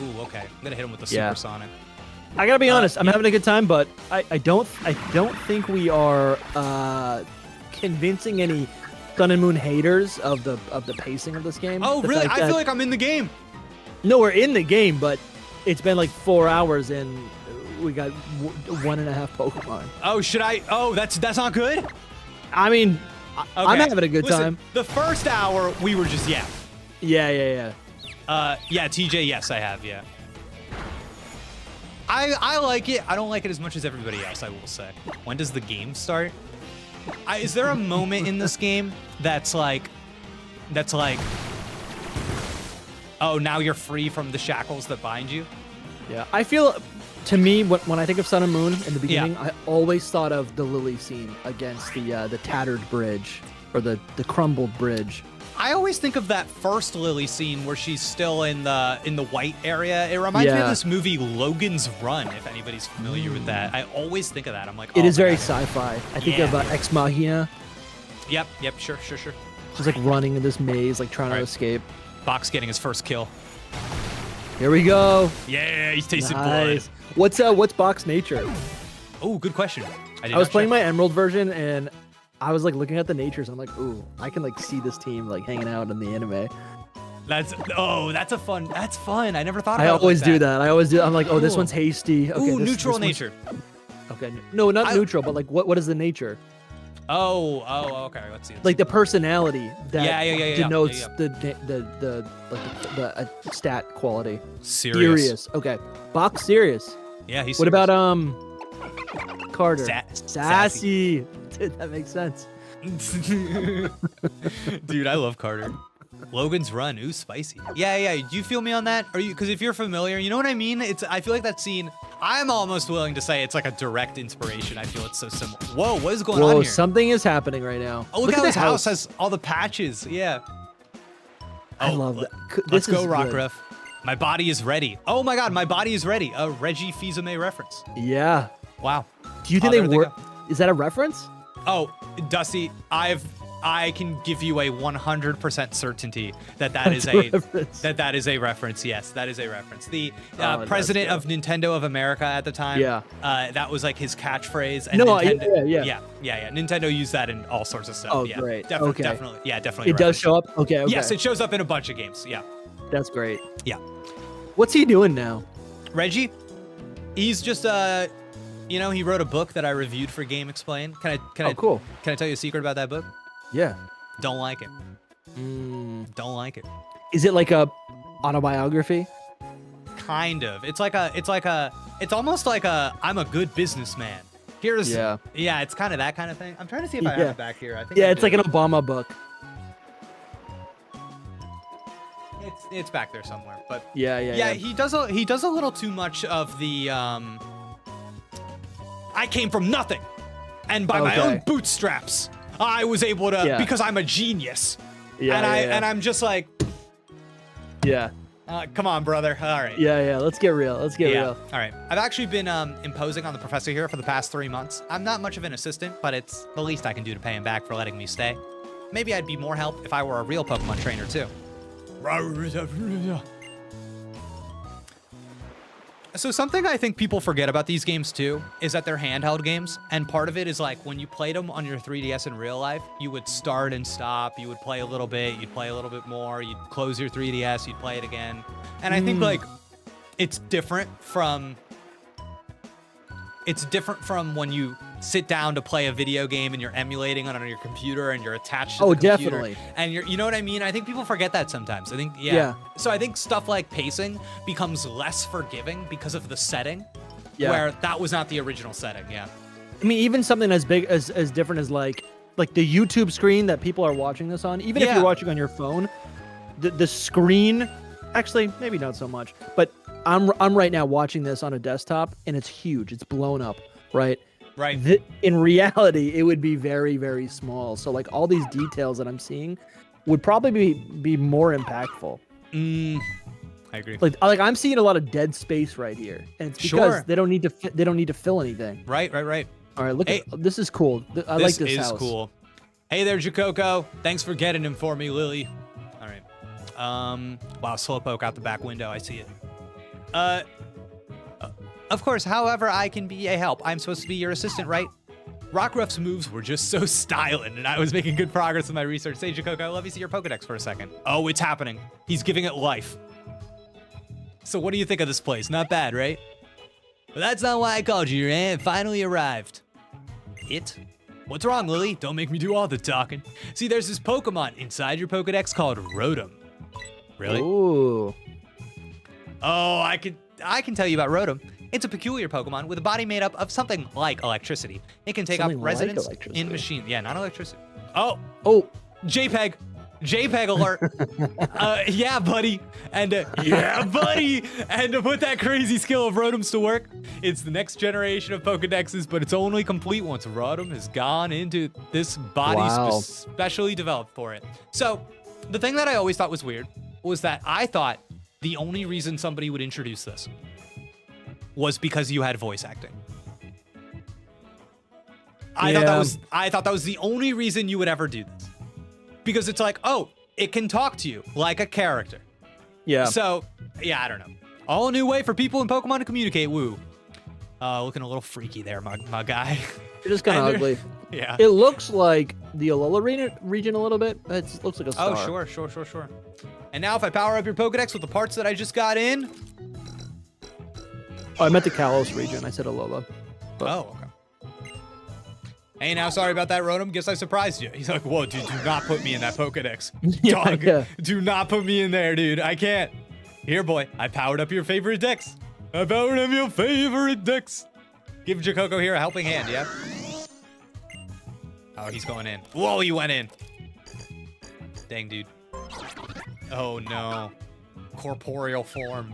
Ooh, okay. I'm gonna hit him with the supersonic. I gotta be honest. I'm having a good time, but I don't think we are convincing any Sun and Moon haters of the pacing of this game. Oh, really? I feel like I'm in the game. No, we're in the game, but it's been like 4 hours and we got 1.5 Pokemon. Oh, should I? Oh, that's not good. I mean, I'm having a good time. The first hour we were just Yeah. Yeah, TJ, yes, I have, yeah. I like it. I don't like it as much as everybody else, I will say. When does the game start? Is there a moment in this game that's like, oh, now you're free from the shackles that bind you? Yeah, I feel, to me, when I think of Sun and Moon in the beginning, I always thought of the Lily scene against the tattered bridge, or the crumbled bridge. I always think of that first Lily scene where she's still in the white area. It reminds me of this movie Logan's Run, if anybody's familiar with that. I always think of that. I'm like, it is very sci-fi. I think of Ex Machina. Yep, sure. Just like running in this maze, like trying to escape. Box getting his first kill. Here we go. Yeah, he's tasted blood. What's Box nature? Oh, good question. I was playing my Emerald version and I was like looking at the natures. I'm like, ooh, I can like see this team like hanging out in the anime. That's fun. I never thought about it. I always do that. I'm like, oh, this one's hasty. Okay, ooh, neutral nature. Okay, no, not neutral, but like what is the nature? Oh, okay. Let's see. Like the personality that denotes the the stat quality. Serious. Okay. Box serious. Yeah, he's. What serious. About Carter? Sassy. Dude, that makes sense. Dude, I love Carter. Logan's Run, ooh, spicy. Yeah. Do you feel me on that? Are you? Because if you're familiar, you know what I mean. I feel like that scene. I'm almost willing to say it's like a direct inspiration. I feel it's so similar. Whoa, what is going on here? Something is happening right now. Oh, look how this house has all the patches. Yeah. I love that. Let's go, Rockruff. My body is ready. Oh my God, my body is ready. A Reggie Fils-Aimé reference. Yeah. Wow. Do you think they were? Is that a reference? Oh, Dusty, I can give you a 100% certainty that is a reference. Yes, that is a reference. The president of Nintendo of America at the time. Yeah. That was like his catchphrase. And no, Nintendo, yeah. Nintendo used that in all sorts of stuff. Oh, yeah. great. Definitely. Yeah, definitely. It does show up. Okay. Yes, it shows up in a bunch of games. Yeah. That's great. Yeah. What's he doing now? Reggie, he's just he wrote a book that I reviewed for Game Explain. Cool. Can I tell you a secret about that book? Yeah. Don't like it. Don't like it. Is it like a autobiography? Kind of. It's almost like I'm a good businessman. It's kind of that kind of thing. I'm trying to see if I have it back here. I think it's like an Obama book. It's back there somewhere, but yeah. He does a little too much of the I came from nothing, and by my own bootstraps, I was able to because I'm a genius. And I'm just like, come on, brother. All right. Yeah. Let's get real. Real. All right. I've actually been imposing on the professor here for the past 3 months. I'm not much of an assistant, but it's the least I can do to pay him back for letting me stay. Maybe I'd be more help if I were a real Pokemon trainer too. So something I think people forget about these games too is that they're handheld games, and part of it is like when you played them on your 3DS in real life, you would start and stop, you would play a little bit, you'd play a little bit more, you'd close your 3DS, you'd play it again. And I think like it's different from when you sit down to play a video game and you're emulating it on your computer and you're attached to Oh, the computer. definitely. And you know what I mean? I think people forget that sometimes. I think, Yeah. So I think stuff like pacing becomes less forgiving because of the setting, where that was not the original setting. Yeah. I mean, even something as big as different as like the YouTube screen that people are watching this on, even if you're watching on your phone, the screen, actually maybe not so much, but I'm right now watching this on a desktop and it's huge. It's blown up, right? Right. In reality, it would be very, very small. So like all these details that I'm seeing would probably be more impactful. I agree. Like I'm seeing a lot of dead space right here, and it's because they don't need to fill anything. Right. All right, look. This is cool. I like this house. This is cool. Hey there, Koko. Thanks for getting him for me, Lily. All right. Wow, Slowpoke out the back window. I see it. Of course, however I can be a help. I'm supposed to be your assistant, right? Rockruff's moves were just so styling, and I was making good progress with my research. Say, Koko, let me see your Pokedex for a second. Oh, it's happening. He's giving it life. So what do you think of this place? Not bad, right? But that's not why I called you. Your aunt finally arrived. It? What's wrong, Lily? Don't make me do all the talking. See, there's this Pokemon inside your Pokedex called Rotom. Really? Ooh. Oh, I can tell you about Rotom. It's a peculiar Pokemon with a body made up of something like electricity. It can take up residence in machines. Yeah, not electricity. Oh, JPEG. JPEG alert. Yeah, buddy. And yeah, buddy. And to put that crazy skill of Rotoms to work, it's the next generation of Pokedexes, but it's only complete once Rotom has gone into this body specially developed for it. So the thing that I always thought was weird was that I thought the only reason somebody would introduce this was because you had voice acting. I thought that was the only reason you would ever do this. Because it's like, oh, it can talk to you like a character. Yeah. So, yeah, I don't know. All new way for people in Pokemon to communicate, woo. Looking a little freaky there, my guy. It is kind of ugly. Yeah. It looks like the Alola region a little bit. It looks like a star. Oh, sure. And now if I power up your Pokedex with the parts that I just got in. Oh, I meant the Kalos region. I said Alola. Oh, okay. Hey, now, sorry about that, Rotom. Guess I surprised you. He's like, whoa, dude, do not put me in that Pokedex. Dog, do not put me in there, dude. I can't. Here, boy, I powered up your favorite dex. I powered up your favorite dex. Give Koko here a helping hand, yeah? Oh, he's going in. Whoa, he went in. Dang, dude. Oh, no. Corporeal form.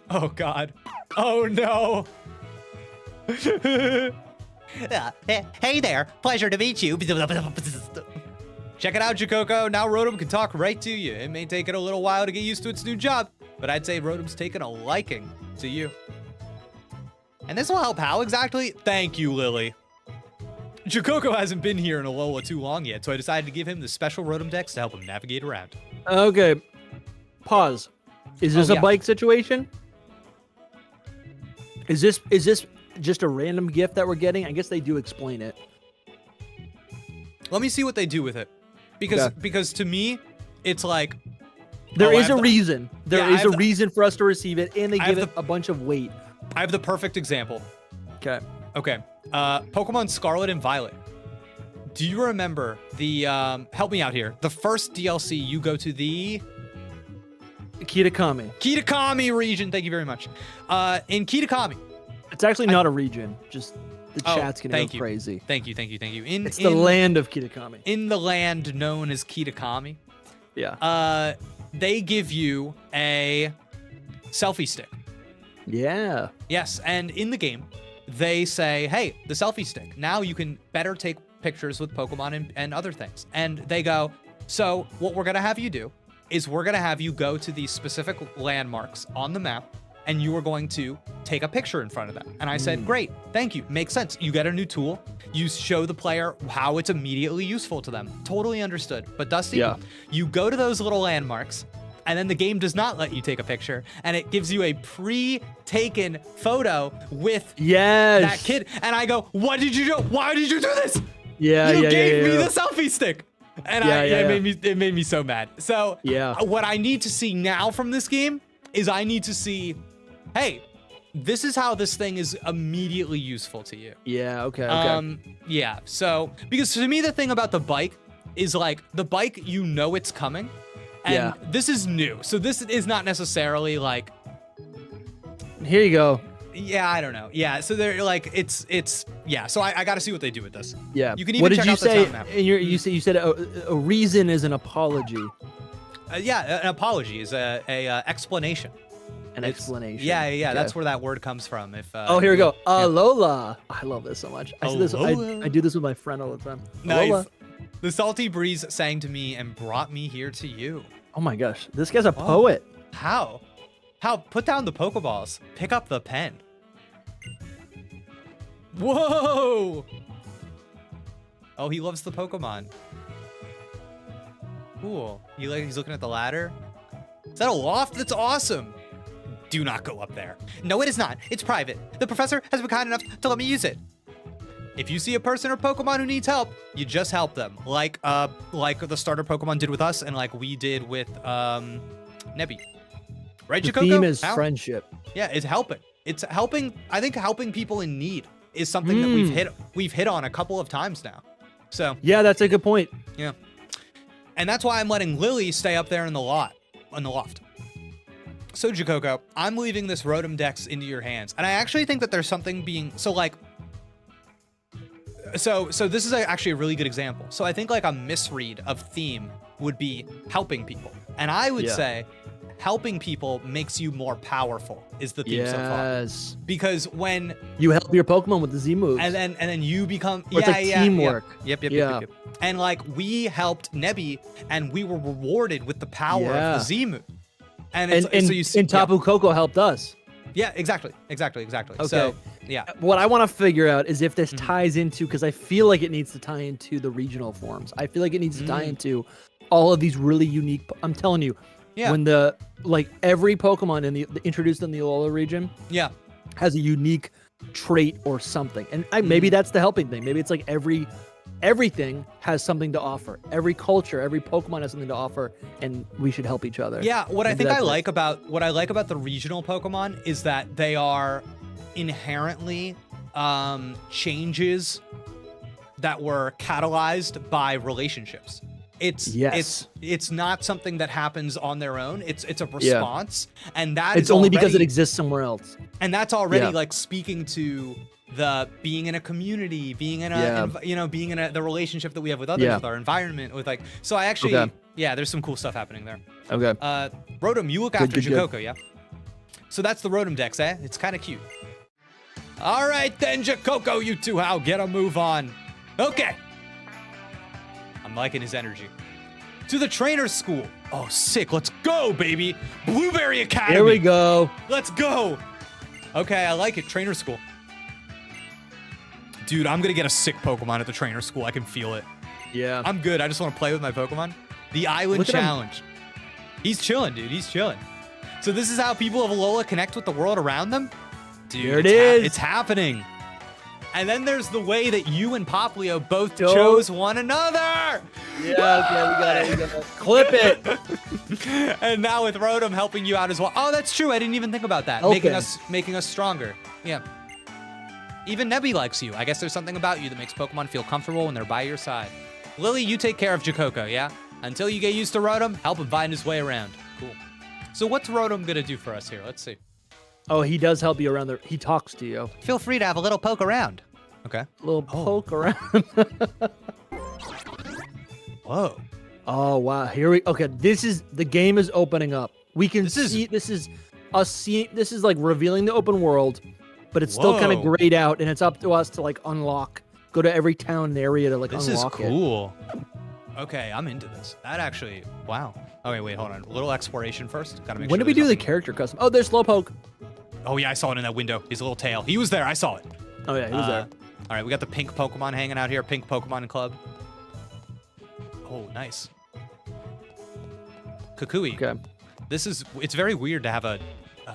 Oh, God. Oh, no. Hey there, pleasure to meet you. Check it out, Koko. Now Rotom can talk right to you. It may take it a little while to get used to its new job, but I'd say Rotom's taken a liking to you. And this will help how exactly? Thank you, Lily. Koko hasn't been here in Alola too long yet, so I decided to give him the special Rotom Dex to help him navigate around. Okay. Pause. Is this a bike situation? Is this just a random gift that we're getting? I guess they do explain it. Let me see what they do with it. Because to me, it's like there is a reason. There is a reason for us to receive it, and they give it a bunch of weight. I have the perfect example. Okay. Pokemon Scarlet and Violet. Do you remember the help me out here? The first DLC, you go to the Kitakami region. Thank you very much. In Kitakami. It's actually not a region. Just the chat's gonna go crazy. Thank you. It's the land of Kitakami. In the land known as Kitakami. Yeah. They give you a selfie stick. Yeah. Yes, and in the game, they say, hey, the selfie stick. Now you can better take pictures with Pokemon and other things. And they go, so what we're gonna have you do is we're gonna have you go to these specific landmarks on the map, and you are going to take a picture in front of them. And I said, great, thank you, makes sense. You get a new tool, you show the player how it's immediately useful to them. Totally understood. But Dusty, you go to those little landmarks, and then the game does not let you take a picture, and it gives you a pre-taken photo with that kid. And I go, what did you do? Why did you do this? You gave me the selfie stick. And it made me so mad. So what I need to see now from this game is I need to see, hey, this is how this thing is immediately useful to you. Yeah, okay. Yeah, so, because to me, the thing about the bike is like, the bike, you know it's coming, and this is new. So this is not necessarily like... Here you go. Yeah, I don't know. Yeah, so they're like, yeah, so I got to see what they do with this. Yeah. You can even what did check you out the say? town map. You said a reason is an apology. Yeah, an apology is a explanation. An explanation. Yeah, Okay. that's where that word comes from. If oh, here we go. Alola. I love this so much. I Alola. do this with my friend all the time. Nice. Alola. The salty breeze sang to me and brought me here to you. Oh my gosh, this guy's a poet. How? Put down the Pokeballs. Pick up the pen. Whoa! Oh, he loves the Pokemon. Cool. He's looking at the ladder. Is that a loft? That's awesome. Do not go up there. No, it is not. It's private. The professor has been kind enough to let me use it. If you see a person or Pokemon who needs help, you just help them. Like the starter Pokemon did with us and like we did with Nebby. Right, The Jacoco? theme is How? friendship. Yeah, it's helping. It's helping. I think helping people in need is something that we've hit on a couple of times now. So Yeah, that's a good point. yeah, and that's why I'm letting Lily stay up there in the loft. So Jacoco, I'm leaving this Rotom Dex into your hands, and I actually think that there's something being so like. So this is actually a really good example. So I think like a misread of theme would be helping people, and I would say helping people makes you more powerful is the theme so far. Yes. Because when You help your Pokemon with the Z moves. and then you become Or it's like teamwork. Yep. Yeah. And like we helped Nebby and we were rewarded with the power of the Z move. And it's so you see Tapu Koko helped us. Yeah, exactly. Okay. So yeah. What I want to figure out is if this ties into, because I feel like it needs to tie into the regional forms. I feel like it needs to tie into all of these really unique. I'm telling you, when every Pokemon introduced in the Alola region, has a unique trait or something, and maybe that's the helping thing. Maybe it's like everything has something to offer. Every culture, every Pokemon has something to offer, and we should help each other. Yeah, what I like about the regional Pokemon is that they are inherently changes that were catalyzed by relationships. It's not something that happens on their own. It's a response, and it's only because it exists somewhere else. And that's already like speaking to the being in a community, being in a being in the relationship that we have with others, with our environment, with like. So I actually there's some cool stuff happening there. Okay. Rotom, you look after Jacoco, yeah? So that's the Rotom Dex, eh? It's kind of cute. All right then, Jacoco, you two, get a move on. Okay. I'm liking his energy. To the trainer's school. Oh, sick. Let's go, baby. Blueberry Academy. Here we go. Let's go. Okay, I like it. Trainer school. Dude, I'm going to get a sick Pokemon at the trainer school. I can feel it. Yeah. I'm good. I just want to play with my Pokemon. The Island Challenge. He's chilling, dude. He's chilling. So this is how people of Alola connect with the world around them? Dude, here it is. It's happening. And then there's the way that you and Poplio both chose one another. Yeah, okay, we got it. Clip it. And now with Rotom helping you out as well. Oh, that's true. I didn't even think about that. Making us stronger. Yeah. Even Nebby likes you. I guess there's something about you that makes Pokemon feel comfortable when they're by your side. Lily, you take care of Jacoco, yeah? Until you get used to Rotom, help him find his way around. Cool. So what's Rotom gonna do for us here? Let's see. Oh, he does help you around there. He talks to you. Feel free to have a little poke around. Okay. A little poke around. Whoa. Oh, wow. Okay, the game is opening up. We can see, this is like revealing the open world, but it's still kind of grayed out, and it's up to us to like unlock, go to every town and area to like unlock it. This is cool. Okay, I'm into this. That actually, wow. Okay, wait, hold on. A little exploration first. Gotta make sure. When did we do the character custom? Oh, there's Slowpoke. Oh yeah, I saw it in that window. His little tail. He was there. I saw it. Oh yeah, he was there. All right, we got the pink Pokemon hanging out here. Pink Pokemon Club. Oh, nice. Kukui. Okay. It's very weird to have a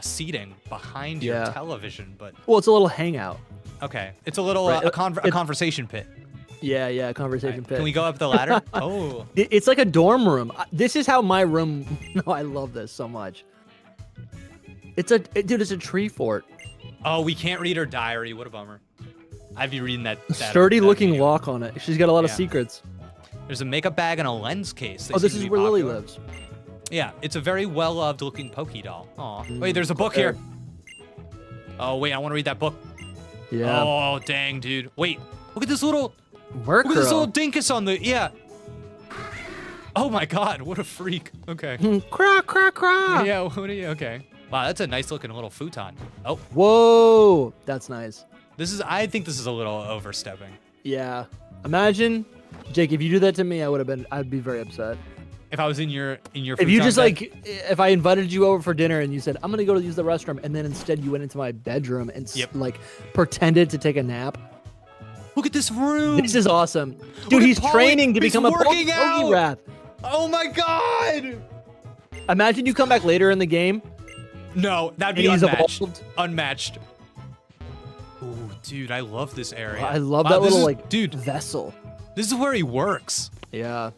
seating behind your television, but. Well, it's a little hangout. Okay, it's a little a conversation pit. Yeah, conversation pit. Can we go up the ladder? Oh. It's like a dorm room. This is how my room. No, I love this so much. Dude, it's a tree fort. Oh, we can't read her diary. What a bummer. I'd be reading that. Sturdy looking video. lock on it. She's got a lot of secrets. There's a makeup bag and a lens case. Oh, this is where Lily lives. Yeah, it's a very well-loved looking Poké doll. Aw. Wait, there's a book here. Oh, wait, I want to read that book. Yeah. Oh, dang, dude. Wait, look at this little... Murkrow. Look at this little dinkus on the... Yeah. Oh, my God. What a freak. Okay. Craw, craw, craw. Yeah, what are you... Okay. Wow, that's a nice looking little futon. Oh. Whoa. That's nice. I think this is a little overstepping. Yeah. Imagine, Jake, if you do that to me, I'd be very upset. If I was in your If you just like, if I invited you over for dinner and you said, I'm going to go to use the restroom, and then instead you went into my bedroom and like pretended to take a nap. Look at this room. This is awesome. Dude, he's training to become a Poké Wrath. Oh my God. Imagine you come back later in the game. No, that'd be unmatched. Unmatched. Ooh, dude, I love this area. I love that little vessel. This is where he works. Yeah.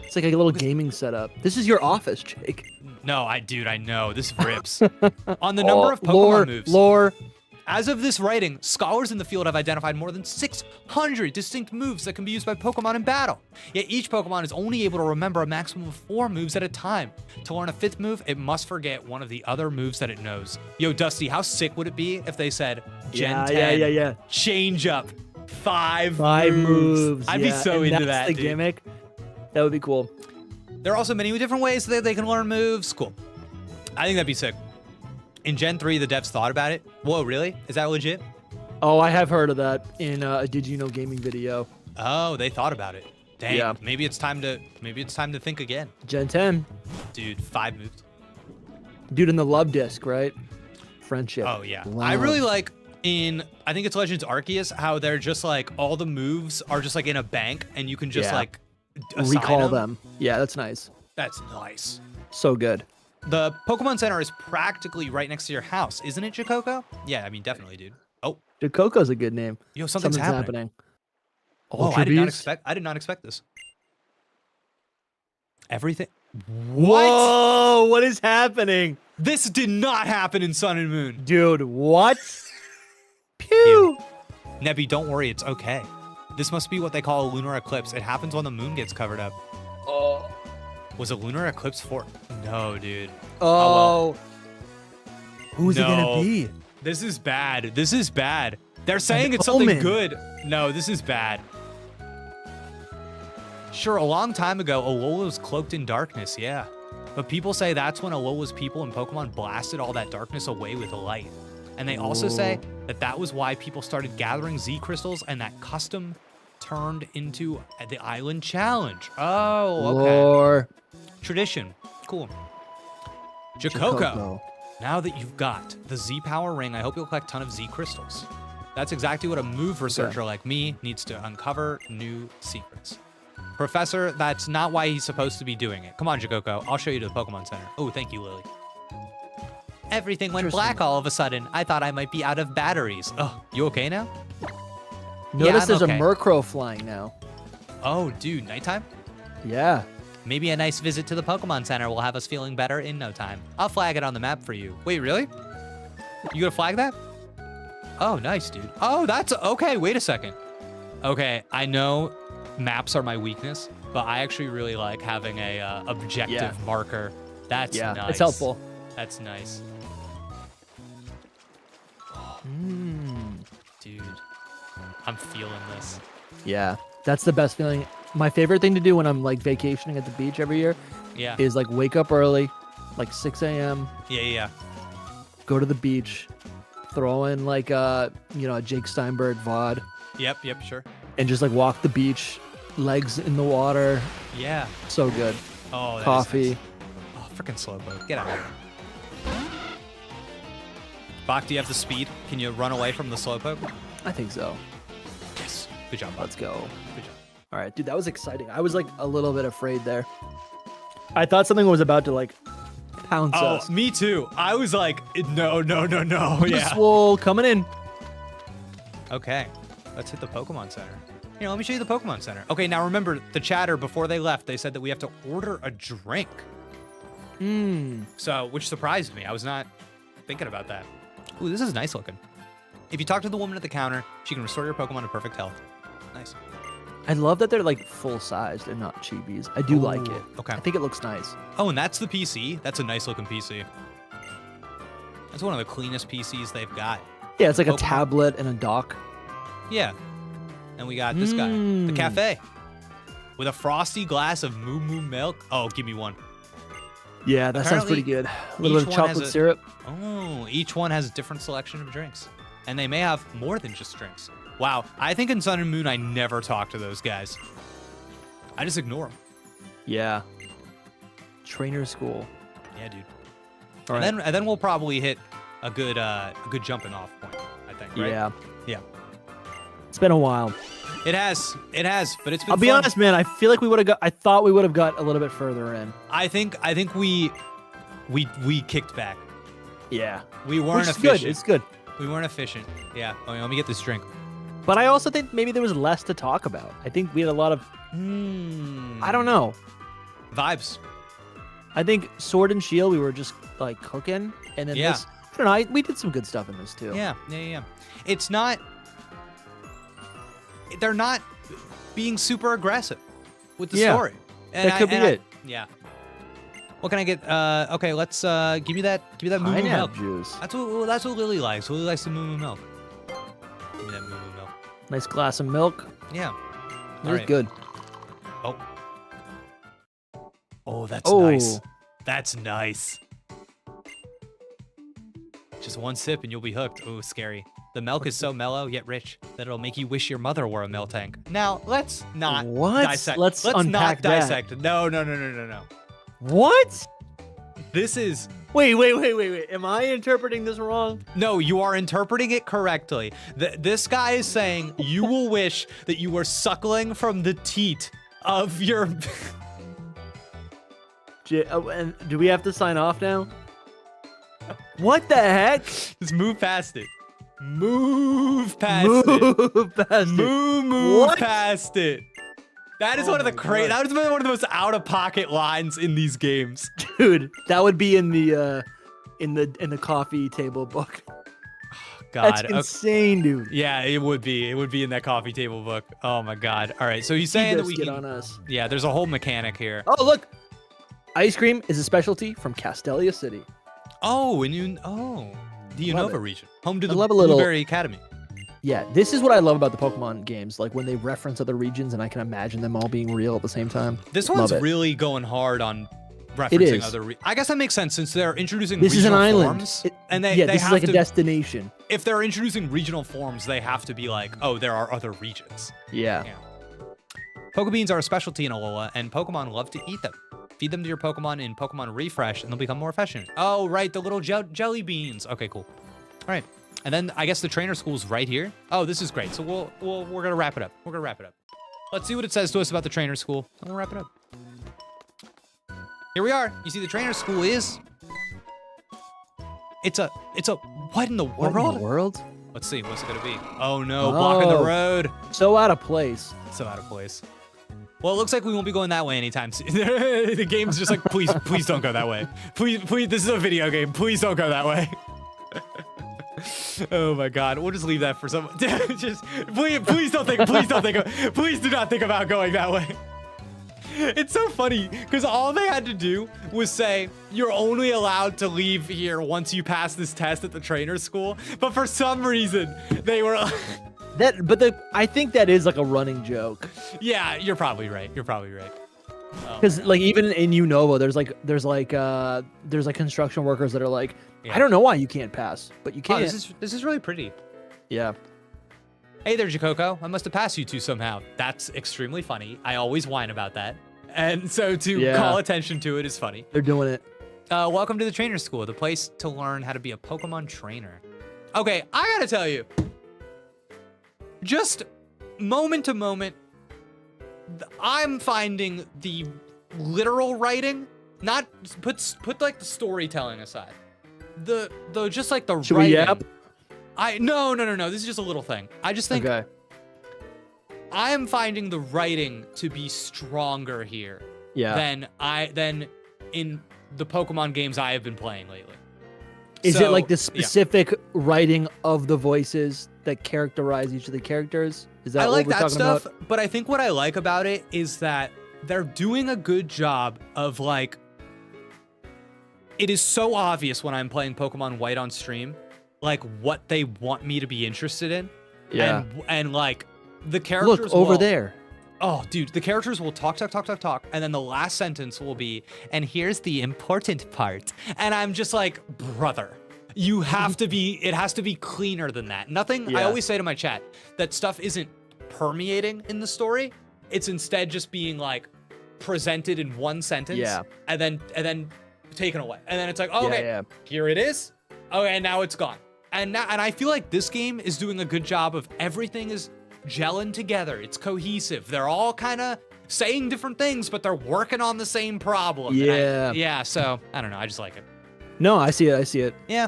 It's like a little gaming setup. This is your office, Jake. No, dude, I know. This rips. On the number of Pokemon moves. Lore. As of this writing, scholars in the field have identified more than 600 distinct moves that can be used by Pokemon in battle. Yet each Pokemon is only able to remember a maximum of 4 moves at a time. To learn a 5th move, it must forget one of the other moves that it knows. Yo, Dusty, how sick would it be if they said, Gen 10, yeah. change up 5 moves. I'd be so into that, the dude. Gimmick. That would be cool. There are also many different ways that they can learn moves. Cool. I think that'd be sick. In Gen 3, the devs thought about it. Whoa, really? Is that legit? Oh, I have heard of that in a Did You Know Gaming video. Oh, they thought about it. Dang. Yeah. Maybe it's time to think again. Gen 10. Dude, 5 moves. Dude, in the love disc, right? Friendship. Oh, yeah. Love. I really like I think it's Legends Arceus, how they're just like, all the moves are just like in a bank and you can just like recall them. Yeah, that's nice. That's nice. So good. The Pokemon Center is practically right next to your house, isn't it, Jakoko? Yeah, I mean, definitely, dude. Oh. Jakoko's a good name. Yo, something's happening. Oh, Ultra I did not expect this. Everything. What? Whoa, what is happening? This did not happen in Sun and Moon. Dude, what? Pew. Nebby, don't worry, it's okay. This must be what they call a lunar eclipse. It happens when the moon gets covered up. Oh. Was a lunar eclipse for? No, dude. Oh. Well. Who's it No. gonna be? This is bad. This is bad. They're saying it's something good. No, this is bad. Sure, a long time ago, Alola was cloaked in darkness, yeah. But people say that's when Alola's people and Pokemon blasted all that darkness away with light. And they also say that that was why people started gathering Z crystals and that custom turned into the Island Challenge. Oh, okay. Lore. Tradition. Cool. Jakoko. Now that you've got the Z Power Ring, I hope you'll collect a ton of Z crystals. That's exactly what a move researcher like me needs to uncover new secrets. Professor, that's not why he's supposed to be doing it. Come on, Jakoko. I'll show you to the Pokemon Center. Oh, thank you, Lily. Everything went black all of a sudden. I thought I might be out of batteries. Oh, you okay now? Notice there's okay. a Murkrow flying now. Oh, dude, nighttime? Yeah. Maybe a nice visit to the Pokemon Center will have us feeling better in no time. I'll flag it on the map for you. Wait, really? You gonna flag that? Oh, nice, dude. Oh, that's okay. Wait a second. Okay, I know maps are my weakness, but I actually really like having a objective marker. That's nice. It's helpful. That's nice. Dude, I'm feeling this. Yeah, that's the best feeling. My favorite thing to do when I'm like vacationing at the beach every year is like wake up early, like 6 a.m. Yeah. Go to the beach, throw in like a Jake Steinberg VOD. Yep, sure. And just like walk the beach, legs in the water. Yeah. So good. Oh, that coffee. Is nice. Oh, freaking Slowpoke. Get out of here. Bach, do you have the speed? Can you run away from the Slowpoke? I think so. Yes. Good job, Bach. Let's go. Good job. All right, dude, that was exciting. I was like a little bit afraid there. I thought something was about to like pounce us. Oh, me too. I was like, no. Yeah. Swole coming in. Okay, let's hit the Pokemon Center. Here, let me show you the Pokemon Center. Okay, now remember, the chatter, before they left, they said that we have to order a drink. So, which surprised me. I was not thinking about that. Ooh, this is nice looking. If you talk to the woman at the counter, she can restore your Pokemon to perfect health. Nice. I love that they're like full-sized and not chibis. I do like it. Okay. I think it looks nice. Oh, and that's the PC. That's a nice looking PC. That's one of the cleanest PCs they've got. Yeah, it's like Pokemon. a tablet and a dock. Yeah. And we got this guy, the cafe, with a frosty glass of moo moo milk. Oh, give me one. Yeah, that sounds pretty good. A little bit of each one has chocolate syrup. Oh, each one has a different selection of drinks. And they may have more than just drinks. Wow, I think in Sun and Moon, I never talk to those guys. I just ignore them. Yeah. Trainer school. Yeah, dude. All right. And then we'll probably hit a good jumping off point, I think, right? Yeah. Yeah. It's been a while. It has, but it's been I'll be fun. honest, man. I feel like we would have got. I thought we would have got a little bit further in. I think we kicked back. Yeah. We weren't Which is efficient. good. It's good. We weren't efficient. Yeah. Oh, let me get this drink. But I also think maybe there was less to talk about. I think we had a lot of. I don't know. Vibes. I think Sword and Shield, we were just like cooking, and then Yeah. this. I don't know. We did some good stuff in this too. Yeah. It's not. They're not being super aggressive with the story. And That could be it. Yeah. What can I get? Okay, let's give me that moo moo milk. Pineapple juice. That's what Lily likes. Lily likes the moo moo milk. Give me that moo moo milk. Nice glass of milk. Yeah. That was good. Oh. Oh, that's Oh. nice. That's nice. Just one sip and you'll be hooked. Oh, scary. The milk is so mellow yet rich that it'll make you wish your mother were a milk tank. Now, let's not dissect. Let's not unpack that. dissect. No. What? This is... Wait. Am I interpreting this wrong? No, you are interpreting it correctly. This guy is saying you will wish that you were suckling from the teat of your... And do we have to sign off now? What the heck? Just move past it. Move past it. Move past it. Move What? past it. That is one of the God. that is one of the most out of pocket lines in these games. Dude, that would be in the coffee table book. God, That's insane, dude. Yeah, it would be. It would be in that coffee table book. Oh my God. All right, so he's saying that we get can. on us. Yeah, there's a whole mechanic here. Oh, look. Ice cream is a specialty from Castelia City. Oh, the Love Unova it. region, home to the love a little- Blueberry Academy. Yeah, this is what I love about the Pokemon games. Like when they reference other regions and I can imagine them all being real at the same time. This Love one's it. really going hard on It referencing is. other. I guess that makes sense since they're introducing This is an regional island. forms, and they this is have like to. a destination. If they're introducing regional forms, they have to be like, oh, there are other regions. Yeah. Yeah. Pokebeans are a specialty in Alola, and Pokemon love to eat them. Feed them to your Pokemon in Pokemon Refresh, and they'll become more efficient. Oh, right, the little jelly beans. Okay, cool. All right, and then I guess the trainer school's right here. Oh, this is great. So we're gonna wrap it up. We're gonna wrap it up. Let's see what it says to us about the trainer school. I'm gonna wrap it up. Here we are. You see, the trainer school is. It's a. What in the world? What in the world? Let's see. What's it gonna be? Oh no, blocking the road. So out of place. So out of place. Well, it looks like we won't be going that way anytime soon. The game's just like, please don't go that way. Please, this is a video game. Please don't go that way. Oh my God, we'll just leave that for some. Just please do not think about going that way. It's so funny because all they had to do was say you're only allowed to leave here once you pass this test at the trainer school. But for some reason, they were. I think that is like a running joke. Yeah, you're probably right. Because like even in Unova, there's construction workers that are like, I don't know why you can't pass, but you Oh, can't. this is really pretty. Yeah. Hey there, Koko. I must have passed you two somehow. That's extremely funny. I always whine about that. And so to call attention to it is funny. They're doing it. Welcome to the trainer school, the place to learn how to be a Pokemon trainer. Okay, I gotta tell you, just moment to moment, I'm finding the literal writing, not put like the storytelling aside. The just like the Should writing. we yap? No. This is just a little thing. I just think Okay. I am finding the writing to be stronger here Yeah. than in the Pokemon games I have been playing lately. Is it like the yeah. specific writing of the voices that characterize each of the characters? Is that I like what we're that talking stuff, about? but I think what I like about it is that they're doing a good job of like, it is so obvious when I'm playing Pokemon White on stream, like what they want me to be interested in. Yeah. And like the characters Look over there. Oh, dude, the characters will talk, and then the last sentence will be, and here's the important part. And I'm just like, brother, you have to be, it has to be cleaner than that. Nothing, I Yeah. always say to my chat, that stuff isn't permeating in the story. It's instead just being like presented in one sentence Yeah. and then taken away. And then it's like, oh, okay, yeah. here it is. Okay, and now it's gone. And I feel like this game is doing a good job of everything is gelling together. It's cohesive. They're all kind of saying different things, but they're working on the same problem. Yeah. Yeah, so I don't know. I just like it. No, I see it. Yeah.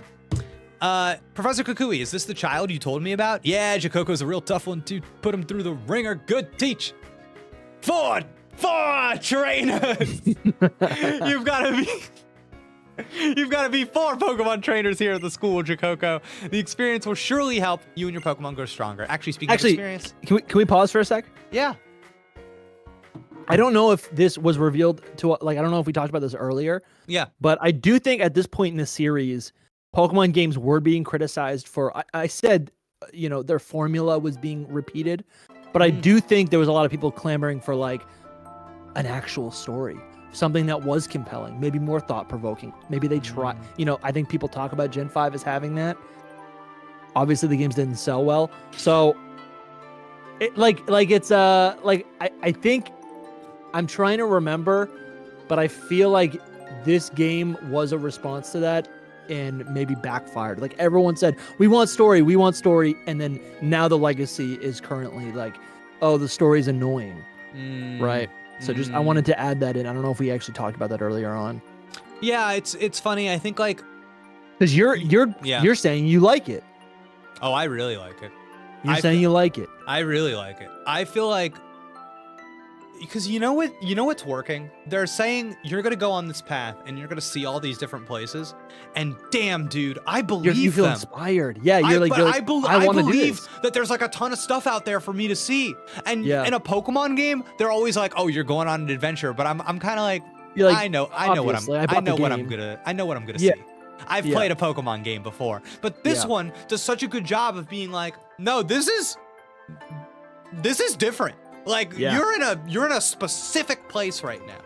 Professor Kukui, is this the child you told me about? Yeah, Jacoko's a real tough one to put him through the ringer. Good teach. Four trainers. You've got to be 4 Pokemon trainers here at the school, Jakoko. The experience will surely help you and your Pokemon grow stronger. Actually, speaking of experience. Can we pause for a sec? Yeah. I don't know if this was revealed to, like, I don't know if we talked about this earlier. Yeah. But I do think at this point in the series, Pokemon games were being criticized for, I said, their formula was being repeated. But I do think there was a lot of people clamoring for, like, an actual story. Something that was compelling, maybe more thought-provoking. Maybe they try, I think people talk about Gen 5 as having that. Obviously, the games didn't sell well. So, I think I'm trying to remember, but I feel like this game was a response to that and maybe backfired. Like, everyone said, we want story, and then now the legacy is currently like, oh, the story's annoying, right? So just, I wanted to add that in. I don't know if we actually talked about that earlier on. Yeah, it's funny. I think like, because you're saying you like it. oh, I really like it. You're saying you like it. I really like it. I feel like, because you know what's working? They're saying you're gonna go on this path and you're gonna see all these different places, and damn, dude, I believe You feel them. inspired. Yeah, I want to do believe this. that there's like a ton of stuff out there for me to see. And Yeah. in a Pokemon game, they're always like, "Oh, you're going on an adventure," but I'm kind of like, You're like, I know what obviously, I I'm bought the gonna Yeah. see. I've Yeah. played a Pokemon game before, but this Yeah. one does such a good job of being like, "No, this is different." Like Yeah. you're in a specific place right now.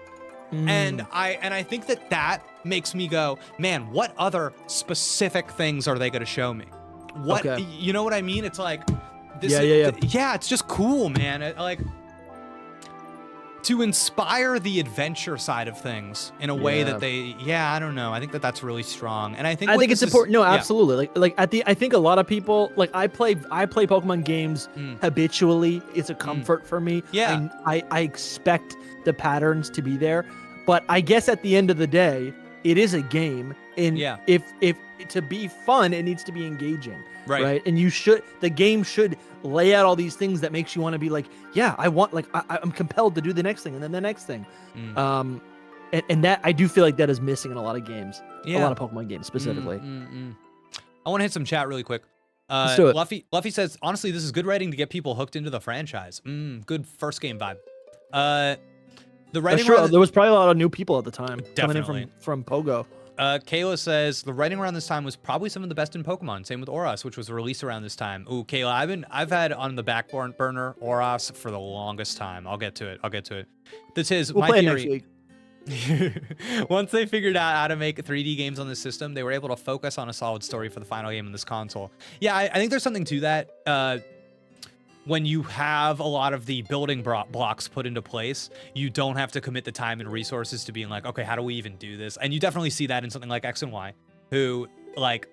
And I think that makes me go, man, what other specific things are they going to show me? What, Okay. you know what I mean? It's like, this Yeah. yeah, it's just cool, man. Like, to inspire the adventure side of things in a way Yeah. that they, I don't know. I think that's really strong. And I think it's important. No, yeah. absolutely. I think a lot of people, like, I play Pokemon games habitually. It's a comfort for me. Yeah. I expect the patterns to be there, but I guess at the end of the day, it is a game, and Yeah. if to be fun, it needs to be engaging, Right. And the game should lay out all these things that makes you want to be like, yeah, I want, like, I'm compelled to do the next thing and then the next thing. And that, I do feel like that is missing in a lot of games. A lot of Pokemon games specifically. I want to hit some chat really quick. Let's do it. Luffy says, honestly, this is good writing to get people hooked into the franchise. Good first game vibe. The That's writing true. around There was probably a lot of new people at the time coming Definitely. in from Pogo. Kayla says the writing around this time was probably some of the best in Pokemon. Same with Oras, which was released around this time. Ooh, Kayla, I've had on the back burner Oras for the longest time. I'll get to it. This is We'll my play it theory. next week. Once they figured out how to make 3D games on this system, they were able to focus on a solid story for the final game on this console. Yeah, I think there's something to that. When you have a lot of the building blocks put into place, you don't have to commit the time and resources to being like, okay, how do we even do this? And you definitely see that in something like X and Y, who, like,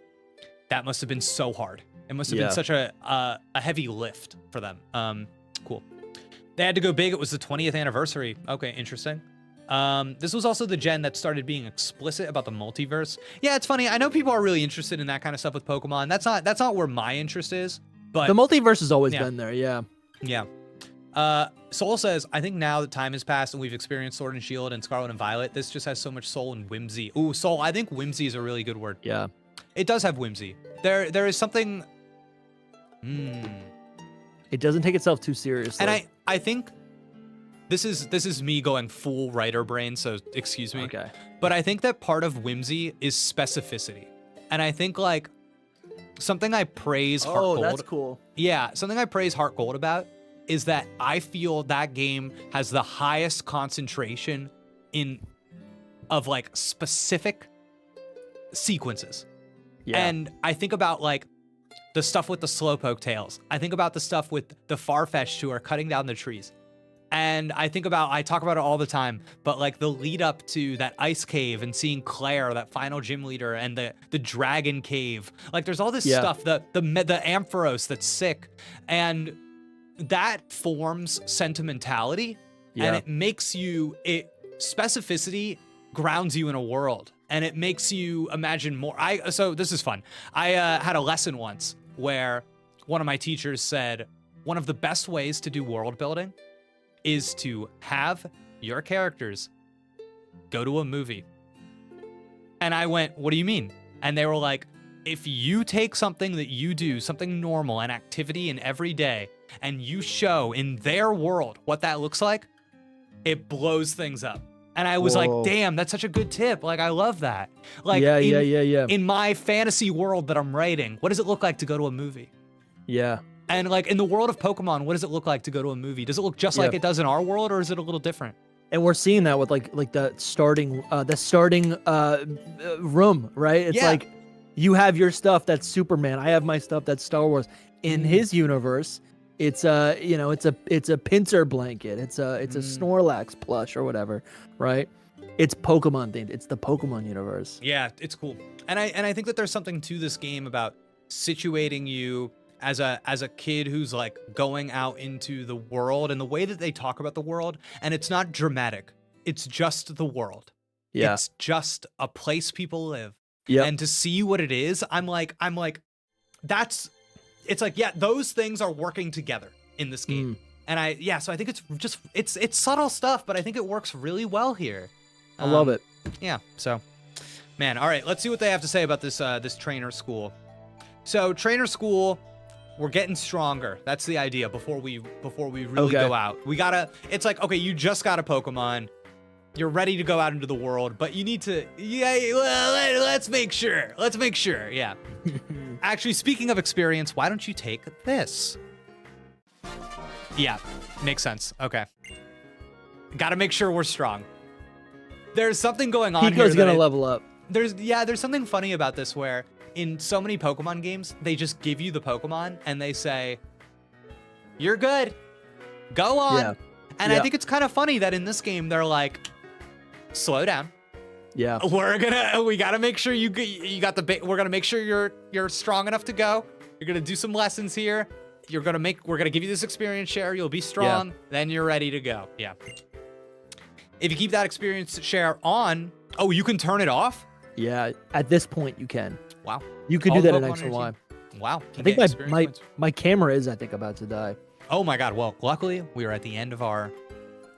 that must have been so hard. It must have been such a heavy lift for them. Cool. They had to go big. It was the 20th anniversary. Okay, interesting. This was also the gen that started being explicit about the multiverse. Yeah, it's funny. I know people are really interested in that kind of stuff with Pokemon. That's not where my interest is. But The multiverse has always been there, yeah. yeah. Soul says, I think now that time has passed and we've experienced Sword and Shield and Scarlet and Violet, this just has so much soul and whimsy. Ooh, soul. I think whimsy is a really good word. Yeah. It does have whimsy. There is something. It doesn't take itself too seriously. And I think this is me going full writer brain, so excuse me. Okay. But I think that part of whimsy is specificity. And I think like something I praise Heart Gold. Oh, that's cool. Yeah, something I praise Heart Gold about is that I feel that game has the highest concentration of like specific sequences. Yeah. And I think about like the stuff with the Slowpoke tails. I think about the stuff with the Farfetch'd who are cutting down the trees. And I talk about it all the time, but like the lead up to that ice cave and seeing Claire, that final gym leader, and the dragon cave. Like there's all this stuff, the Ampharos that's sick. And that forms sentimentality and it makes specificity grounds you in a world and it makes you imagine more. So this is fun. I had a lesson once where one of my teachers said, one of the best ways to do world building is to have your characters go to a movie. And I went, what do you mean? And they were like, if you take something that you do, something normal, an activity in every day, and you show in their world what that looks like, it blows things up. And I was like, damn, that's such a good tip. Like, I love that. Like, yeah. In my fantasy world that I'm writing, what does it look like to go to a movie? Yeah. And like in the world of Pokemon, what does it look like to go to a movie? Does it look just like it does in our world, or is it a little different? And we're seeing that with like the starting room, right? It's like you have your stuff that's Superman. I have my stuff that's Star Wars. In his universe, it's it's a pincer blanket. It's a Snorlax plush or whatever, right? It's Pokemon themed. It's the Pokemon universe. Yeah, it's cool. And I think that there's something to this game about situating you as a kid who's like going out into the world and the way that they talk about the world, and it's not dramatic. It's just the world. Yeah. It's just a place people live. Yeah. And to see what it is, I'm like, it's like, yeah, those things are working together in this game. And so I think it's subtle stuff, but I think it works really well here. I love it. Yeah. So, man, all right, let's see what they have to say about this trainer school. So trainer school, we're getting stronger. That's the idea before we really go out. It's like, okay, you just got a Pokemon. You're ready to go out into the world, but you need to, let's make sure. Yeah. Actually, speaking of experience, why don't you take this? Yeah, makes sense. Okay. Got to make sure we're strong. There's something going on here. Pico's going to level up. There's something funny about this where in so many Pokemon games, they just give you the Pokemon and they say, you're good, go on. Yeah. And I think it's kind of funny that in this game, they're like, slow down. Yeah. We got to make sure you got we're going to make sure you're strong enough to go. You're going to do some lessons here. We're going to give you this experience share. You'll be strong. Then you're ready to go. Yeah. If you keep that experience share on, you can turn it off. Yeah. At this point, you can. Wow. You could do that in X and Y. Wow. I think my camera is, about to die. Oh my God. Well, luckily we are at the end of our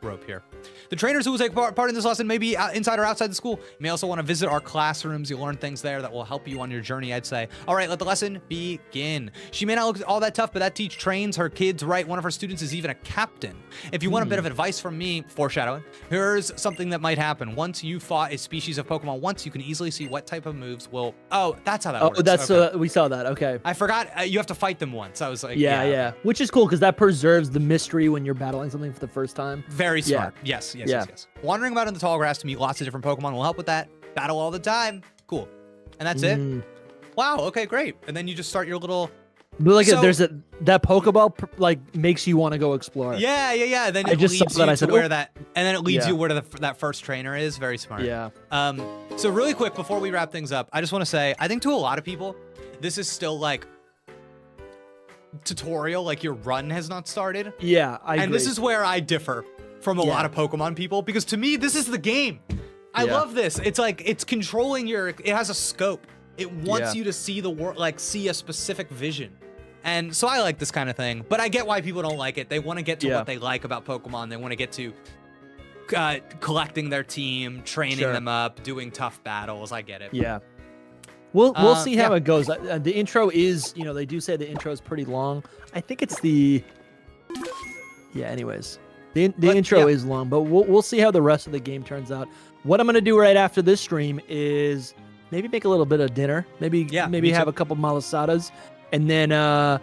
rope here. The trainers who will take part in this lesson may be inside or outside the school. You may also want to visit our classrooms. You'll learn things there that will help you on your journey, I'd say. All right, let the lesson begin. She may not look all that tough, but that teacher trains her kids right. One of her students is even a captain. If you want a bit of advice from me, foreshadowing, here's something that might happen. Once you fought a species of Pokemon once, you can easily see what type of moves will... Oh, that's how that works. Oh, that's okay. We saw that. Okay. I forgot you have to fight them once. I was like... Yeah. Which is cool because that preserves the mystery when you're battling something for the first time. Very smart. Yes. Wandering about in the tall grass to meet lots of different Pokemon will help with that. Battle all the time. Cool. And that's it? Wow, okay, great. And then you just start your little... But that Pokeball makes you want to go explore. Yeah. Then it leads you to where that... And then it leads you where that first trainer is. Very smart. Yeah. So really quick, before we wrap things up, I just want to say, I think to a lot of people, this is still like... tutorial, like your run has not started. Yeah, I agree. And this is where I differ from a lot of Pokemon people, because to me, this is the game. I love this. It's like, it's controlling it has a scope. It wants you to see the world, like see a specific vision. And so I like this kind of thing, but I get why people don't like it. They want to get to what they like about Pokemon. They want to get to collecting their team, training them up, doing tough battles. I get it. Yeah. We'll see how it goes. The intro is, they do say the intro is pretty long. I think it's anyways. The intro is long, but we'll see how the rest of the game turns out. What I'm gonna do right after this stream is maybe make a little bit of dinner. Maybe have a couple malasadas, and then I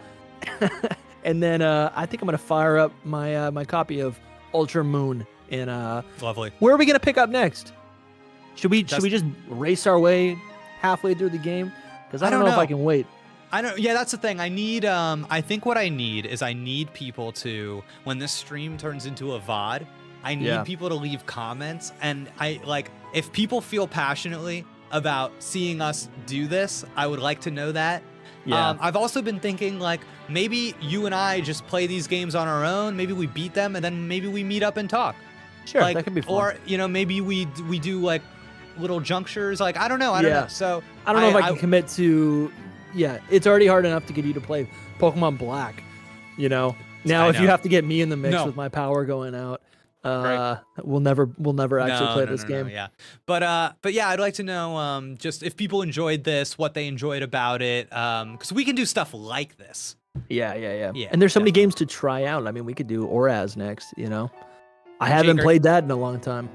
think I'm gonna fire up my copy of Ultra Moon. And lovely. Where are we gonna pick up next? Should we just race our way halfway through the game? Because I don't know if I can wait. Yeah, that's the thing. I think what I need is people to, when this stream turns into a VOD, I need people to leave comments. And if people feel passionately about seeing us do this, I would like to know that. Yeah. I've also been thinking maybe you and I just play these games on our own. Maybe we beat them and then maybe we meet up and talk. Sure, that could be fun. Or, maybe we do little junctures. I don't know. I don't know. So I don't know if I can commit to. Yeah, it's already hard enough to get you to play Pokemon Black. Now if you have to get me in the mix with my power going out, we'll never actually play this game. Yeah, but yeah, I'd like to know just if people enjoyed this, what they enjoyed about it, because we can do stuff like this. Yeah. And there's so many games to try out. I mean, we could do Oraz next. I haven't played that in a long time.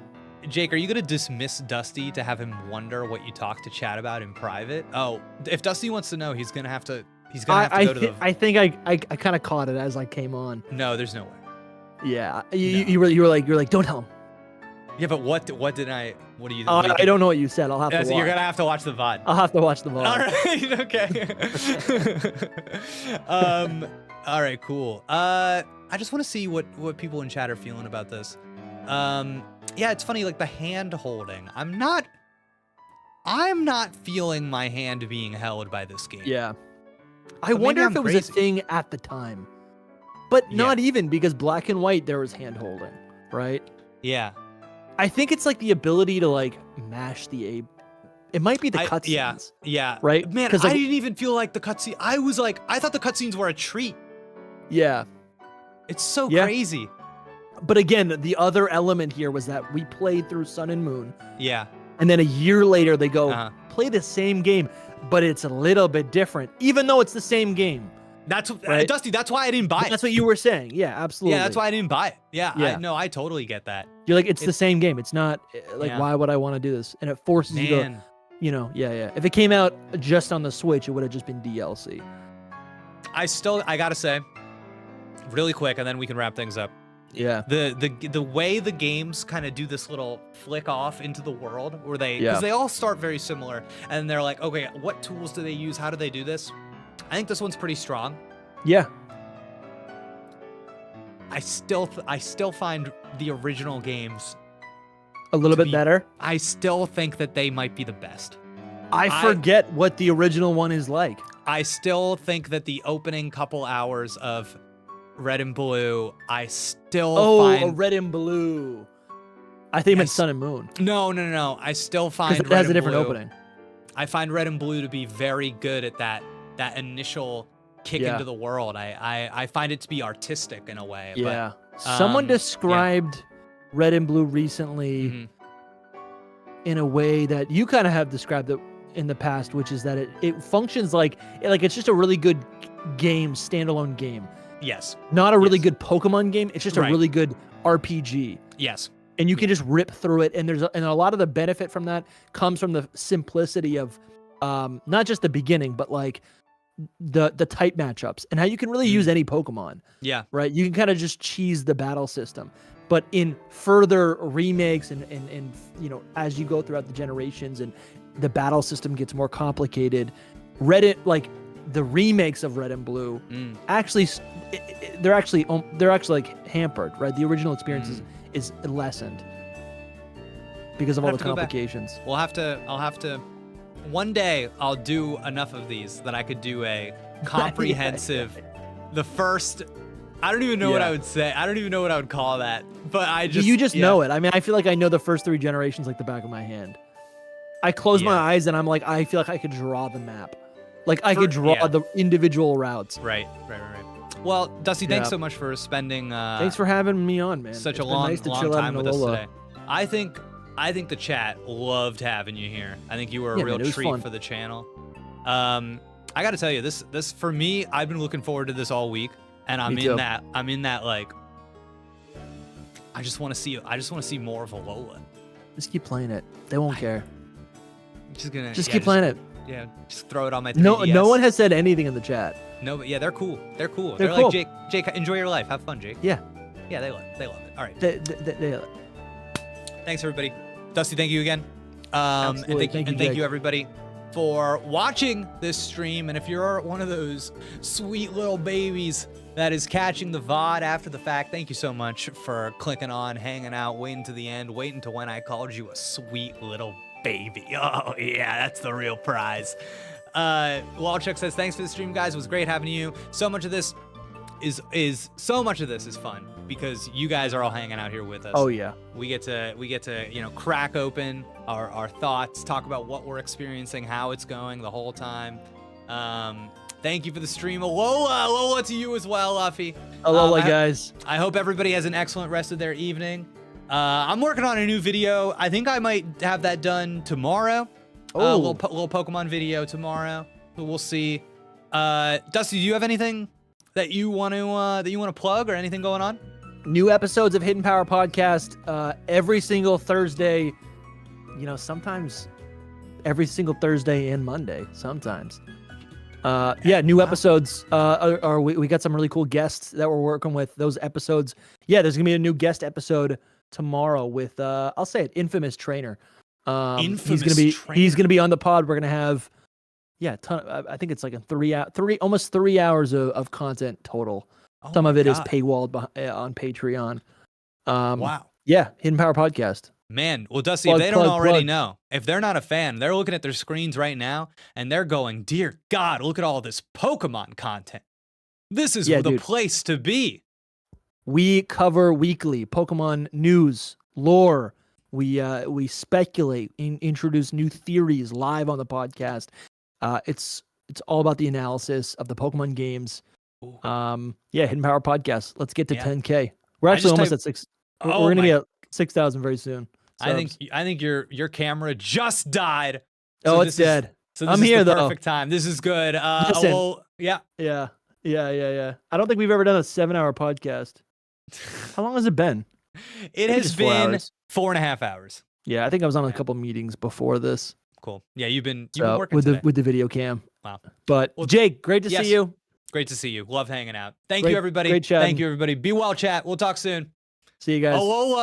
Jake, are you gonna dismiss Dusty to have him wonder what you talk to chat about in private? Oh, if Dusty wants to know, he's gonna have to go to the. I think I kind of caught it as I came on. No, there's no way. Yeah, you were like, don't tell him. Yeah, but what do you? I don't know what you said. I'll have to watch. You're gonna have to watch the VOD. I'll have to watch the VOD. All right, okay. All right, cool. I just want to see what people in chat are feeling about this. Yeah, it's funny, the hand holding. I'm not feeling my hand being held by this game. Yeah. I wonder if it was a thing at the time. But not even, because Black and White, there was hand holding, right? Yeah. I think it's the ability to mash the A. It might be the cutscenes. Yeah. Right? Man, I didn't even feel the cutscene. I thought the cutscenes were a treat. Yeah. It's so crazy. But again, the other element here was that we played through Sun and Moon. Yeah. And then a year later, they go, play the same game, but it's a little bit different, even though it's the same game. That's right? Dusty, that's why I didn't buy it. That's what you were saying. Yeah, absolutely. Yeah, that's why I didn't buy it. Yeah. I totally get that. You're it's the same game. It's not, why would I want to do this? And it forces you to, yeah. If it came out just on the Switch, it would have just been DLC. I gotta say, really quick, and then we can wrap things up. Yeah. The way the games kind of do this little flick off into the world, where because they all start very similar, and they're like, okay, what tools do they use? How do they do this? I think this one's pretty strong. Yeah. I still find the original games a little bit better. I still think that they might be the best. I forget what the original one is like. I still think that the opening couple hours of Red and Blue, I still find... Red and Blue. I think it meant Sun and Moon. No. I still find it has a different opening. I find Red and Blue to be very good at that initial kick into the world. I find it to be artistic in a way. Yeah. But, someone described Red and Blue recently in a way that you kind of have described it in the past, which is that it functions like it's just a really good game, standalone game. Yes. Not a really good Pokemon game. It's just a really good RPG. Yes. And you can just rip through it. And and a lot of the benefit from that comes from the simplicity of not just the beginning, but the type matchups and how you can really use any Pokemon. Yeah. Right. You can kind of just cheese the battle system. But in further remakes and as you go throughout the generations and the battle system gets more complicated, the remakes of Red and Blue actually they're actually hampered, right? The original experience is lessened because of all the complications. I'll have to one day I'll do enough of these that I could do a comprehensive the first I don't even know what I would say. I don't even know what I would call that. But you just know it. I mean, I feel like I know the first 3 generations like the back of my hand. I close my eyes and I'm like, I feel like I could draw the map. I could draw the individual routes. Right. Well, Dusty, thanks so much for spending... thanks for having me on, man. Such a long time with us today. I think I think the chat loved having you here. I think you were a Yeah, real man, it was treat fun. for the channel. I got to tell you, this for me, I've been looking forward to this all week, and I'm Me too. I'm in that like, I just want to see more of Alola. Just keep playing it. They won't care. I'm just gonna Keep playing it. Yeah, just throw it on my 3DS. No one has said anything in the chat. No, but yeah, they're cool. They're cool. They're They're cool. like, Jake, enjoy your life. Have fun, Jake. Yeah. Yeah, they love it. All right. They Thanks, everybody. Dusty, thank you again. Absolutely. And thank Jake. you, everybody, for watching this stream. And if you're one of those sweet little babies that is catching the VOD after the fact, thank you so much for clicking on, hanging out, waiting to the end, waiting to when I called you a sweet little baby. Oh, yeah, that's the real prize. Walchuk says, thanks for the stream, guys. It was great having you. So much of this is fun because you guys are all hanging out here with us. Oh yeah. We get to crack open our thoughts, talk about what we're experiencing, how it's going the whole time. Thank you for the stream. Alola to you as well, Luffy. Alola, guys. I hope everybody has an excellent rest of their evening. I'm working on a new video. I think I might have that done tomorrow. Oh. Little Pokemon video tomorrow. So we'll see. Dusty, do you have anything that you want to plug or anything going on? New episodes of Hidden Power Podcast every single Thursday. Sometimes every single Thursday and Monday. Sometimes. New episodes. We got some really cool guests that we're working with. Those episodes. Yeah, there's gonna be a new guest episode tomorrow with I'll say it, Infamous Trainer. He's gonna be on the pod. We're gonna have I think it's like a almost 3 hours of content total. Oh Some of it is God. paywalled on Patreon. Wow. Yeah, Hidden Power Podcast. Man, well, Dusty, if they don't already know, if they're not a fan, they're looking at their screens right now and they're going, dear God, look at all this Pokemon content. This is the place to be. We cover weekly Pokemon news, lore. We speculate, introduce new theories live on the podcast. It's all about the analysis of the Pokemon games. Hidden Power Podcast. Let's get to 10K. We're actually almost at 6. We're gonna be at 6,000 very soon. Subs. I think your camera just died. So it's dead. So this I'm is here the though. perfect time. This is good. Listen. Yeah. I don't think we've ever done a 7-hour podcast. How long has it been? It has been 4 4.5 hours. Yeah, I think I was on a couple meetings before this. Cool. Yeah, you've been So, working with today. the video cam. Wow. But Jake, great to yes. see you. Great to see you. Love hanging out. Thank you, everybody. Great chatting. Thank you, everybody. Be well, chat. We'll talk soon. See you guys. Alola.